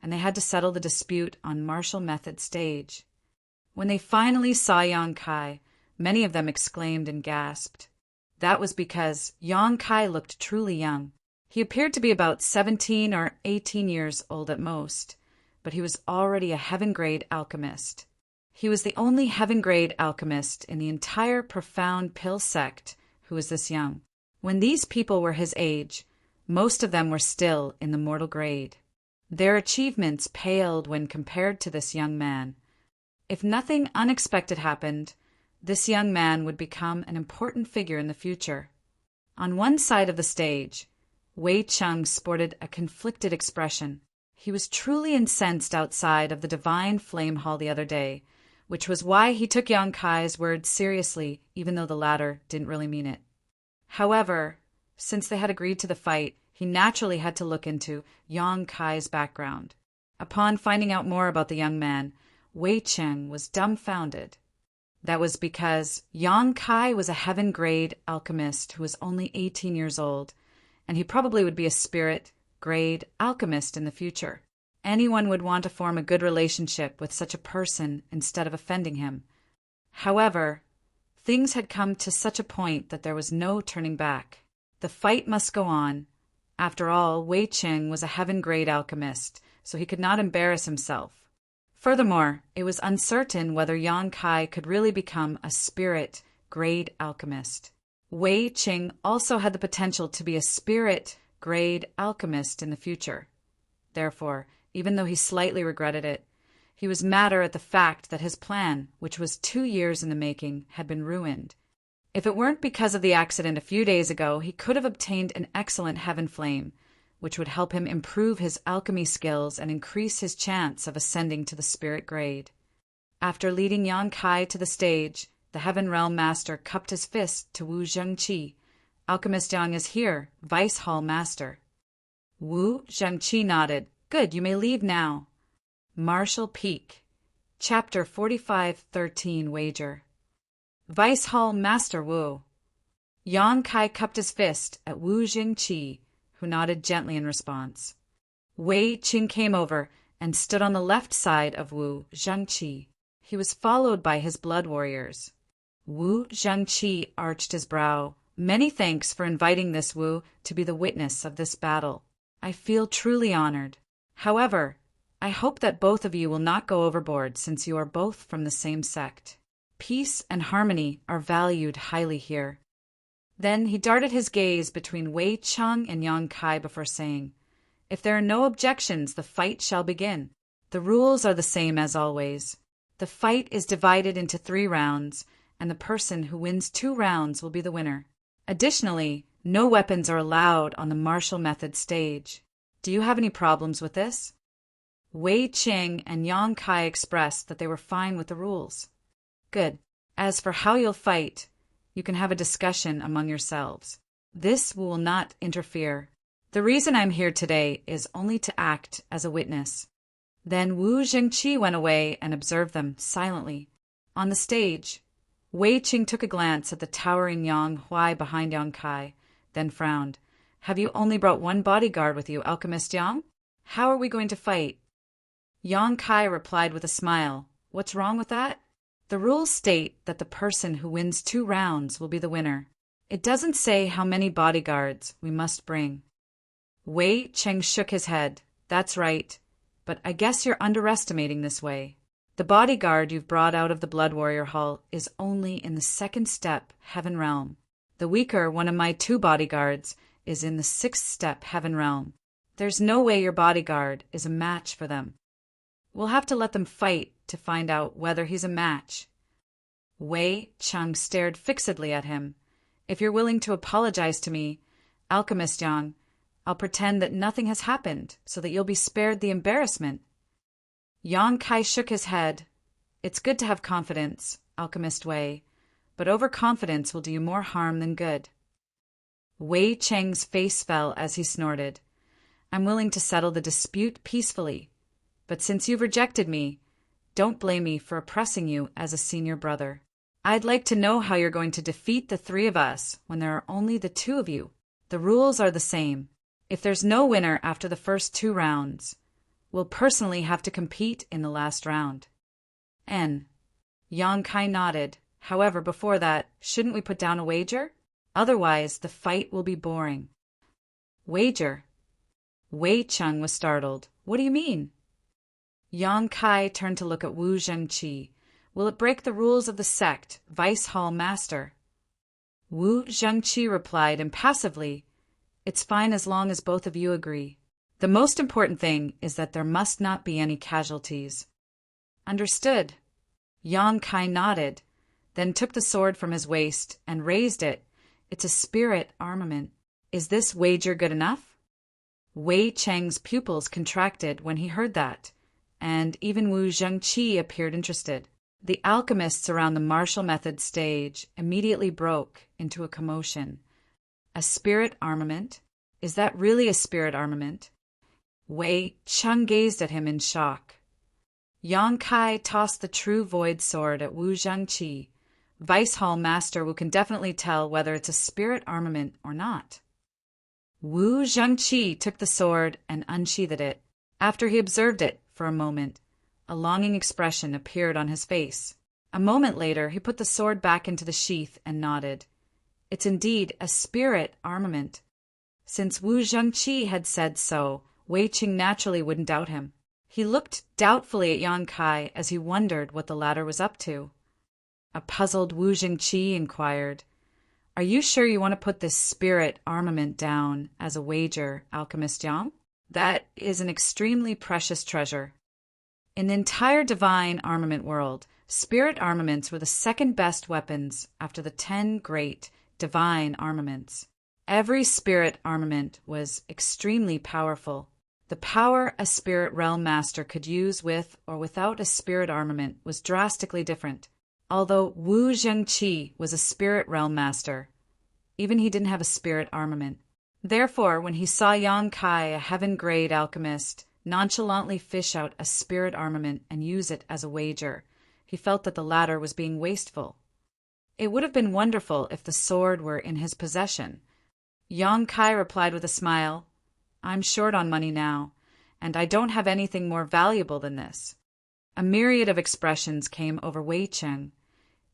and they had to settle the dispute on martial method stage. When they finally saw Yang Kai, many of them exclaimed and gasped. That was because Yang Kai looked truly young. He appeared to be about 17 or 18 years old at most, but he was already a heaven-grade alchemist. He was the only heaven-grade alchemist in the entire Profound Pill Sect who was this young. When these people were his age, most of them were still in the mortal grade. Their achievements paled when compared to this young man. If nothing unexpected happened, this young man would become an important figure in the future. On one side of the stage, Wei Cheng sported a conflicted expression. He was truly incensed outside of the Divine Flame Hall the other day, which was why he took Yang Kai's words seriously, even though the latter didn't really mean it. However, since they had agreed to the fight, he naturally had to look into Yang Kai's background. Upon finding out more about the young man, Wei Cheng was dumbfounded. That was because Yang Kai was a heaven-grade alchemist who was only 18 years old, and he probably would be a spirit-grade alchemist in the future. Anyone would want to form a good relationship with such a person instead of offending him. However, things had come to such a point that there was no turning back. The fight must go on. After all, Wei Cheng was a heaven-grade alchemist, so he could not embarrass himself. Furthermore, it was uncertain whether Yang Kai could really become a spirit-grade alchemist. Wei Cheng also had the potential to be a spirit-grade alchemist in the future. Therefore, even though he slightly regretted it, he was madder at the fact that his plan, which was 2 years in the making, had been ruined. If it weren't because of the accident a few days ago, he could have obtained an excellent heaven flame, which would help him improve his alchemy skills and increase his chance of ascending to the spirit grade. After leading Yang Kai to the stage, the Heaven Realm Master cupped his fist to Wu Zhengqi. Alchemist Yang is here, Vice Hall Master. Wu Zhengqi nodded. Good, you may leave now. Martial Peak. Chapter 45:13 Wager. Vice Hall Master Wu. Yang Kai cupped his fist at Wu Zhengqi, who nodded gently in response. Wei Cheng came over and stood on the left side of Wu Zhengqi. He was followed by his blood warriors. Wu Zhengqi arched his brow. Many thanks for inviting this Wu to be the witness of this battle. I feel truly honored. However, I hope that both of you will not go overboard since you are both from the same sect. Peace and harmony are valued highly here. Then he darted his gaze between Wei Cheng and Yang Kai before saying, If there are no objections, the fight shall begin. The rules are the same as always. The fight is divided into 3 rounds, and the person who wins 2 rounds will be the winner. Additionally, no weapons are allowed on the martial method stage. Do you have any problems with this? Wei Cheng and Yang Kai expressed that they were fine with the rules. Good. As for how you'll fight, you can have a discussion among yourselves. This will not interfere. The reason I'm here today is only to act as a witness. Then Wu Zhengqi went away and observed them silently. On the stage, Wei Cheng took a glance at the towering Yang Huai behind Yang Kai, then frowned. Have you only brought 1 bodyguard with you, Alchemist Yang? How are we going to fight? Yang Kai replied with a smile. What's wrong with that? The rules state that the person who wins 2 rounds will be the winner. It doesn't say how many bodyguards we must bring. Wei Cheng shook his head. That's right, but I guess you're underestimating this way. The bodyguard you've brought out of the Blood Warrior Hall is only in the 2nd step, Heaven Realm. The weaker one of my 2 bodyguards is in the 6th-step heaven realm. There's no way your bodyguard is a match for them. We'll have to let them fight to find out whether he's a match. Wei Cheng stared fixedly at him. If you're willing to apologize to me, Alchemist Yang, I'll pretend that nothing has happened so that you'll be spared the embarrassment. Yang Kai shook his head. It's good to have confidence, Alchemist Wei, but overconfidence will do you more harm than good. Wei Cheng's face fell as he snorted. I'm willing to settle the dispute peacefully, but since you've rejected me, don't blame me for oppressing you as a senior brother. I'd like to know how you're going to defeat the 3 of us when there are only the 2 of you. The rules are the same. If there's no winner after the first 2 rounds, we'll personally have to compete in the last round. Yang Kai nodded. However, before that, shouldn't we put down a wager? Otherwise, the fight will be boring. Wager? Wei Cheng was startled. What do you mean? Yang Kai turned to look at Wu Zhengqi. Will it break the rules of the sect, Vice Hall Master? Wu Zhengqi replied impassively, It's fine as long as both of you agree. The most important thing is that there must not be any casualties. Understood. Yang Kai nodded, then took the sword from his waist and raised it. It's a spirit armament. Is this wager good enough? Wei Cheng's pupils contracted when he heard that, and even Wu Zhengqi appeared interested. The alchemists around the martial method stage immediately broke into a commotion. A spirit armament? Is that really a spirit armament? Wei Cheng gazed at him in shock. Yang Kai tossed the true void sword at Wu Zhengqi. Vice Hall Master Wu can definitely tell whether it's a spirit armament or not. Wu Zhengqi took the sword and unsheathed it. After he observed it for a moment, a longing expression appeared on his face. A moment later, he put the sword back into the sheath and nodded. It's indeed a spirit armament. Since Wu Zhengqi had said so, Wei Cheng naturally wouldn't doubt him. He looked doubtfully at Yang Kai as he wondered what the latter was up to. A puzzled Wu Zhengqi inquired, Are you sure you want to put this spirit armament down as a wager, Alchemist Yang? That is an extremely precious treasure. In the entire divine armament world, spirit armaments were the 2nd-best weapons after the 10 great divine armaments. Every spirit armament was extremely powerful. The power a spirit realm master could use with or without a spirit armament was drastically different. Although Wu Zhengqi was a spirit realm master, even he didn't have a spirit armament. Therefore, when he saw Yang Kai, a heaven-grade alchemist, nonchalantly fish out a spirit armament and use it as a wager, he felt that the latter was being wasteful. It would have been wonderful if the sword were in his possession. Yang Kai replied with a smile, I'm short on money now, and I don't have anything more valuable than this. A myriad of expressions came over Wei Cheng.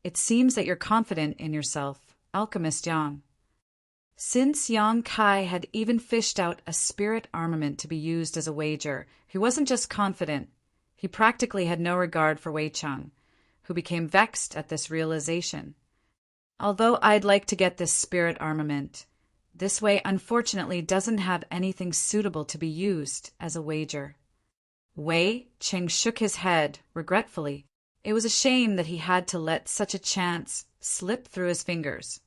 It seems that you're confident in yourself, Alchemist Yang. Since Yang Kai had even fished out a spirit armament to be used as a wager, he wasn't just confident, he practically had no regard for Wei Cheng, who became vexed at this realization. Although I'd like to get this spirit armament, this way unfortunately doesn't have anything suitable to be used as a wager. Wei Cheng shook his head regretfully. It was a shame that he had to let such a chance slip through his fingers.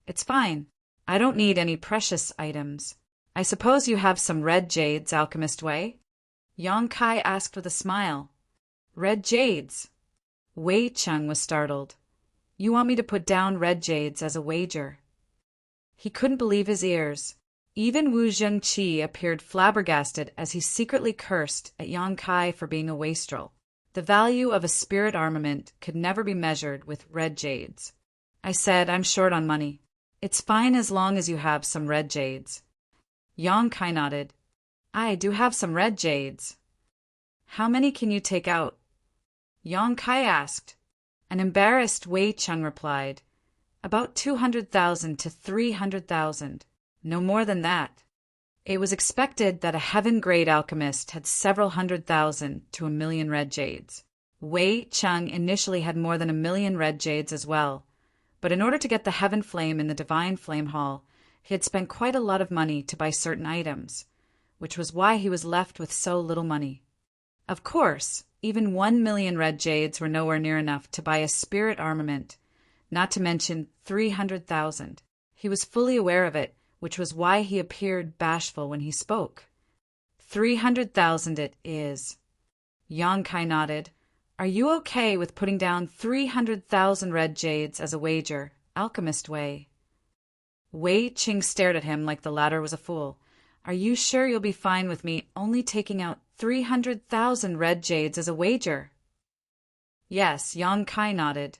It's fine. I don't need any precious items. I suppose you have some red jades, Alchemist Wei? Yang Kai asked with a smile. Red jades? Wei Cheng was startled. You want me to put down red jades as a wager? He couldn't believe his ears. Even Wu Zhengqi appeared flabbergasted as he secretly cursed at Yang Kai for being a wastrel. The value of a spirit armament could never be measured with red jades. I said I'm short on money. It's fine as long as you have some red jades. Yang Kai nodded. I do have some red jades. How many can you take out? Yang Kai asked. An embarrassed Wei Cheng replied, About 200,000 to 300,000. No more than that. It was expected that a heaven-grade alchemist had several 100,000 to 1,000,000 red jades. Wei Cheng initially had more than 1,000,000 red jades as well, but in order to get the heaven flame in the divine flame hall, He had spent quite a lot of money to buy certain items, which was why he was left with so little money. Of course, even 1,000,000 red jades were nowhere near enough to buy a spirit armament, not to mention 300,000. He was fully aware of it, which was why he appeared bashful when he spoke. 300,000 it is. Yang Kai nodded. Are you okay with putting down 300,000 red jades as a wager, alchemist Wei? Wei Qing stared at him like the latter was a fool. Are you sure you'll be fine with me only taking out 300,000 red jades as a wager? Yes, Yang Kai nodded.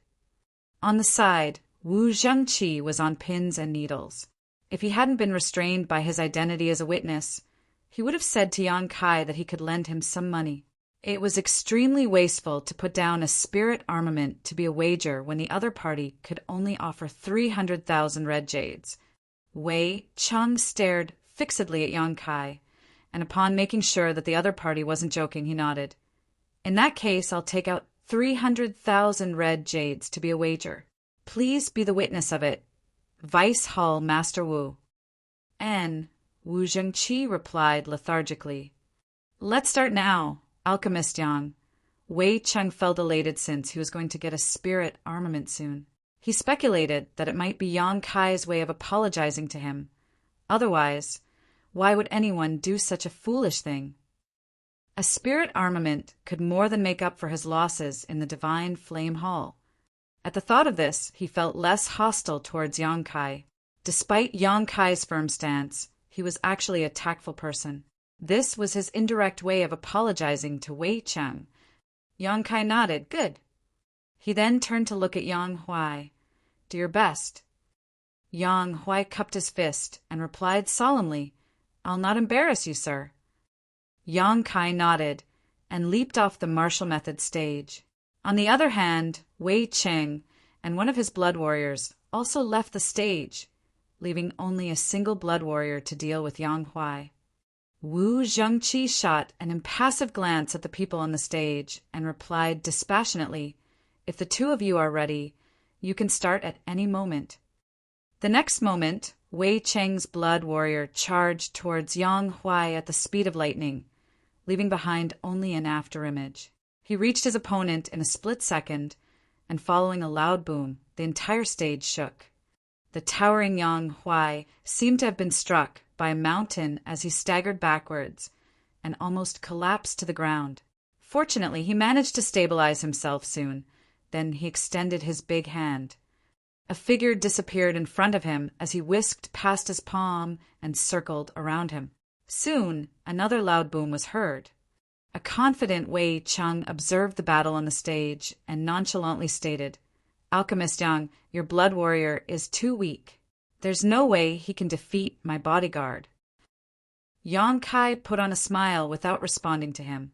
On the side, Wu Zhengqi was on pins and needles. If he hadn't been restrained by his identity as a witness, he would have said to Yang Kai that he could lend him some money. It was extremely wasteful to put down a spirit armament to be a wager when the other party could only offer 300,000 red jades. Wei Cheng stared fixedly at Yang Kai, and upon making sure that the other party wasn't joking, he nodded. In that case, I'll take out 300,000 red jades to be a wager. Please be the witness of it. Vice Hall Master Wu. N. Wu Zhengqi replied lethargically. Let's start now, Alchemist Yang. Wei Cheng felt elated since he was going to get a spirit armament soon. He speculated that it might be Yang Kai's way of apologizing to him. Otherwise, why would anyone do such a foolish thing? A spirit armament could more than make up for his losses in the Divine Flame Hall. At the thought of this, he felt less hostile towards Yang Kai. Despite Yang Kai's firm stance, he was actually a tactful person. This was his indirect way of apologizing to Wei Cheng. Yang Kai nodded. Good. He then turned to look at Yang Huai. Do your best. Yang Huai cupped his fist and replied solemnly, I'll not embarrass you, sir. Yang Kai nodded and leaped off the martial method stage. On the other hand, Wei Cheng and one of his blood warriors also left the stage, leaving only a single blood warrior to deal with Yang Huai. Wu Zhengqi shot an impassive glance at the people on the stage and replied dispassionately, If the two of you are ready, you can start at any moment. The next moment, Wei Cheng's blood warrior charged towards Yang Huai at the speed of lightning, leaving behind only an afterimage. He reached his opponent in a split second, and following a loud boom, the entire stage shook. The towering Yang Huai seemed to have been struck by a mountain as he staggered backwards and almost collapsed to the ground. Fortunately, he managed to stabilize himself soon. Then he extended his big hand. A figure disappeared in front of him as he whisked past his palm and circled around him. Soon, another loud boom was heard. A confident Wei Cheng observed the battle on the stage and nonchalantly stated, Alchemist Yang, your blood warrior is too weak. There's no way he can defeat my bodyguard. Yang Kai put on a smile without responding to him.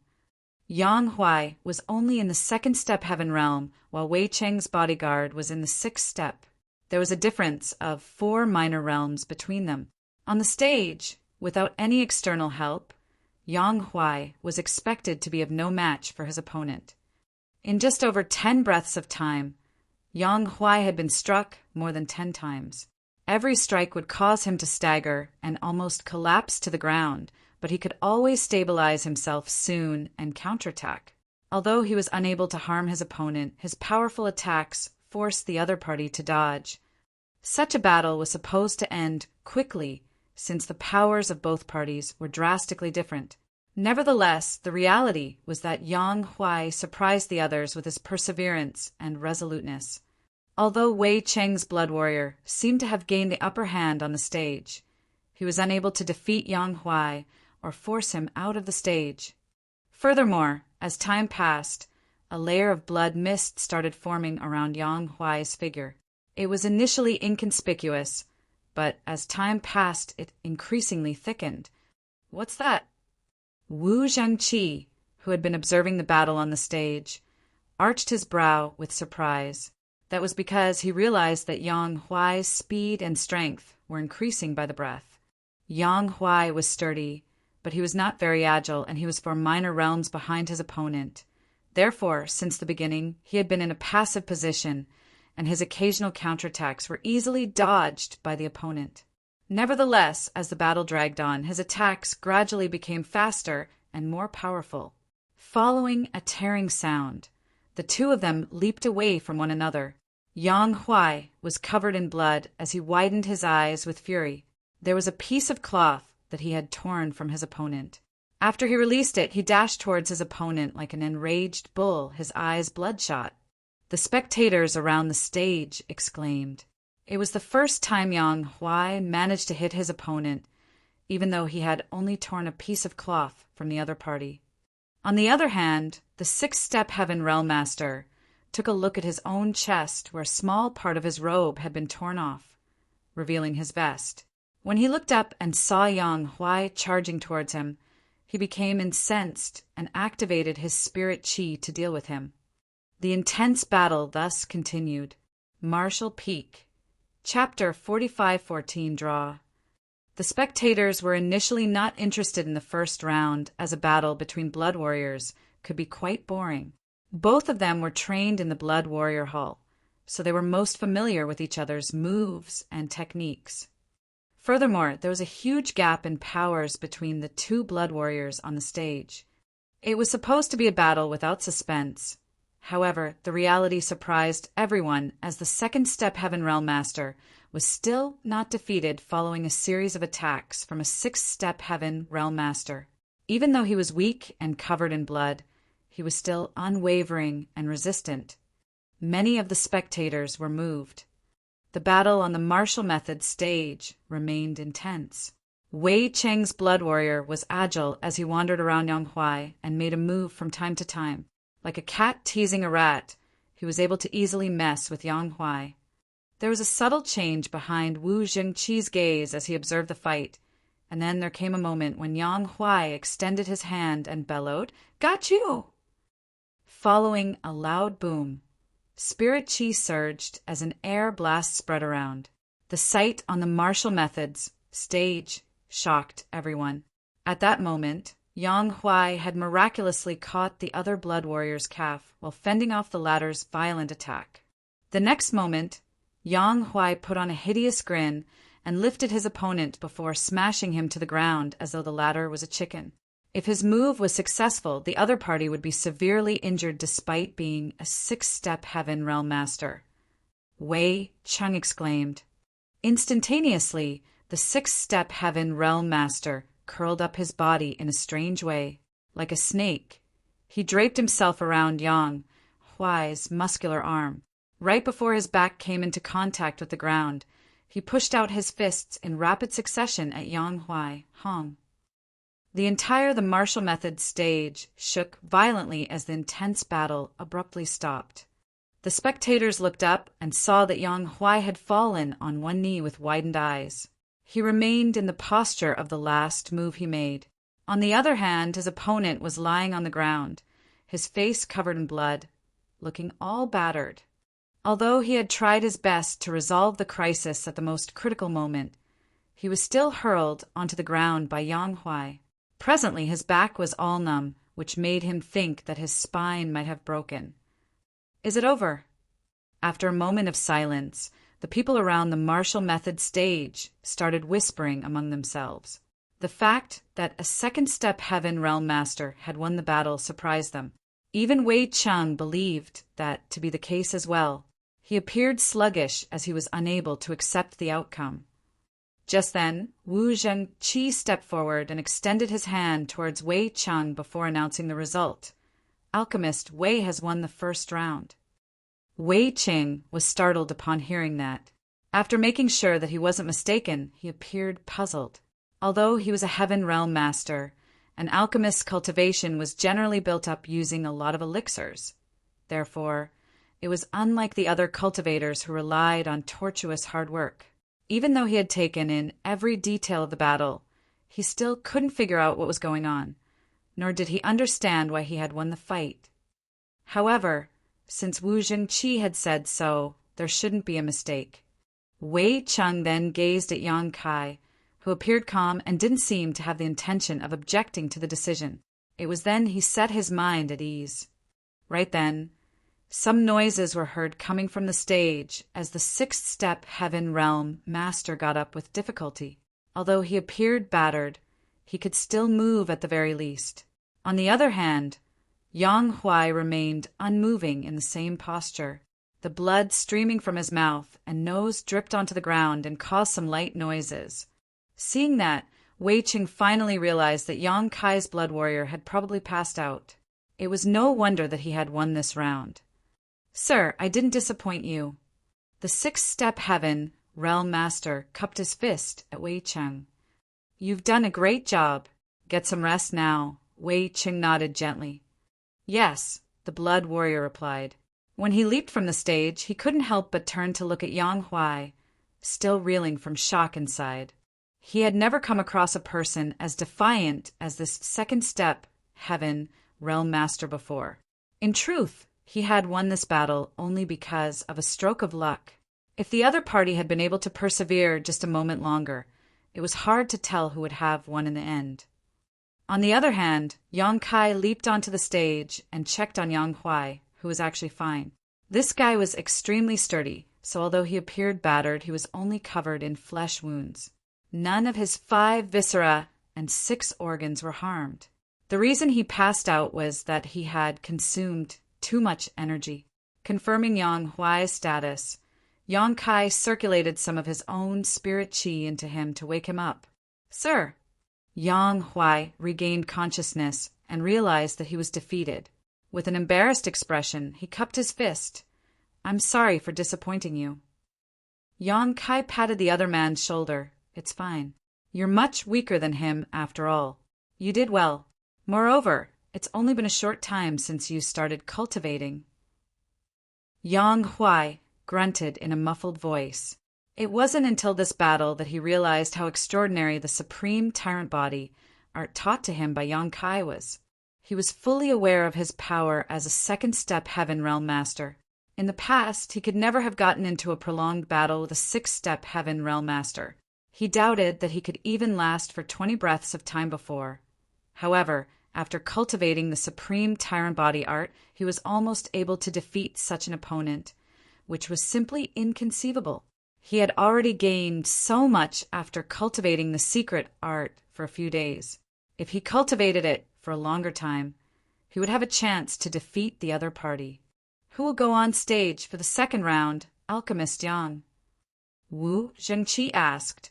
Yang Huai was only in the second step heaven realm, while Wei Cheng's bodyguard was in the sixth step. There was a difference of 4 minor realms between them. On the stage, without any external help, Yang Huai was expected to be of no match for his opponent. In just over 10 breaths of time, Yang Huai had been struck more than 10 times. Every strike would cause him to stagger and almost collapse to the ground, but he could always stabilize himself soon and counterattack. Although he was unable to harm his opponent, his powerful attacks forced the other party to dodge. Such a battle was supposed to end quickly, since the powers of both parties were drastically different. Nevertheless, the reality was that Yang Huai surprised the others with his perseverance and resoluteness. Although Wei Cheng's blood warrior seemed to have gained the upper hand on the stage, he was unable to defeat Yang Huai or force him out of the stage. Furthermore, as time passed, a layer of blood mist started forming around Yang Huai's figure. It was initially inconspicuous, but as time passed, it increasingly thickened. What's that? Wu Zhengqi, who had been observing the battle on the stage, arched his brow with surprise. That was because he realized that Yang Huai's speed and strength were increasing by the breath. Yang Huai was sturdy, but he was not very agile, and he was 4 minor realms behind his opponent. Therefore, since the beginning, he had been in a passive position, and his occasional counterattacks were easily dodged by the opponent. Nevertheless, as the battle dragged on, his attacks gradually became faster and more powerful. Following a tearing sound, the two of them leaped away from one another. Yang Huai was covered in blood as he widened his eyes with fury. There was a piece of cloth that he had torn from his opponent. After he released it, he dashed towards his opponent like an enraged bull, his eyes bloodshot. The spectators around the stage exclaimed. It was the first time Yang Huai managed to hit his opponent, even though he had only torn a piece of cloth from the other party. On the other hand, the six-step Heaven Realm Master took a look at his own chest where a small part of his robe had been torn off, revealing his vest. When he looked up and saw Yang Huai charging towards him, he became incensed and activated his spirit chi to deal with him. The intense battle thus continued. Martial Peak. Chapter 4514 Draw. The spectators were initially not interested in the first round, as a battle between blood warriors could be quite boring. Both of them were trained in the Blood Warrior Hall, so they were most familiar with each other's moves and techniques. Furthermore, there was a huge gap in powers between the two blood warriors on the stage. It was supposed to be a battle without suspense. However, the reality surprised everyone as the second step Heaven Realm Master was still not defeated following a series of attacks from a sixth-step Heaven Realm Master. Even though he was weak and covered in blood, he was still unwavering and resistant. Many of the spectators were moved. The battle on the martial method stage remained intense. Wei Cheng's blood warrior was agile as he wandered around Yang Huai and made a move from time to time. Like a cat teasing a rat, he was able to easily mess with Yang Huai. There was a subtle change behind Wu Zhengqi's gaze as he observed the fight, and then there came a moment when Yang Huai extended his hand and bellowed, "Got you!" Following a loud boom, spirit chi surged as an air blast spread around. The sight on the martial methods stage shocked everyone. At that moment, Yang Huai had miraculously caught the other blood warrior's calf while fending off the latter's violent attack. The next moment, Yang Huai put on a hideous grin and lifted his opponent before smashing him to the ground as though the latter was a chicken. If his move was successful, the other party would be severely injured despite being a six-step Heaven Realm Master. Wei Cheng exclaimed. Instantaneously, the six-step Heaven Realm Master curled up his body in a strange way, like a snake. He draped himself around Yang Huai's muscular arm. Right before his back came into contact with the ground, he pushed out his fists in rapid succession at Yang Huai Hong. The martial method stage shook violently as the intense battle abruptly stopped. The spectators looked up and saw that Yang Huai had fallen on one knee with widened eyes. He remained in the posture of the last move he made. On the other hand, his opponent was lying on the ground, his face covered in blood, looking all battered. Although he had tried his best to resolve the crisis at the most critical moment, he was still hurled onto the ground by Yang Huai. Presently his back was all numb, which made him think that his spine might have broken. "Is it over?" After a moment of silence, the people around the martial method stage started whispering among themselves. The fact that a second-step Heaven Realm Master had won the battle surprised them. Even Wei Cheng believed that to be the case as well. He appeared sluggish as he was unable to accept the outcome. Just then, Wu Zhengqi stepped forward and extended his hand towards Wei Cheng before announcing the result. Alchemist Wei has won the first round. Wei Cheng was startled upon hearing that. After making sure that he wasn't mistaken, he appeared puzzled. Although he was a Heaven Realm Master, an alchemist's cultivation was generally built up using a lot of elixirs. Therefore, it was unlike the other cultivators who relied on tortuous hard work. Even though he had taken in every detail of the battle, he still couldn't figure out what was going on, nor did he understand why he had won the fight. However, since Wu Zhengqi had said so, there shouldn't be a mistake. Wei Cheng then gazed at Yang Kai, who appeared calm and didn't seem to have the intention of objecting to the decision. It was then he set his mind at ease. Right then, some noises were heard coming from the stage as the sixth-step Heaven Realm Master got up with difficulty. Although he appeared battered, he could still move at the very least. On the other hand, Yang Huai remained unmoving in the same posture. The blood streaming from his mouth and nose dripped onto the ground and caused some light noises. Seeing that, Wei Qing finally realized that Yang Kai's blood warrior had probably passed out. It was no wonder that he had won this round. "Sir, I didn't disappoint you." The sixth-step heaven realm master cupped his fist at Wei Qing. "You've done a great job. Get some rest now." Wei Qing nodded gently. "Yes," the blood warrior replied. When he leaped from the stage, he couldn't help but turn to look at Yang Huai, still reeling from shock inside. He had never come across a person as defiant as this second-step heaven realm master before. In truth, he had won this battle only because of a stroke of luck. If the other party had been able to persevere just a moment longer, it was hard to tell who would have won in the end. On the other hand, Yang Kai leaped onto the stage and checked on Yang Huai, who was actually fine. This guy was extremely sturdy, so although he appeared battered, he was only covered in flesh wounds. None of his 5 viscera and 6 organs were harmed. The reason he passed out was that he had consumed too much energy. Confirming Yang Huai's status, Yang Kai circulated some of his own spirit qi into him to wake him up. "Sir!" Yang Huai regained consciousness and realized that he was defeated. With an embarrassed expression, he cupped his fist. "I'm sorry for disappointing you." Yang Kai patted the other man's shoulder. "It's fine. You're much weaker than him, after all. You did well. Moreover, it's only been a short time since you started cultivating." Yang Huai grunted in a muffled voice. It wasn't until this battle that he realized how extraordinary the supreme tyrant body art taught to him by Yang Kai was. He was fully aware of his power as a second-step heaven realm master. In the past, he could never have gotten into a prolonged battle with a sixth-step heaven realm master. He doubted that he could even last for 20 breaths of time before. However, after cultivating the supreme tyrant body art, he was almost able to defeat such an opponent, which was simply inconceivable. He had already gained so much after cultivating the secret art for a few days. If he cultivated it for a longer time, he would have a chance to defeat the other party. "Who will go on stage for the second round?" Alchemist Yang. Wu Zhengqi asked.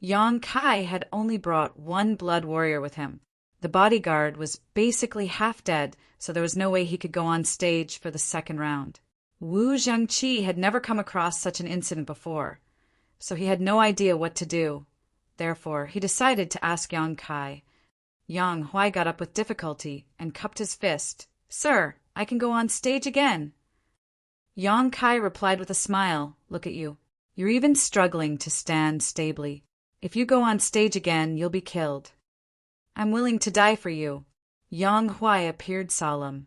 Yang Kai had only brought 1 blood warrior with him. The bodyguard was basically half dead, so there was no way he could go on stage for the second round. Wu Zhengqi had never come across such an incident before, so he had no idea what to do. Therefore, he decided to ask Yang Kai. Yang Huai got up with difficulty and cupped his fist. "Sir, I can go on stage again." Yang Kai replied with a smile. "Look at you. You're even struggling to stand stably. If you go on stage again, you'll be killed." "I'm willing to die for you." Yang Huai appeared solemn.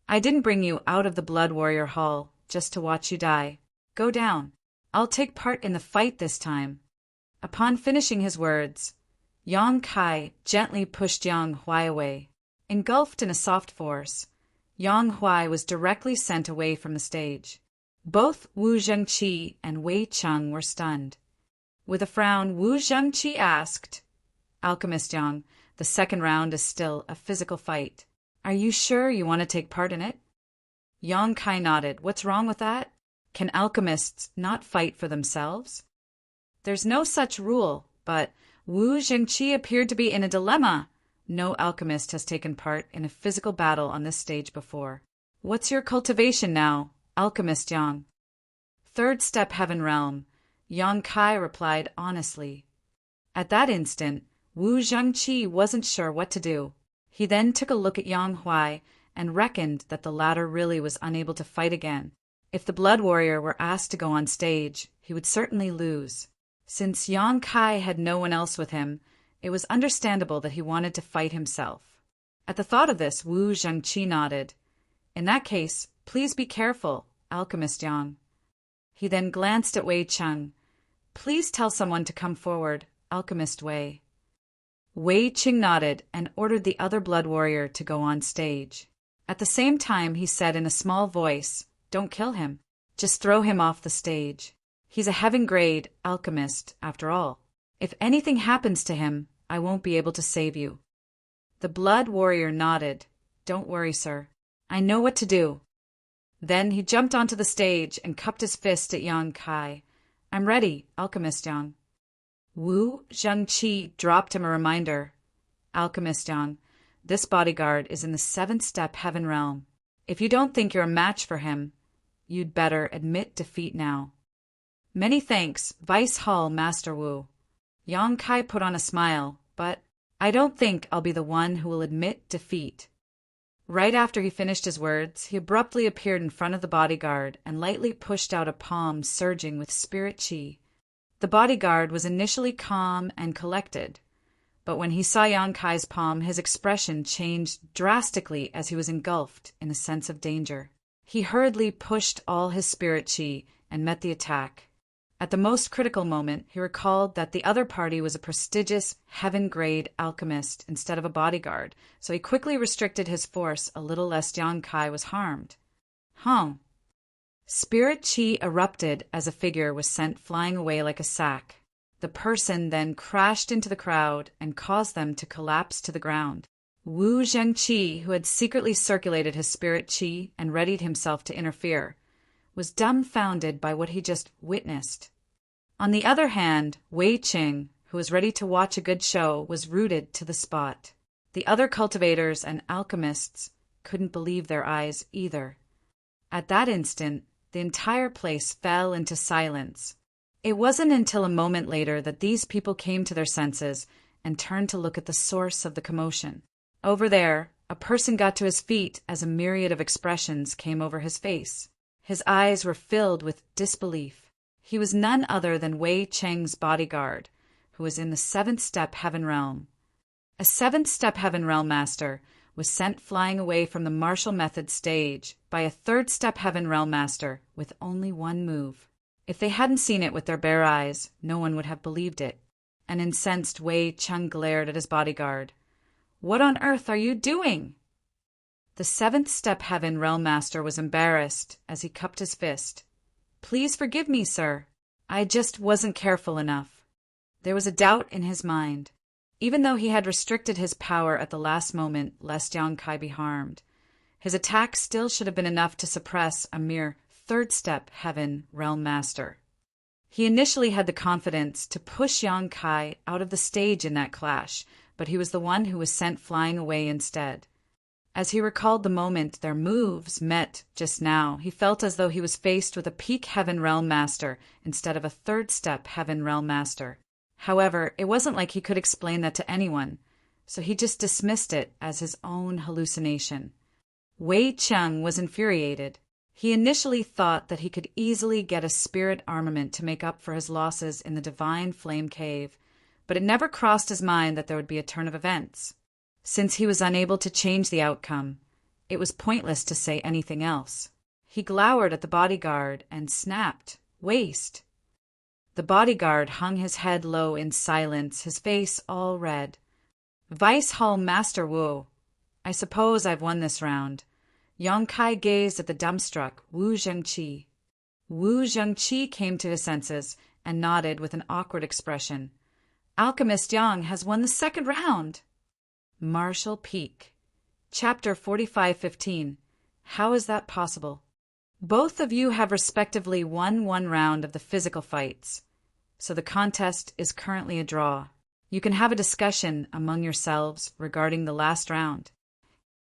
"I didn't bring you out of the Blood Warrior Hall just to watch you die. Go down. I'll take part in the fight this time." Upon finishing his words, Yang Kai gently pushed Yang Huai away. Engulfed in a soft force, Yang Huai was directly sent away from the stage. Both Wu Zhengqi and Wei Qing were stunned. With a frown, Wu Zhengqi asked, "Alchemist Yang, the second round is still a physical fight. Are you sure you want to take part in it?" Yang Kai nodded. "What's wrong with that? Can alchemists not fight for themselves?" "There's no such rule, but Wu Zhengqi appeared to be in a dilemma. No alchemist has taken part in a physical battle on this stage before. What's your cultivation now, Alchemist Yang?" "Third step heaven realm," Yang Kai replied honestly. At that instant, Wu Zhengqi wasn't sure what to do. He then took a look at Yang Huai and reckoned that the latter really was unable to fight again. If the Blood Warrior were asked to go on stage, he would certainly lose. Since Yang Kai had no one else with him, it was understandable that he wanted to fight himself. At the thought of this, Wu Zhengqi nodded. "In that case, please be careful, Alchemist Yang." He then glanced at Wei Qing. "Please tell someone to come forward, Alchemist Wei." Wei Qing nodded and ordered the other blood warrior to go on stage. At the same time, he said in a small voice, "Don't kill him. Just throw him off the stage. He's a heaven-grade alchemist, after all." If anything happens to him, I won't be able to save you." The blood warrior nodded. "Don't worry, sir. I know what to do." Then he jumped onto the stage and cupped his fist at Yang Kai. "I'm ready, Alchemist Yang." Wu Zhengqi dropped him a reminder. "Alchemist Yang, this bodyguard is in the 7th step heaven realm. If you don't think you're a match for him, you'd better admit defeat now." "Many thanks, Vice Hall Master Wu." Yang Kai put on a smile, "But I don't think I'll be the one who will admit defeat." Right after he finished his words, he abruptly appeared in front of the bodyguard and lightly pushed out a palm surging with spirit chi. The bodyguard was initially calm and collected, but when he saw Yang Kai's palm, his expression changed drastically as he was engulfed in a sense of danger. He hurriedly pushed all his spirit chi and met the attack. At the most critical moment, he recalled that the other party was a prestigious heaven-grade alchemist instead of a bodyguard, so he quickly restricted his force a little lest Yang Kai was harmed. Spirit chi erupted as a figure was sent flying away like a sack. The person then crashed into the crowd and caused them to collapse to the ground. Wu Zhengqi, who had secretly circulated his spirit chi and readied himself to interfere, was dumbfounded by what he just witnessed. On the other hand, Wei Qing, who was ready to watch a good show, was rooted to the spot. The other cultivators and alchemists couldn't believe their eyes either. At that instant, the entire place fell into silence. It wasn't until a moment later that these people came to their senses and turned to look at the source of the commotion. Over there, a person got to his feet as a myriad of expressions came over his face. His eyes were filled with disbelief. He was none other than Wei Cheng's bodyguard, who was in the 7th step heaven realm. A 7th step heaven realm master was sent flying away from the martial method stage by a 3rd step heaven realm master with only one move. If they hadn't seen it with their bare eyes, no one would have believed it. An incensed Wei Cheng glared at his bodyguard. "What on earth are you doing?" The 7th step heaven realm master was embarrassed as he cupped his fist. "Please forgive me, sir. I just wasn't careful enough." There was a doubt in his mind. Even though he had restricted his power at the last moment lest Yang Kai be harmed, his attack still should have been enough to suppress a mere 3rd step heaven realm master. He initially had the confidence to push Yang Kai out of the stage in that clash, but he was the one who was sent flying away instead. As he recalled the moment their moves met just now, he felt as though he was faced with a peak heaven realm master instead of a 3rd step heaven realm master. However, it wasn't like he could explain that to anyone, so he just dismissed it as his own hallucination. Wei Cheng was infuriated. He initially thought that he could easily get a spirit armament to make up for his losses in the Divine Flame Cave, but it never crossed his mind that there would be a turn of events. Since he was unable to change the outcome, it was pointless to say anything else. He glowered at the bodyguard and snapped, "Waste." The bodyguard hung his head low in silence, his face all red. "Vice Hall Master Wu, I suppose I've won this round." Yang Kai gazed at the dumbstruck Wu Zhengqi. Wu Zhengqi came to his senses and nodded with an awkward expression. "Alchemist Yang has won the 2nd round." Martial Peak. Chapter 4515. How is that possible? Both of you have respectively won 1 round of the physical fights, so the contest is currently a draw. You can have a discussion among yourselves regarding the last round.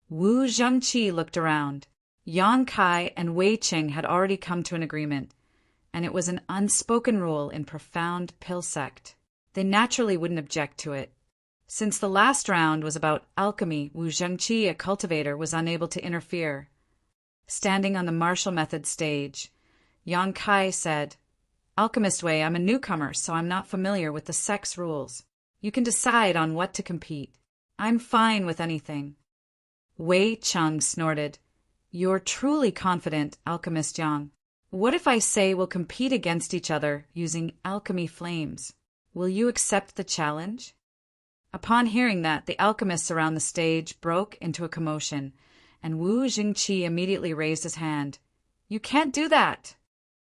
Wu Zhengqi looked around. Yang Kai and Wei Qing had already come to an agreement, and it was an unspoken rule in profound pill sect. They naturally wouldn't object to it. Since the last round was about alchemy, Wu Zhengqi, a cultivator, was unable to interfere. Standing on the martial method stage, Yang Kai said, "Alchemist Wei, I'm a newcomer, so I'm not familiar with the sect's rules. You can decide on what to compete. I'm fine with anything." Wei Cheng snorted. "You're truly confident, Alchemist Yang. What if I say we'll compete against each other using alchemy flames? Will you accept the challenge?" Upon hearing that, the alchemists around the stage broke into a commotion, and Wu Zhengqi immediately raised his hand. "You can't do that."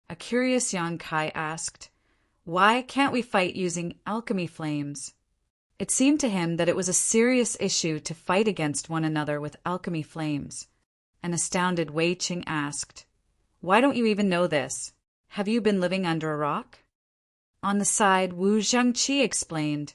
A curious Yang Kai asked, Why can't we fight using alchemy flames? It seemed to him that it was a serious issue to fight against one another with alchemy flames. An astounded Wei Qing asked, "Why don't you even know this? Have you been living under a rock?" On the side, Wu Zhengqi explained,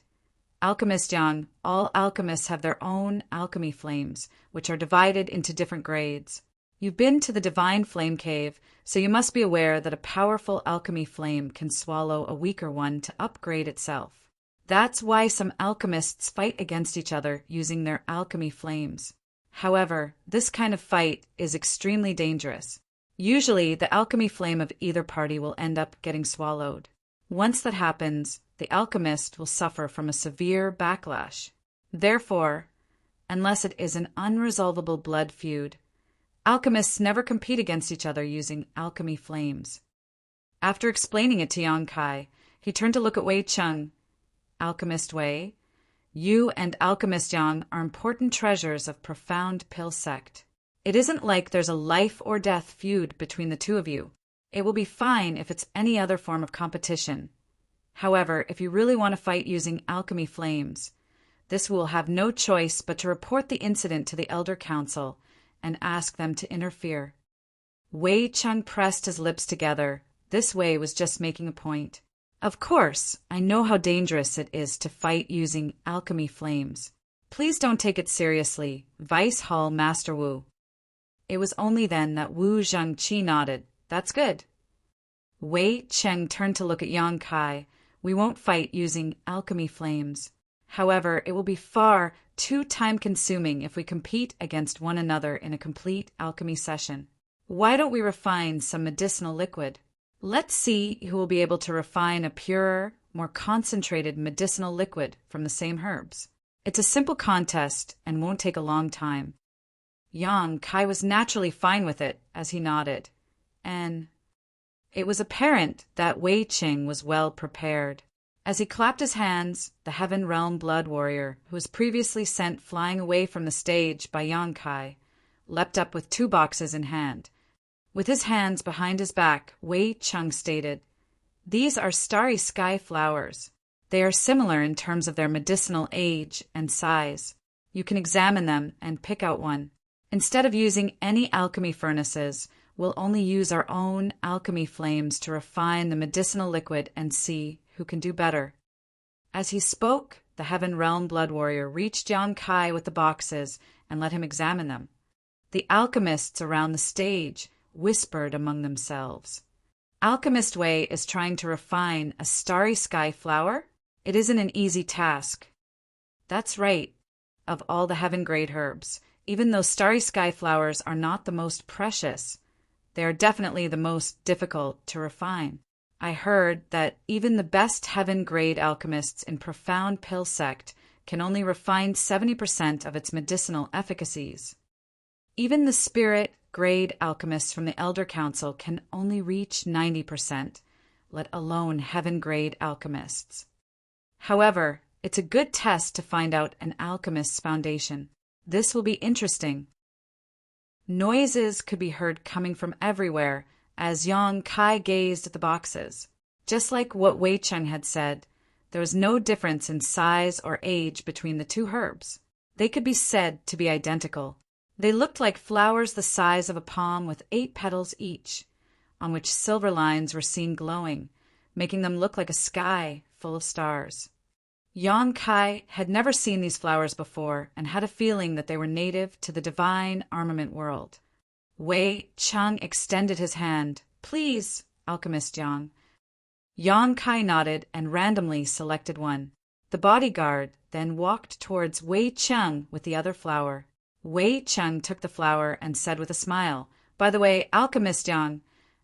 "Alchemist Yang, all alchemists have their own alchemy flames, which are divided into different grades. You've been to the Divine Flame Cave, so you must be aware that a powerful alchemy flame can swallow a weaker one to upgrade itself. That's why some alchemists fight against each other using their alchemy flames. However, this kind of fight is extremely dangerous. Usually, the alchemy flame of either party will end up getting swallowed. Once that happens, the alchemist will suffer from a severe backlash. Therefore, unless it is an unresolvable blood feud, alchemists never compete against each other using alchemy flames." After explaining it to Yang Kai, he turned to look at Wei Cheng. "Alchemist Wei, you and Alchemist Yang are important treasures of Profound Pill Sect. It isn't like there's a life or death feud between the two of you. It will be fine if it's any other form of competition. However, if you really want to fight using alchemy flames, this will have no choice but to report the incident to the Elder Council and ask them to interfere." Wei Cheng pressed his lips together. This Wei was just making a point. "Of course, I know how dangerous it is to fight using alchemy flames. Please don't take it seriously, Vice Hall Master Wu." It was only then that Wu Zhengqi nodded. "That's good." Wei Cheng turned to look at Yang Kai. "We won't fight using alchemy flames. However, it will be far too time-consuming if we compete against one another in a complete alchemy session. Why don't we refine some medicinal liquid? Let's see who will be able to refine a purer, more concentrated medicinal liquid from the same herbs. It's a simple contest and won't take a long time." Yang Kai was naturally fine with it as he nodded, and it was apparent that Wei Qing was well prepared. As he clapped his hands, the Heaven Realm Blood Warrior, who was previously sent flying away from the stage by Yang Kai, leapt up with 2 boxes in hand. With his hands behind his back, Wei Cheng stated, "These are starry sky flowers. They are similar in terms of their medicinal age and size. You can examine them and pick out one. Instead of using any alchemy furnaces, we'll only use our own alchemy flames to refine the medicinal liquid and see who can do better." As he spoke, the Heaven Realm Blood Warrior reached Yang Kai with the boxes and let him examine them. The alchemists around the stage whispered among themselves. "Alchemist Wei is trying to refine a starry sky flower? It isn't an easy task." "That's right. Of all the heaven-grade herbs, even though starry sky flowers are not the most precious, they are definitely the most difficult to refine. I heard that even the best heaven-grade alchemists in Profound Pill Sect can only refine 70% of its medicinal efficacies. Even the spirit-grade alchemists from the Elder Council can only reach 90%, let alone heaven-grade alchemists. However, it's a good test to find out an alchemist's foundation. This will be interesting." Noises could be heard coming from everywhere as Yang Kai gazed at the boxes. Just like what Wei Cheng had said, there was no difference in size or age between the 2 herbs. They could be said to be identical. They looked like flowers the size of a palm with 8 petals each, on which silver lines were seen glowing, making them look like a sky full of stars. Yang Kai had never seen these flowers before and had a feeling that they were native to the divine armament world. Wei Cheng extended his hand. "Please, Alchemist Yang." Yang Kai nodded and randomly selected one. The bodyguard then walked towards Wei Cheng with the other flower. Wei Cheng took the flower and said with a smile, "By the way, Alchemist Yang,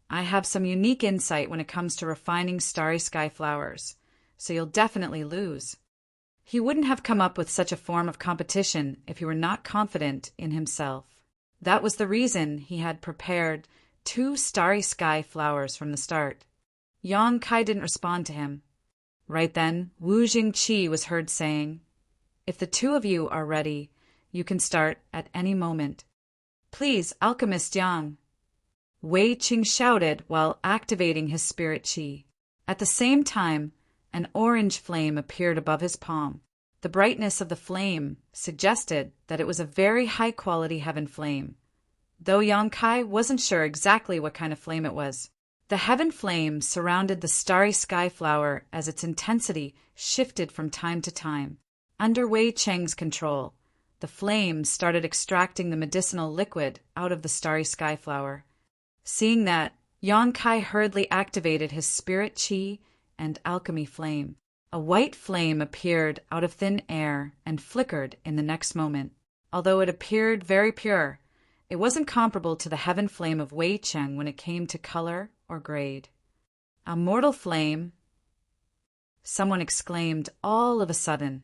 I have some unique insight when it comes to refining starry sky flowers, so you'll definitely lose." He wouldn't have come up with such a form of competition if he were not confident in himself. That was the reason he had prepared 2 starry sky flowers from the start. Yang Kai didn't respond to him. Right then, Wu Jingqi was heard saying, "If the 2 of you are ready, you can start at any moment. Please, Alchemist Yang." Wei Qing shouted while activating his spirit qi. At the same time, an orange flame appeared above his palm. The brightness of the flame suggested that it was a very high-quality heaven flame, though Yang Kai wasn't sure exactly what kind of flame it was. The heaven flame surrounded the starry sky flower as its intensity shifted from time to time. Under Wei Cheng's control, the flame started extracting the medicinal liquid out of the starry sky flower. Seeing that, Yang Kai hurriedly activated his spirit chi and alchemy flame. A white flame appeared out of thin air and flickered in the next moment. Although it appeared very pure, it wasn't comparable to the heaven flame of Wei Cheng when it came to color or grade. A mortal flame, someone exclaimed all of a sudden.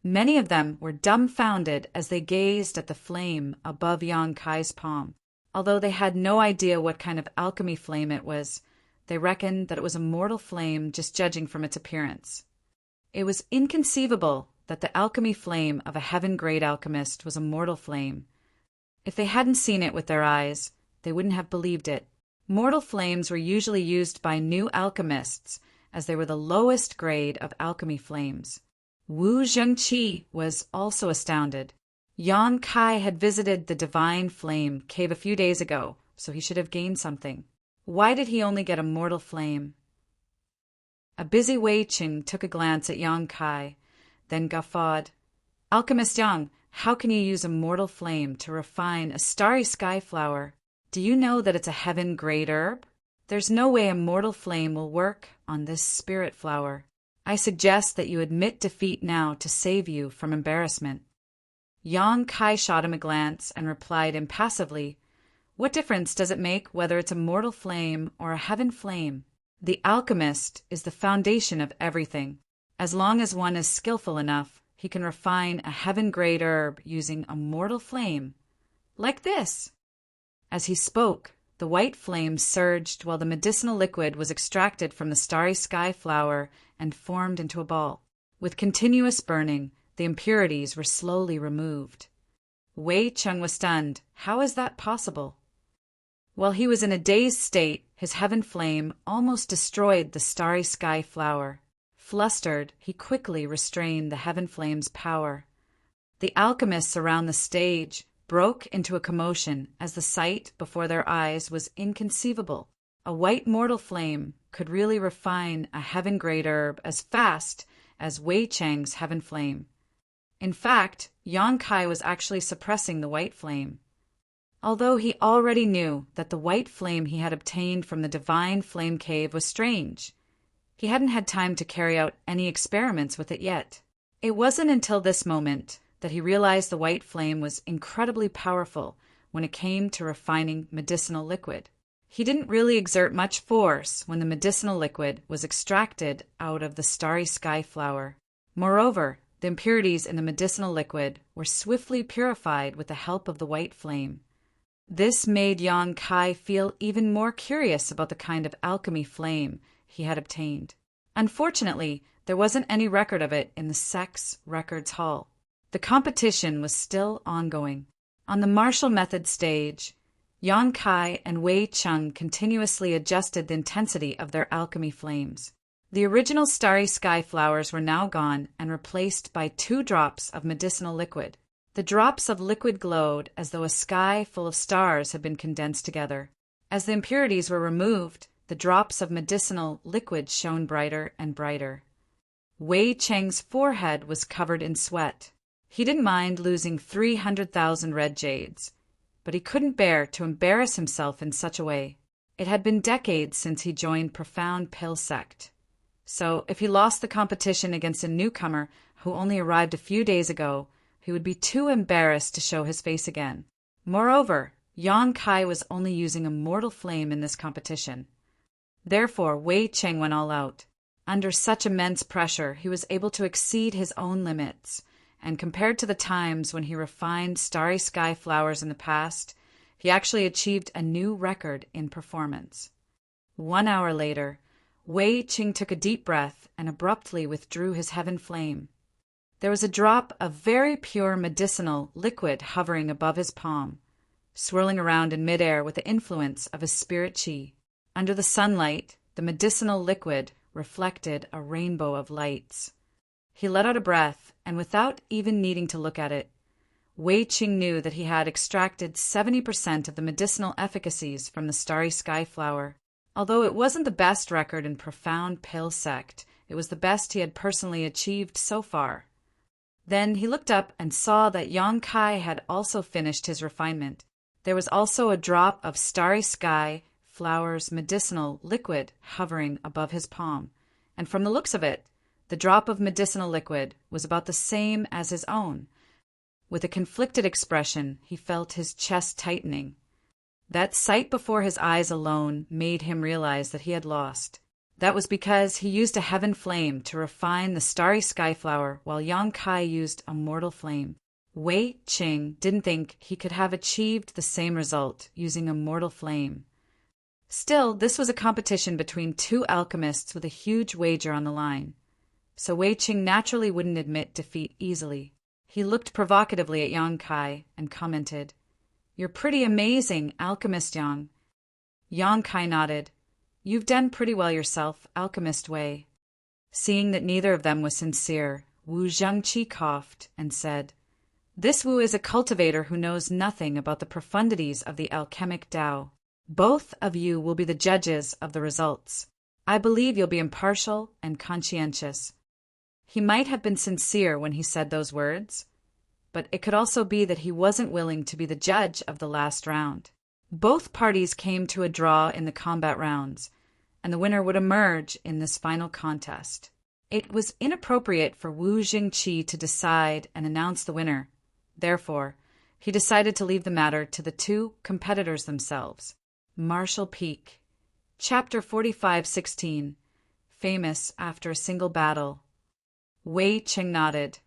Many of them were dumbfounded as they gazed at the flame above Yang Kai's palm. Although they had no idea what kind of alchemy flame it was, they reckoned that it was a mortal flame just judging from its appearance. It was inconceivable that the alchemy flame of a heaven-grade alchemist was a mortal flame. If they hadn't seen it with their eyes, they wouldn't have believed it. Mortal flames were usually used by new alchemists, as they were the lowest grade of alchemy flames. Wu Zhengqi was also astounded. Yang Kai had visited the Divine Flame cave a few days ago, so he should have gained something. Why did he only get a mortal flame? A busy Wei Cheng took a glance at Yang Kai, then guffawed. Alchemist Yang, how can you use a mortal flame to refine a starry sky flower? Do you know that it's a heaven-grade herb? There's no way a mortal flame will work on this spirit flower. I suggest that you admit defeat now to save you from embarrassment. Yang Kai shot him a glance and replied impassively, What difference does it make whether it's a mortal flame or a heaven flame? The alchemist is the foundation of everything. As long as one is skillful enough, he can refine a heaven-grade herb using a mortal flame. Like this. As he spoke, the white flame surged while the medicinal liquid was extracted from the starry sky flower and formed into a ball. With continuous burning, the impurities were slowly removed. Wei Cheng was stunned. How is that possible? While he was in a dazed state, his heaven flame almost destroyed the starry sky flower. Flustered, he quickly restrained the heaven flame's power. The alchemists around the stage broke into a commotion as the sight before their eyes was inconceivable. A white mortal flame could really refine a heaven-grade herb as fast as Wei Cheng's heaven flame. In fact, Yang Kai was actually suppressing the white flame. Although he already knew that the white flame he had obtained from the Divine Flame Cave was strange, he hadn't had time to carry out any experiments with it yet. It wasn't until this moment that he realized the white flame was incredibly powerful when it came to refining medicinal liquid. He didn't really exert much force when the medicinal liquid was extracted out of the starry sky flower. Moreover, the impurities in the medicinal liquid were swiftly purified with the help of the white flame. This made Yang Kai feel even more curious about the kind of alchemy flame he had obtained. Unfortunately, there wasn't any record of it in the Sex Records Hall. The competition was still ongoing. On the martial method stage, Yang Kai and Wei Cheng continuously adjusted the intensity of their alchemy flames. The original starry sky flowers were now gone and replaced by 2 drops of medicinal liquid. The drops of liquid glowed as though a sky full of stars had been condensed together. As the impurities were removed, the drops of medicinal liquid shone brighter and brighter. Wei Cheng's forehead was covered in sweat. He didn't mind losing 300,000 red jades, but he couldn't bear to embarrass himself in such a way. It had been decades since he joined Profound Pill Sect. So if he lost the competition against a newcomer who only arrived a few days ago, he would be too embarrassed to show his face again. Moreover, Yang Kai was only using a mortal flame in this competition. Therefore, Wei Cheng went all out. Under such immense pressure, he was able to exceed his own limits, and compared to the times when he refined starry sky flowers in the past, he actually achieved a new record in performance. 1 hour later, Wei Cheng took a deep breath and abruptly withdrew his heaven flame. There was a drop of very pure medicinal liquid hovering above his palm, swirling around in midair with the influence of his spirit chi. Under the sunlight, the medicinal liquid reflected a rainbow of lights. He let out a breath, and without even needing to look at it, Wei Qing knew that he had extracted 70% of the medicinal efficacies from the starry sky flower. Although it wasn't the best record in profound pill sect, it was the best he had personally achieved so far. Then he looked up and saw that Yang Kai had also finished his refinement. There was also a drop of starry sky flower's medicinal liquid hovering above his palm, and from the looks of it, the drop of medicinal liquid was about the same as his own. With a conflicted expression, he felt his chest tightening. That sight before his eyes alone made him realize that he had lost. That was because he used a heaven flame to refine the starry sky flower, while Yang Kai used a mortal flame. Wei Qing didn't think he could have achieved the same result using a mortal flame. Still, this was a competition between two alchemists with a huge wager on the line. So Wei Qing naturally wouldn't admit defeat easily. He looked provocatively at Yang Kai and commented, "You're pretty amazing, Alchemist Yang." Yang Kai nodded. "You've done pretty well yourself, Alchemist Wei." Seeing that neither of them was sincere, Wu Zhangqi coughed and said, "This Wu is a cultivator who knows nothing about the profundities of the alchemic Tao. Both of you will be the judges of the results. I believe you'll be impartial and conscientious." He might have been sincere when he said those words, but it could also be that he wasn't willing to be the judge of the last round. Both parties came to a draw in the combat rounds, and the winner would emerge in this final contest. It was inappropriate for Wu Jingqi to decide and announce the winner. Therefore, he decided to leave the matter to the two competitors themselves. Martial Peak. Chapter 45:16. Famous after a single battle. Wei Qing nodded.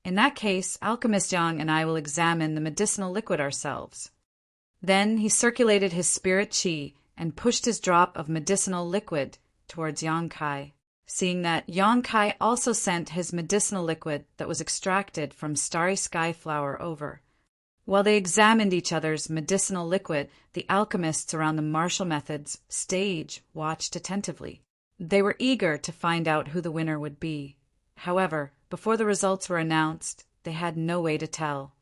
"In that case, Alchemist Yang and I will examine the medicinal liquid ourselves." Then he circulated his spirit qi and pushed his drop of medicinal liquid towards Yang Kai. Seeing that, Yang Kai also sent his medicinal liquid that was extracted from starry sky flower over. While they examined each other's medicinal liquid, the alchemists around the martial methods stage watched attentively. They were eager to find out who the winner would be. However, before the results were announced, they had no way to tell.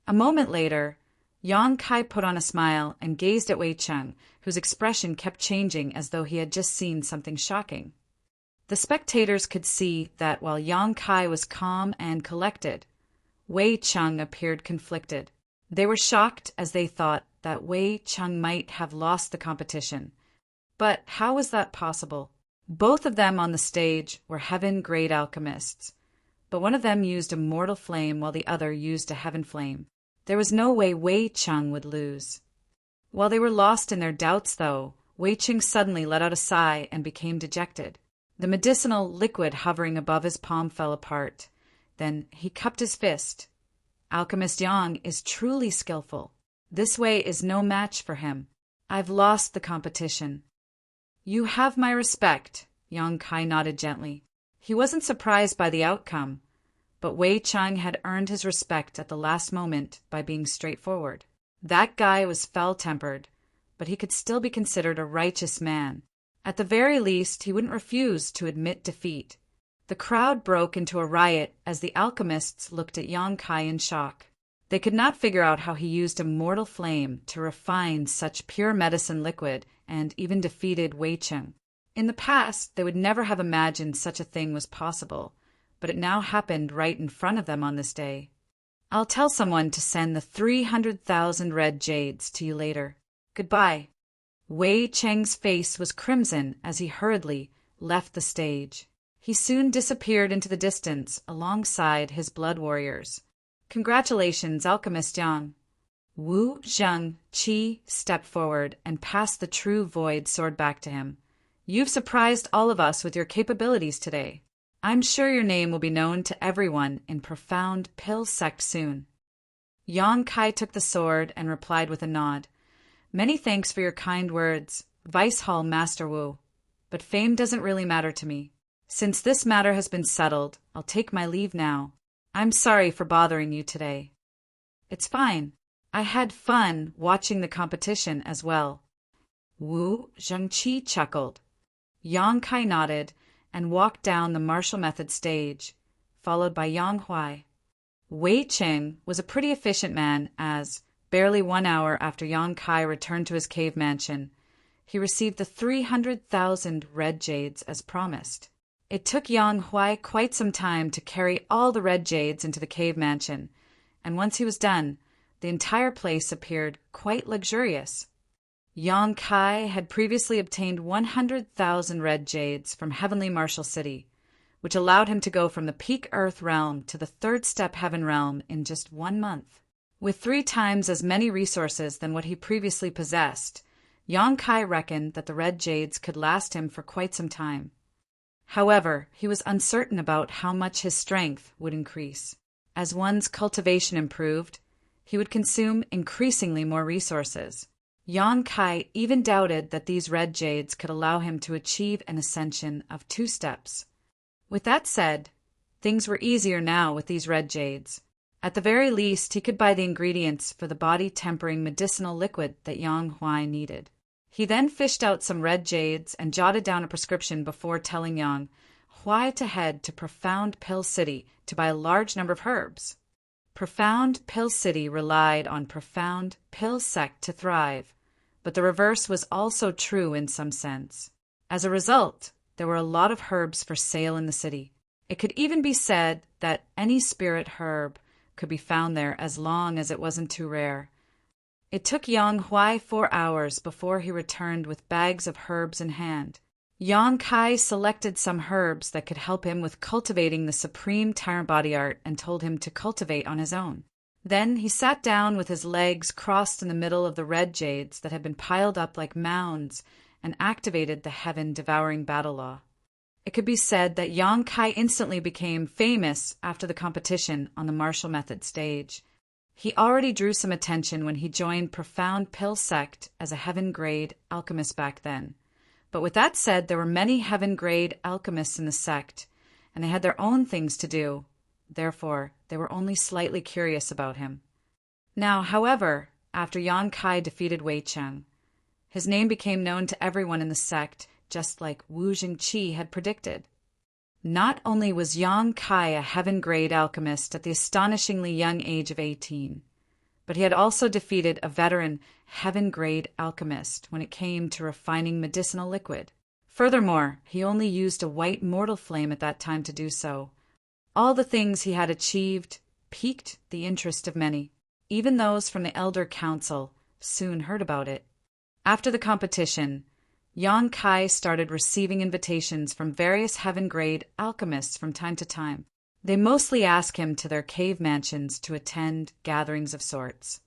A moment later, Yang Kai put on a smile and gazed at Wei Qing, whose expression kept changing as though he had just seen something shocking. The spectators could see that while Yang Kai was calm and collected, Wei Qing appeared conflicted. They were shocked as they thought that Wei Qing might have lost the competition. But how was that possible? Both of them on the stage were heaven-grade alchemists, but one of them used a mortal flame while the other used a heaven flame. There was no way Wei Qing would lose. While they were lost in their doubts, though, Wei Qing suddenly let out a sigh and became dejected. The medicinal liquid hovering above his palm fell apart. Then he cupped his fist. "Alchemist Yang is truly skillful. This Wei is no match for him. I've lost the competition." "You have my respect," Yang Kai nodded gently. He wasn't surprised by the outcome, but Wei Qing had earned his respect at the last moment by being straightforward. That guy was fell-tempered, but he could still be considered a righteous man. At the very least, he wouldn't refuse to admit defeat. The crowd broke into a riot as the alchemists looked at Yang Kai in shock. They could not figure out how he used a mortal flame to refine such pure medicine liquid and even defeated Wei Qing. In the past, they would never have imagined such a thing was possible, but it now happened right in front of them on this day. "I'll tell someone to send the 300,000 red jades to you later. Goodbye." Wei Qing's face was crimson as he hurriedly left the stage. He soon disappeared into the distance alongside his blood warriors. "Congratulations, Alchemist Yang." Wu Zhangqi stepped forward and passed the true void sword back to him. "You've surprised all of us with your capabilities today. I'm sure your name will be known to everyone in profound pill sect soon." Yang Kai took the sword and replied with a nod. "Many thanks for your kind words, Vice Hall Master Wu, but fame doesn't really matter to me. Since this matter has been settled, I'll take my leave now. I'm sorry for bothering you today." "It's fine. I had fun watching the competition as well." Wu Zhangqi chuckled. Yang Kai nodded and walked down the martial method stage, followed by Yang Huai. Wei Qing was a pretty efficient man as, barely 1 hour after Yang Kai returned to his cave mansion, he received the 300,000 red jades as promised. It took Yang Huai quite some time to carry all the red jades into the cave mansion, and once he was done, the entire place appeared quite luxurious. Yang Kai had previously obtained 100,000 red jades from Heavenly Martial City, which allowed him to go from the peak Earth realm to the third step Heaven realm in just 1 month. With 3 times as many resources than what he previously possessed, Yang Kai reckoned that the red jades could last him for quite some time. However, he was uncertain about how much his strength would increase. As one's cultivation improved, he would consume increasingly more resources. Yang Kai even doubted that these red jades could allow him to achieve an ascension of 2 steps. With that said, things were easier now with these red jades. At the very least, he could buy the ingredients for the body-tempering medicinal liquid that Yang Huai needed. He then fished out some red jades and jotted down a prescription before telling Yang Huai to head to Profound Pill City to buy a large number of herbs. Profound Pill City relied on Profound Pill Sect to thrive, but the reverse was also true in some sense. As a result, there were a lot of herbs for sale in the city. It could even be said that any spirit herb could be found there as long as it wasn't too rare. It took Yang Huai 4 hours before he returned with bags of herbs in hand. Yang Kai selected some herbs that could help him with cultivating the supreme tyrant body art and told him to cultivate on his own. Then he sat down with his legs crossed in the middle of the red jades that had been piled up like mounds and activated the heaven-devouring battle law. It could be said that Yang Kai instantly became famous after the competition on the martial method stage. He already drew some attention when he joined Profound Pill Sect as a heaven-grade alchemist back then. But with that said, there were many heaven-grade alchemists in the sect, and they had their own things to do. Therefore, they were only slightly curious about him. Now, however, after Yang Kai defeated Wei Cheng, his name became known to everyone in the sect, just like Wu Jingqi had predicted. Not only was Yang Kai a heaven-grade alchemist at the astonishingly young age of 18, but he had also defeated a veteran heaven-grade alchemist when it came to refining medicinal liquid. Furthermore, he only used a white mortal flame at that time to do so. All the things he had achieved piqued the interest of many. Even those from the Elder Council soon heard about it. After the competition, Yang Kai started receiving invitations from various heaven-grade alchemists from time to time. They mostly asked him to their cave mansions to attend gatherings of sorts.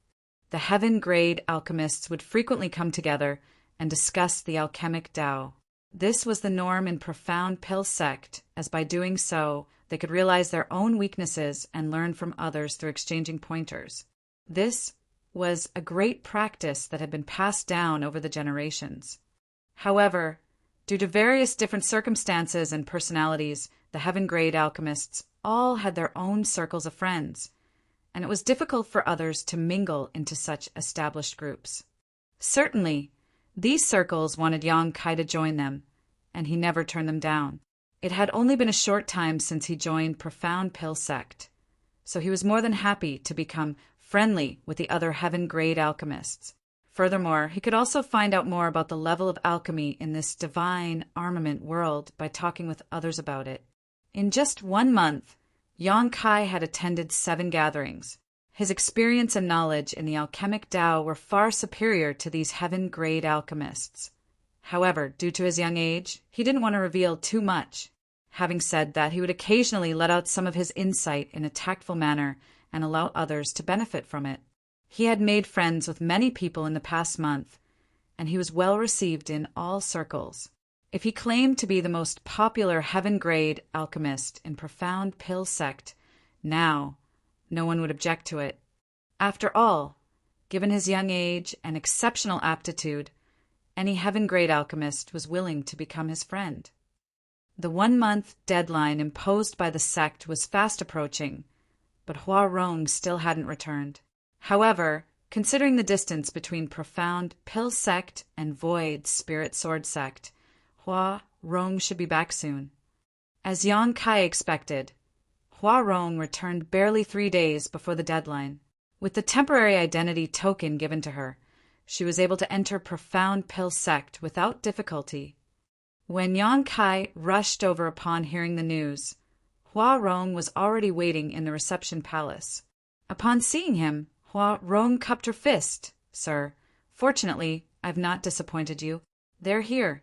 The heaven-grade alchemists would frequently come together and discuss the alchemic Tao. This was the norm in Profound Pill Sect, as by doing so, they could realize their own weaknesses and learn from others through exchanging pointers. This was a great practice that had been passed down over the generations. However, due to various different circumstances and personalities, the heaven-grade alchemists all had their own circles of friends, and it was difficult for others to mingle into such established groups. Certainly, these circles wanted Yang Kai to join them, and he never turned them down. It had only been a short time since he joined Profound Pill Sect, so he was more than happy to become friendly with the other heaven-grade alchemists. Furthermore, he could also find out more about the level of alchemy in this divine armament world by talking with others about it. In just 1 month, Yang Kai had attended 7 gatherings. His experience and knowledge in the alchemic Tao were far superior to these heaven-grade alchemists. However, due to his young age, he didn't want to reveal too much. Having said that, he would occasionally let out some of his insight in a tactful manner and allow others to benefit from it. He had made friends with many people in the past month, and he was well received in all circles. If he claimed to be the most popular heaven-grade alchemist in Profound Pill Sect, now no one would object to it. After all, given his young age and exceptional aptitude, any heaven-grade alchemist was willing to become his friend. The 1-month deadline imposed by the sect was fast approaching, but Hua Rong still hadn't returned. However, considering the distance between Profound Pill Sect and Void Spirit Sword Sect, Hua Rong should be back soon. As Yang Kai expected, Hua Rong returned barely 3 days before the deadline. With the temporary identity token given to her, she was able to enter Profound Pill Sect without difficulty. When Yang Kai rushed over upon hearing the news, Hua Rong was already waiting in the reception palace. Upon seeing him, Hua Rong cupped her fist. "Sir, fortunately, I've not disappointed you. They're here."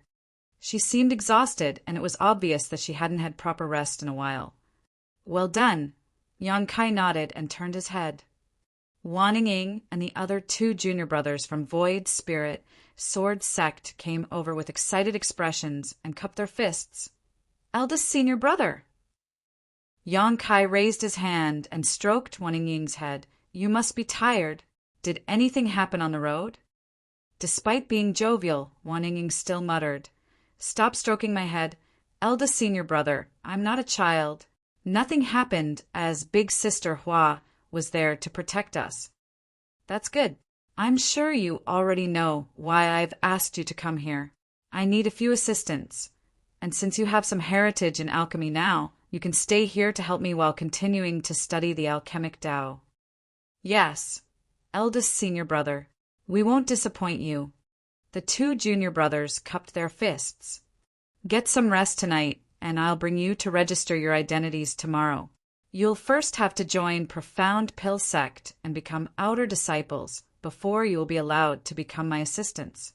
She seemed exhausted, and it was obvious that she hadn't had proper rest in a while. "Well done." Yang Kai nodded and turned his head. Wan Ying and the other 2 junior brothers from Void Spirit Sword Sect came over with excited expressions and cupped their fists. "Eldest senior brother." Yang Kai raised his hand and stroked Wan Ying's head. "You must be tired. Did anything happen on the road?" Despite being jovial, Wan Ying still muttered, "Stop stroking my head. Eldest senior brother, I'm not a child. Nothing happened as big sister Hua was there to protect us." "That's good. I'm sure you already know why I've asked you to come here. I need a few assistants, and since you have some heritage in alchemy now, you can stay here to help me while continuing to study the alchemic Tao." "Yes, eldest senior brother, we won't disappoint you." The 2 junior brothers cupped their fists. "Get some rest tonight, and I'll bring you to register your identities tomorrow. You'll first have to join Profound Pill Sect and become outer disciples before you will be allowed to become my assistants."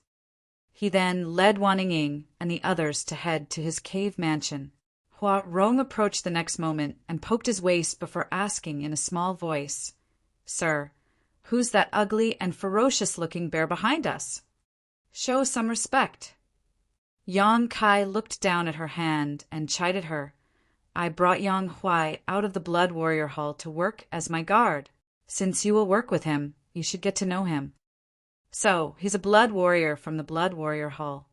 He then led Wan Ying and the others to head to his cave mansion. Hua Rong approached the next moment and poked his waist before asking in a small voice, "Sir, who's that ugly and ferocious-looking bear behind us? Show some respect." Yang Kai looked down at her hand and chided her. "I brought Yang Huai out of the Blood Warrior Hall to work as my guard. Since you will work with him, you should get to know him." "So, he's a blood warrior from the Blood Warrior Hall."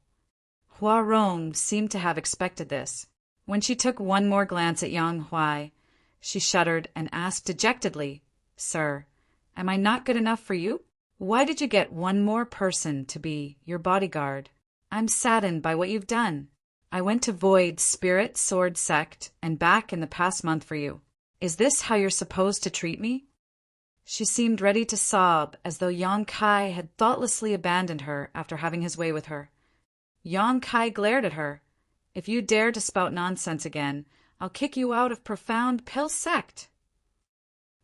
Hua Rong seemed to have expected this. When she took one more glance at Yang Huai, she shuddered and asked dejectedly, "Sir, am I not good enough for you? Why did you get one more person to be your bodyguard? I'm saddened by what you've done. I went to Void Spirit Sword Sect and back in the past month for you. Is this how you're supposed to treat me?" She seemed ready to sob, as though Yang Kai had thoughtlessly abandoned her after having his way with her. Yang Kai glared at her. "If you dare to spout nonsense again, I'll kick you out of Profound Pill Sect."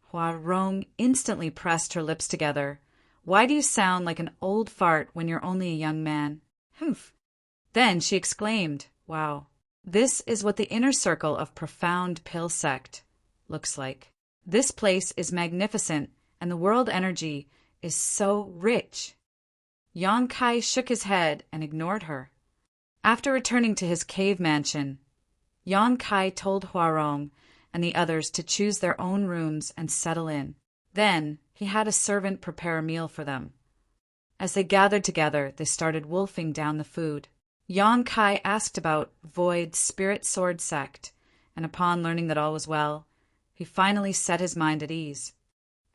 Hua Rong instantly pressed her lips together. "Why do you sound like an old fart when you're only a young man?" "Humph." Then she exclaimed, "Wow, this is what the inner circle of Profound Pill Sect looks like. This place is magnificent, and the world energy is so rich." Yang Kai shook his head and ignored her. After returning to his cave mansion, Yang Kai told Hua Rong and the others to choose their own rooms and settle in. Then he had a servant prepare a meal for them. As they gathered together, they started wolfing down the food. Yang Kai asked about Void Spirit Sword Sect, and upon learning that all was well, he finally set his mind at ease.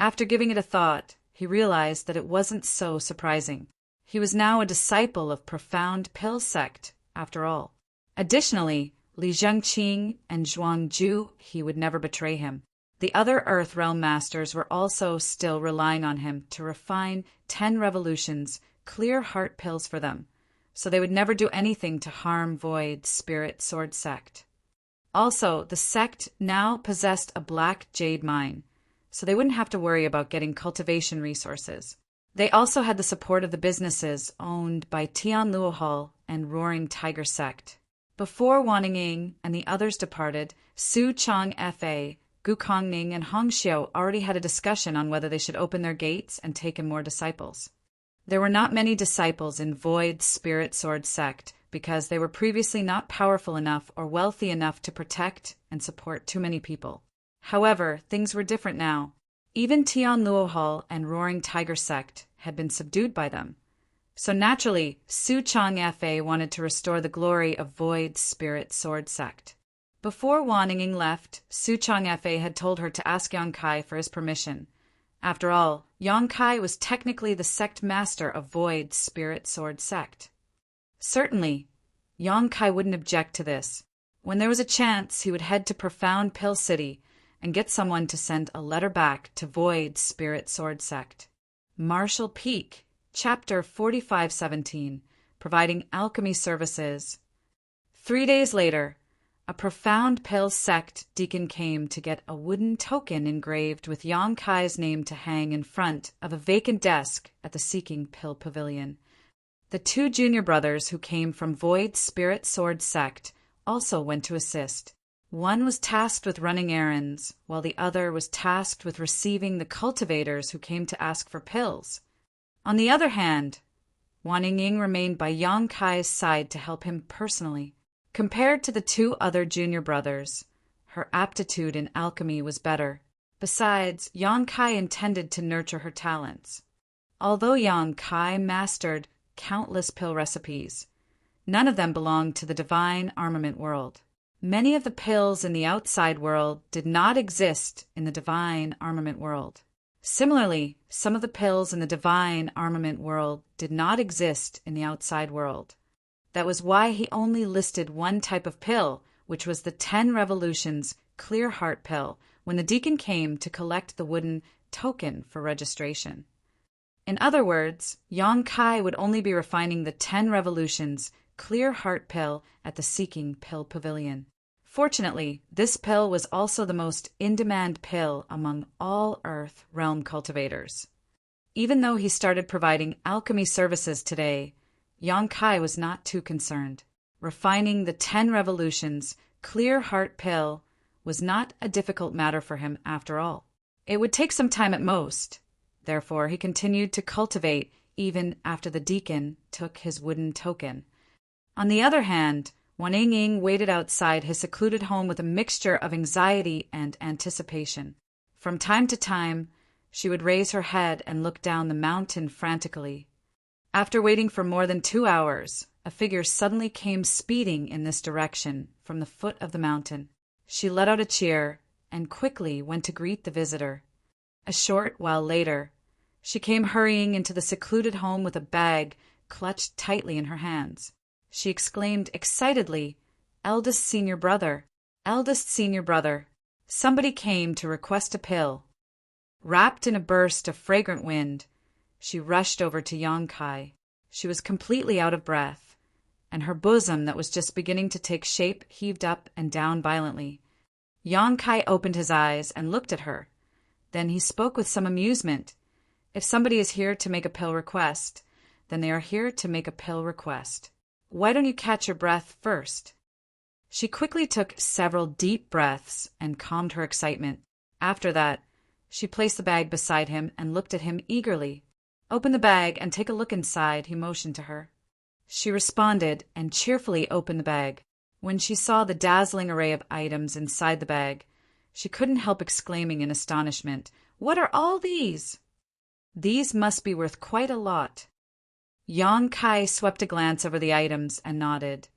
After giving it a thought, he realized that it wasn't so surprising. He was now a disciple of Profound Pill Sect, after all. Additionally, Li Zhengqing and Zhuang Ju, he would never betray him. The other Earth Realm Masters were also still relying on him to refine 10 revolutions, clear heart pills for them, so they would never do anything to harm Void Spirit Sword Sect. Also, the sect now possessed a black jade mine, so they wouldn't have to worry about getting cultivation resources. They also had the support of the businesses owned by Tianluo Hall and Roaring Tiger Sect. Before Wan Ying and the others departed, Su Chang Fa, Gu Kongning, and Hong Xiao already had a discussion on whether they should open their gates and take in more disciples. There were not many disciples in Void Spirit Sword Sect because they were previously not powerful enough or wealthy enough to protect and support too many people. However, things were different now. Even Tianluo Hall and Roaring Tiger Sect had been subdued by them. So naturally, Su Chang Fa wanted to restore the glory of Void Spirit Sword Sect. Before Wan Ying left, Su Chang Fa had told her to ask Yang Kai for his permission. After all, Yang Kai was technically the sect master of Void Spirit Sword Sect. Certainly, Yong-kai wouldn't object to this. When there was a chance, he would head to Profound Pill City and get someone to send a letter back to Void Spirit Sword Sect. Marshall Peak, Chapter 4517, providing alchemy services. 3 days later, a Profound Pill Sect deacon came to get a wooden token engraved with Yong-kai's name to hang in front of a vacant desk at the Seeking Pill Pavilion. The 2 junior brothers who came from Void Spirit Sword Sect also went to assist. One was tasked with running errands, while the other was tasked with receiving the cultivators who came to ask for pills. On the other hand, Wan Ying remained by Yong-kai's side to help him personally. Compared to the 2 other junior brothers, her aptitude in alchemy was better. Besides, Yong-kai intended to nurture her talents. Although Yong-kai mastered countless pill recipes, none of them belonged to the divine armament world. Many of the pills in the outside world did not exist in the divine armament world. Similarly, some of the pills in the divine armament world did not exist in the outside world. That was why he only listed one type of pill, which was the 10 Revolutions Clear Heart Pill, when the deacon came to collect the wooden token for registration. In other words, Yong-kai would only be refining the 10 Revolutions Clear Heart Pill at the Seeking Pill Pavilion. Fortunately, this pill was also the most in-demand pill among all Earth realm cultivators. Even though he started providing alchemy services today, Yong-kai was not too concerned. Refining the 10 Revolutions Clear Heart Pill was not a difficult matter for him after all. It would take some time at most. Therefore, he continued to cultivate even after the deacon took his wooden token. On the other hand, Wan Ying waited outside his secluded home with a mixture of anxiety and anticipation. From time to time, she would raise her head and look down the mountain frantically. After waiting for more than 2 hours, a figure suddenly came speeding in this direction from the foot of the mountain. She let out a cheer and quickly went to greet the visitor. A short while later, she came hurrying into the secluded home with a bag clutched tightly in her hands. She exclaimed excitedly, "Eldest senior brother, eldest senior brother." Somebody came to request a pill. Wrapped in a burst of fragrant wind, she rushed over to Yong-kai. She was completely out of breath, and her bosom that was just beginning to take shape heaved up and down violently. Yong-kai opened his eyes and looked at her. Then he spoke with some amusement. "If somebody is here to make a pill request, then they are here to make a pill request. Why don't you catch your breath first?" She quickly took several deep breaths and calmed her excitement. After that, she placed the bag beside him and looked at him eagerly. "Open the bag and take a look inside," he motioned to her. She responded and cheerfully opened the bag. When she saw the dazzling array of items inside the bag, she couldn't help exclaiming in astonishment, "What are all these?" "These must be worth quite a lot." Yong-kai swept a glance over the items and nodded.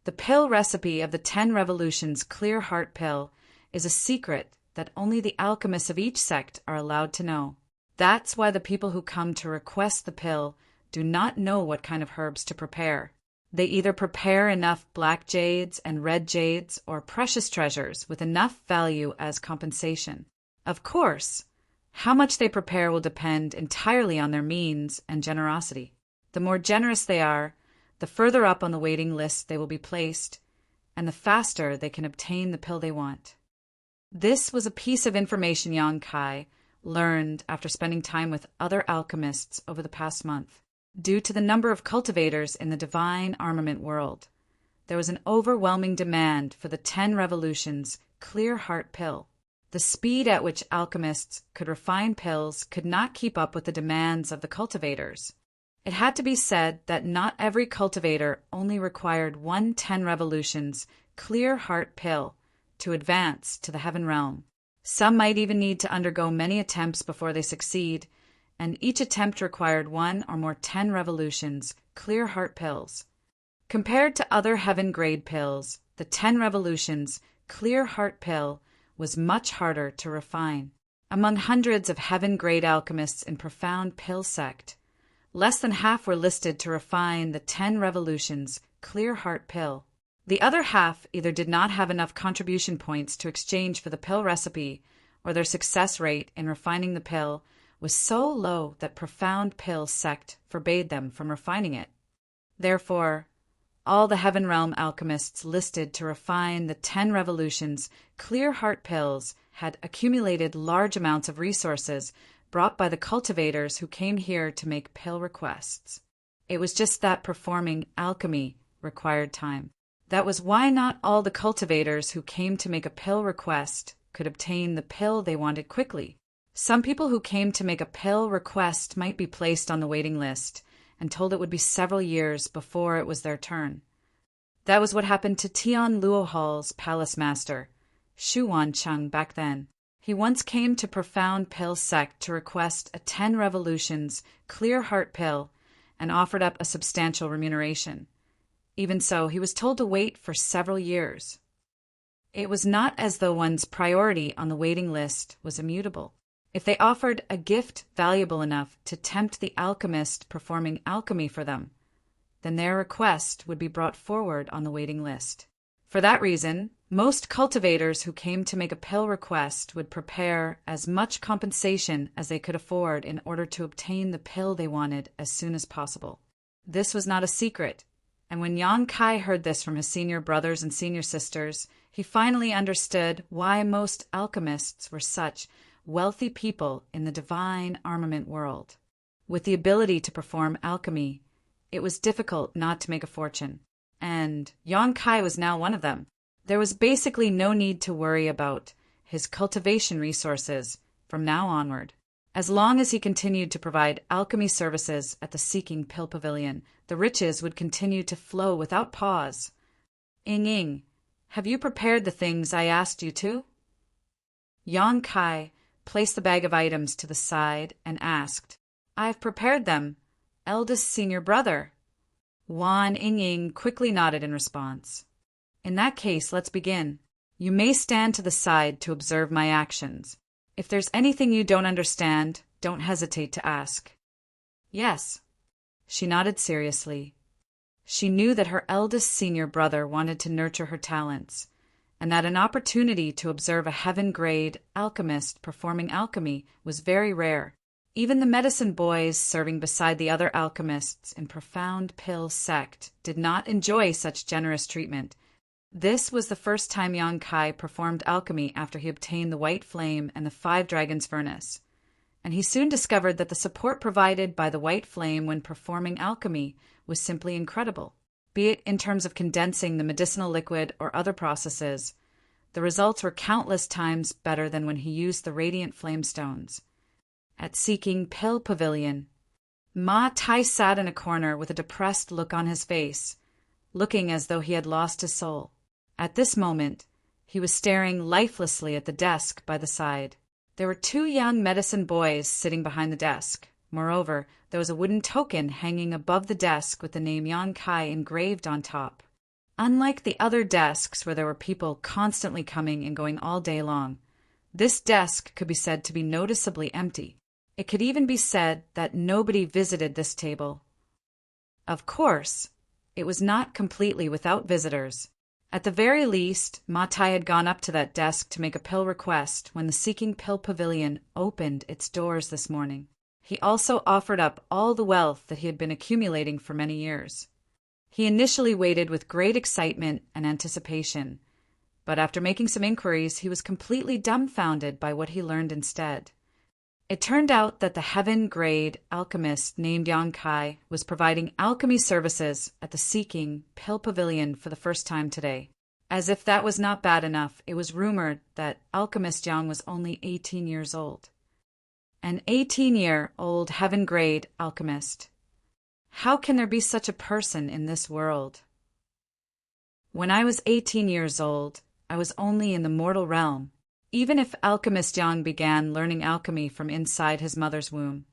The pill recipe of the 10 Revolutions Clear Heart Pill is a secret that only the alchemists of each sect are allowed to know. That's why the people who come to request the pill do not know what kind of herbs to prepare. They either prepare enough black jades and red jades or precious treasures with enough value as compensation. Of course, how much they prepare will depend entirely on their means and generosity. The more generous they are, the further up on the waiting list they will be placed, and the faster they can obtain the pill they want. This was a piece of information Yong-kai learned after spending time with other alchemists over the past month. Due to the number of cultivators in the divine armament world, there was an overwhelming demand for the 10 Revolutions Clear Heart Pill. The speed at which alchemists could refine pills could not keep up with the demands of the cultivators. It had to be said that not every cultivator only required one 10 Revolutions Clear Heart Pill to advance to the heaven realm. Some might even need to undergo many attempts before they succeed, and each attempt required 1 or more 10 Revolutions Clear Heart Pills. Compared to other heaven-grade pills, the 10 Revolutions Clear Heart Pill was much harder to refine. Among hundreds of heaven-grade alchemists in Profound Pill Sect, less than half were listed to refine the 10 Revolutions clear heart pill. The other half either did not have enough contribution points to exchange for the pill recipe, or their success rate in refining the pill was so low that Profound Pill sect forbade them from refining it. Therefore, all the Heaven Realm alchemists listed to refine the 10 revolutions clear heart pills had accumulated large amounts of resources brought by the cultivators who came here to make pill requests. It was just that performing alchemy required time. That was why not all the cultivators who came to make a pill request could obtain the pill they wanted quickly. Some people who came to make a pill request might be placed on the waiting list and told it would be several years before it was their turn. That was what happened to Tian Luohal's palace master, Shu Wancheng, back then. He once came to Profound Pill sect to request a 10 revolutions clear heart pill and offered up a substantial remuneration. Even so, he was told to wait for several years. It was not as though one's priority on the waiting list was immutable. If they offered a gift valuable enough to tempt the alchemist performing alchemy for them, then their request would be brought forward on the waiting list. For that reason, most cultivators who came to make a pill request would prepare as much compensation as they could afford in order to obtain the pill they wanted as soon as possible. This was not a secret, and when Yang Kai heard this from his senior brothers and senior sisters, he finally understood why most alchemists were such wealthy people in the divine armament world. With the ability to perform alchemy, it was difficult not to make a fortune, and Yang Kai was now one of them. There was basically no need to worry about his cultivation resources from now onward. As long as he continued to provide alchemy services at the Seeking Pill Pavilion, the riches would continue to flow without pause. Ying, have you prepared the things I asked you to? Yang Kai placed the bag of items to the side and asked, I've prepared them, eldest senior brother. Wan Ying quickly nodded in response. In that case, let's begin. You may stand to the side to observe my actions. If there's anything you don't understand, don't hesitate to ask. Yes. She nodded seriously. She knew that her eldest senior brother wanted to nurture her talents, and that an opportunity to observe a heaven-grade alchemist performing alchemy was very rare. Even the medicine boys serving beside the other alchemists in Profound Pill sect did not enjoy such generous treatment. This was the first time Yang Kai performed alchemy after he obtained the White Flame and the 5 Dragons Furnace, and he soon discovered that the support provided by the White Flame when performing alchemy was simply incredible. Be it in terms of condensing the medicinal liquid or other processes, the results were countless times better than when he used the radiant flame stones. At Seeking Pill Pavilion, Ma Tai sat in a corner with a depressed look on his face, looking as though he had lost his soul. At this moment, he was staring lifelessly at the desk by the side. There were 2 young medicine boys sitting behind the desk. Moreover, there was a wooden token hanging above the desk with the name Yang Kai engraved on top. Unlike the other desks where there were people constantly coming and going all day long, this desk could be said to be noticeably empty. It could even be said that nobody visited this table. Of course, it was not completely without visitors. At the very least, Ma Tai had gone up to that desk to make a pill request when the Seeking Pill Pavilion opened its doors this morning. He also offered up all the wealth that he had been accumulating for many years. He initially waited with great excitement and anticipation, but after making some inquiries, he was completely dumbfounded by what he learned instead. It turned out that the heaven-grade alchemist named Yang Kai was providing alchemy services at the Seeking Pill Pavilion for the first time today. As if that was not bad enough, it was rumored that alchemist Yang was only 18 years old. An 18-year-old heaven-grade alchemist. How can there be such a person in this world? When I was 18 years old, I was only in the mortal realm. Even if alchemist Yang began learning alchemy from inside his mother's womb,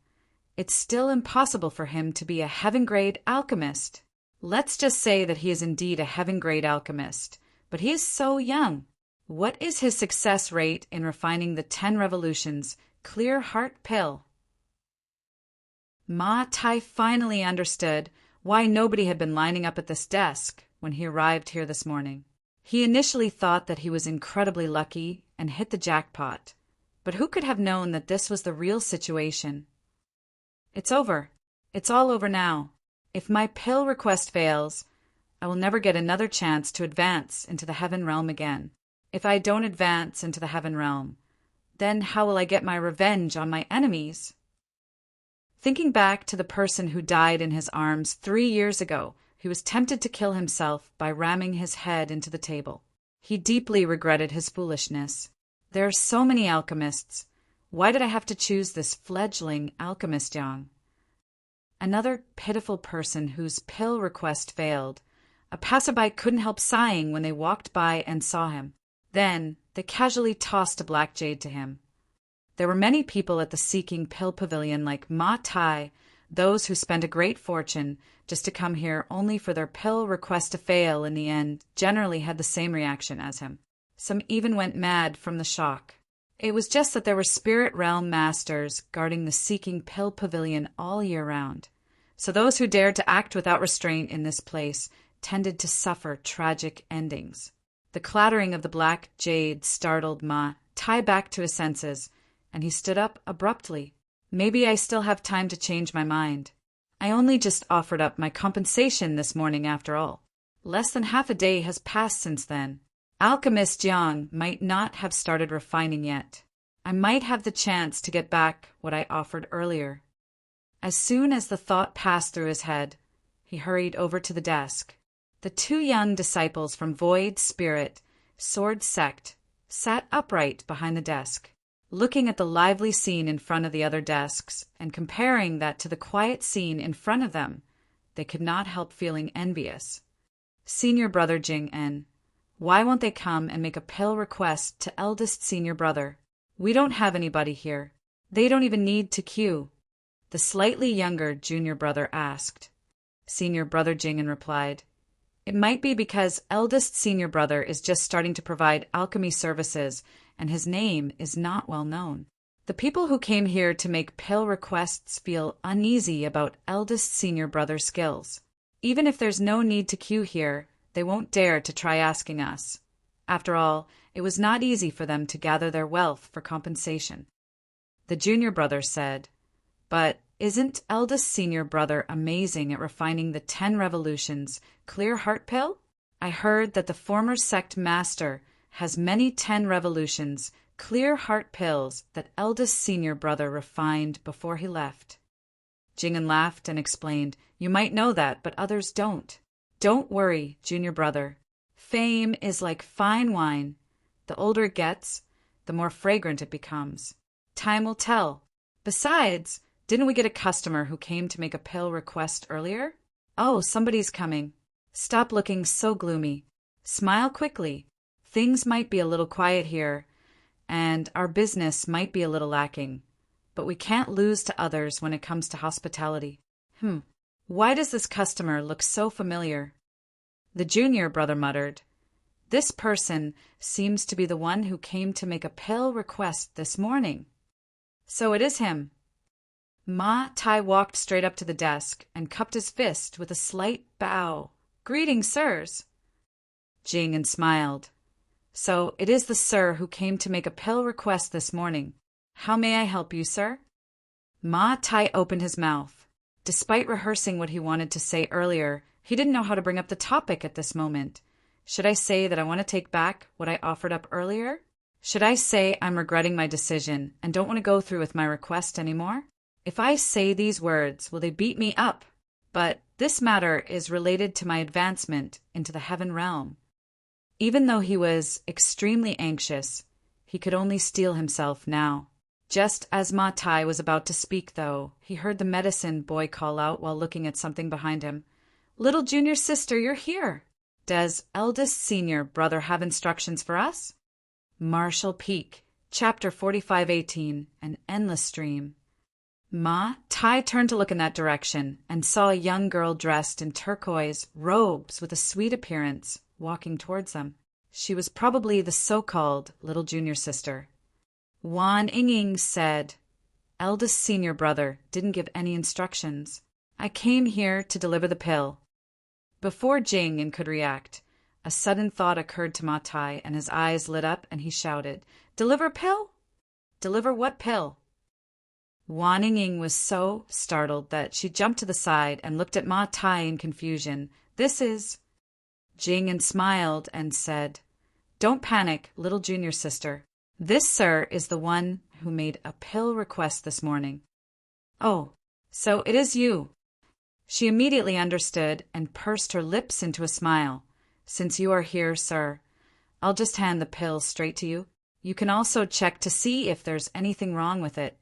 it's still impossible for him to be a heaven-grade alchemist. Let's just say that he is indeed a heaven-grade alchemist, but he is so young. What is his success rate in refining the 10 revolutions clear heart pill? Ma Tai finally understood why nobody had been lining up at this desk when he arrived here this morning. He initially thought that he was incredibly lucky and hit the jackpot, but who could have known that this was the real situation? It's over. It's all over now. If my pill request fails, I will never get another chance to advance into the heaven realm again. If I don't advance into the heaven realm, then how will I get my revenge on my enemies? Thinking back to the person who died in his arms 3 years ago, he was tempted to kill himself by ramming his head into the table. He deeply regretted his foolishness. There are so many alchemists. Why did I have to choose this fledgling alchemist Yang? Another pitiful person whose pill request failed. A passerby couldn't help sighing when they walked by and saw him. Then they casually tossed a black jade to him. There were many people at the Seeking Pill Pavilion like Ma Tai, those who spent a great fortune just to come here only for their pill request to fail in the end generally had the same reaction as him. Some even went mad from the shock. It was just that there were spirit realm masters guarding the Seeking Pill Pavilion all year round. So those who dared to act without restraint in this place tended to suffer tragic endings. The clattering of the black jade startled Ma Tai back to his senses, and he stood up abruptly. Maybe I still have time to change my mind. I only just offered up my compensation this morning after all. Less than half a day has passed since then. Alchemist Jiang might not have started refining yet. I might have the chance to get back what I offered earlier. As soon as the thought passed through his head, he hurried over to the desk. The 2 young disciples from Void Spirit, Sword Sect, sat upright behind the desk, looking at the lively scene in front of the other desks and comparing that to the quiet scene in front of them. They could not help feeling envious. Senior Brother Jing En, why won't they come and make a pill request to eldest senior brother? We don't have anybody here. They don't even need to queue. The slightly younger junior brother asked. Senior Brother Jingen replied, It might be because eldest senior brother is just starting to provide alchemy services and his name is not well known. The people who came here to make pill requests feel uneasy about eldest senior brother's skills. Even if there's no need to queue here, they won't dare to try asking us. After all, it was not easy for them to gather their wealth for compensation. The junior brother said, But isn't eldest senior brother amazing at refining the 10 revolutions clear heart pill? I heard that the former sect master has many 10 revolutions clear heart pills that eldest senior brother refined before he left. Jingen laughed and explained, You might know that, but others don't. Don't worry, junior brother. Fame is like fine wine. The older it gets, the more fragrant it becomes. Time will tell. Besides, didn't we get a customer who came to make a pill request earlier? Oh, somebody's coming. Stop looking so gloomy. Smile quickly. Things might be a little quiet here, and our business might be a little lacking, but we can't lose to others when it comes to hospitality. Why does this customer look so familiar? The junior brother muttered, This person seems to be the one who came to make a pill request this morning. So it is him. Ma Tai walked straight up to the desk and cupped his fist with a slight bow. Greetings, sirs. Jingen smiled. So it is the sir who came to make a pill request this morning. How may I help you, sir? Ma Tai opened his mouth. Despite rehearsing what he wanted to say earlier, he didn't know how to bring up the topic at this moment. Should I say that I want to take back what I offered up earlier? Should I say I'm regretting my decision and don't want to go through with my request anymore? If I say these words, will they beat me up? But this matter is related to my advancement into the heaven realm. Even though he was extremely anxious, he could only steel himself now. Just as Ma Tai was about to speak, though, he heard the medicine boy call out while looking at something behind him. Little junior sister, you're here. Does eldest senior brother have instructions for us? Marshall Peak, Chapter 4518, An Endless Stream. Ma Tai turned to look in that direction and saw a young girl dressed in turquoise robes with a sweet appearance walking towards them. She was probably the so-called little junior sister. Wan Yinging said, Eldest senior brother didn't give any instructions. I came here to deliver the pill. Before Jing could react, a sudden thought occurred to Ma Tai, and his eyes lit up and he shouted, "Deliver pill? Deliver what pill?" Wan Ying was so startled that she jumped to the side and looked at Ma Tai in confusion. "This is—" Jing smiled and said, "Don't panic, little junior sister. This, sir, is the one who made a pill request this morning." "Oh, so it is you." She immediately understood and pursed her lips into a smile. "Since you are here, sir, I'll just hand the pill straight to you. You can also check to see if there's anything wrong with it."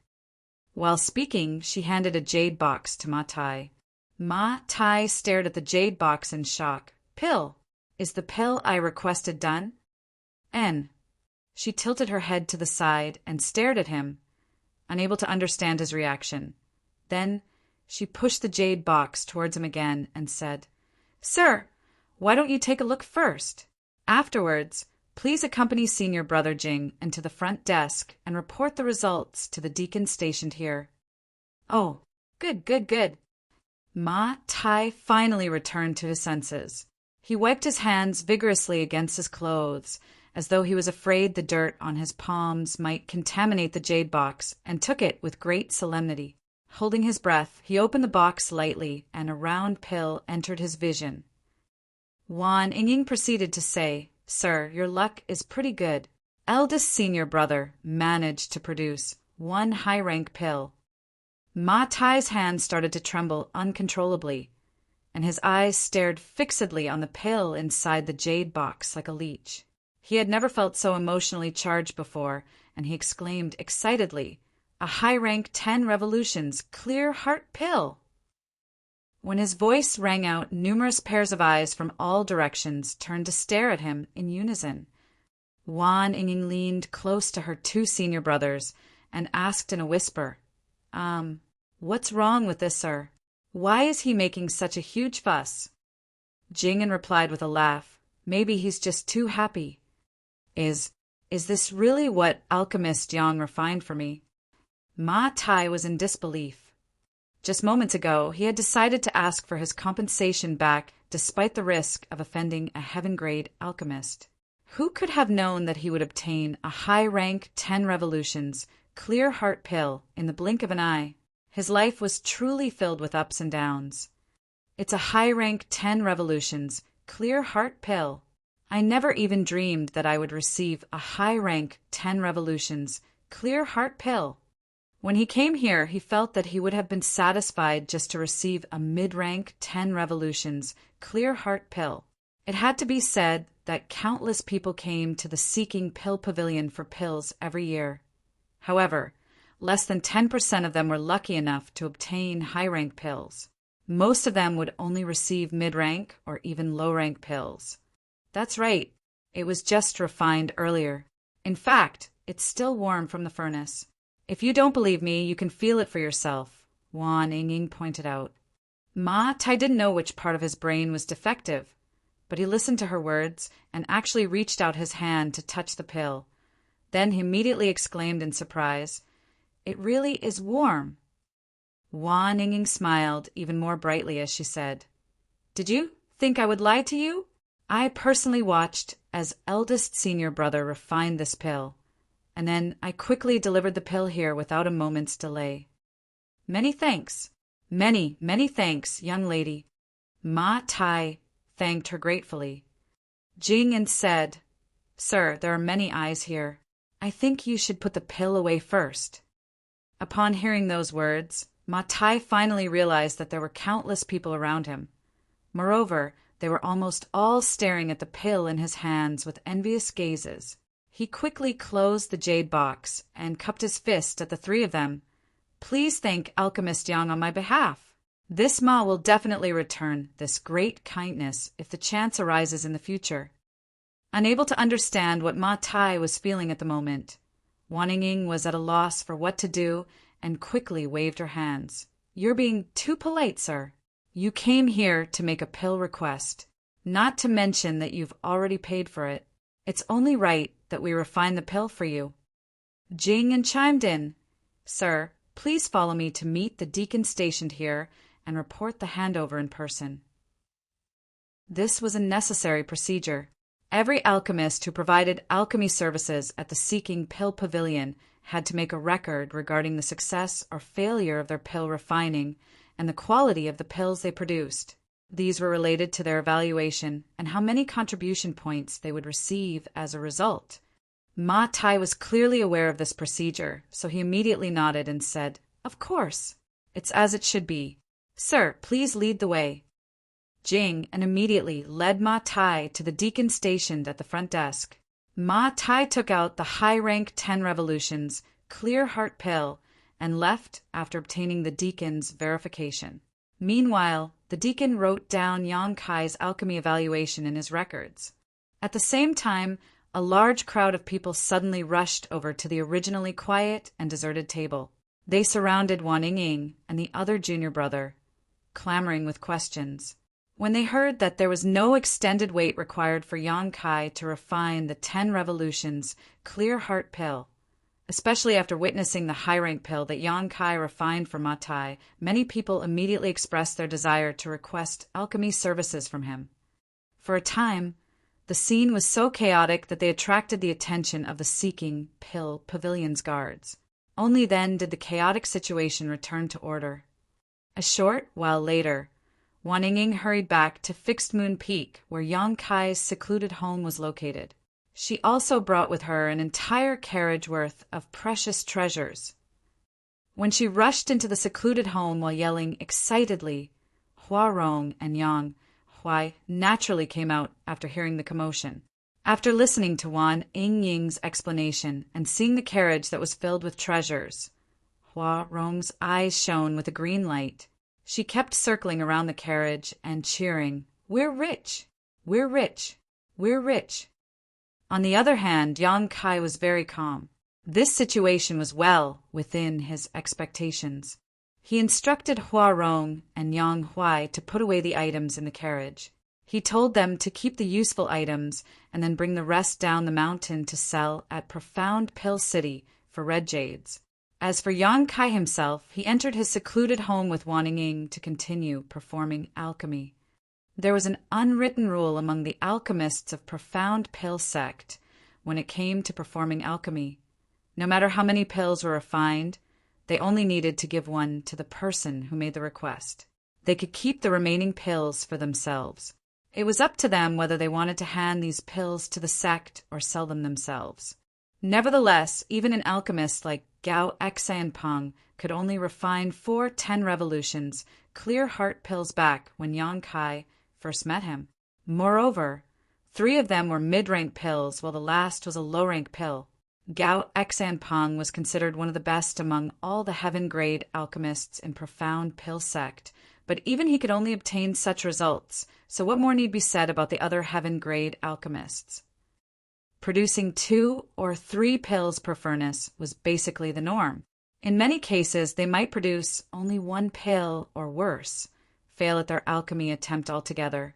While speaking, she handed a jade box to Ma Tai. Ma Tai stared at the jade box in shock. "Pill? Is the pill I requested done?" "N." She tilted her head to the side and stared at him, unable to understand his reaction. Then she pushed the jade box towards him again and said, "Sir, why don't you take a look first? Afterwards, please accompany senior brother Jing into the front desk and report the results to the deacon stationed here." "Oh, good. Ma Tai finally returned to his senses. He wiped his hands vigorously against his clothes, as though he was afraid the dirt on his palms might contaminate the jade box, and took it with great solemnity. Holding his breath, he opened the box lightly, and a round pill entered his vision. Wan Ying proceeded to say, "Sir, your luck is pretty good. Eldest senior brother managed to produce one high-rank pill." Ma Tai's hand started to tremble uncontrollably, and his eyes stared fixedly on the pill inside the jade box like a leech. He had never felt so emotionally charged before, and he exclaimed excitedly, "A high-rank 10 revolutions, clear heart pill!" When his voice rang out, numerous pairs of eyes from all directions turned to stare at him in unison. Wan Ying leaned close to her two senior brothers and asked in a whisper, "What's wrong with this, sir? Why is he making such a huge fuss?" Jing replied with a laugh, "Maybe he's just too happy." Is this really what alchemist Yang refined for me?" Ma Tai was in disbelief. Just moments ago, he had decided to ask for his compensation back despite the risk of offending a heaven-grade alchemist. Who could have known that he would obtain a high-rank 10 revolutions, clear heart pill in the blink of an eye? His life was truly filled with ups and downs. "It's a high-rank 10 revolutions, clear heart pill. I never even dreamed that I would receive a high-rank 10 revolutions, clear heart pill." When he came here, he felt that he would have been satisfied just to receive a mid-rank 10 revolutions, clear heart pill. It had to be said that countless people came to the Seeking Pill Pavilion for pills every year. However, less than 10% of them were lucky enough to obtain high-rank pills. Most of them would only receive mid-rank or even low-rank pills. That's right, it was just refined earlier. In fact, it's still warm from the furnace. "If you don't believe me, you can feel it for yourself," Wan Ying pointed out. Ma Tai didn't know which part of his brain was defective, but he listened to her words and actually reached out his hand to touch the pill. Then he immediately exclaimed in surprise, "It really is warm." Wan Ying smiled even more brightly as she said, "Did you think I would lie to you? I personally watched as eldest senior brother refined this pill, and then I quickly delivered the pill here without a moment's delay." "Many thanks. Many thanks, young lady." Ma Tai thanked her gratefully. Jing said, "Sir, there are many eyes here. I think you should put the pill away first." Upon hearing those words, Ma Tai finally realized that there were countless people around him. Moreover, they were almost all staring at the pill in his hands with envious gazes. He quickly closed the jade box and cupped his fist at the three of them. "Please thank Alchemist Yang on my behalf. This Ma will definitely return this great kindness if the chance arises in the future." Unable to understand what Ma Tai was feeling at the moment, Wan Ying was at a loss for what to do and quickly waved her hands. "You're being too polite, sir. You came here to make a pill request, not to mention that you've already paid for it. It's only right that we refine the pill for you." Jing chimed in, "Sir, please follow me to meet the deacon stationed here and report the handover in person. This was a necessary procedure. Every alchemist who provided alchemy services at the Seeking Pill Pavilion had to make a record regarding the success or failure of their pill refining and the quality of the pills they produced. These were related to their evaluation and how many contribution points they would receive as a result. Ma Tai was clearly aware of this procedure, so he immediately nodded and said, "Of course. It's as it should be. Sir, please lead the way." Jing and immediately led Ma Tai to the deacon stationed at the front desk. Ma Tai took out the high-rank 10 revolutions, clear heart pill, and left after obtaining the deacon's verification. Meanwhile, the deacon wrote down Yang Kai's alchemy evaluation in his records. At the same time, a large crowd of people suddenly rushed over to the originally quiet and deserted table. They surrounded Wan Yingying and the other junior brother, clamoring with questions. When they heard that there was no extended wait required for Yang Kai to refine the 10 revolutions clear heart pill, especially after witnessing the high-rank pill that Yang Kai refined for Ma Tai, many people immediately expressed their desire to request alchemy services from him. For a time, the scene was so chaotic that they attracted the attention of the Seeking Pill Pavilion's guards. Only then did the chaotic situation return to order. A short while later, Wan Yingying hurried back to Fixed Moon Peak, where Yang Kai's secluded home was located. She also brought with her an entire carriage worth of precious treasures. When she rushed into the secluded home while yelling excitedly, Hua Rong and Yang Huai naturally came out after hearing the commotion. After listening to Wan Yingying's explanation and seeing the carriage that was filled with treasures, Hua Rong's eyes shone with a green light. She kept circling around the carriage and cheering, "We're rich! We're rich! We're rich!" On the other hand, Yang Kai was very calm. This situation was well within his expectations. He instructed Hua Rong and Yang Huai to put away the items in the carriage. He told them to keep the useful items and then bring the rest down the mountain to sell at Profound Pill City for red jades. As for Yang Kai himself, he entered his secluded home with Wan Yingying to continue performing alchemy. There was an unwritten rule among the alchemists of Profound Pill sect when it came to performing alchemy. No matter how many pills were refined, they only needed to give one to the person who made the request. They could keep the remaining pills for themselves. It was up to them whether they wanted to hand these pills to the sect or sell them themselves. Nevertheless, even an alchemist like Gao Xanpeng could only refine 4 10 revolutions, clear heart pills back when Yang Kai first met him. Moreover, 3 of them were mid-rank pills, while the last was a low-rank pill. Gao Xanpeng was considered one of the best among all the heaven-grade alchemists in Profound Pill sect, but even he could only obtain such results, so what more need be said about the other heaven-grade alchemists? Producing 2 or 3 pills per furnace was basically the norm. In many cases, they might produce only 1 pill or worse, fail at their alchemy attempt altogether.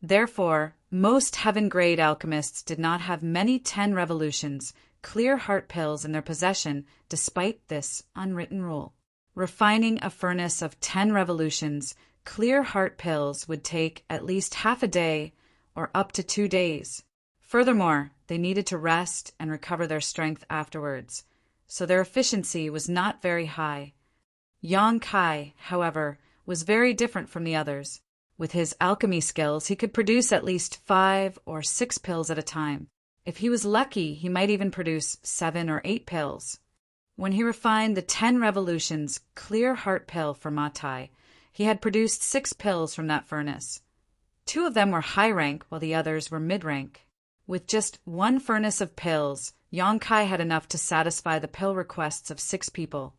Therefore, most heaven-grade alchemists did not have many 10 revolutions, clear heart pills in their possession despite this unwritten rule. Refining a furnace of 10 revolutions, clear heart pills would take at least half a day or up to 2 days. Furthermore, they needed to rest and recover their strength afterwards, so their efficiency was not very high. Yang Kai, however, was very different from the others. With his alchemy skills, he could produce at least 5 or 6 pills at a time. If he was lucky, he might even produce 7 or 8 pills. When he refined the 10 revolutions clear heart pill for Ma Tai, he had produced 6 pills from that furnace. 2 of them were high rank, while the others were mid-rank. With just 1 furnace of pills, Yang Kai had enough to satisfy the pill requests of 6 people.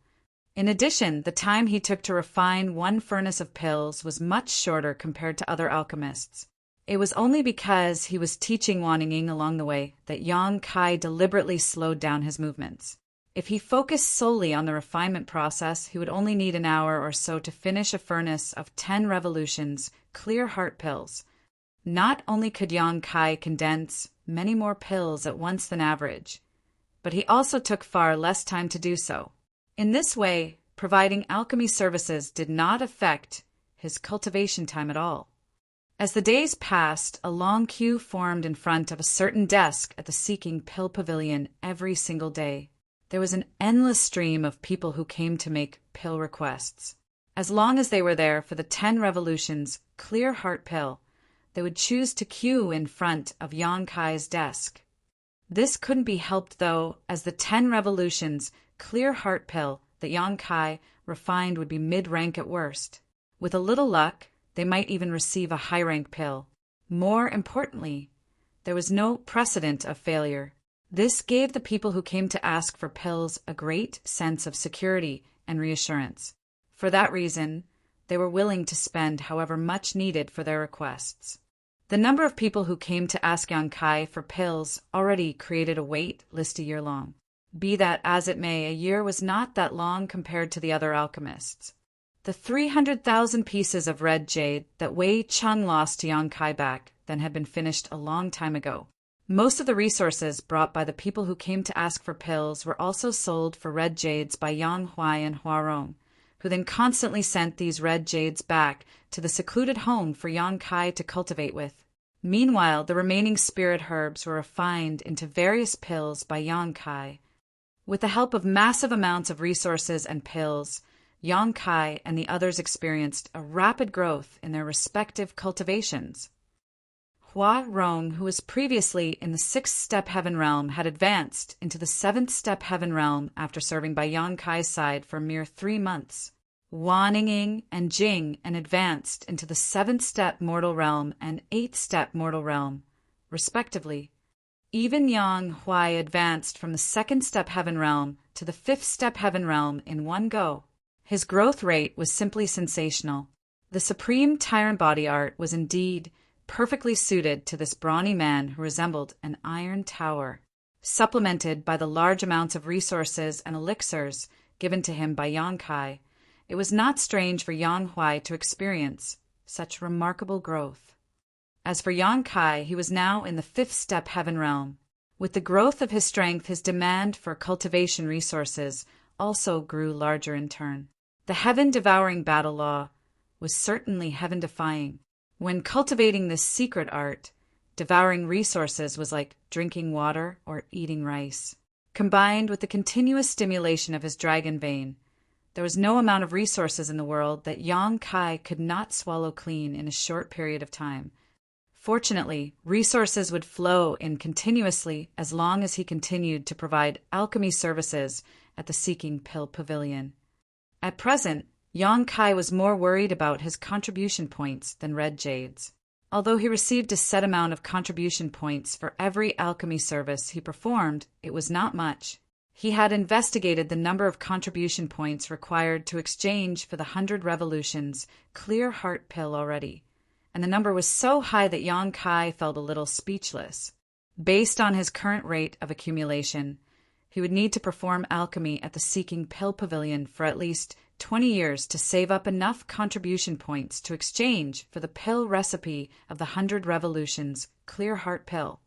In addition, the time he took to refine 1 furnace of pills was much shorter compared to other alchemists. It was only because he was teaching Wan Yingying along the way that Yang Kai deliberately slowed down his movements. If he focused solely on the refinement process, he would only need an hour or so to finish a furnace of 10 revolutions, clear heart pills. Not only could Yang Kai condense many more pills at once than average, but he also took far less time to do so. In this way, providing alchemy services did not affect his cultivation time at all. As the days passed, a long queue formed in front of a certain desk at the Seeking Pill Pavilion every single day. There was an endless stream of people who came to make pill requests. As long as they were there for the 10 revolutions clear heart pill, they would choose to queue in front of Yang Kai's desk. This couldn't be helped, though, as the 10 revolutions clear heart pill that Yang Kai refined would be mid-rank at worst. With a little luck, they might even receive a high-rank pill. More importantly, there was no precedent of failure. This gave the people who came to ask for pills a great sense of security and reassurance. For that reason, they were willing to spend however much needed for their requests. The number of people who came to ask Yang Kai for pills already created a wait list a year long. Be that as it may, a year was not that long compared to the other alchemists. The 300,000 pieces of red jade that Wei Chung lost to Yang Kai back then had been finished a long time ago. Most of the resources brought by the people who came to ask for pills were also sold for red jades by Yang Huai and Huarong, who then constantly sent these red jades back to the secluded home for Yang Kai to cultivate with. Meanwhile, the remaining spirit herbs were refined into various pills by Yang Kai. With the help of massive amounts of resources and pills, Yang Kai and the others experienced a rapid growth in their respective cultivations. Hua Rong, who was previously in the 6th-step heaven realm, had advanced into the 7th-step heaven realm after serving by Yang Kai's side for a mere 3 months. Wan Ying and Jing advanced into the 7th-step mortal realm and 8th-step mortal realm, respectively. Even Yang Huai advanced from the 2nd-step heaven realm to the 5th-step heaven realm in one go. His growth rate was simply sensational. The supreme tyrant body art was indeed perfectly suited to this brawny man who resembled an iron tower. Supplemented by the large amounts of resources and elixirs given to him by Yang Kai, it was not strange for Yang Huai to experience such remarkable growth. As for Yang Kai, he was now in the 5th-step heaven realm. With the growth of his strength, his demand for cultivation resources also grew larger in turn. The heaven-devouring battle law was certainly heaven-defying. When cultivating this secret art, devouring resources was like drinking water or eating rice. Combined with the continuous stimulation of his dragon vein, there was no amount of resources in the world that Yang Kai could not swallow clean in a short period of time. Fortunately, resources would flow in continuously as long as he continued to provide alchemy services at the Seeking Pill Pavilion. At present, Yang Kai was more worried about his contribution points than red jades. Although he received a set amount of contribution points for every alchemy service he performed, it was not much. He had investigated the number of contribution points required to exchange for the 100 revolutions clear heart pill already, and the number was so high that Yang Kai felt a little speechless. Based on his current rate of accumulation, he would need to perform alchemy at the Seeking Pill Pavilion for at least 20 years to save up enough contribution points to exchange for the pill recipe of the 100 revolutions clear heart pill.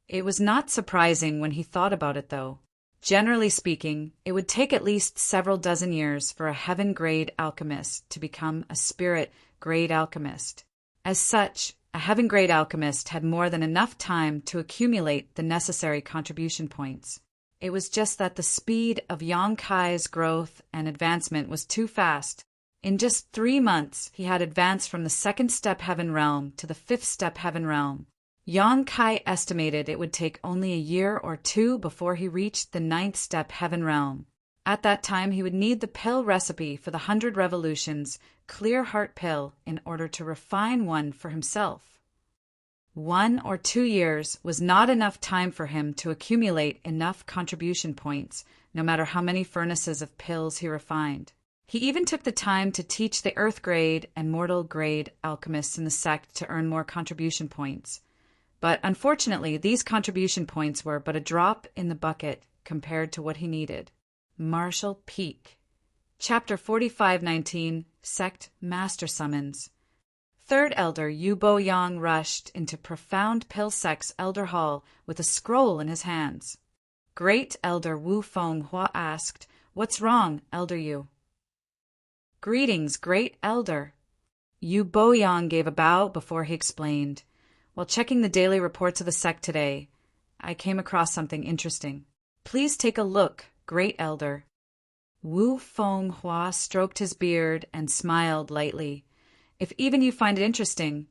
It was not surprising when he thought about it, though. Generally speaking, it would take at least several dozen years for a heaven-grade alchemist to become a spirit-grade alchemist. As such, a heaven-grade alchemist had more than enough time to accumulate the necessary contribution points. It was just that the speed of Yang Kai's growth and advancement was too fast. In just 3 months, he had advanced from the 2nd-step heaven realm to the 5th-step heaven realm. Yang Kai estimated it would take only a year or 2 before he reached the 9th-step heaven realm. At that time, he would need the pill recipe for the 100 revolutions clear heart pill in order to refine one for himself. 1 or 2 years was not enough time for him to accumulate enough contribution points, no matter how many furnaces of pills he refined. He even took the time to teach the earth-grade and mortal-grade alchemists in the sect to earn more contribution points. But unfortunately, these contribution points were but a drop in the bucket compared to what he needed. Martial Peak. Chapter 4519, Sect Master Summons. Third Elder Yu Bo Yang rushed into Profound Pill Sect's Elder Hall with a scroll in his hands. Great Elder Wu Feng Hua asked, "What's wrong, Elder Yu?" "Greetings, Great Elder." Yu Boyang gave a bow before he explained. While checking the daily reports of the sect today, I came across something interesting. Please take a look, Great Elder. Wu Feng Hua stroked his beard and smiled lightly. If even you find it interesting,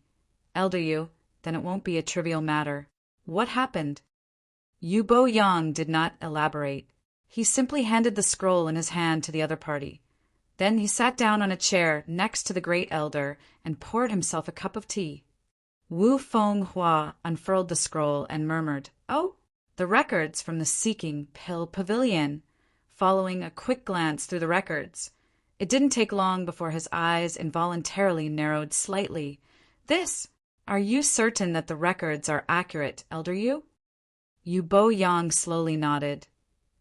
Elder Yu, then it won't be a trivial matter. What happened? Yu Boyang did not elaborate. He simply handed the scroll in his hand to the other party. Then he sat down on a chair next to the Great Elder and poured himself a cup of tea. Wu Feng Hua unfurled the scroll and murmured, "Oh, the records from the Seeking Pill Pavilion." Following a quick glance through the records, it didn't take long before his eyes involuntarily narrowed slightly. Are you certain that the records are accurate, Elder Yu? Yu Boyang slowly nodded.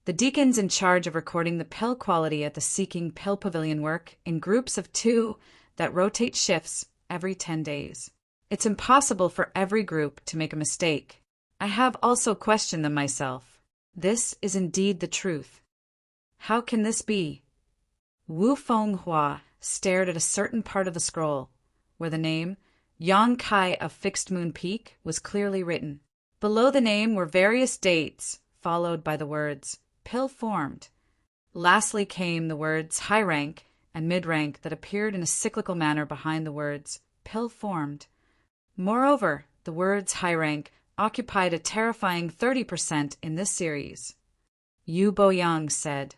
The deacons in charge of recording the pill quality at the Seeking Pill Pavilion work in groups of 2 that rotate shifts every 10 days. It's impossible for every group to make a mistake. I have also questioned them myself. This is indeed the truth. How can this be? Wu Feng Hua stared at a certain part of the scroll, where the name, Yang Kai of Fixed Moon Peak, was clearly written. Below the name were various dates, followed by the words, pill formed. Lastly came the words high rank and mid rank that appeared in a cyclical manner behind the words, pill formed. Moreover, the words high rank occupied a terrifying 30% in this series. Yu Boyang said,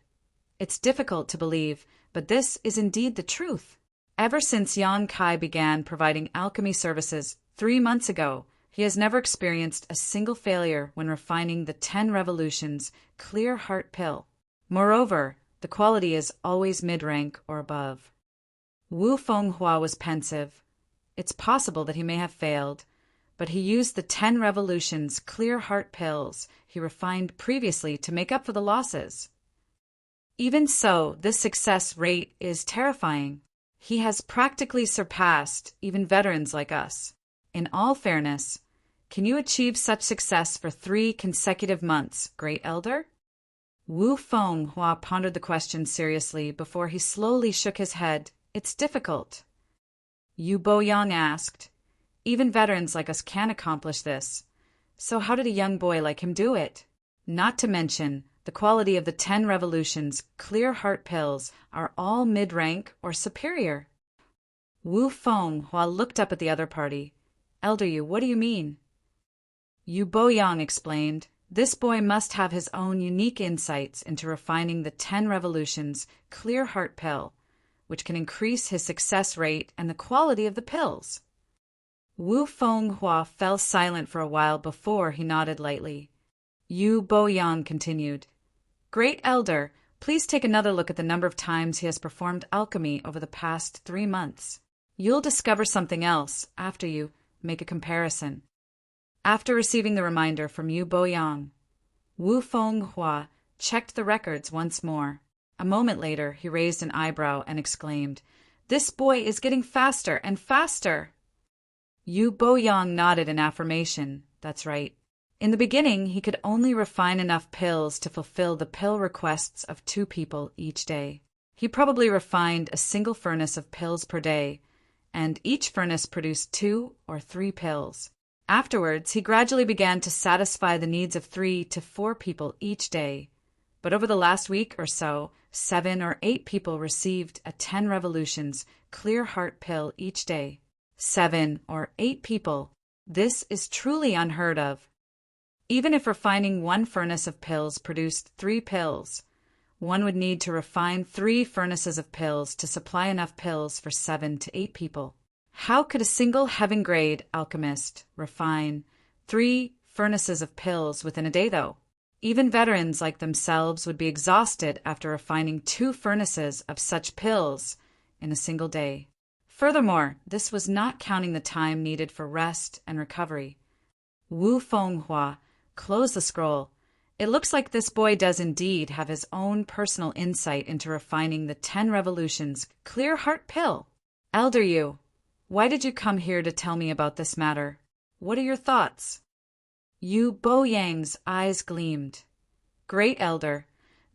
"It's difficult to believe, but this is indeed the truth. Ever since Yang Kai began providing alchemy services 3 months ago, he has never experienced a single failure when refining the 10 Revolutions Clear Heart Pill. Moreover, the quality is always mid-rank or above." Wu Feng Hua was pensive. It's possible that he may have failed, but he used the 10 Revolutions Clear Heart Pills he refined previously to make up for the losses. Even so, this success rate is terrifying. He has practically surpassed even veterans like us. In all fairness, can you achieve such success for 3 consecutive months, Great Elder? Wu Feng Hua pondered the question seriously before he slowly shook his head. It's difficult. Yu Boyang asked, "Even veterans like us can accomplish this. So how did a young boy like him do it? Not to mention, the quality of the 10 Revolutions Clear Heart Pills are all mid-rank or superior." Wu Feng Hua looked up at the other party. "Elder Yu, what do you mean?" Yu Boyang explained, "This boy must have his own unique insights into refining the 10 Revolutions Clear Heart Pill, which can increase his success rate and the quality of the pills." Wu Feng Hua fell silent for a while before he nodded lightly. Yu Boyang continued, "Great Elder, please take another look at the number of times he has performed alchemy over the past 3 months. You'll discover something else after you make a comparison." After receiving the reminder from Yu Boyang, Wu Feng Hua checked the records once more. A moment later, he raised an eyebrow and exclaimed, "This boy is getting faster and faster." Yu Boyang nodded in affirmation. That's right. In the beginning, he could only refine enough pills to fulfill the pill requests of 2 people each day. He probably refined a single furnace of pills per day, and each furnace produced 2 or 3 pills. Afterwards, he gradually began to satisfy the needs of 3 to 4 people each day. But over the last week or so, 7 or 8 people received a 10 Revolutions Clear Heart Pill each day. 7 or 8 people. This is truly unheard of. Even if refining 1 furnace of pills produced 3 pills, one would need to refine 3 furnaces of pills to supply enough pills for 7 to 8 people. How could a single heaven-grade alchemist refine 3 furnaces of pills within a day, though? Even veterans like themselves would be exhausted after refining 2 furnaces of such pills in a single day. Furthermore, this was not counting the time needed for rest and recovery. Wu Feng Hua closed the scroll. It looks like this boy does indeed have his own personal insight into refining the 10 Revolutions Clear Heart Pill. Elder Yu, why did you come here to tell me about this matter? What are your thoughts? Yu Boyang's eyes gleamed. Great Elder,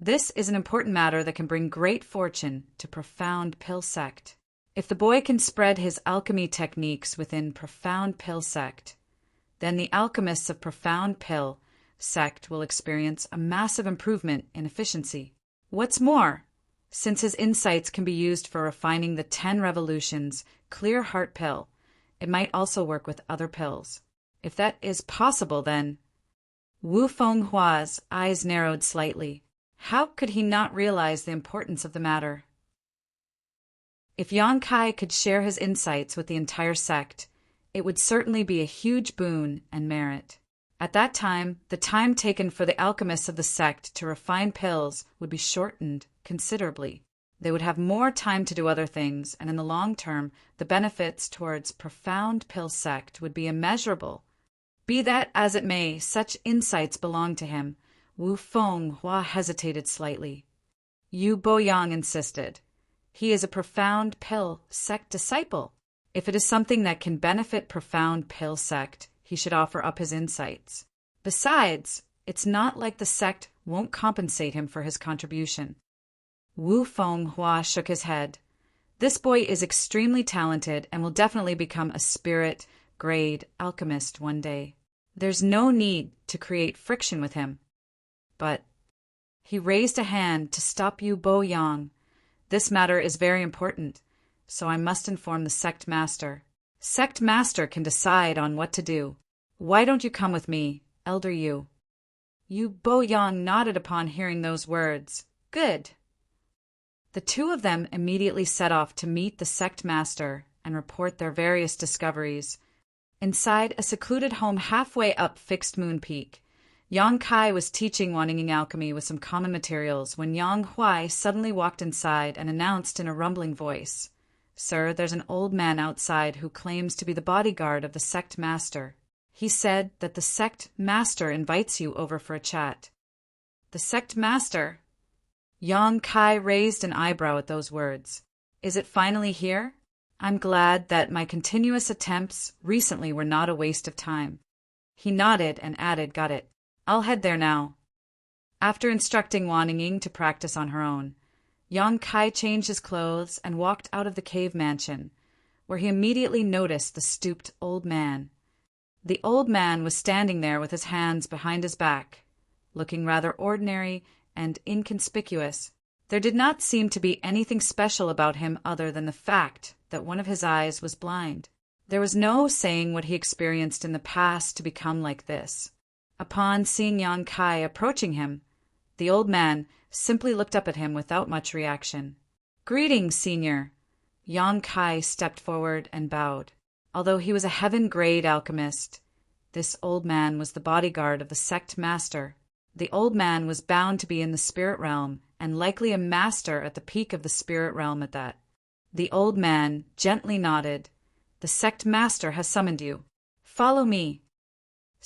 this is an important matter that can bring great fortune to Profound Pill Sect. If the boy can spread his alchemy techniques within Profound Pill sect, then the alchemists of Profound Pill sect will experience a massive improvement in efficiency. What's more, since his insights can be used for refining the 10 revolutions clear heart pill, it might also work with other pills. If that is possible, then... Wu Fenghua's eyes narrowed slightly. How could he not realize the importance of the matter? If Yang Kai could share his insights with the entire sect, it would certainly be a huge boon and merit. At that time, the time taken for the alchemists of the sect to refine pills would be shortened considerably. They would have more time to do other things, and in the long term, the benefits towards Profound Pill sect would be immeasurable. Be that as it may, such insights belonged to him. Wu Fenghua hesitated slightly. Yu Boyang insisted. He is a Profound Pill sect disciple. If it is something that can benefit Profound Pill sect, he should offer up his insights. Besides, it's not like the sect won't compensate him for his contribution. Wu Fenghua shook his head. This boy is extremely talented and will definitely become a spirit-grade alchemist one day. There's no need to create friction with him. But he raised a hand to stop Yu Boyang. This matter is very important, so I must inform the sect master. Sect master can decide on what to do. Why don't you come with me, Elder Yu? Yu Boyang nodded upon hearing those words. Good. The two of them immediately set off to meet the sect master and report their various discoveries. Inside a secluded home halfway up Fixed Moon Peak, Yang Kai was teaching Wanning alchemy with some common materials when Yang Huai suddenly walked inside and announced in a rumbling voice, "Sir, there's an old man outside who claims to be the bodyguard of the sect master. He said that the sect master invites you over for a chat." The sect master? Yang Kai raised an eyebrow at those words. Is it finally here? I'm glad that my continuous attempts recently were not a waste of time. He nodded and added, got it. I'll head there now. After instructing Wanning to practice on her own, Yang Kai changed his clothes and walked out of the cave mansion, where he immediately noticed the stooped old man. The old man was standing there with his hands behind his back, looking rather ordinary and inconspicuous. There did not seem to be anything special about him other than the fact that one of his eyes was blind. There was no saying what he experienced in the past to become like this. Upon seeing Yang Kai approaching him, the old man simply looked up at him without much reaction. Greetings, senior. Yang Kai stepped forward and bowed. Although he was a heaven-grade alchemist, this old man was the bodyguard of the sect master. The old man was bound to be in the spirit realm, and likely a master at the peak of the spirit realm at that. The old man gently nodded. The sect master has summoned you. Follow me.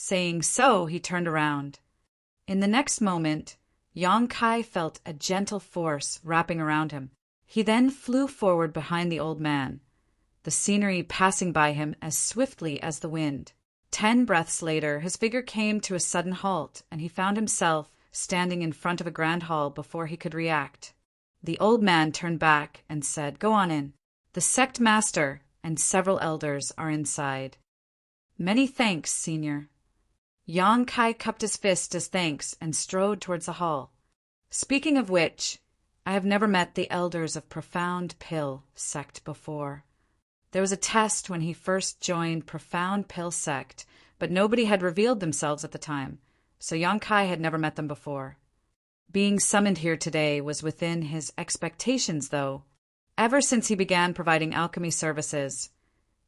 Saying so, he turned around. In the next moment, Yang Kai felt a gentle force wrapping around him. He then flew forward behind the old man, the scenery passing by him as swiftly as the wind. 10 breaths later, his figure came to a sudden halt, and he found himself standing in front of a grand hall before he could react. The old man turned back and said, Go on in. The sect master and several elders are inside. Many thanks, senior. Yang Kai cupped his fist as thanks and strode towards the hall. Speaking of which, I have never met the elders of Profound Pill sect before. There was a test when he first joined Profound Pill sect, but nobody had revealed themselves at the time, so Yang Kai had never met them before. Being summoned here today was within his expectations, though. Ever since he began providing alchemy services,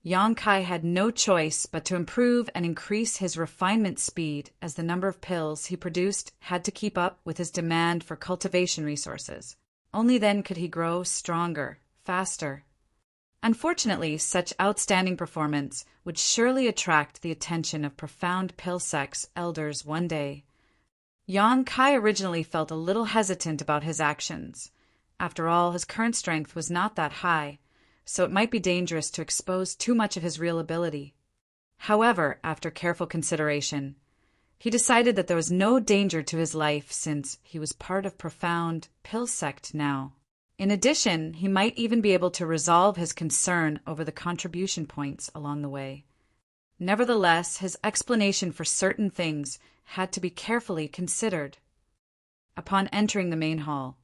Yang Kai had no choice but to improve and increase his refinement speed as the number of pills he produced had to keep up with his demand for cultivation resources. Only then could he grow stronger, faster. Unfortunately, such outstanding performance would surely attract the attention of Profound Pill sect's elders one day. Yang Kai originally felt a little hesitant about his actions. After all, his current strength was not that high, so it might be dangerous to expose too much of his real ability. However, after careful consideration, he decided that there was no danger to his life since he was part of Profound Pill sect now. In addition, he might even be able to resolve his concern over the contribution points along the way. Nevertheless, his explanation for certain things had to be carefully considered. Upon entering the main hall,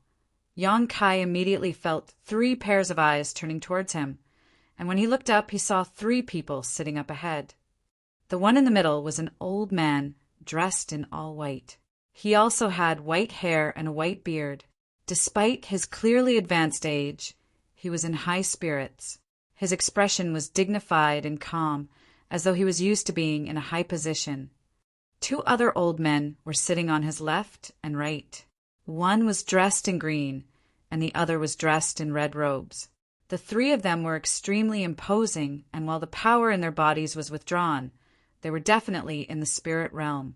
Yang Kai immediately felt 3 pairs of eyes turning towards him, and when he looked up, he saw 3 people sitting up ahead. The one in the middle was an old man dressed in all white. He also had white hair and a white beard. Despite his clearly advanced age, he was in high spirits. His expression was dignified and calm, as though he was used to being in a high position. 2 other old men were sitting on his left and right. One was dressed in green, and the other was dressed in red robes. The 3 of them were extremely imposing, and while the power in their bodies was withdrawn, they were definitely in the spirit realm.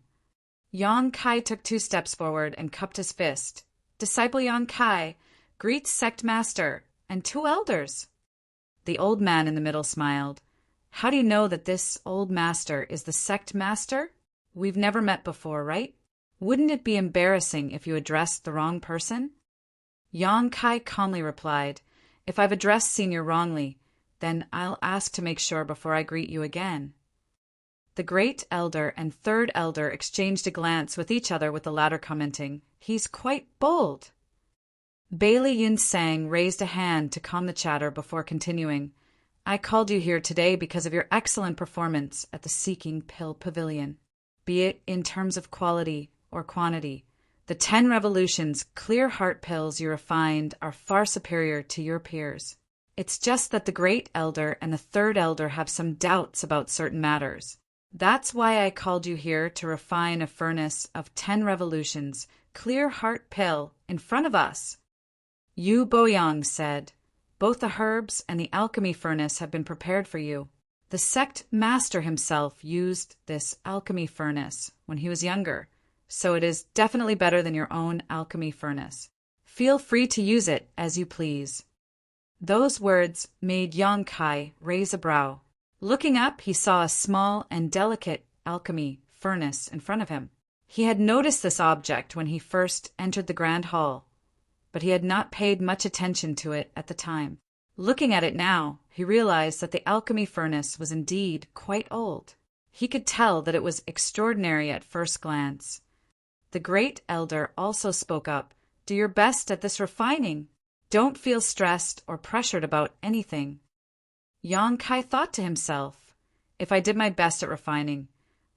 Yang Kai took 2 steps forward and cupped his fist. "Disciple Yang Kai, greets sect master and 2 elders." The old man in the middle smiled. "How do you know that this old master is the sect master? We've never met before, right? Wouldn't it be embarrassing if you addressed the wrong person?" Yang Kai calmly replied, "If I've addressed Senior wrongly, then I'll ask to make sure before I greet you again." The great elder and 3rd elder exchanged a glance with each other, with the latter commenting, "He's quite bold." Bailey Yun Sang raised a hand to calm the chatter before continuing, "I called you here today because of your excellent performance at the Seeking Pill Pavilion. Be it in terms of quality or quantity, the 10 revolutions clear heart pills you refined are far superior to your peers. It's just that the great elder and the 3rd elder have some doubts about certain matters. That's why I called you here to refine a furnace of 10 revolutions, clear heart pill, in front of us." Yu Boyang said, "Both the herbs and the alchemy furnace have been prepared for you. The sect master himself used this alchemy furnace when he was younger, so it is definitely better than your own alchemy furnace. Feel free to use it as you please." Those words made Yang Kai raise a brow. Looking up, he saw a small and delicate alchemy furnace in front of him. He had noticed this object when he first entered the grand hall, but he had not paid much attention to it at the time. Looking at it now, he realized that the alchemy furnace was indeed quite old. He could tell that it was extraordinary at first glance. The great elder also spoke up, "Do your best at this refining. Don't feel stressed or pressured about anything." Yang Kai thought to himself, "If I did my best at refining,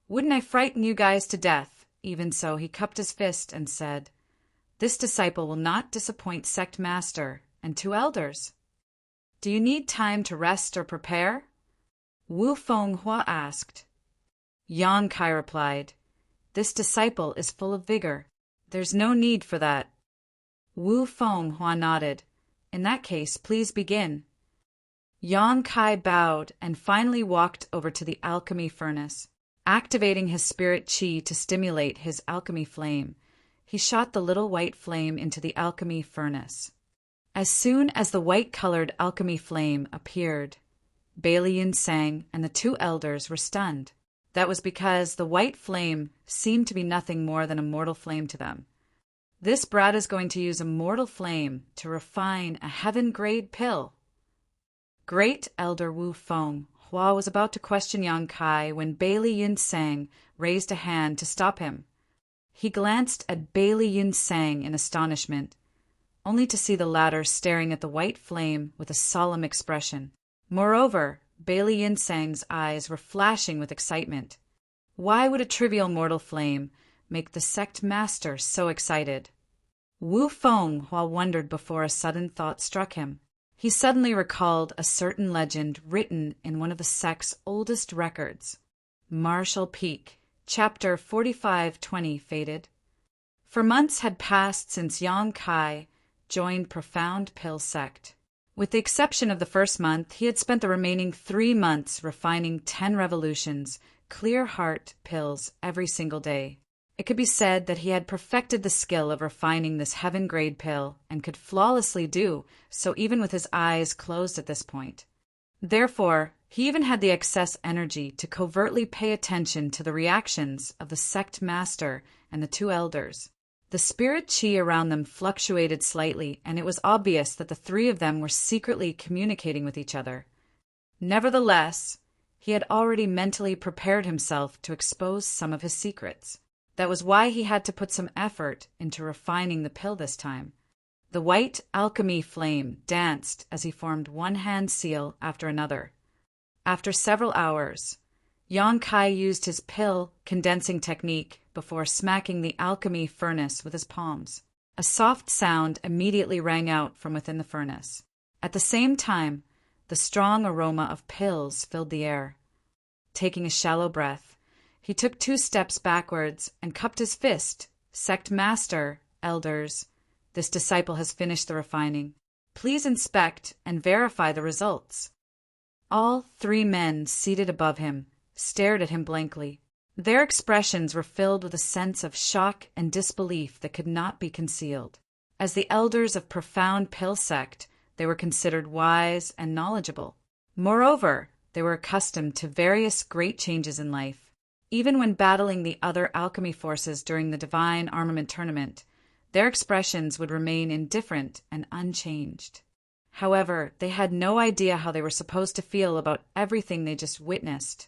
wouldn't I frighten you guys to death?" Even so, he cupped his fist and said, "This disciple will not disappoint sect master and 2 elders. Do you need time to rest or prepare?" Wu Fenghua asked. Yang Kai replied, "This disciple is full of vigor. There's no need for that." Wu Fenghua nodded. "In that case, please begin." Yang Kai bowed and finally walked over to the alchemy furnace. Activating his spirit chi to stimulate his alchemy flame, he shot the little white flame into the alchemy furnace. As soon as the white-colored alchemy flame appeared, Bailey Yun Sang and the 2 elders were stunned. That was because the white flame seemed to be nothing more than a mortal flame to them. This brat is going to use a mortal flame to refine a heaven-grade pill. Great Elder Wu Fenghua was about to question Yang Kai when Bailey Yun Sang raised a hand to stop him. He glanced at Bailey Yun Sang in astonishment, only to see the latter staring at the white flame with a solemn expression. Moreover, Bailey Yun Sang's eyes were flashing with excitement. Why would a trivial mortal flame make the sect master so excited? Wu Fenghua wondered before a sudden thought struck him. He suddenly recalled a certain legend written in one of the sect's oldest records. Marshall Peak, Chapter 4520 faded. For months had passed since Yang Kai joined Profound Pill Sect. With the exception of the first month, he had spent the remaining 3 months refining 10 revolutions, clear heart pills every single day. It could be said that he had perfected the skill of refining this heaven-grade pill and could flawlessly do so even with his eyes closed at this point. Therefore, he even had the excess energy to covertly pay attention to the reactions of the sect master and the 2 elders. The spirit chi around them fluctuated slightly, and it was obvious that the three of them were secretly communicating with each other. Nevertheless, he had already mentally prepared himself to expose some of his secrets. That was why he had to put some effort into refining the pill this time. The white alchemy flame danced as he formed one hand seal after another. After several hours, Yang Kai used his pill condensing technique before smacking the alchemy furnace with his palms. A soft sound immediately rang out from within the furnace. At the same time, the strong aroma of pills filled the air. Taking a shallow breath, he took 2 steps backwards and cupped his fist. Sect Master, Elders, this disciple has finished the refining. Please inspect and verify the results. All 3 men seated above him stared at him blankly. Their expressions were filled with a sense of shock and disbelief that could not be concealed. As the elders of profound pill sect, they were considered wise and knowledgeable. Moreover, they were accustomed to various great changes in life. Even when battling the other alchemy forces during the Divine Armament Tournament, their expressions would remain indifferent and unchanged. However, they had no idea how they were supposed to feel about everything they just witnessed.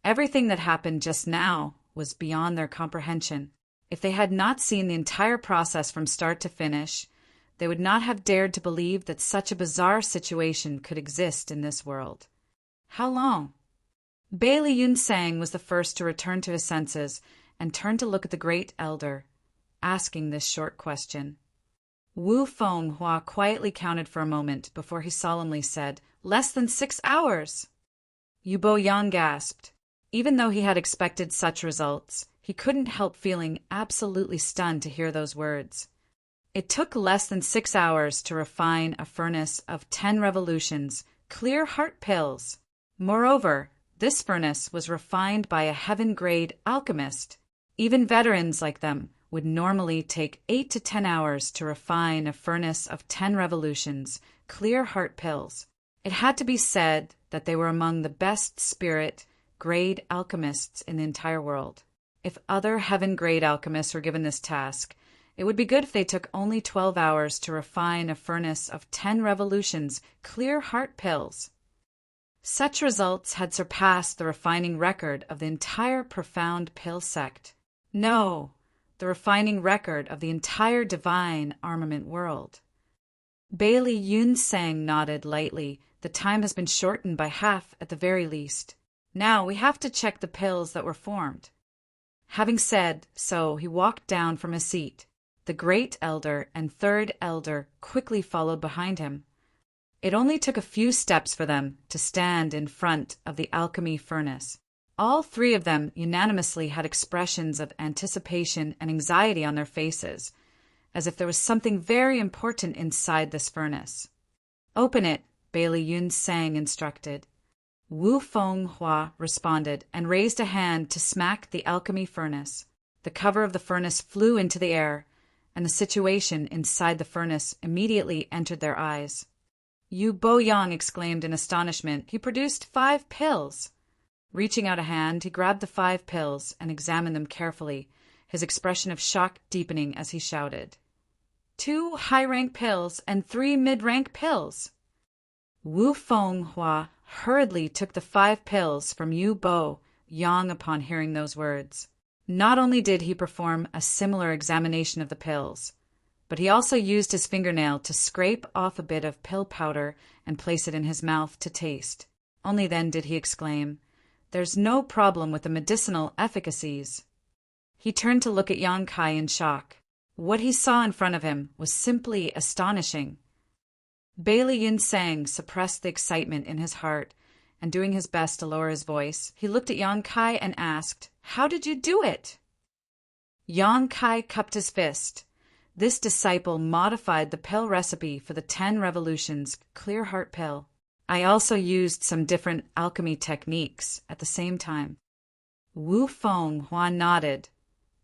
Everything that happened just now was beyond their comprehension. If they had not seen the entire process from start to finish, they would not have dared to believe that such a bizarre situation could exist in this world. How long? Bailey Yunsang was the first to return to his senses and turned to look at the great elder, asking this short question. Wu Fenghua quietly counted for a moment before he solemnly said, "Less than 6 hours!" Yu Boyang gasped. Even though he had expected such results, he couldn't help feeling absolutely stunned to hear those words. It took less than 6 hours to refine a furnace of 10 revolutions, clear heart pills. Moreover, this furnace was refined by a heaven-grade alchemist. Even veterans like them would normally take 8 to 10 hours to refine a furnace of 10 revolutions, clear heart pills. It had to be said that they were among the best spirit-grade alchemists in the entire world. If other heaven-grade alchemists were given this task, it would be good if they took only 12 hours to refine a furnace of 10 revolutions, clear heart pills. Such results had surpassed the refining record of the entire profound pill sect. No, the refining record of the entire divine armament world. Bailey Yunsang nodded lightly. The time has been shortened by half at the very least. Now we have to check the pills that were formed. Having said so, he walked down from his seat. The great elder and 3rd elder quickly followed behind him. It only took a few steps for them to stand in front of the alchemy furnace. All 3 of them unanimously had expressions of anticipation and anxiety on their faces, as if there was something very important inside this furnace. "Open it," Bailey Yunsang instructed. Wu Fenghua responded and raised a hand to smack the alchemy furnace. The cover of the furnace flew into the air, and the situation inside the furnace immediately entered their eyes. Yu Boyang exclaimed in astonishment. He produced 5 pills. Reaching out a hand, he grabbed the 5 pills and examined them carefully, his expression of shock deepening as he shouted, 2 high-rank pills and 3 mid-rank pills. Wu Fenghua hurriedly took the 5 pills from Yu Boyang upon hearing those words. Not only did he perform a similar examination of the pills, but he also used his fingernail to scrape off a bit of pill powder and place it in his mouth to taste. Only then did he exclaim, "There's no problem with the medicinal efficacies." He turned to look at Yang Kai in shock. What he saw in front of him was simply astonishing. Bailey Yunsang suppressed the excitement in his heart, and doing his best to lower his voice, he looked at Yang Kai and asked, "How did you do it?" Yang Kai cupped his fist. This disciple modified the pill recipe for the 10 revolutions clear heart pill. I also used some different alchemy techniques at the same time. Wu Fenghua nodded.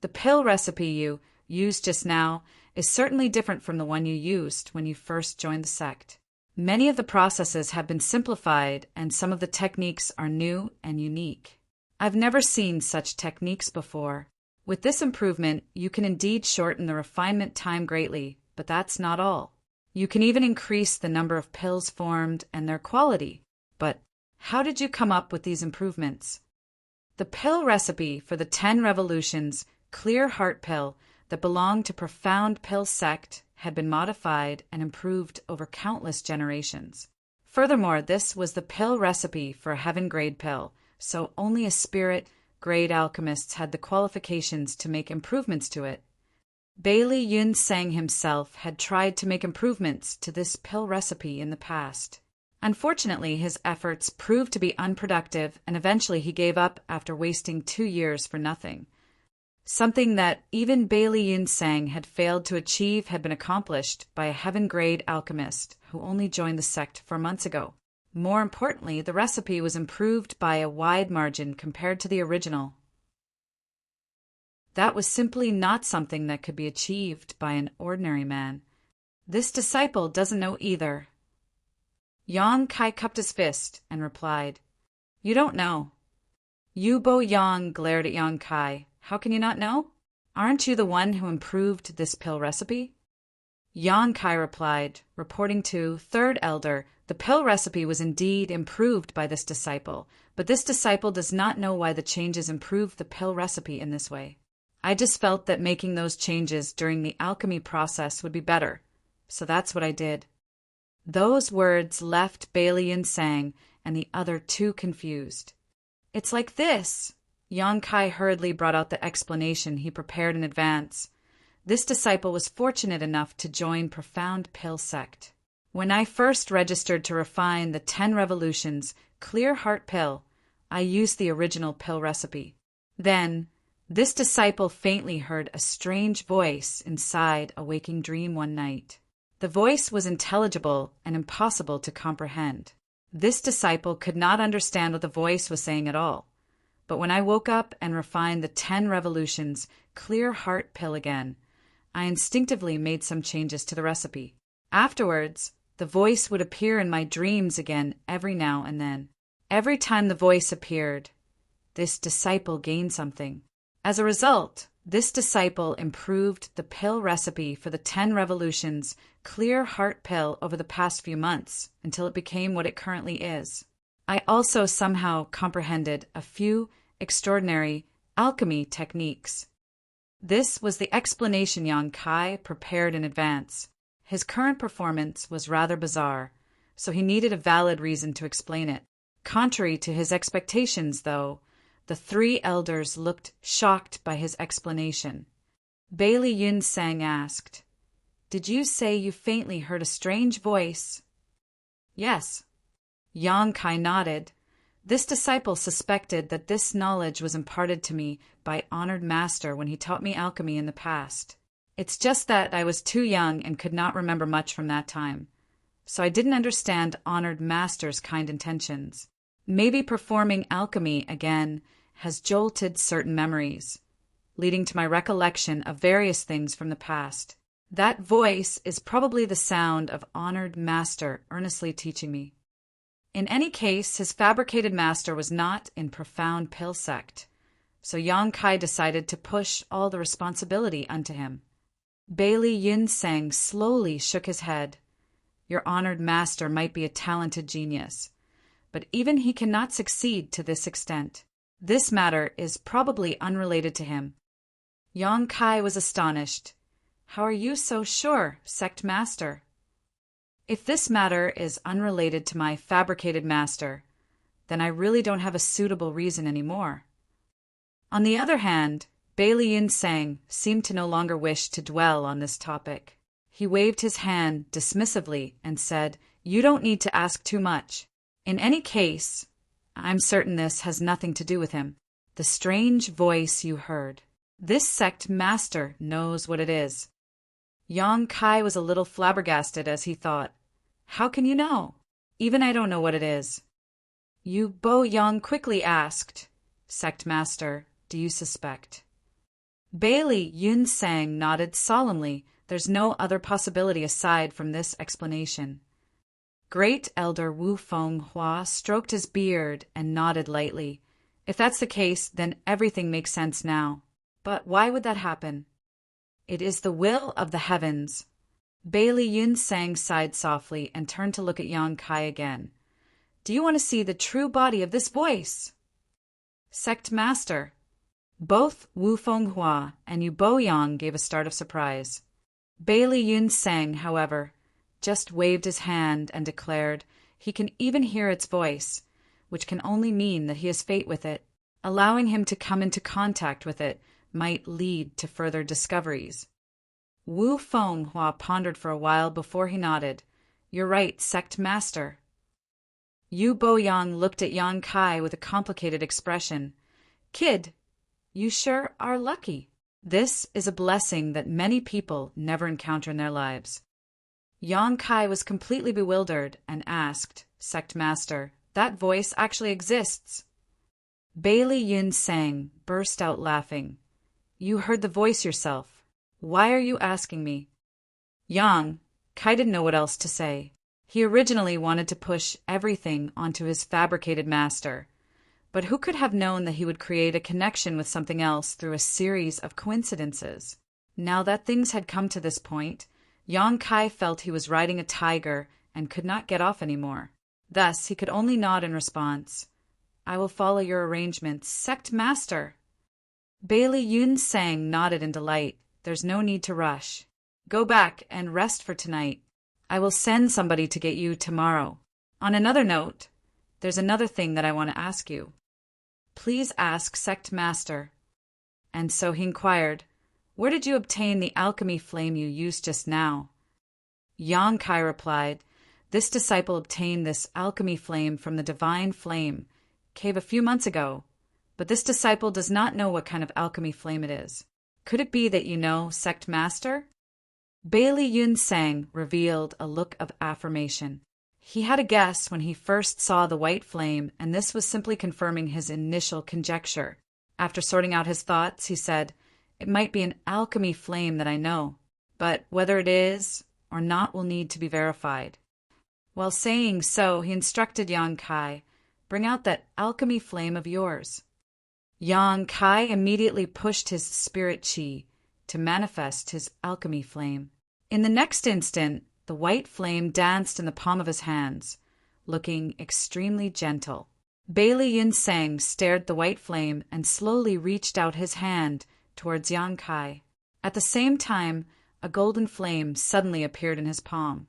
The pill recipe you used just now is certainly different from the one you used when you first joined the sect. Many of the processes have been simplified, and some of the techniques are new and unique. I've never seen such techniques before. With this improvement, you can indeed shorten the refinement time greatly, but that's not all. You can even increase the number of pills formed and their quality. But how did you come up with these improvements? The pill recipe for the 10 Revolutions Clear Heart Pill that belonged to Profound Pill sect had been modified and improved over countless generations. Furthermore, this was the pill recipe for a heaven-grade pill, so only a spirit-grade alchemists had the qualifications to make improvements to it. Bailey Yun Sang himself had tried to make improvements to this pill recipe in the past. Unfortunately, his efforts proved to be unproductive, and eventually he gave up after wasting 2 years for nothing. Something that even Bailey Yun Sang had failed to achieve had been accomplished by a heaven-grade alchemist who only joined the sect 4 months ago. More importantly, the recipe was improved by a wide margin compared to the original. That was simply not something that could be achieved by an ordinary man. This disciple doesn't know either. Yang Kai cupped his fist and replied, "You don't know." Yu Bo Yang glared at Yang Kai. "How can you not know? Aren't you the one who improved this pill recipe?" Yang Kai replied, reporting to Third Elder, "The pill recipe was indeed improved by this disciple, but this disciple does not know why the changes improved the pill recipe in this way. I just felt that making those changes during the alchemy process would be better, so that's what I did." Those words left Bailey Yun Sang and the other two confused. "It's like this." Yang Kai hurriedly brought out the explanation he prepared in advance. This disciple was fortunate enough to join Profound Pill sect. When I first registered to refine the 10 Revolutions Clear Heart Pill, I used the original pill recipe. Then, this disciple faintly heard a strange voice inside a waking dream one night. The voice was intelligible and impossible to comprehend. This disciple could not understand what the voice was saying at all. But when I woke up and refined the 10 Revolutions Clear Heart Pill again, I instinctively made some changes to the recipe. Afterwards, the voice would appear in my dreams again every now and then. Every time the voice appeared, this disciple gained something. As a result, this disciple improved the pill recipe for the 10 Revolutions Clear Heart Pill over the past few months until it became what it currently is. I also somehow comprehended a few extraordinary alchemy techniques. This was the explanation Yang Kai prepared in advance. His current performance was rather bizarre, so he needed a valid reason to explain it. Contrary to his expectations, though, the 3 elders looked shocked by his explanation. Bailey Yun Sang asked, "Did you say you faintly heard a strange voice?" "Yes." Yang Kai nodded. This disciple suspected that this knowledge was imparted to me by Honored Master when he taught me alchemy in the past. It's just that I was too young and could not remember much from that time, so I didn't understand Honored Master's kind intentions. Maybe performing alchemy again has jolted certain memories, leading to my recollection of various things from the past. That voice is probably the sound of Honored Master earnestly teaching me. In any case, his fabricated master was not in Profound Pill sect, so Yang Kai decided to push all the responsibility unto him. Bailey Yun Sang slowly shook his head. "Your honored master might be a talented genius, but even he cannot succeed to this extent. This matter is probably unrelated to him." Yang Kai was astonished. "How are you so sure, sect master?" "If this matter is unrelated to my fabricated master, then I really don't have a suitable reason anymore." On the other hand, Bailey Yun Sang seemed to no longer wish to dwell on this topic. He waved his hand dismissively and said, "You don't need to ask too much. In any case, I'm certain this has nothing to do with him. The strange voice you heard. This sect master knows what it is." Yang Kai was a little flabbergasted as he thought, "How can you know? Even I don't know what it is." Yu Bo Yang quickly asked, "Sect master, do you suspect?" Bailey Yun Sang nodded solemnly. There's no other possibility aside from this explanation. Great Elder Wu Feng Hua stroked his beard and nodded lightly. "If that's the case, then everything makes sense now. But why would that happen? It is the will of the heavens. Bailey Yun Sang sighed softly and turned to look at Yang Kai again. Do you want to see the true body of this voice? Sect Master. Both Wu Fenghua and Yu Boyang gave a start of surprise. Bailey Yun Sang, however, just waved his hand and declared he can even hear its voice, which can only mean that he has fate with it. Allowing him to come into contact with it might lead to further discoveries. Wu Fenghua pondered for a while before he nodded. You're right, Sect Master. Yu Boyang looked at Yang Kai with a complicated expression. Kid, you sure are lucky. This is a blessing that many people never encounter in their lives. Yang Kai was completely bewildered and asked, Sect Master, that voice actually exists? Bailey Yun Sang burst out laughing. You heard the voice yourself. Why are you asking me? Yang Kai didn't know what else to say. He originally wanted to push everything onto his fabricated master, but who could have known that he would create a connection with something else through a series of coincidences? Now that things had come to this point, Yang Kai felt he was riding a tiger and could not get off anymore. Thus, he could only nod in response. I will follow your arrangements, Sect Master. Bailey Yun Sang nodded in delight. There's no need to rush. Go back and rest for tonight. I will send somebody to get you tomorrow. On another note, there's another thing that I want to ask you. Please ask, Sect Master. And so he inquired, where did you obtain the alchemy flame you used just now? Yang Kai replied, this disciple obtained this alchemy flame from the divine flame cave a few months ago, but this disciple does not know what kind of alchemy flame it is. Could it be that you know, Sect Master? Bailey Yun Sang revealed a look of affirmation. He had a guess when he first saw the white flame, and this was simply confirming his initial conjecture. After sorting out his thoughts, he said, it might be an alchemy flame that I know, but whether it is or not will need to be verified. While saying so, he instructed Yang Kai, bring out that alchemy flame of yours. Yang Kai immediately pushed his spirit chi to manifest his alchemy flame. In the next instant, the white flame danced in the palm of his hands, looking extremely gentle. Bailey Yun Sang stared the white flame and slowly reached out his hand towards Yang Kai. At the same time, a golden flame suddenly appeared in his palm.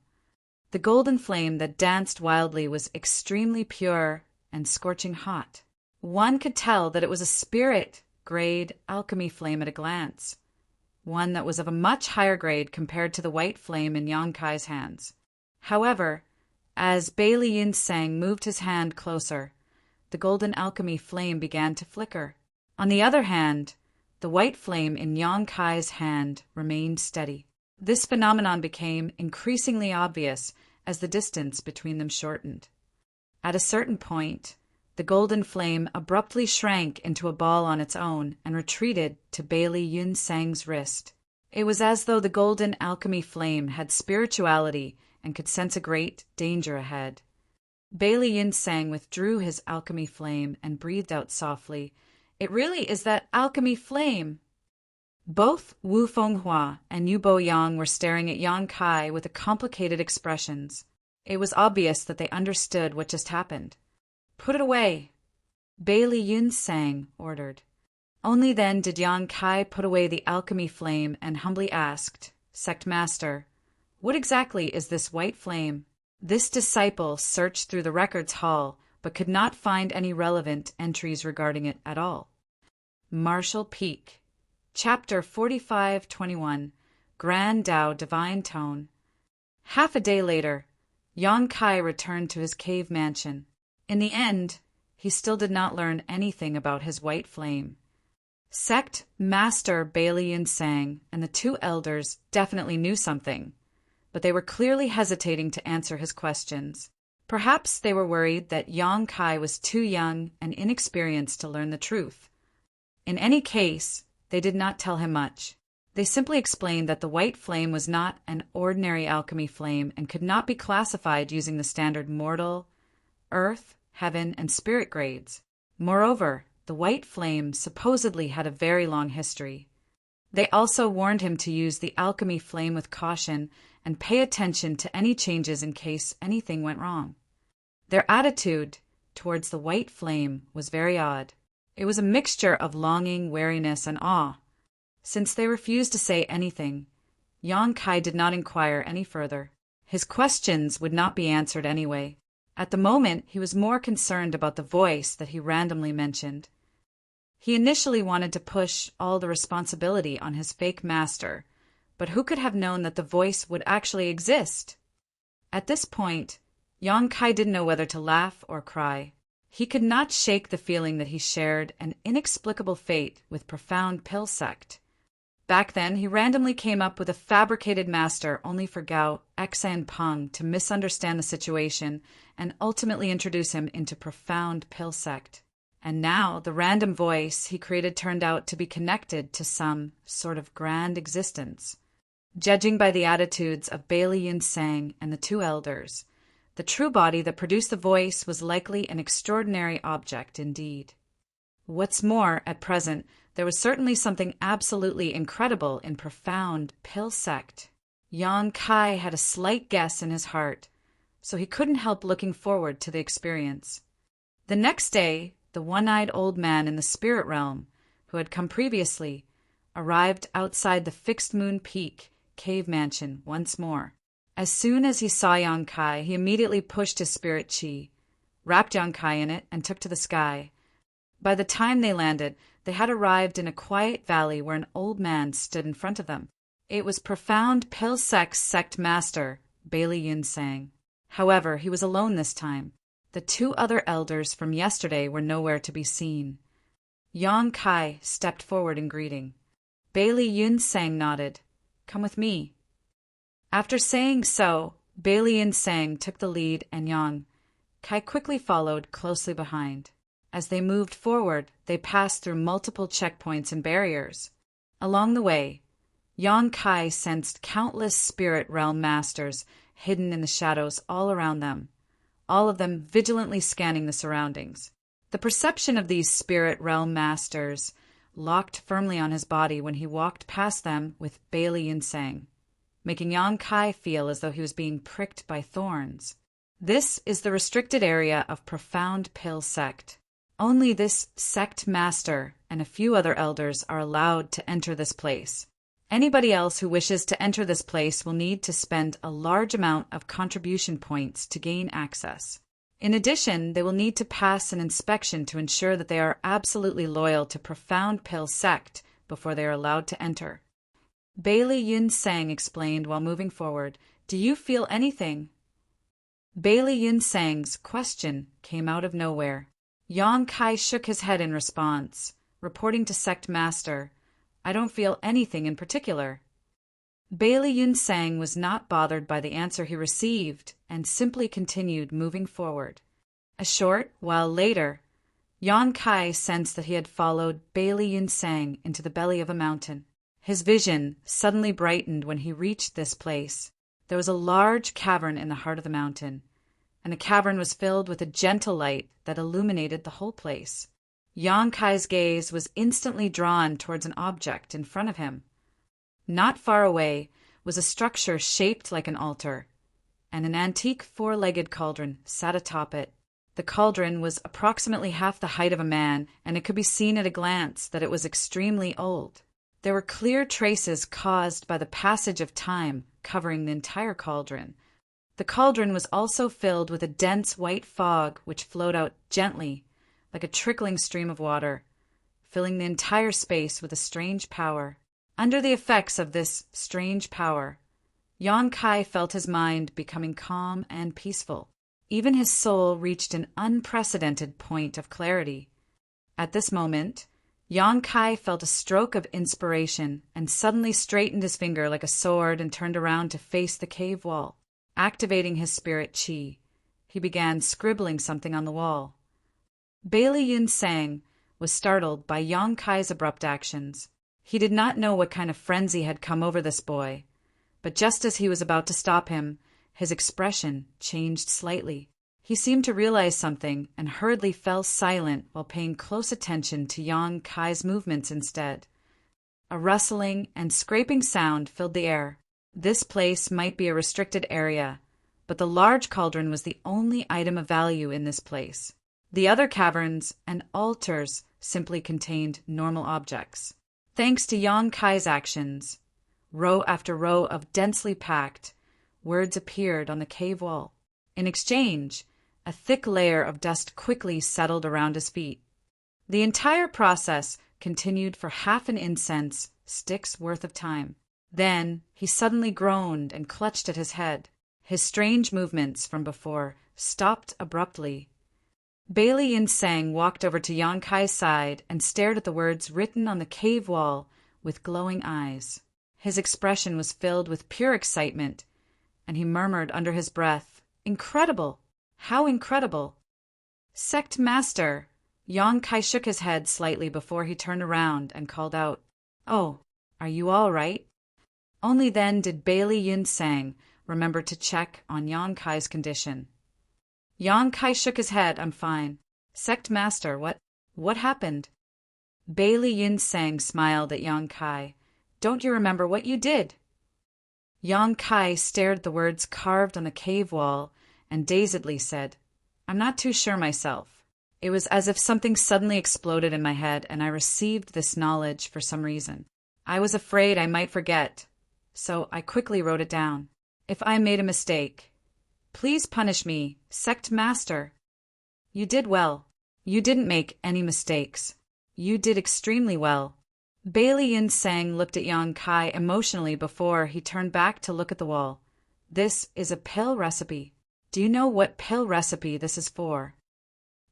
The golden flame that danced wildly was extremely pure and scorching hot. One could tell that it was a spirit-grade alchemy flame at a glance, one that was of a much higher grade compared to the white flame in Yang Kai's hands. However, as Bailey Yun Sang moved his hand closer, the golden alchemy flame began to flicker. On the other hand, the white flame in Yang Kai's hand remained steady. This phenomenon became increasingly obvious as the distance between them shortened. At a certain point, the golden flame abruptly shrank into a ball on its own and retreated to Bailey Yun Sang's wrist. It was as though the golden alchemy flame had spirituality and could sense a great danger ahead. Bailey Yun Sang withdrew his alchemy flame and breathed out softly, It really is that alchemy flame. Both Wu Fenghua and Yu Boyang were staring at Yang Kai with complicated expressions. It was obvious that they understood what just happened. Put it away, Bailey Yun Sang ordered. Only then did Yang Kai put away the alchemy flame and humbly asked, Sect Master, what exactly is this white flame? This disciple searched through the records hall, but could not find any relevant entries regarding it at all. Martial Peak, Chapter 4521, Grand Tao Divine Tone. Half a day later, Yang Kai returned to his cave mansion. In the end, he still did not learn anything about his white flame. Sect Master Bailey Yun Sang and the two elders definitely knew something, but they were clearly hesitating to answer his questions. Perhaps they were worried that Yang Kai was too young and inexperienced to learn the truth. In any case, they did not tell him much. They simply explained that the white flame was not an ordinary alchemy flame and could not be classified using the standard mortal, earth, heaven, and spirit grades. Moreover, the white flame supposedly had a very long history. They also warned him to use the alchemy flame with caution and pay attention to any changes in case anything went wrong. Their attitude towards the white flame was very odd. It was a mixture of longing, wariness, and awe. Since they refused to say anything, Yang Kai did not inquire any further. His questions would not be answered anyway. At the moment, he was more concerned about the voice that he randomly mentioned. He initially wanted to push all the responsibility on his fake master, but who could have known that the voice would actually exist? At this point, Yang Kai didn't know whether to laugh or cry. He could not shake the feeling that he shared an inexplicable fate with Profound Pill Sect. Back then, he randomly came up with a fabricated master only for Gao Xan Peng to misunderstand the situation and ultimately introduce him into Profound Pill Sect. And now, the random voice he created turned out to be connected to some sort of grand existence. Judging by the attitudes of Bailey Yun Sang and the two elders, the true body that produced the voice was likely an extraordinary object indeed. What's more, at present, there was certainly something absolutely incredible in Profound Pill Sect. Yang Kai had a slight guess in his heart, so he couldn't help looking forward to the experience. The next day, the one-eyed old man in the spirit realm, who had come previously, arrived outside the Fixed Moon Peak cave mansion once more. As soon as he saw Yang Kai, he immediately pushed his spirit chi, wrapped Yang Kai in it, and took to the sky. By the time they landed, they had arrived in a quiet valley where an old man stood in front of them. It was Profound Pill Sect's sect master, Bailey Yun Sang. However, he was alone this time. The two other elders from yesterday were nowhere to be seen. Yang Kai stepped forward in greeting. Bailey Yun Sang nodded. "Come with me." After saying so, Bailey Yun Sang took the lead and Yang Kai quickly followed closely behind. As they moved forward, they passed through multiple checkpoints and barriers. Along the way, Yang Kai sensed countless spirit realm masters hidden in the shadows all around them, all of them vigilantly scanning the surroundings. The perception of these spirit realm masters locked firmly on his body when he walked past them with Bailey Yun Sang, making Yang Kai feel as though he was being pricked by thorns. This is the restricted area of Profound Pill Sect. Only this sect master and a few other elders are allowed to enter this place. Anybody else who wishes to enter this place will need to spend a large amount of contribution points to gain access. In addition, they will need to pass an inspection to ensure that they are absolutely loyal to Profound Pill Sect before they are allowed to enter. Bailey Yun Sang explained while moving forward, "Do you feel anything?" Bailey Yun Sang's question came out of nowhere. Yang Kai shook his head in response, reporting to Sect Master, "I don't feel anything in particular." Bailey Yun Sang was not bothered by the answer he received and simply continued moving forward. A short while later, Yang Kai sensed that he had followed Bailey Yun Sang into the belly of a mountain. His vision suddenly brightened when he reached this place. There was a large cavern in the heart of the mountain, and the cavern was filled with a gentle light that illuminated the whole place. Yang Kai's gaze was instantly drawn towards an object in front of him. Not far away was a structure shaped like an altar, and an antique four-legged cauldron sat atop it. The cauldron was approximately half the height of a man, and it could be seen at a glance that it was extremely old. There were clear traces caused by the passage of time covering the entire cauldron. The cauldron was also filled with a dense white fog which flowed out gently, like a trickling stream of water, filling the entire space with a strange power. Under the effects of this strange power, Yang Kai felt his mind becoming calm and peaceful. Even his soul reached an unprecedented point of clarity. At this moment, Yang Kai felt a stroke of inspiration and suddenly straightened his finger like a sword and turned around to face the cave wall. Activating his spirit chi, he began scribbling something on the wall. Bailey Yun Sang was startled by Yang Kai's abrupt actions. He did not know what kind of frenzy had come over this boy, but just as he was about to stop him, his expression changed slightly. He seemed to realize something and hurriedly fell silent while paying close attention to Yang Kai's movements instead. A rustling and scraping sound filled the air. This place might be a restricted area, but the large cauldron was the only item of value in this place. The other caverns and altars simply contained normal objects. Thanks to Yang Kai's actions, row after row of densely packed words appeared on the cave wall. In exchange, a thick layer of dust quickly settled around his feet. The entire process continued for half an incense stick's worth of time. Then he suddenly groaned and clutched at his head. His strange movements from before stopped abruptly. Bailey Yinsang walked over to Yang Kai's side and stared at the words written on the cave wall with glowing eyes. His expression was filled with pure excitement, and he murmured under his breath, "Incredible! How incredible!" "Sect Master!" Yang Kai shook his head slightly before he turned around and called out, "Oh, are you all right?" Only then did Bailey Yinsang remember to check on Yang Kai's condition. Yang Kai shook his head. "I'm fine." "Sect Master, what happened?" Bailey Yinsang smiled at Yang Kai. "Don't you remember what you did?" Yang Kai stared at the words carved on the cave wall and dazedly said, "I'm not too sure myself. It was as if something suddenly exploded in my head and I received this knowledge for some reason. I was afraid I might forget, so I quickly wrote it down. If I made a mistake, please punish me, Sect Master." "You did well. You didn't make any mistakes. You did extremely well." Bailey Yinsang looked at Yang Kai emotionally before he turned back to look at the wall. "This is a pill recipe. Do you know what pill recipe this is for?"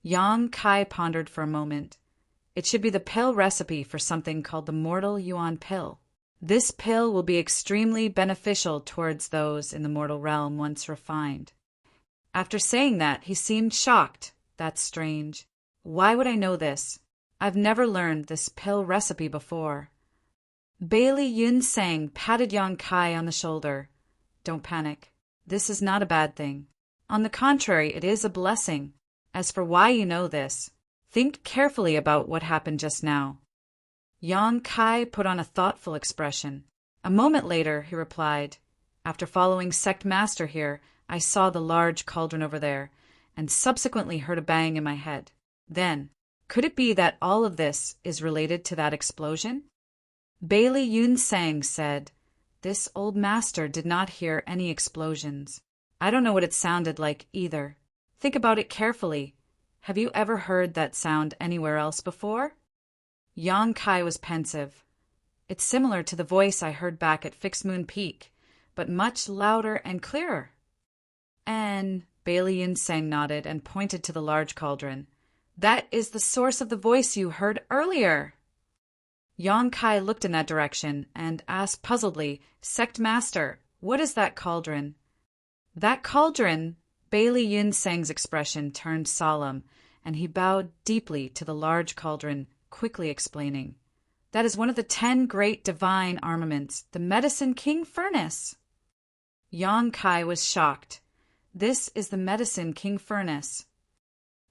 Yang Kai pondered for a moment. It should be the pill recipe for something called the Mortal Yuan Pill. This pill will be extremely beneficial towards those in the mortal realm once refined. After saying that, he seemed shocked. "That's strange. Why would I know this? I've never learned this pill recipe before." Bailey Yinsang patted Yang Kai on the shoulder. "Don't panic. This is not a bad thing. On the contrary, it is a blessing. As for why you know this, think carefully about what happened just now." Yang Kai put on a thoughtful expression. A moment later, he replied, "After following Sect Master here, I saw the large cauldron over there, and subsequently heard a bang in my head. Then, could it be that all of this is related to that explosion?" Bailey Yinsang said, "This old master did not hear any explosions. I don't know what it sounded like either. Think about it carefully. Have you ever heard that sound anywhere else before?" Yang Kai was pensive. "It's similar to the voice I heard back at Fixed Moon Peak, but much louder and clearer." "And," Bailey Yinsang nodded and pointed to the large cauldron, "that is the source of the voice you heard earlier." Yang Kai looked in that direction and asked puzzledly, "Sect Master, what is that cauldron?" "That cauldron," Bailey Yinsang's expression turned solemn, and he bowed deeply to the large cauldron, quickly explaining, "That is one of the 10 great divine armaments, the Medicine King Furnace." Yang Kai was shocked. "This is the Medicine King Furnace?"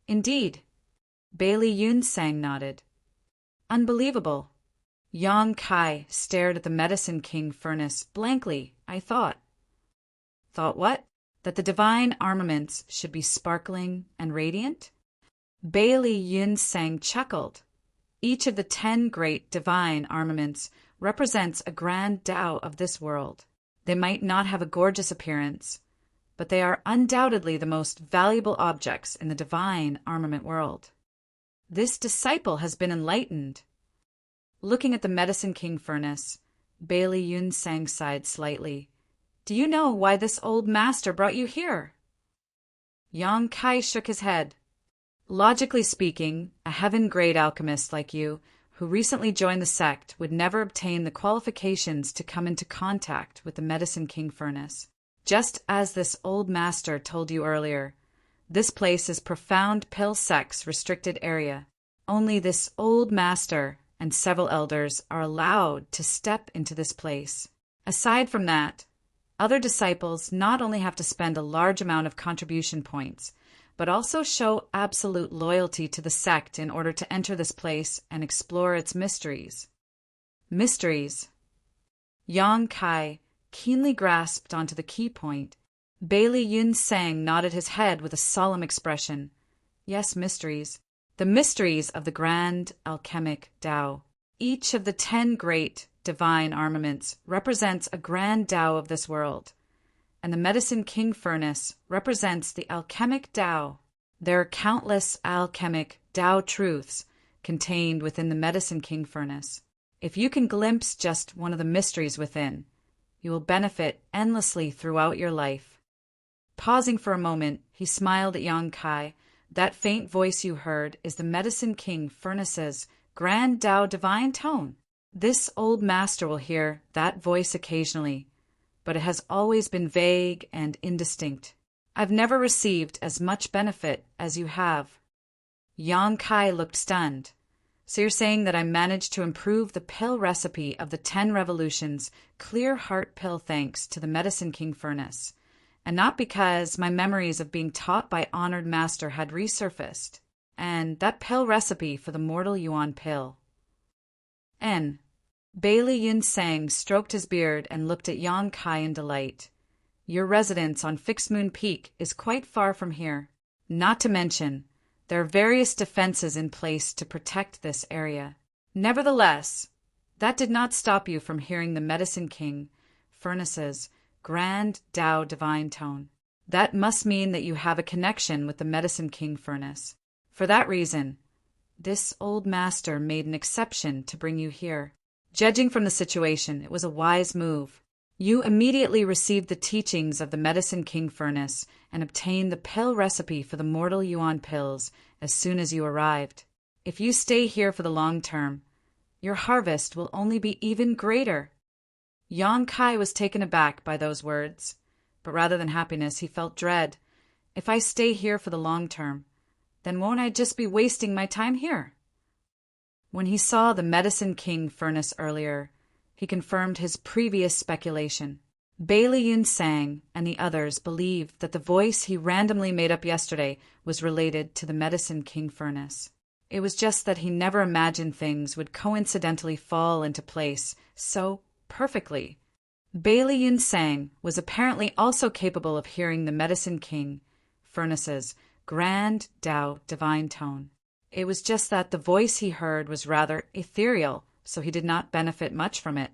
"Indeed." Bailey Yinsang nodded. "Unbelievable." Yang Kai stared at the Medicine King Furnace blankly. "I thought." "Thought what?" "That the divine armaments should be sparkling and radiant?" Bailey Yinsang chuckled. "Each of the 10 great divine armaments represents a grand Tao of this world. They might not have a gorgeous appearance, but they are undoubtedly the most valuable objects in the divine armament world. This disciple has been enlightened." Looking at the Medicine King Furnace, Bailey Yinsang sighed slightly. "Do you know why this old master brought you here?" Yang Kai shook his head. "Logically speaking, a heaven-grade alchemist like you, who recently joined the sect, would never obtain the qualifications to come into contact with the Medicine King Furnace. Just as this old master told you earlier, this place is Profound Pill Sect's restricted area. Only this old master and several elders are allowed to step into this place. Aside from that, other disciples not only have to spend a large amount of contribution points, but also show absolute loyalty to the sect in order to enter this place and explore its mysteries. Mysteries. Yang Kai keenly grasped onto the key point. Bailey Yun Sang nodded his head with a solemn expression. Yes, mysteries. The mysteries of the grand alchemic Tao. Each of the 10 great divine armaments represents a grand Tao of this world, and the Medicine King Furnace represents the alchemic Tao. There are countless alchemic Tao truths contained within the Medicine King Furnace. If you can glimpse just one of the mysteries within, you will benefit endlessly throughout your life. Pausing for a moment, he smiled at Yang Kai. That faint voice you heard is the Medicine King Furnace's grand Tao divine tone. This old master will hear that voice occasionally, but it has always been vague and indistinct. I've never received as much benefit as you have. Yang Kai looked stunned. So you're saying that I managed to improve the pill recipe of the 10 Revolutions Clear Heart Pill thanks to the Medicine King Furnace, and not because my memories of being taught by honored master had resurfaced, and that pill recipe for the mortal Yuan pill. N. Bailey Yun Sang stroked his beard and looked at Yang Kai in delight. Your residence on Fixed Moon Peak is quite far from here. Not to mention, there are various defenses in place to protect this area. Nevertheless, that did not stop you from hearing the Medicine King Furnace's grand Tao divine tone. That must mean that you have a connection with the Medicine King Furnace. For that reason, this old master made an exception to bring you here. Judging from the situation, it was a wise move. You immediately received the teachings of the Medicine King Furnace and obtained the pill recipe for the mortal Yuan pills as soon as you arrived. If you stay here for the long term, your harvest will only be even greater. Yang Kai was taken aback by those words, but rather than happiness, he felt dread. If I stay here for the long term, then won't I just be wasting my time here? When he saw the Medicine King Furnace earlier, he confirmed his previous speculation. Bailey Yun Sang and the others believed that the voice he randomly made up yesterday was related to the Medicine King Furnace. It was just that he never imagined things would coincidentally fall into place so perfectly. Bailey Yun Sang was apparently also capable of hearing the Medicine King Furnace's grand Tao divine tone. It was just that the voice he heard was rather ethereal, so he did not benefit much from it.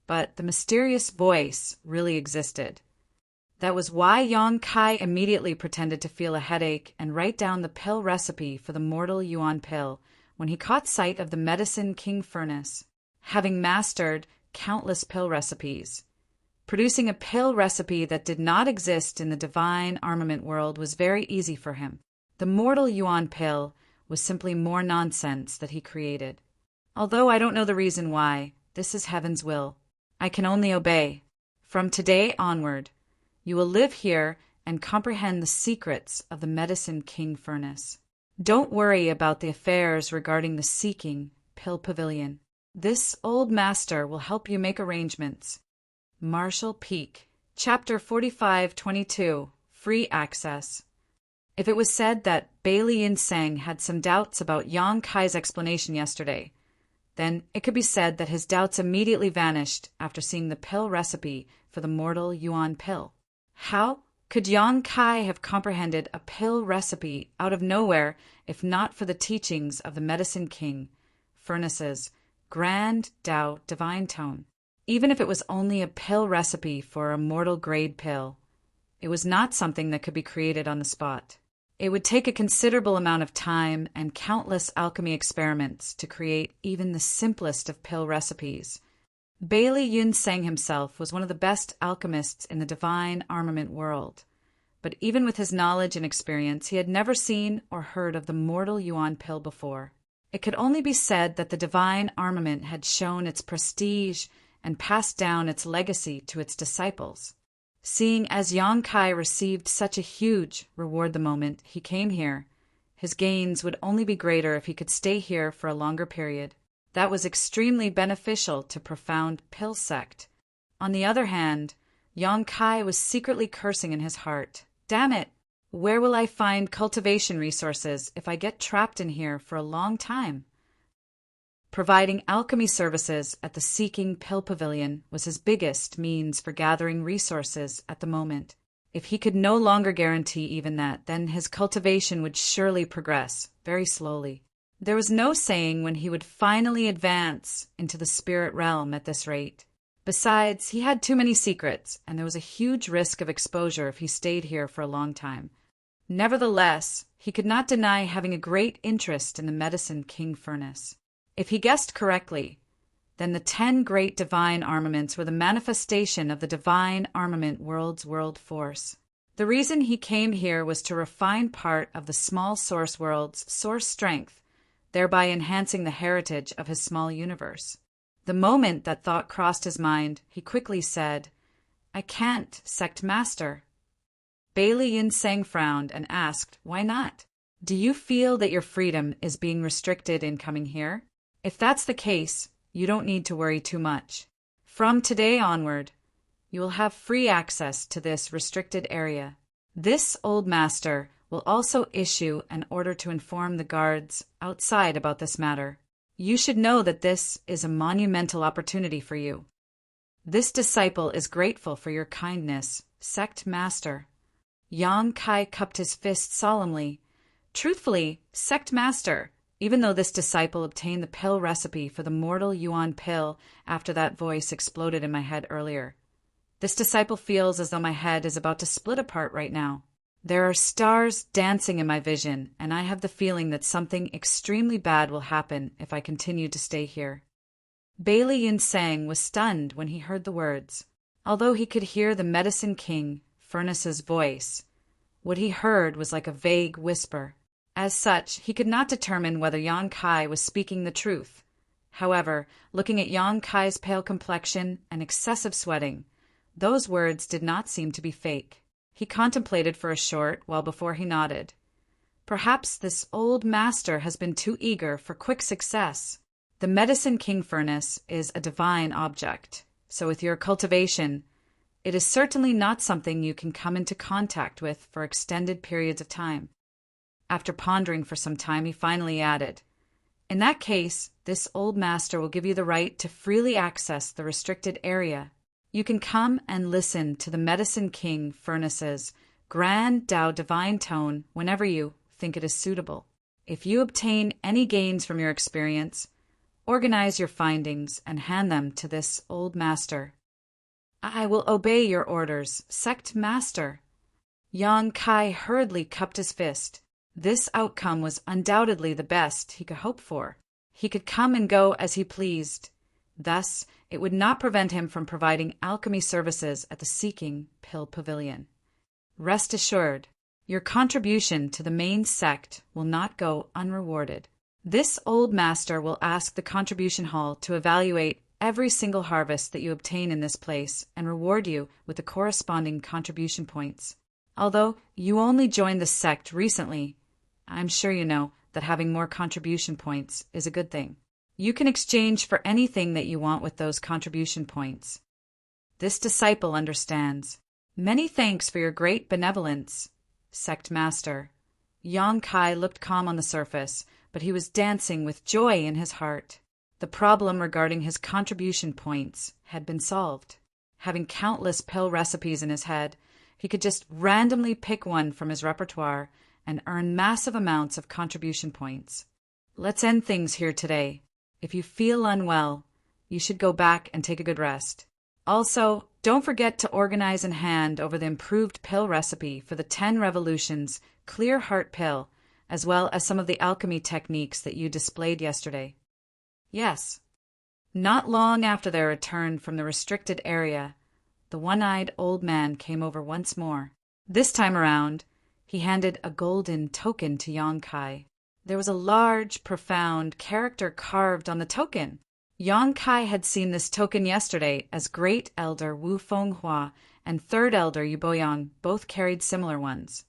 But the mysterious voice really existed. That was why Yang Kai immediately pretended to feel a headache and write down the pill recipe for the mortal Yuan pill when he caught sight of the Medicine King Furnace. Having mastered countless pill recipes, producing a pill recipe that did not exist in the divine armament world was very easy for him. The mortal Yuan pill was simply more nonsense that he created. Although I don't know the reason why, this is heaven's will. I can only obey. From today onward, you will live here and comprehend the secrets of the Medicine King Furnace. Don't worry about the affairs regarding the Seeking Pill Pavilion. This old master will help you make arrangements. Marshall Peak, Chapter 4522, Free Access. If it was said that Bailey Yun Sang had some doubts about Yang Kai's explanation yesterday, then it could be said that his doubts immediately vanished after seeing the pill recipe for the mortal Yuan pill. How could Yang Kai have comprehended a pill recipe out of nowhere if not for the teachings of the Medicine King Furnace's grand Tao divine tone? Even if it was only a pill recipe for a mortal grade pill, it was not something that could be created on the spot. It would take a considerable amount of time and countless alchemy experiments to create even the simplest of pill recipes. Bailey Yun Sang himself was one of the best alchemists in the divine armament world, but even with his knowledge and experience, he had never seen or heard of the mortal Yuan pill before. It could only be said that the divine armament had shown its prestige and passed down its legacy to its disciples. Seeing as Yang Kai received such a huge reward the moment he came here, his gains would only be greater if he could stay here for a longer period. That was extremely beneficial to Profound Pill Sect. On the other hand, Yang Kai was secretly cursing in his heart. Damn it! Where will I find cultivation resources if I get trapped in here for a long time? Providing alchemy services at the Seeking Pill Pavilion was his biggest means for gathering resources at the moment. If he could no longer guarantee even that, then his cultivation would surely progress, very slowly. There was no saying when he would finally advance into the spirit realm at this rate. Besides, he had too many secrets, and there was a huge risk of exposure if he stayed here for a long time. Nevertheless, he could not deny having a great interest in the Medicine King furnace. If he guessed correctly, then the 10 great divine armaments were the manifestation of the divine armament world's world force. The reason he came here was to refine part of the small source world's source strength, thereby enhancing the heritage of his small universe. The moment that thought crossed his mind, he quickly said, "I can't, Sect Master." Bailey Yinseng frowned and asked, "Why not? Do you feel that your freedom is being restricted in coming here? If that's the case, you don't need to worry too much. From today onward, you will have free access to this restricted area. This old master will also issue an order to inform the guards outside about this matter. You should know that this is a monumental opportunity for you. This disciple is grateful for your kindness, Sect Master." Yang Kai cupped his fist solemnly. "Truthfully, Sect Master, even though this disciple obtained the pill recipe for the mortal Yuan pill after that voice exploded in my head earlier, this disciple feels as though my head is about to split apart right now. There are stars dancing in my vision, and I have the feeling that something extremely bad will happen if I continue to stay here." Bailey Yinseng was stunned when he heard the words. Although he could hear the Medicine King, Furnace's voice, what he heard was like a vague whisper. As such, he could not determine whether Yang Kai was speaking the truth. However, looking at Yang Kai's pale complexion and excessive sweating, those words did not seem to be fake. He contemplated for a short while before he nodded. Perhaps this old master has been too eager for quick success. The Medicine King furnace is a divine object, so with your cultivation, it is certainly not something you can come into contact with for extended periods of time. After pondering for some time, he finally added, "In that case, this old master will give you the right to freely access the restricted area. You can come and listen to the Medicine King furnace's grand Tao divine tone whenever you think it is suitable. If you obtain any gains from your experience, organize your findings and hand them to this old master." "I will obey your orders, Sect Master." Yang Kai hurriedly cupped his fist. This outcome was undoubtedly the best he could hope for. He could come and go as he pleased. Thus, it would not prevent him from providing alchemy services at the Seeking Pill Pavilion. Rest assured, your contribution to the main sect will not go unrewarded. This old master will ask the contribution hall to evaluate every single harvest that you obtain in this place and reward you with the corresponding contribution points. Although you only joined the sect recently, I'm sure you know that having more contribution points is a good thing. You can exchange for anything that you want with those contribution points. This disciple understands. Many thanks for your great benevolence, Sect Master. Yang Kai looked calm on the surface, but he was dancing with joy in his heart. The problem regarding his contribution points had been solved. Having countless pill recipes in his head, he could just randomly pick one from his repertoire and earn massive amounts of contribution points. Let's end things here today. If you feel unwell, you should go back and take a good rest. Also, don't forget to organize and hand over the improved pill recipe for the 10 Revolutions Clear Heart Pill, as well as some of the alchemy techniques that you displayed yesterday. Yes. Not long after their return from the restricted area, the one-eyed old man came over once more. This time around, he handed a golden token to Yang Kai. There was a large, profound character carved on the token. Yang Kai had seen this token yesterday as Great Elder Wu Fenghua and Third Elder Yu Boyang both carried similar ones.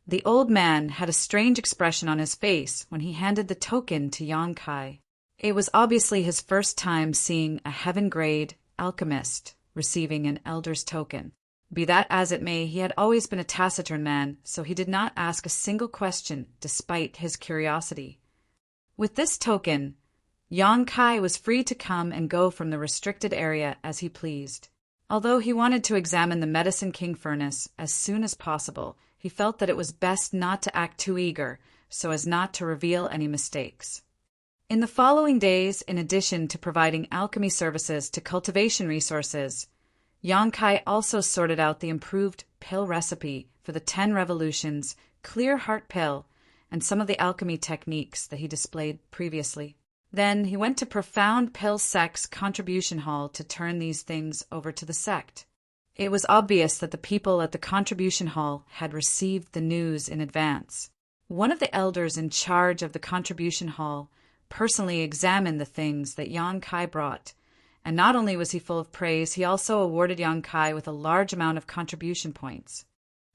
The old man had a strange expression on his face when he handed the token to Yang Kai. It was obviously his first time seeing a heaven-grade alchemist receiving an elder's token. Be that as it may, he had always been a taciturn man, so he did not ask a single question despite his curiosity. With this token, Yang Kai was free to come and go from the restricted area as he pleased. Although he wanted to examine the Medicine King furnace as soon as possible, he felt that it was best not to act too eager so as not to reveal any mistakes. In the following days, in addition to providing alchemy services to cultivation resources, Yang Kai also sorted out the improved pill recipe for the 10 revolutions, clear heart pill, and some of the alchemy techniques that he displayed previously. Then he went to Profound Pill Sect's contribution hall to turn these things over to the sect. It was obvious that the people at the contribution hall had received the news in advance. One of the elders in charge of the contribution hall personally examined the things that Yang Kai brought, and not only was he full of praise, he also awarded Yang Kai with a large amount of contribution points.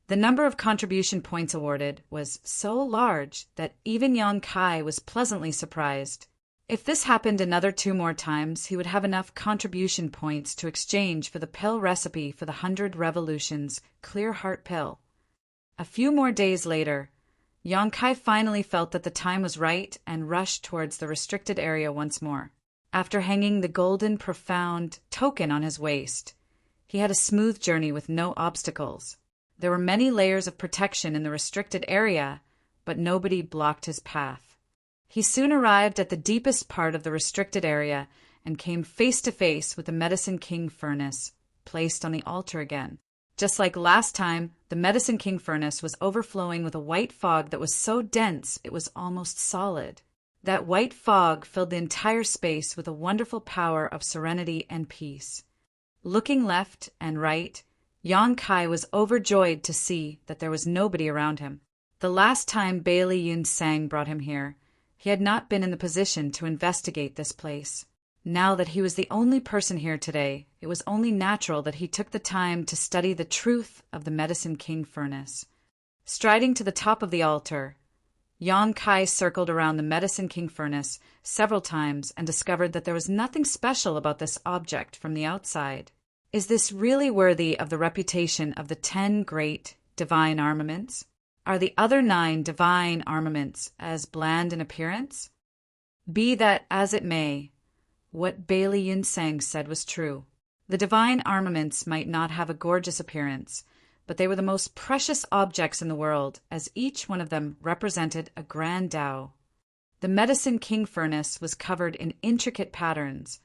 The number of contribution points awarded was so large that even Yang Kai was pleasantly surprised. If this happened another 2 more times, he would have enough contribution points to exchange for the pill recipe for the 100 revolutions clear heart pill. A few more days later, Yang Kai finally felt that the time was right and rushed towards the restricted area once more. After hanging the golden profound token on his waist, he had a smooth journey with no obstacles. There were many layers of protection in the restricted area, but nobody blocked his path. He soon arrived at the deepest part of the restricted area and came face to face with the Medicine King furnace, placed on the altar again. Just like last time, the Medicine King furnace was overflowing with a white fog that was so dense it was almost solid. That white fog filled the entire space with a wonderful power of serenity and peace. Looking left and right, Yang Kai was overjoyed to see that there was nobody around him. The last time Bailey Yun Sang brought him here, he had not been in the position to investigate this place. Now that he was the only person here today, it was only natural that he took the time to study the truth of the Medicine King furnace. Striding to the top of the altar, Yang Kai circled around the Medicine King furnace several times and discovered that there was nothing special about this object from the outside. Is this really worthy of the reputation of the 10 great divine armaments? Are the other 9 divine armaments as bland in appearance? Be that as it may, what Bailey Yun Sang said was true. The divine armaments might not have a gorgeous appearance, but they were the most precious objects in the world, as each one of them represented a grand Tao. The Medicine King furnace was covered in intricate patterns,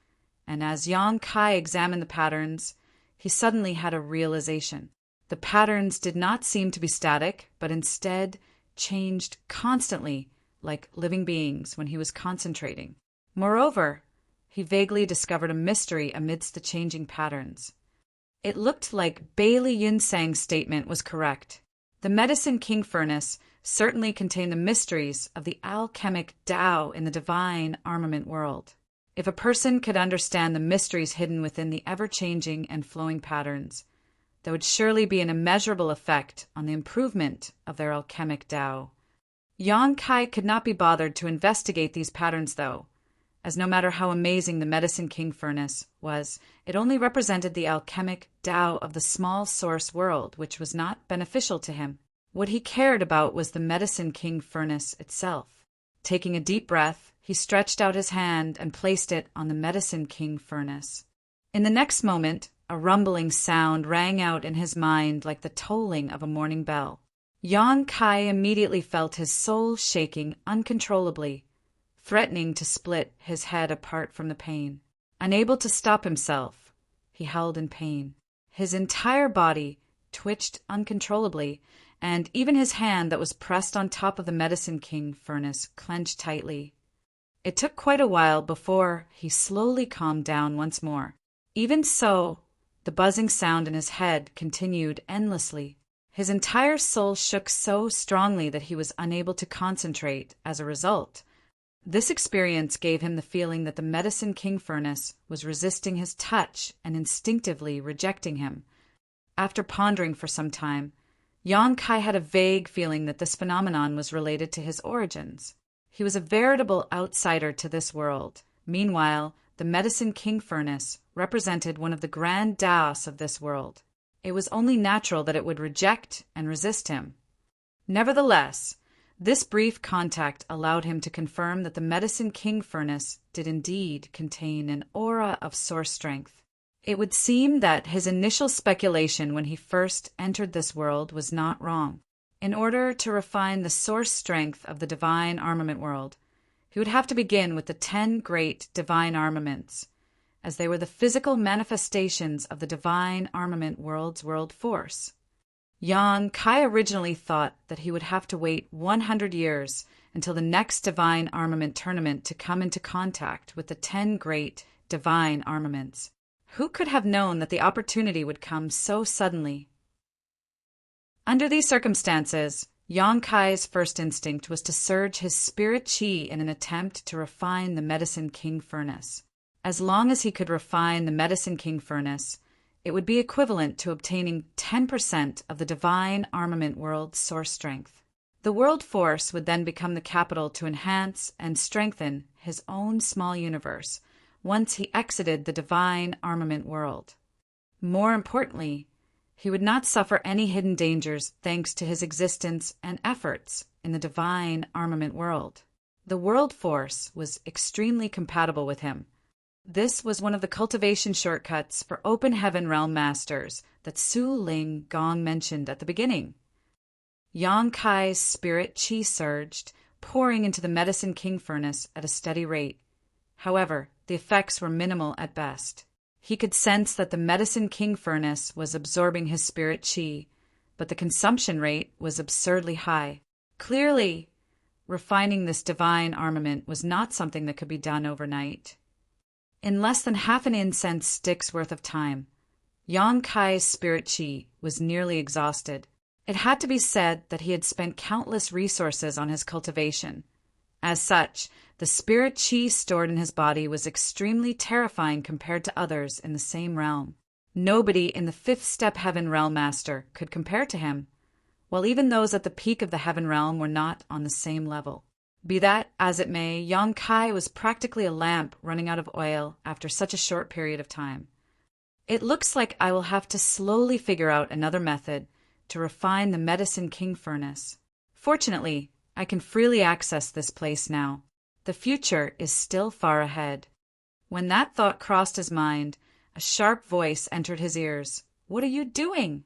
and as Yang Kai examined the patterns, he suddenly had a realization. The patterns did not seem to be static, but instead changed constantly, like living beings when he was concentrating. Moreover, he vaguely discovered a mystery amidst the changing patterns. It looked like Bailey Yun Sang's statement was correct. The Medicine King furnace certainly contained the mysteries of the alchemic Tao in the divine armament world. If a person could understand the mysteries hidden within the ever-changing and flowing patterns, there would surely be an immeasurable effect on the improvement of their alchemic Tao. Yang Kai could not be bothered to investigate these patterns, though, as no matter how amazing the Medicine King furnace was, it only represented the alchemic Tao of the small source world, which was not beneficial to him. What he cared about was the Medicine King furnace itself. Taking a deep breath, he stretched out his hand and placed it on the Medicine King furnace. In the next moment, a rumbling sound rang out in his mind like the tolling of a morning bell. Yang Kai immediately felt his soul shaking uncontrollably, threatening to split his head apart from the pain. Unable to stop himself, he howled in pain. His entire body twitched uncontrollably, and even his hand that was pressed on top of the Medicine King furnace clenched tightly. It took quite a while before he slowly calmed down once more. Even so, the buzzing sound in his head continued endlessly. His entire soul shook so strongly that he was unable to concentrate as a result. This experience gave him the feeling that the Medicine King furnace was resisting his touch and instinctively rejecting him. After pondering for some time, Yang Kai had a vague feeling that this phenomenon was related to his origins. He was a veritable outsider to this world. Meanwhile, the Medicine King furnace represented one of the grand Taos of this world. It was only natural that it would reject and resist him. Nevertheless, this brief contact allowed him to confirm that the Medicine King furnace did indeed contain an aura of source strength. It would seem that his initial speculation when he first entered this world was not wrong. In order to refine the source strength of the divine armament world, he would have to begin with the 10 great divine armaments, as they were the physical manifestations of the divine armament world's world force. Yang Kai originally thought that he would have to wait 100 years until the next divine armament tournament to come into contact with the 10 great divine armaments. Who could have known that the opportunity would come so suddenly? Under these circumstances, Yang Kai's first instinct was to surge his spirit qi in an attempt to refine the Medicine King furnace. As long as he could refine the Medicine King furnace, it would be equivalent to obtaining 10% of the divine armament world's source strength. The world force would then become the capital to enhance and strengthen his own small universe once he exited the divine armament world. More importantly, he would not suffer any hidden dangers thanks to his existence and efforts in the divine armament world. The world force was extremely compatible with him. This was one of the cultivation shortcuts for open heaven realm masters that Su Ling Gong mentioned at the beginning. Yang Kai's spirit qi surged, pouring into the Medicine King furnace at a steady rate. However, the effects were minimal at best. He could sense that the Medicine King furnace was absorbing his spirit qi, but the consumption rate was absurdly high. Clearly, refining this divine armament was not something that could be done overnight. In less than half an incense stick's worth of time, Yang Kai's spirit qi was nearly exhausted. It had to be said that he had spent countless resources on his cultivation. As such, the spirit qi stored in his body was extremely terrifying compared to others in the same realm. Nobody in the 5th step heaven realm master could compare to him, while even those at the peak of the heaven realm were not on the same level. Be that as it may, Yang Kai was practically a lamp running out of oil after such a short period of time. It looks like I will have to slowly figure out another method to refine the Medicine King furnace. Fortunately, I can freely access this place now. The future is still far ahead. When that thought crossed his mind, a sharp voice entered his ears. "What are you doing?"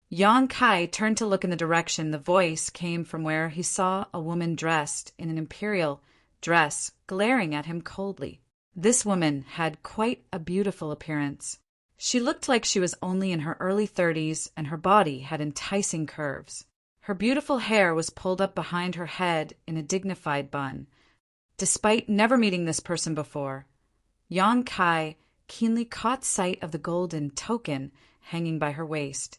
Yang Kai turned to look in the direction the voice came from, where he saw a woman dressed in an imperial dress glaring at him coldly. This woman had quite a beautiful appearance. She looked like she was only in her early 30s, and her body had enticing curves. Her beautiful hair was pulled up behind her head in a dignified bun. Despite never meeting this person before, Yang Kai keenly caught sight of the golden token hanging by her waist.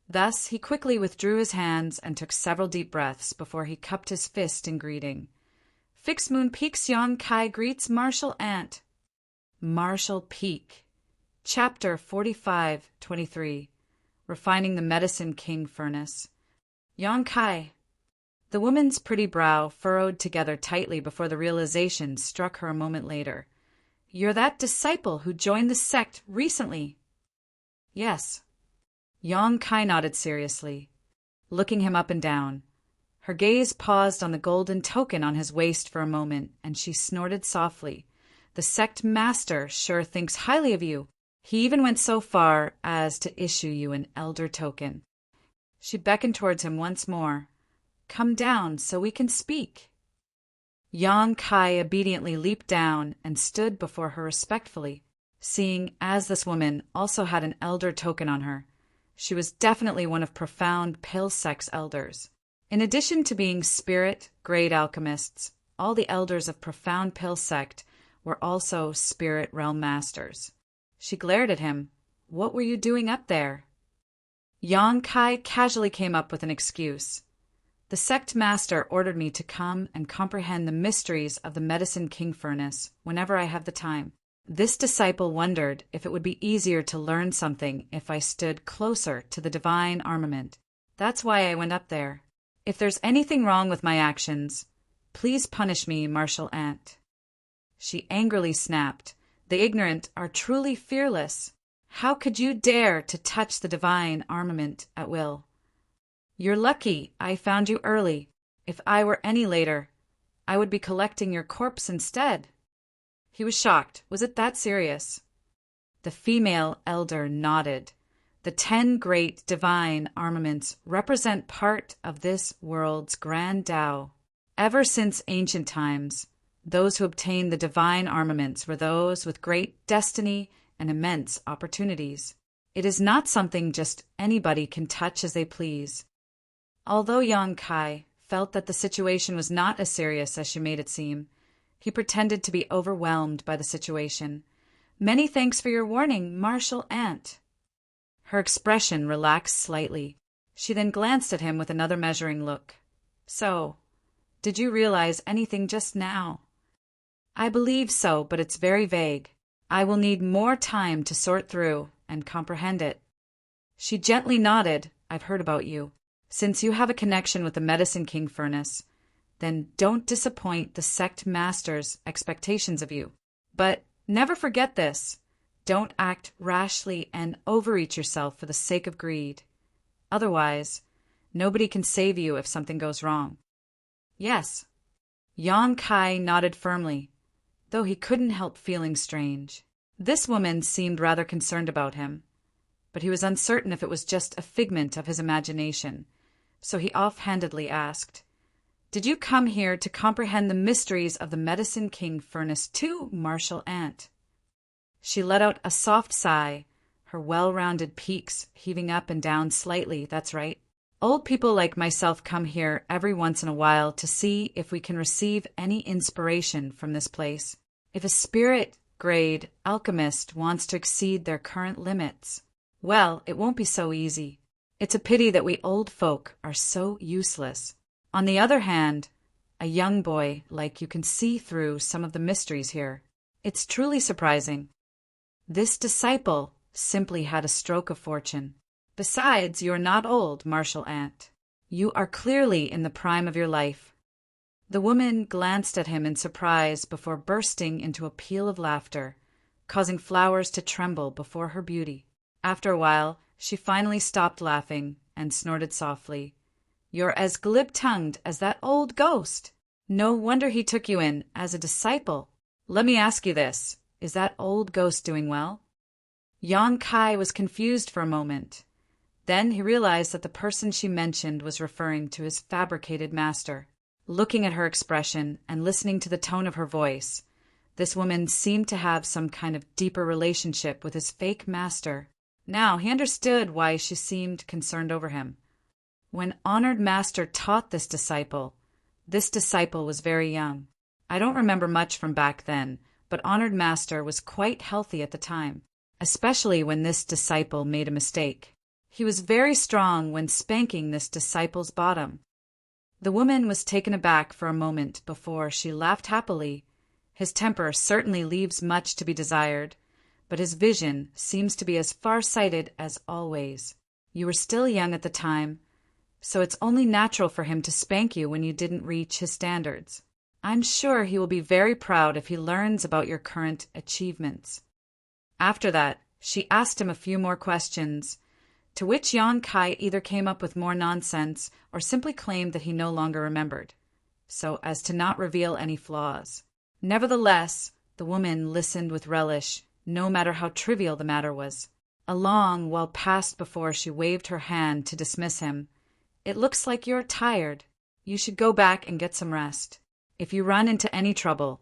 Thus, he quickly withdrew his hands and took several deep breaths before he cupped his fist in greeting. Fixed Moon Peak's Yang Kai greets Martial Ant. Martial Peak. Chapter 45-23. Refining the Medicine King Furnace. Yang Kai. The woman's pretty brow furrowed together tightly before the realization struck her a moment later. "You're that disciple who joined the sect recently?" "Yes." Yang Kai nodded seriously, looking him up and down. Her gaze paused on the golden token on his waist for a moment, and she snorted softly. "The sect master sure thinks highly of you. He even went so far as to issue you an elder token." She beckoned towards him once more. "Come down so we can speak." Yang Kai obediently leaped down and stood before her respectfully, seeing as this woman also had an elder token on her. She was definitely one of Profound Pill Sect's elders. In addition to being spirit grade alchemists, all the elders of Profound Pill Sect were also spirit realm masters. She glared at him. "What were you doing up there?" Yang Kai casually came up with an excuse. "The sect master ordered me to come and comprehend the mysteries of the Medicine King furnace whenever I have the time. This disciple wondered if it would be easier to learn something if I stood closer to the divine armament. That's why I went up there. If there's anything wrong with my actions, please punish me, Martial Ant." She angrily snapped. "The ignorant are truly fearless. How could you dare to touch the divine armament at will? You're lucky I found you early. If I were any later, I would be collecting your corpse instead. He was shocked. Was it that serious? The female elder nodded. The 10 great divine armaments represent part of this world's grand Tao. Ever since ancient times, those who obtained the divine armaments were those with great destiny and immense opportunities. It is not something just anybody can touch as they please. Although Yang Kai felt that the situation was not as serious as she made it seem, he pretended to be overwhelmed by the situation. Many thanks for your warning, Martial Ant. Her expression relaxed slightly. She then glanced at him with another measuring look. So, did you realize anything just now? I believe so, but it's very vague. I will need more time to sort through and comprehend it. She gently nodded. I've heard about you. Since you have a connection with the Medicine King furnace, then don't disappoint the sect master's expectations of you. But never forget this. Don't act rashly and overreach yourself for the sake of greed. Otherwise, nobody can save you if something goes wrong. Yes. Yang Kai nodded firmly, though he couldn't help feeling strange. This woman seemed rather concerned about him, but he was uncertain if it was just a figment of his imagination, so he offhandedly asked, Did you come here to comprehend the mysteries of the Medicine King furnace too, Martial Ant? She let out a soft sigh, her well-rounded peaks heaving up and down slightly. That's right. Old people like myself come here every once in a while to see if we can receive any inspiration from this place. If a spirit-grade alchemist wants to exceed their current limits, well, it won't be so easy. It's a pity that we old folk are so useless. On the other hand, a young boy like you can see through some of the mysteries here. It's truly surprising. This disciple simply had a stroke of fortune. Besides, you are not old, Martial Ant. You are clearly in the prime of your life. The woman glanced at him in surprise before bursting into a peal of laughter, causing flowers to tremble before her beauty. After a while, she finally stopped laughing and snorted softly. You're as glib-tongued as that old ghost. No wonder he took you in as a disciple. Let me ask you this. Is that old ghost doing well? Yang Kai was confused for a moment. Then he realized that the person she mentioned was referring to his fabricated master. Looking at her expression and listening to the tone of her voice, this woman seemed to have some kind of deeper relationship with his fake master. Now he understood why she seemed concerned over him. When Honored Master taught this disciple was very young. I don't remember much from back then, but Honored Master was quite healthy at the time, especially when this disciple made a mistake. He was very strong when spanking this disciple's bottom. The woman was taken aback for a moment before she laughed happily. His temper certainly leaves much to be desired, but his vision seems to be as far-sighted as always. You were still young at the time, so it's only natural for him to spank you when you didn't reach his standards. I'm sure he will be very proud if he learns about your current achievements. After that, she asked him a few more questions, to which Yang Kai either came up with more nonsense or simply claimed that he no longer remembered, so as to not reveal any flaws. Nevertheless, the woman listened with relish, no matter how trivial the matter was. A long while passed before she waved her hand to dismiss him. It looks like you're tired. You should go back and get some rest. If you run into any trouble,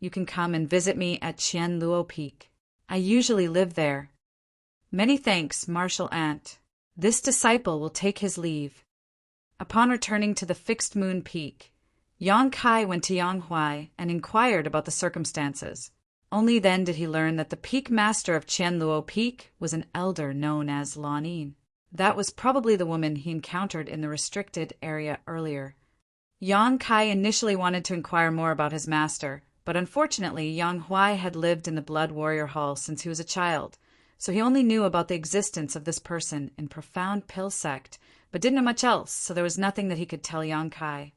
you can come and visit me at Qianluo Peak. I usually live there. Many thanks, Martial Ant. This disciple will take his leave. Upon returning to the Fixed Moon Peak, Yang Kai went to Yang Huai and inquired about the circumstances. Only then did he learn that the peak master of Qianluo Peak was an elder known as Lanin. That was probably the woman he encountered in the restricted area earlier. Yang Kai initially wanted to inquire more about his master, but unfortunately Yang Huai had lived in the Blood Warrior Hall since he was a child, so he only knew about the existence of this person in profound pill sect, but didn't know much else, so there was nothing that he could tell Yang Kai.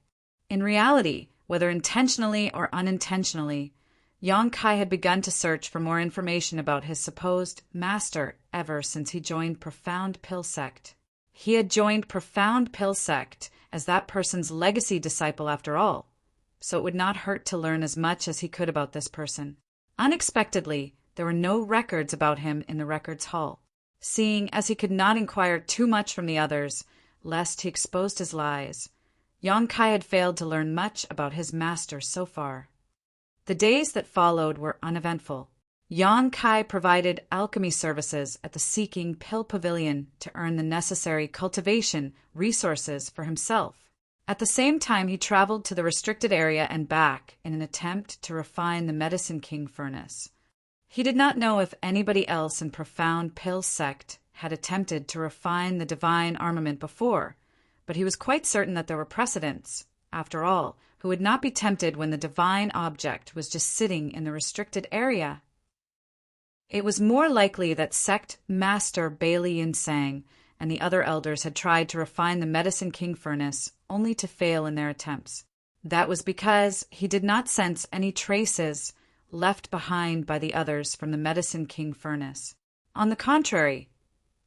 In reality, whether intentionally or unintentionally, Yang Kai had begun to search for more information about his supposed master ever since he joined Profound Pill Sect. He had joined Profound Pill Sect as that person's legacy disciple after all, so it would not hurt to learn as much as he could about this person. Unexpectedly, there were no records about him in the records hall. Seeing as he could not inquire too much from the others, lest he exposed his lies, Yang Kai had failed to learn much about his master so far. The days that followed were uneventful. Yang Kai provided alchemy services at the Seeking Pill Pavilion to earn the necessary cultivation resources for himself. At the same time, he traveled to the restricted area and back in an attempt to refine the Medicine King furnace. He did not know if anybody else in Profound Pill Sect had attempted to refine the divine armament before, but he was quite certain that there were precedents, after all, who would not be tempted when the divine object was just sitting in the restricted area. It was more likely that Sect Master Bailey Yinsang and the other elders had tried to refine the Medicine King furnace only to fail in their attempts. That was because he did not sense any traces left behind by the others from the Medicine King furnace. On the contrary,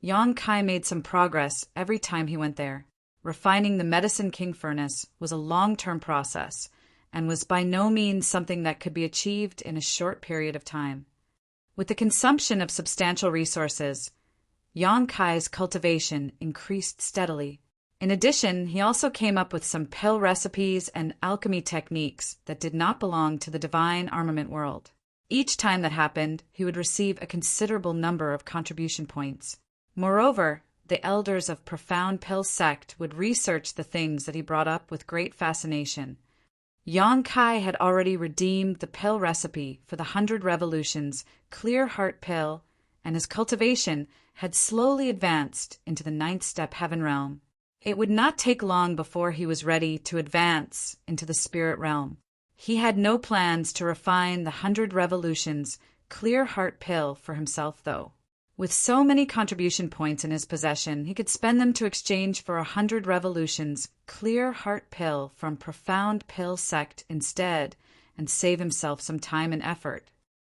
Yang Kai made some progress every time he went there. Refining the Medicine King furnace was a long-term process and was by no means something that could be achieved in a short period of time. With the consumption of substantial resources, Yang Kai's cultivation increased steadily. In addition, he also came up with some pill recipes and alchemy techniques that did not belong to the divine armament world. Each time that happened, he would receive a considerable number of contribution points. Moreover, the elders of Profound Pill Sect would research the things that he brought up with great fascination. Yang Kai had already redeemed the pill recipe for the 100 Revolutions Clear Heart Pill, and his cultivation had slowly advanced into the 9th step heaven realm. It would not take long before he was ready to advance into the spirit realm. He had no plans to refine the 100 Revolutions Clear Heart Pill for himself, though. With so many contribution points in his possession, he could spend them to exchange for 100 Revolutions Clear Heart Pill from Profound Pill Sect instead, and save himself some time and effort.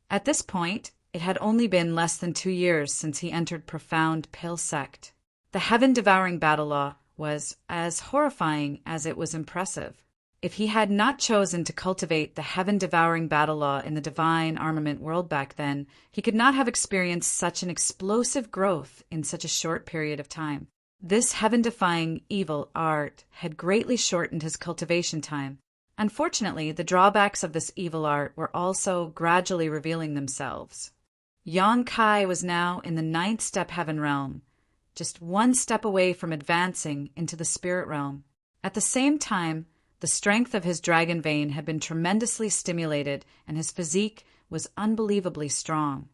At this point, it had only been less than 2 years since he entered Profound Pill Sect. The heaven-devouring battle law was as horrifying as it was impressive. If he had not chosen to cultivate the heaven-devouring battle law in the divine armament world back then, he could not have experienced such an explosive growth in such a short period of time. This heaven-defying evil art had greatly shortened his cultivation time. Unfortunately, the drawbacks of this evil art were also gradually revealing themselves. Yang Kai was now in the 9th step heaven realm, just 1 step away from advancing into the spirit realm. At the same time, the strength of his dragon vein had been tremendously stimulated, and his physique was unbelievably strong.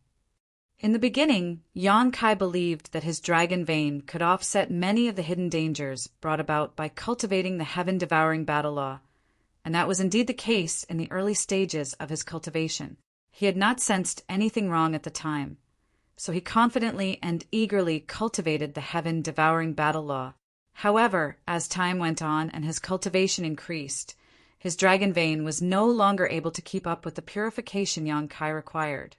In the beginning, Yang Kai believed that his dragon vein could offset many of the hidden dangers brought about by cultivating the heaven-devouring battle law, and that was indeed the case in the early stages of his cultivation. He had not sensed anything wrong at the time, so he confidently and eagerly cultivated the heaven-devouring battle law. However, as time went on and his cultivation increased, his dragon vein was no longer able to keep up with the purification Yang Kai required.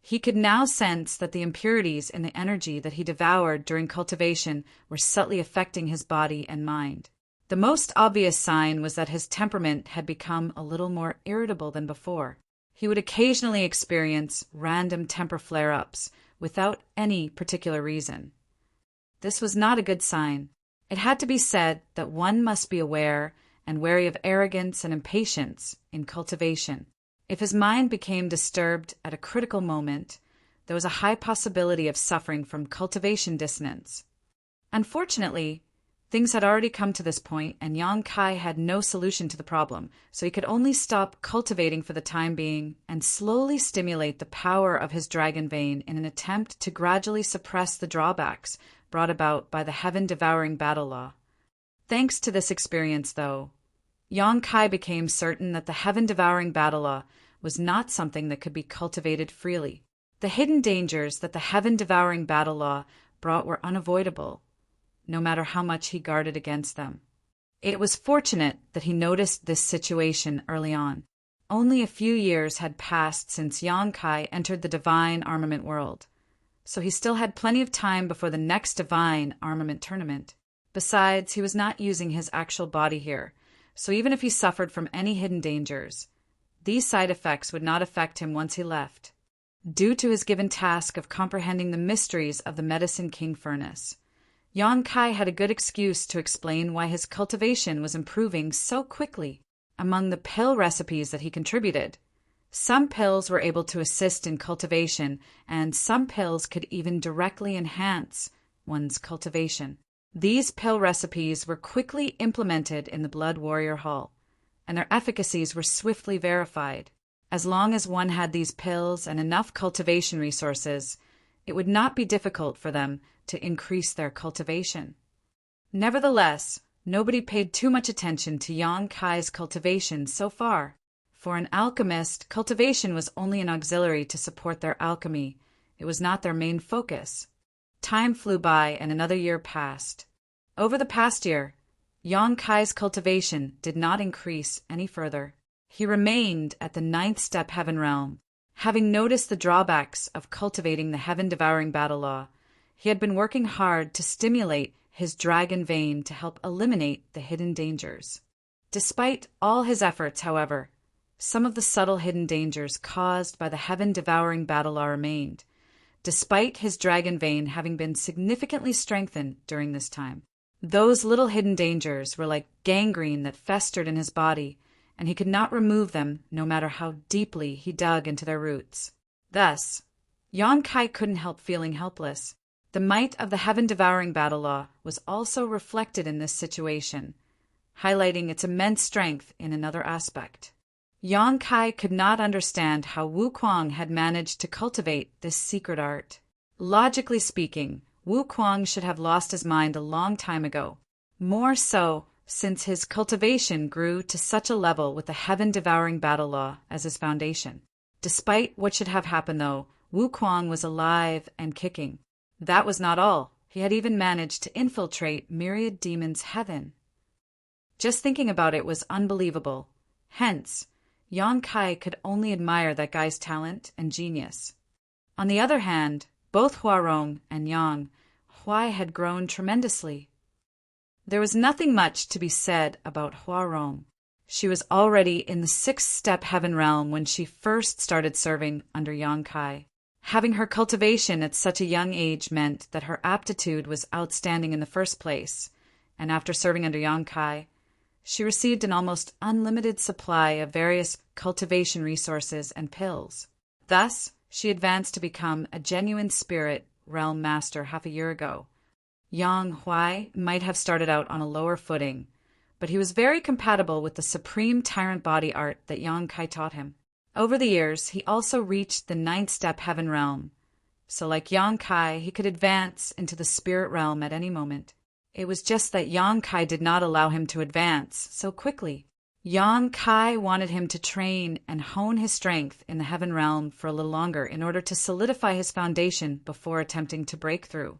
He could now sense that the impurities in the energy that he devoured during cultivation were subtly affecting his body and mind. The most obvious sign was that his temperament had become a little more irritable than before. He would occasionally experience random temper flare-ups without any particular reason. This was not a good sign. It had to be said that one must be aware and wary of arrogance and impatience in cultivation. If his mind became disturbed at a critical moment, there was a high possibility of suffering from cultivation dissonance. Unfortunately, things had already come to this point, and Yang Kai had no solution to the problem, so he could only stop cultivating for the time being and slowly stimulate the power of his dragon vein in an attempt to gradually suppress the drawbacks brought about by the heaven-devouring battle law. Thanks to this experience, though, Yang Kai became certain that the heaven-devouring battle law was not something that could be cultivated freely. The hidden dangers that the heaven-devouring battle law brought were unavoidable, no matter how much he guarded against them. It was fortunate that he noticed this situation early on. Only a few years had passed since Yang Kai entered the divine armament world, so he still had plenty of time before the next divine armament tournament. Besides, he was not using his actual body here, so even if he suffered from any hidden dangers, these side effects would not affect him once he left. Due to his given task of comprehending the mysteries of the Medicine King Furnace, Yang Kai had a good excuse to explain why his cultivation was improving so quickly. Among the pill recipes that he contributed, some pills were able to assist in cultivation, and some pills could even directly enhance one's cultivation. These pill recipes were quickly implemented in the Blood Warrior Hall, and their efficacies were swiftly verified. As long as one had these pills and enough cultivation resources, it would not be difficult for them to increase their cultivation. Nevertheless, nobody paid too much attention to Yang Kai's cultivation so far. For an alchemist, cultivation was only an auxiliary to support their alchemy. It was not their main focus. Time flew by and another year passed. Over the past year, Yang Kai's cultivation did not increase any further. He remained at the 9th step heaven realm. Having noticed the drawbacks of cultivating the heaven-devouring battle law, he had been working hard to stimulate his dragon vein to help eliminate the hidden dangers. Despite all his efforts, however, some of the subtle hidden dangers caused by the heaven-devouring battle law remained, despite his dragon vein having been significantly strengthened during this time. Those little hidden dangers were like gangrene that festered in his body, and he could not remove them no matter how deeply he dug into their roots. Thus, Yang Kai couldn't help feeling helpless. The might of the heaven-devouring battle law was also reflected in this situation, highlighting its immense strength in another aspect. Yang Kai could not understand how Wu Kuang had managed to cultivate this secret art. Logically speaking, Wu Kuang should have lost his mind a long time ago, more so since his cultivation grew to such a level with the heaven-devouring battle law as his foundation. Despite what should have happened, though, Wu Kuang was alive and kicking. That was not all. He had even managed to infiltrate myriad demons' heaven. Just thinking about it was unbelievable. Hence, Yang Kai could only admire that guy's talent and genius. On the other hand, both Huarong and Yang Huai had grown tremendously. There was nothing much to be said about Huarong. She was already in the 6th step heaven realm when she first started serving under Yang Kai. Having her cultivation at such a young age meant that her aptitude was outstanding in the first place, and after serving under Yang Kai, she received an almost unlimited supply of various cultivation resources and pills. Thus, she advanced to become a genuine spirit realm master half a year ago. Yang Huai might have started out on a lower footing, but he was very compatible with the supreme tyrant body art that Yang Kai taught him. Over the years, he also reached the 9th step heaven realm, so like Yang Kai, he could advance into the spirit realm at any moment. It was just that Yang Kai did not allow him to advance so quickly. Yang Kai wanted him to train and hone his strength in the heaven realm for a little longer in order to solidify his foundation before attempting to break through.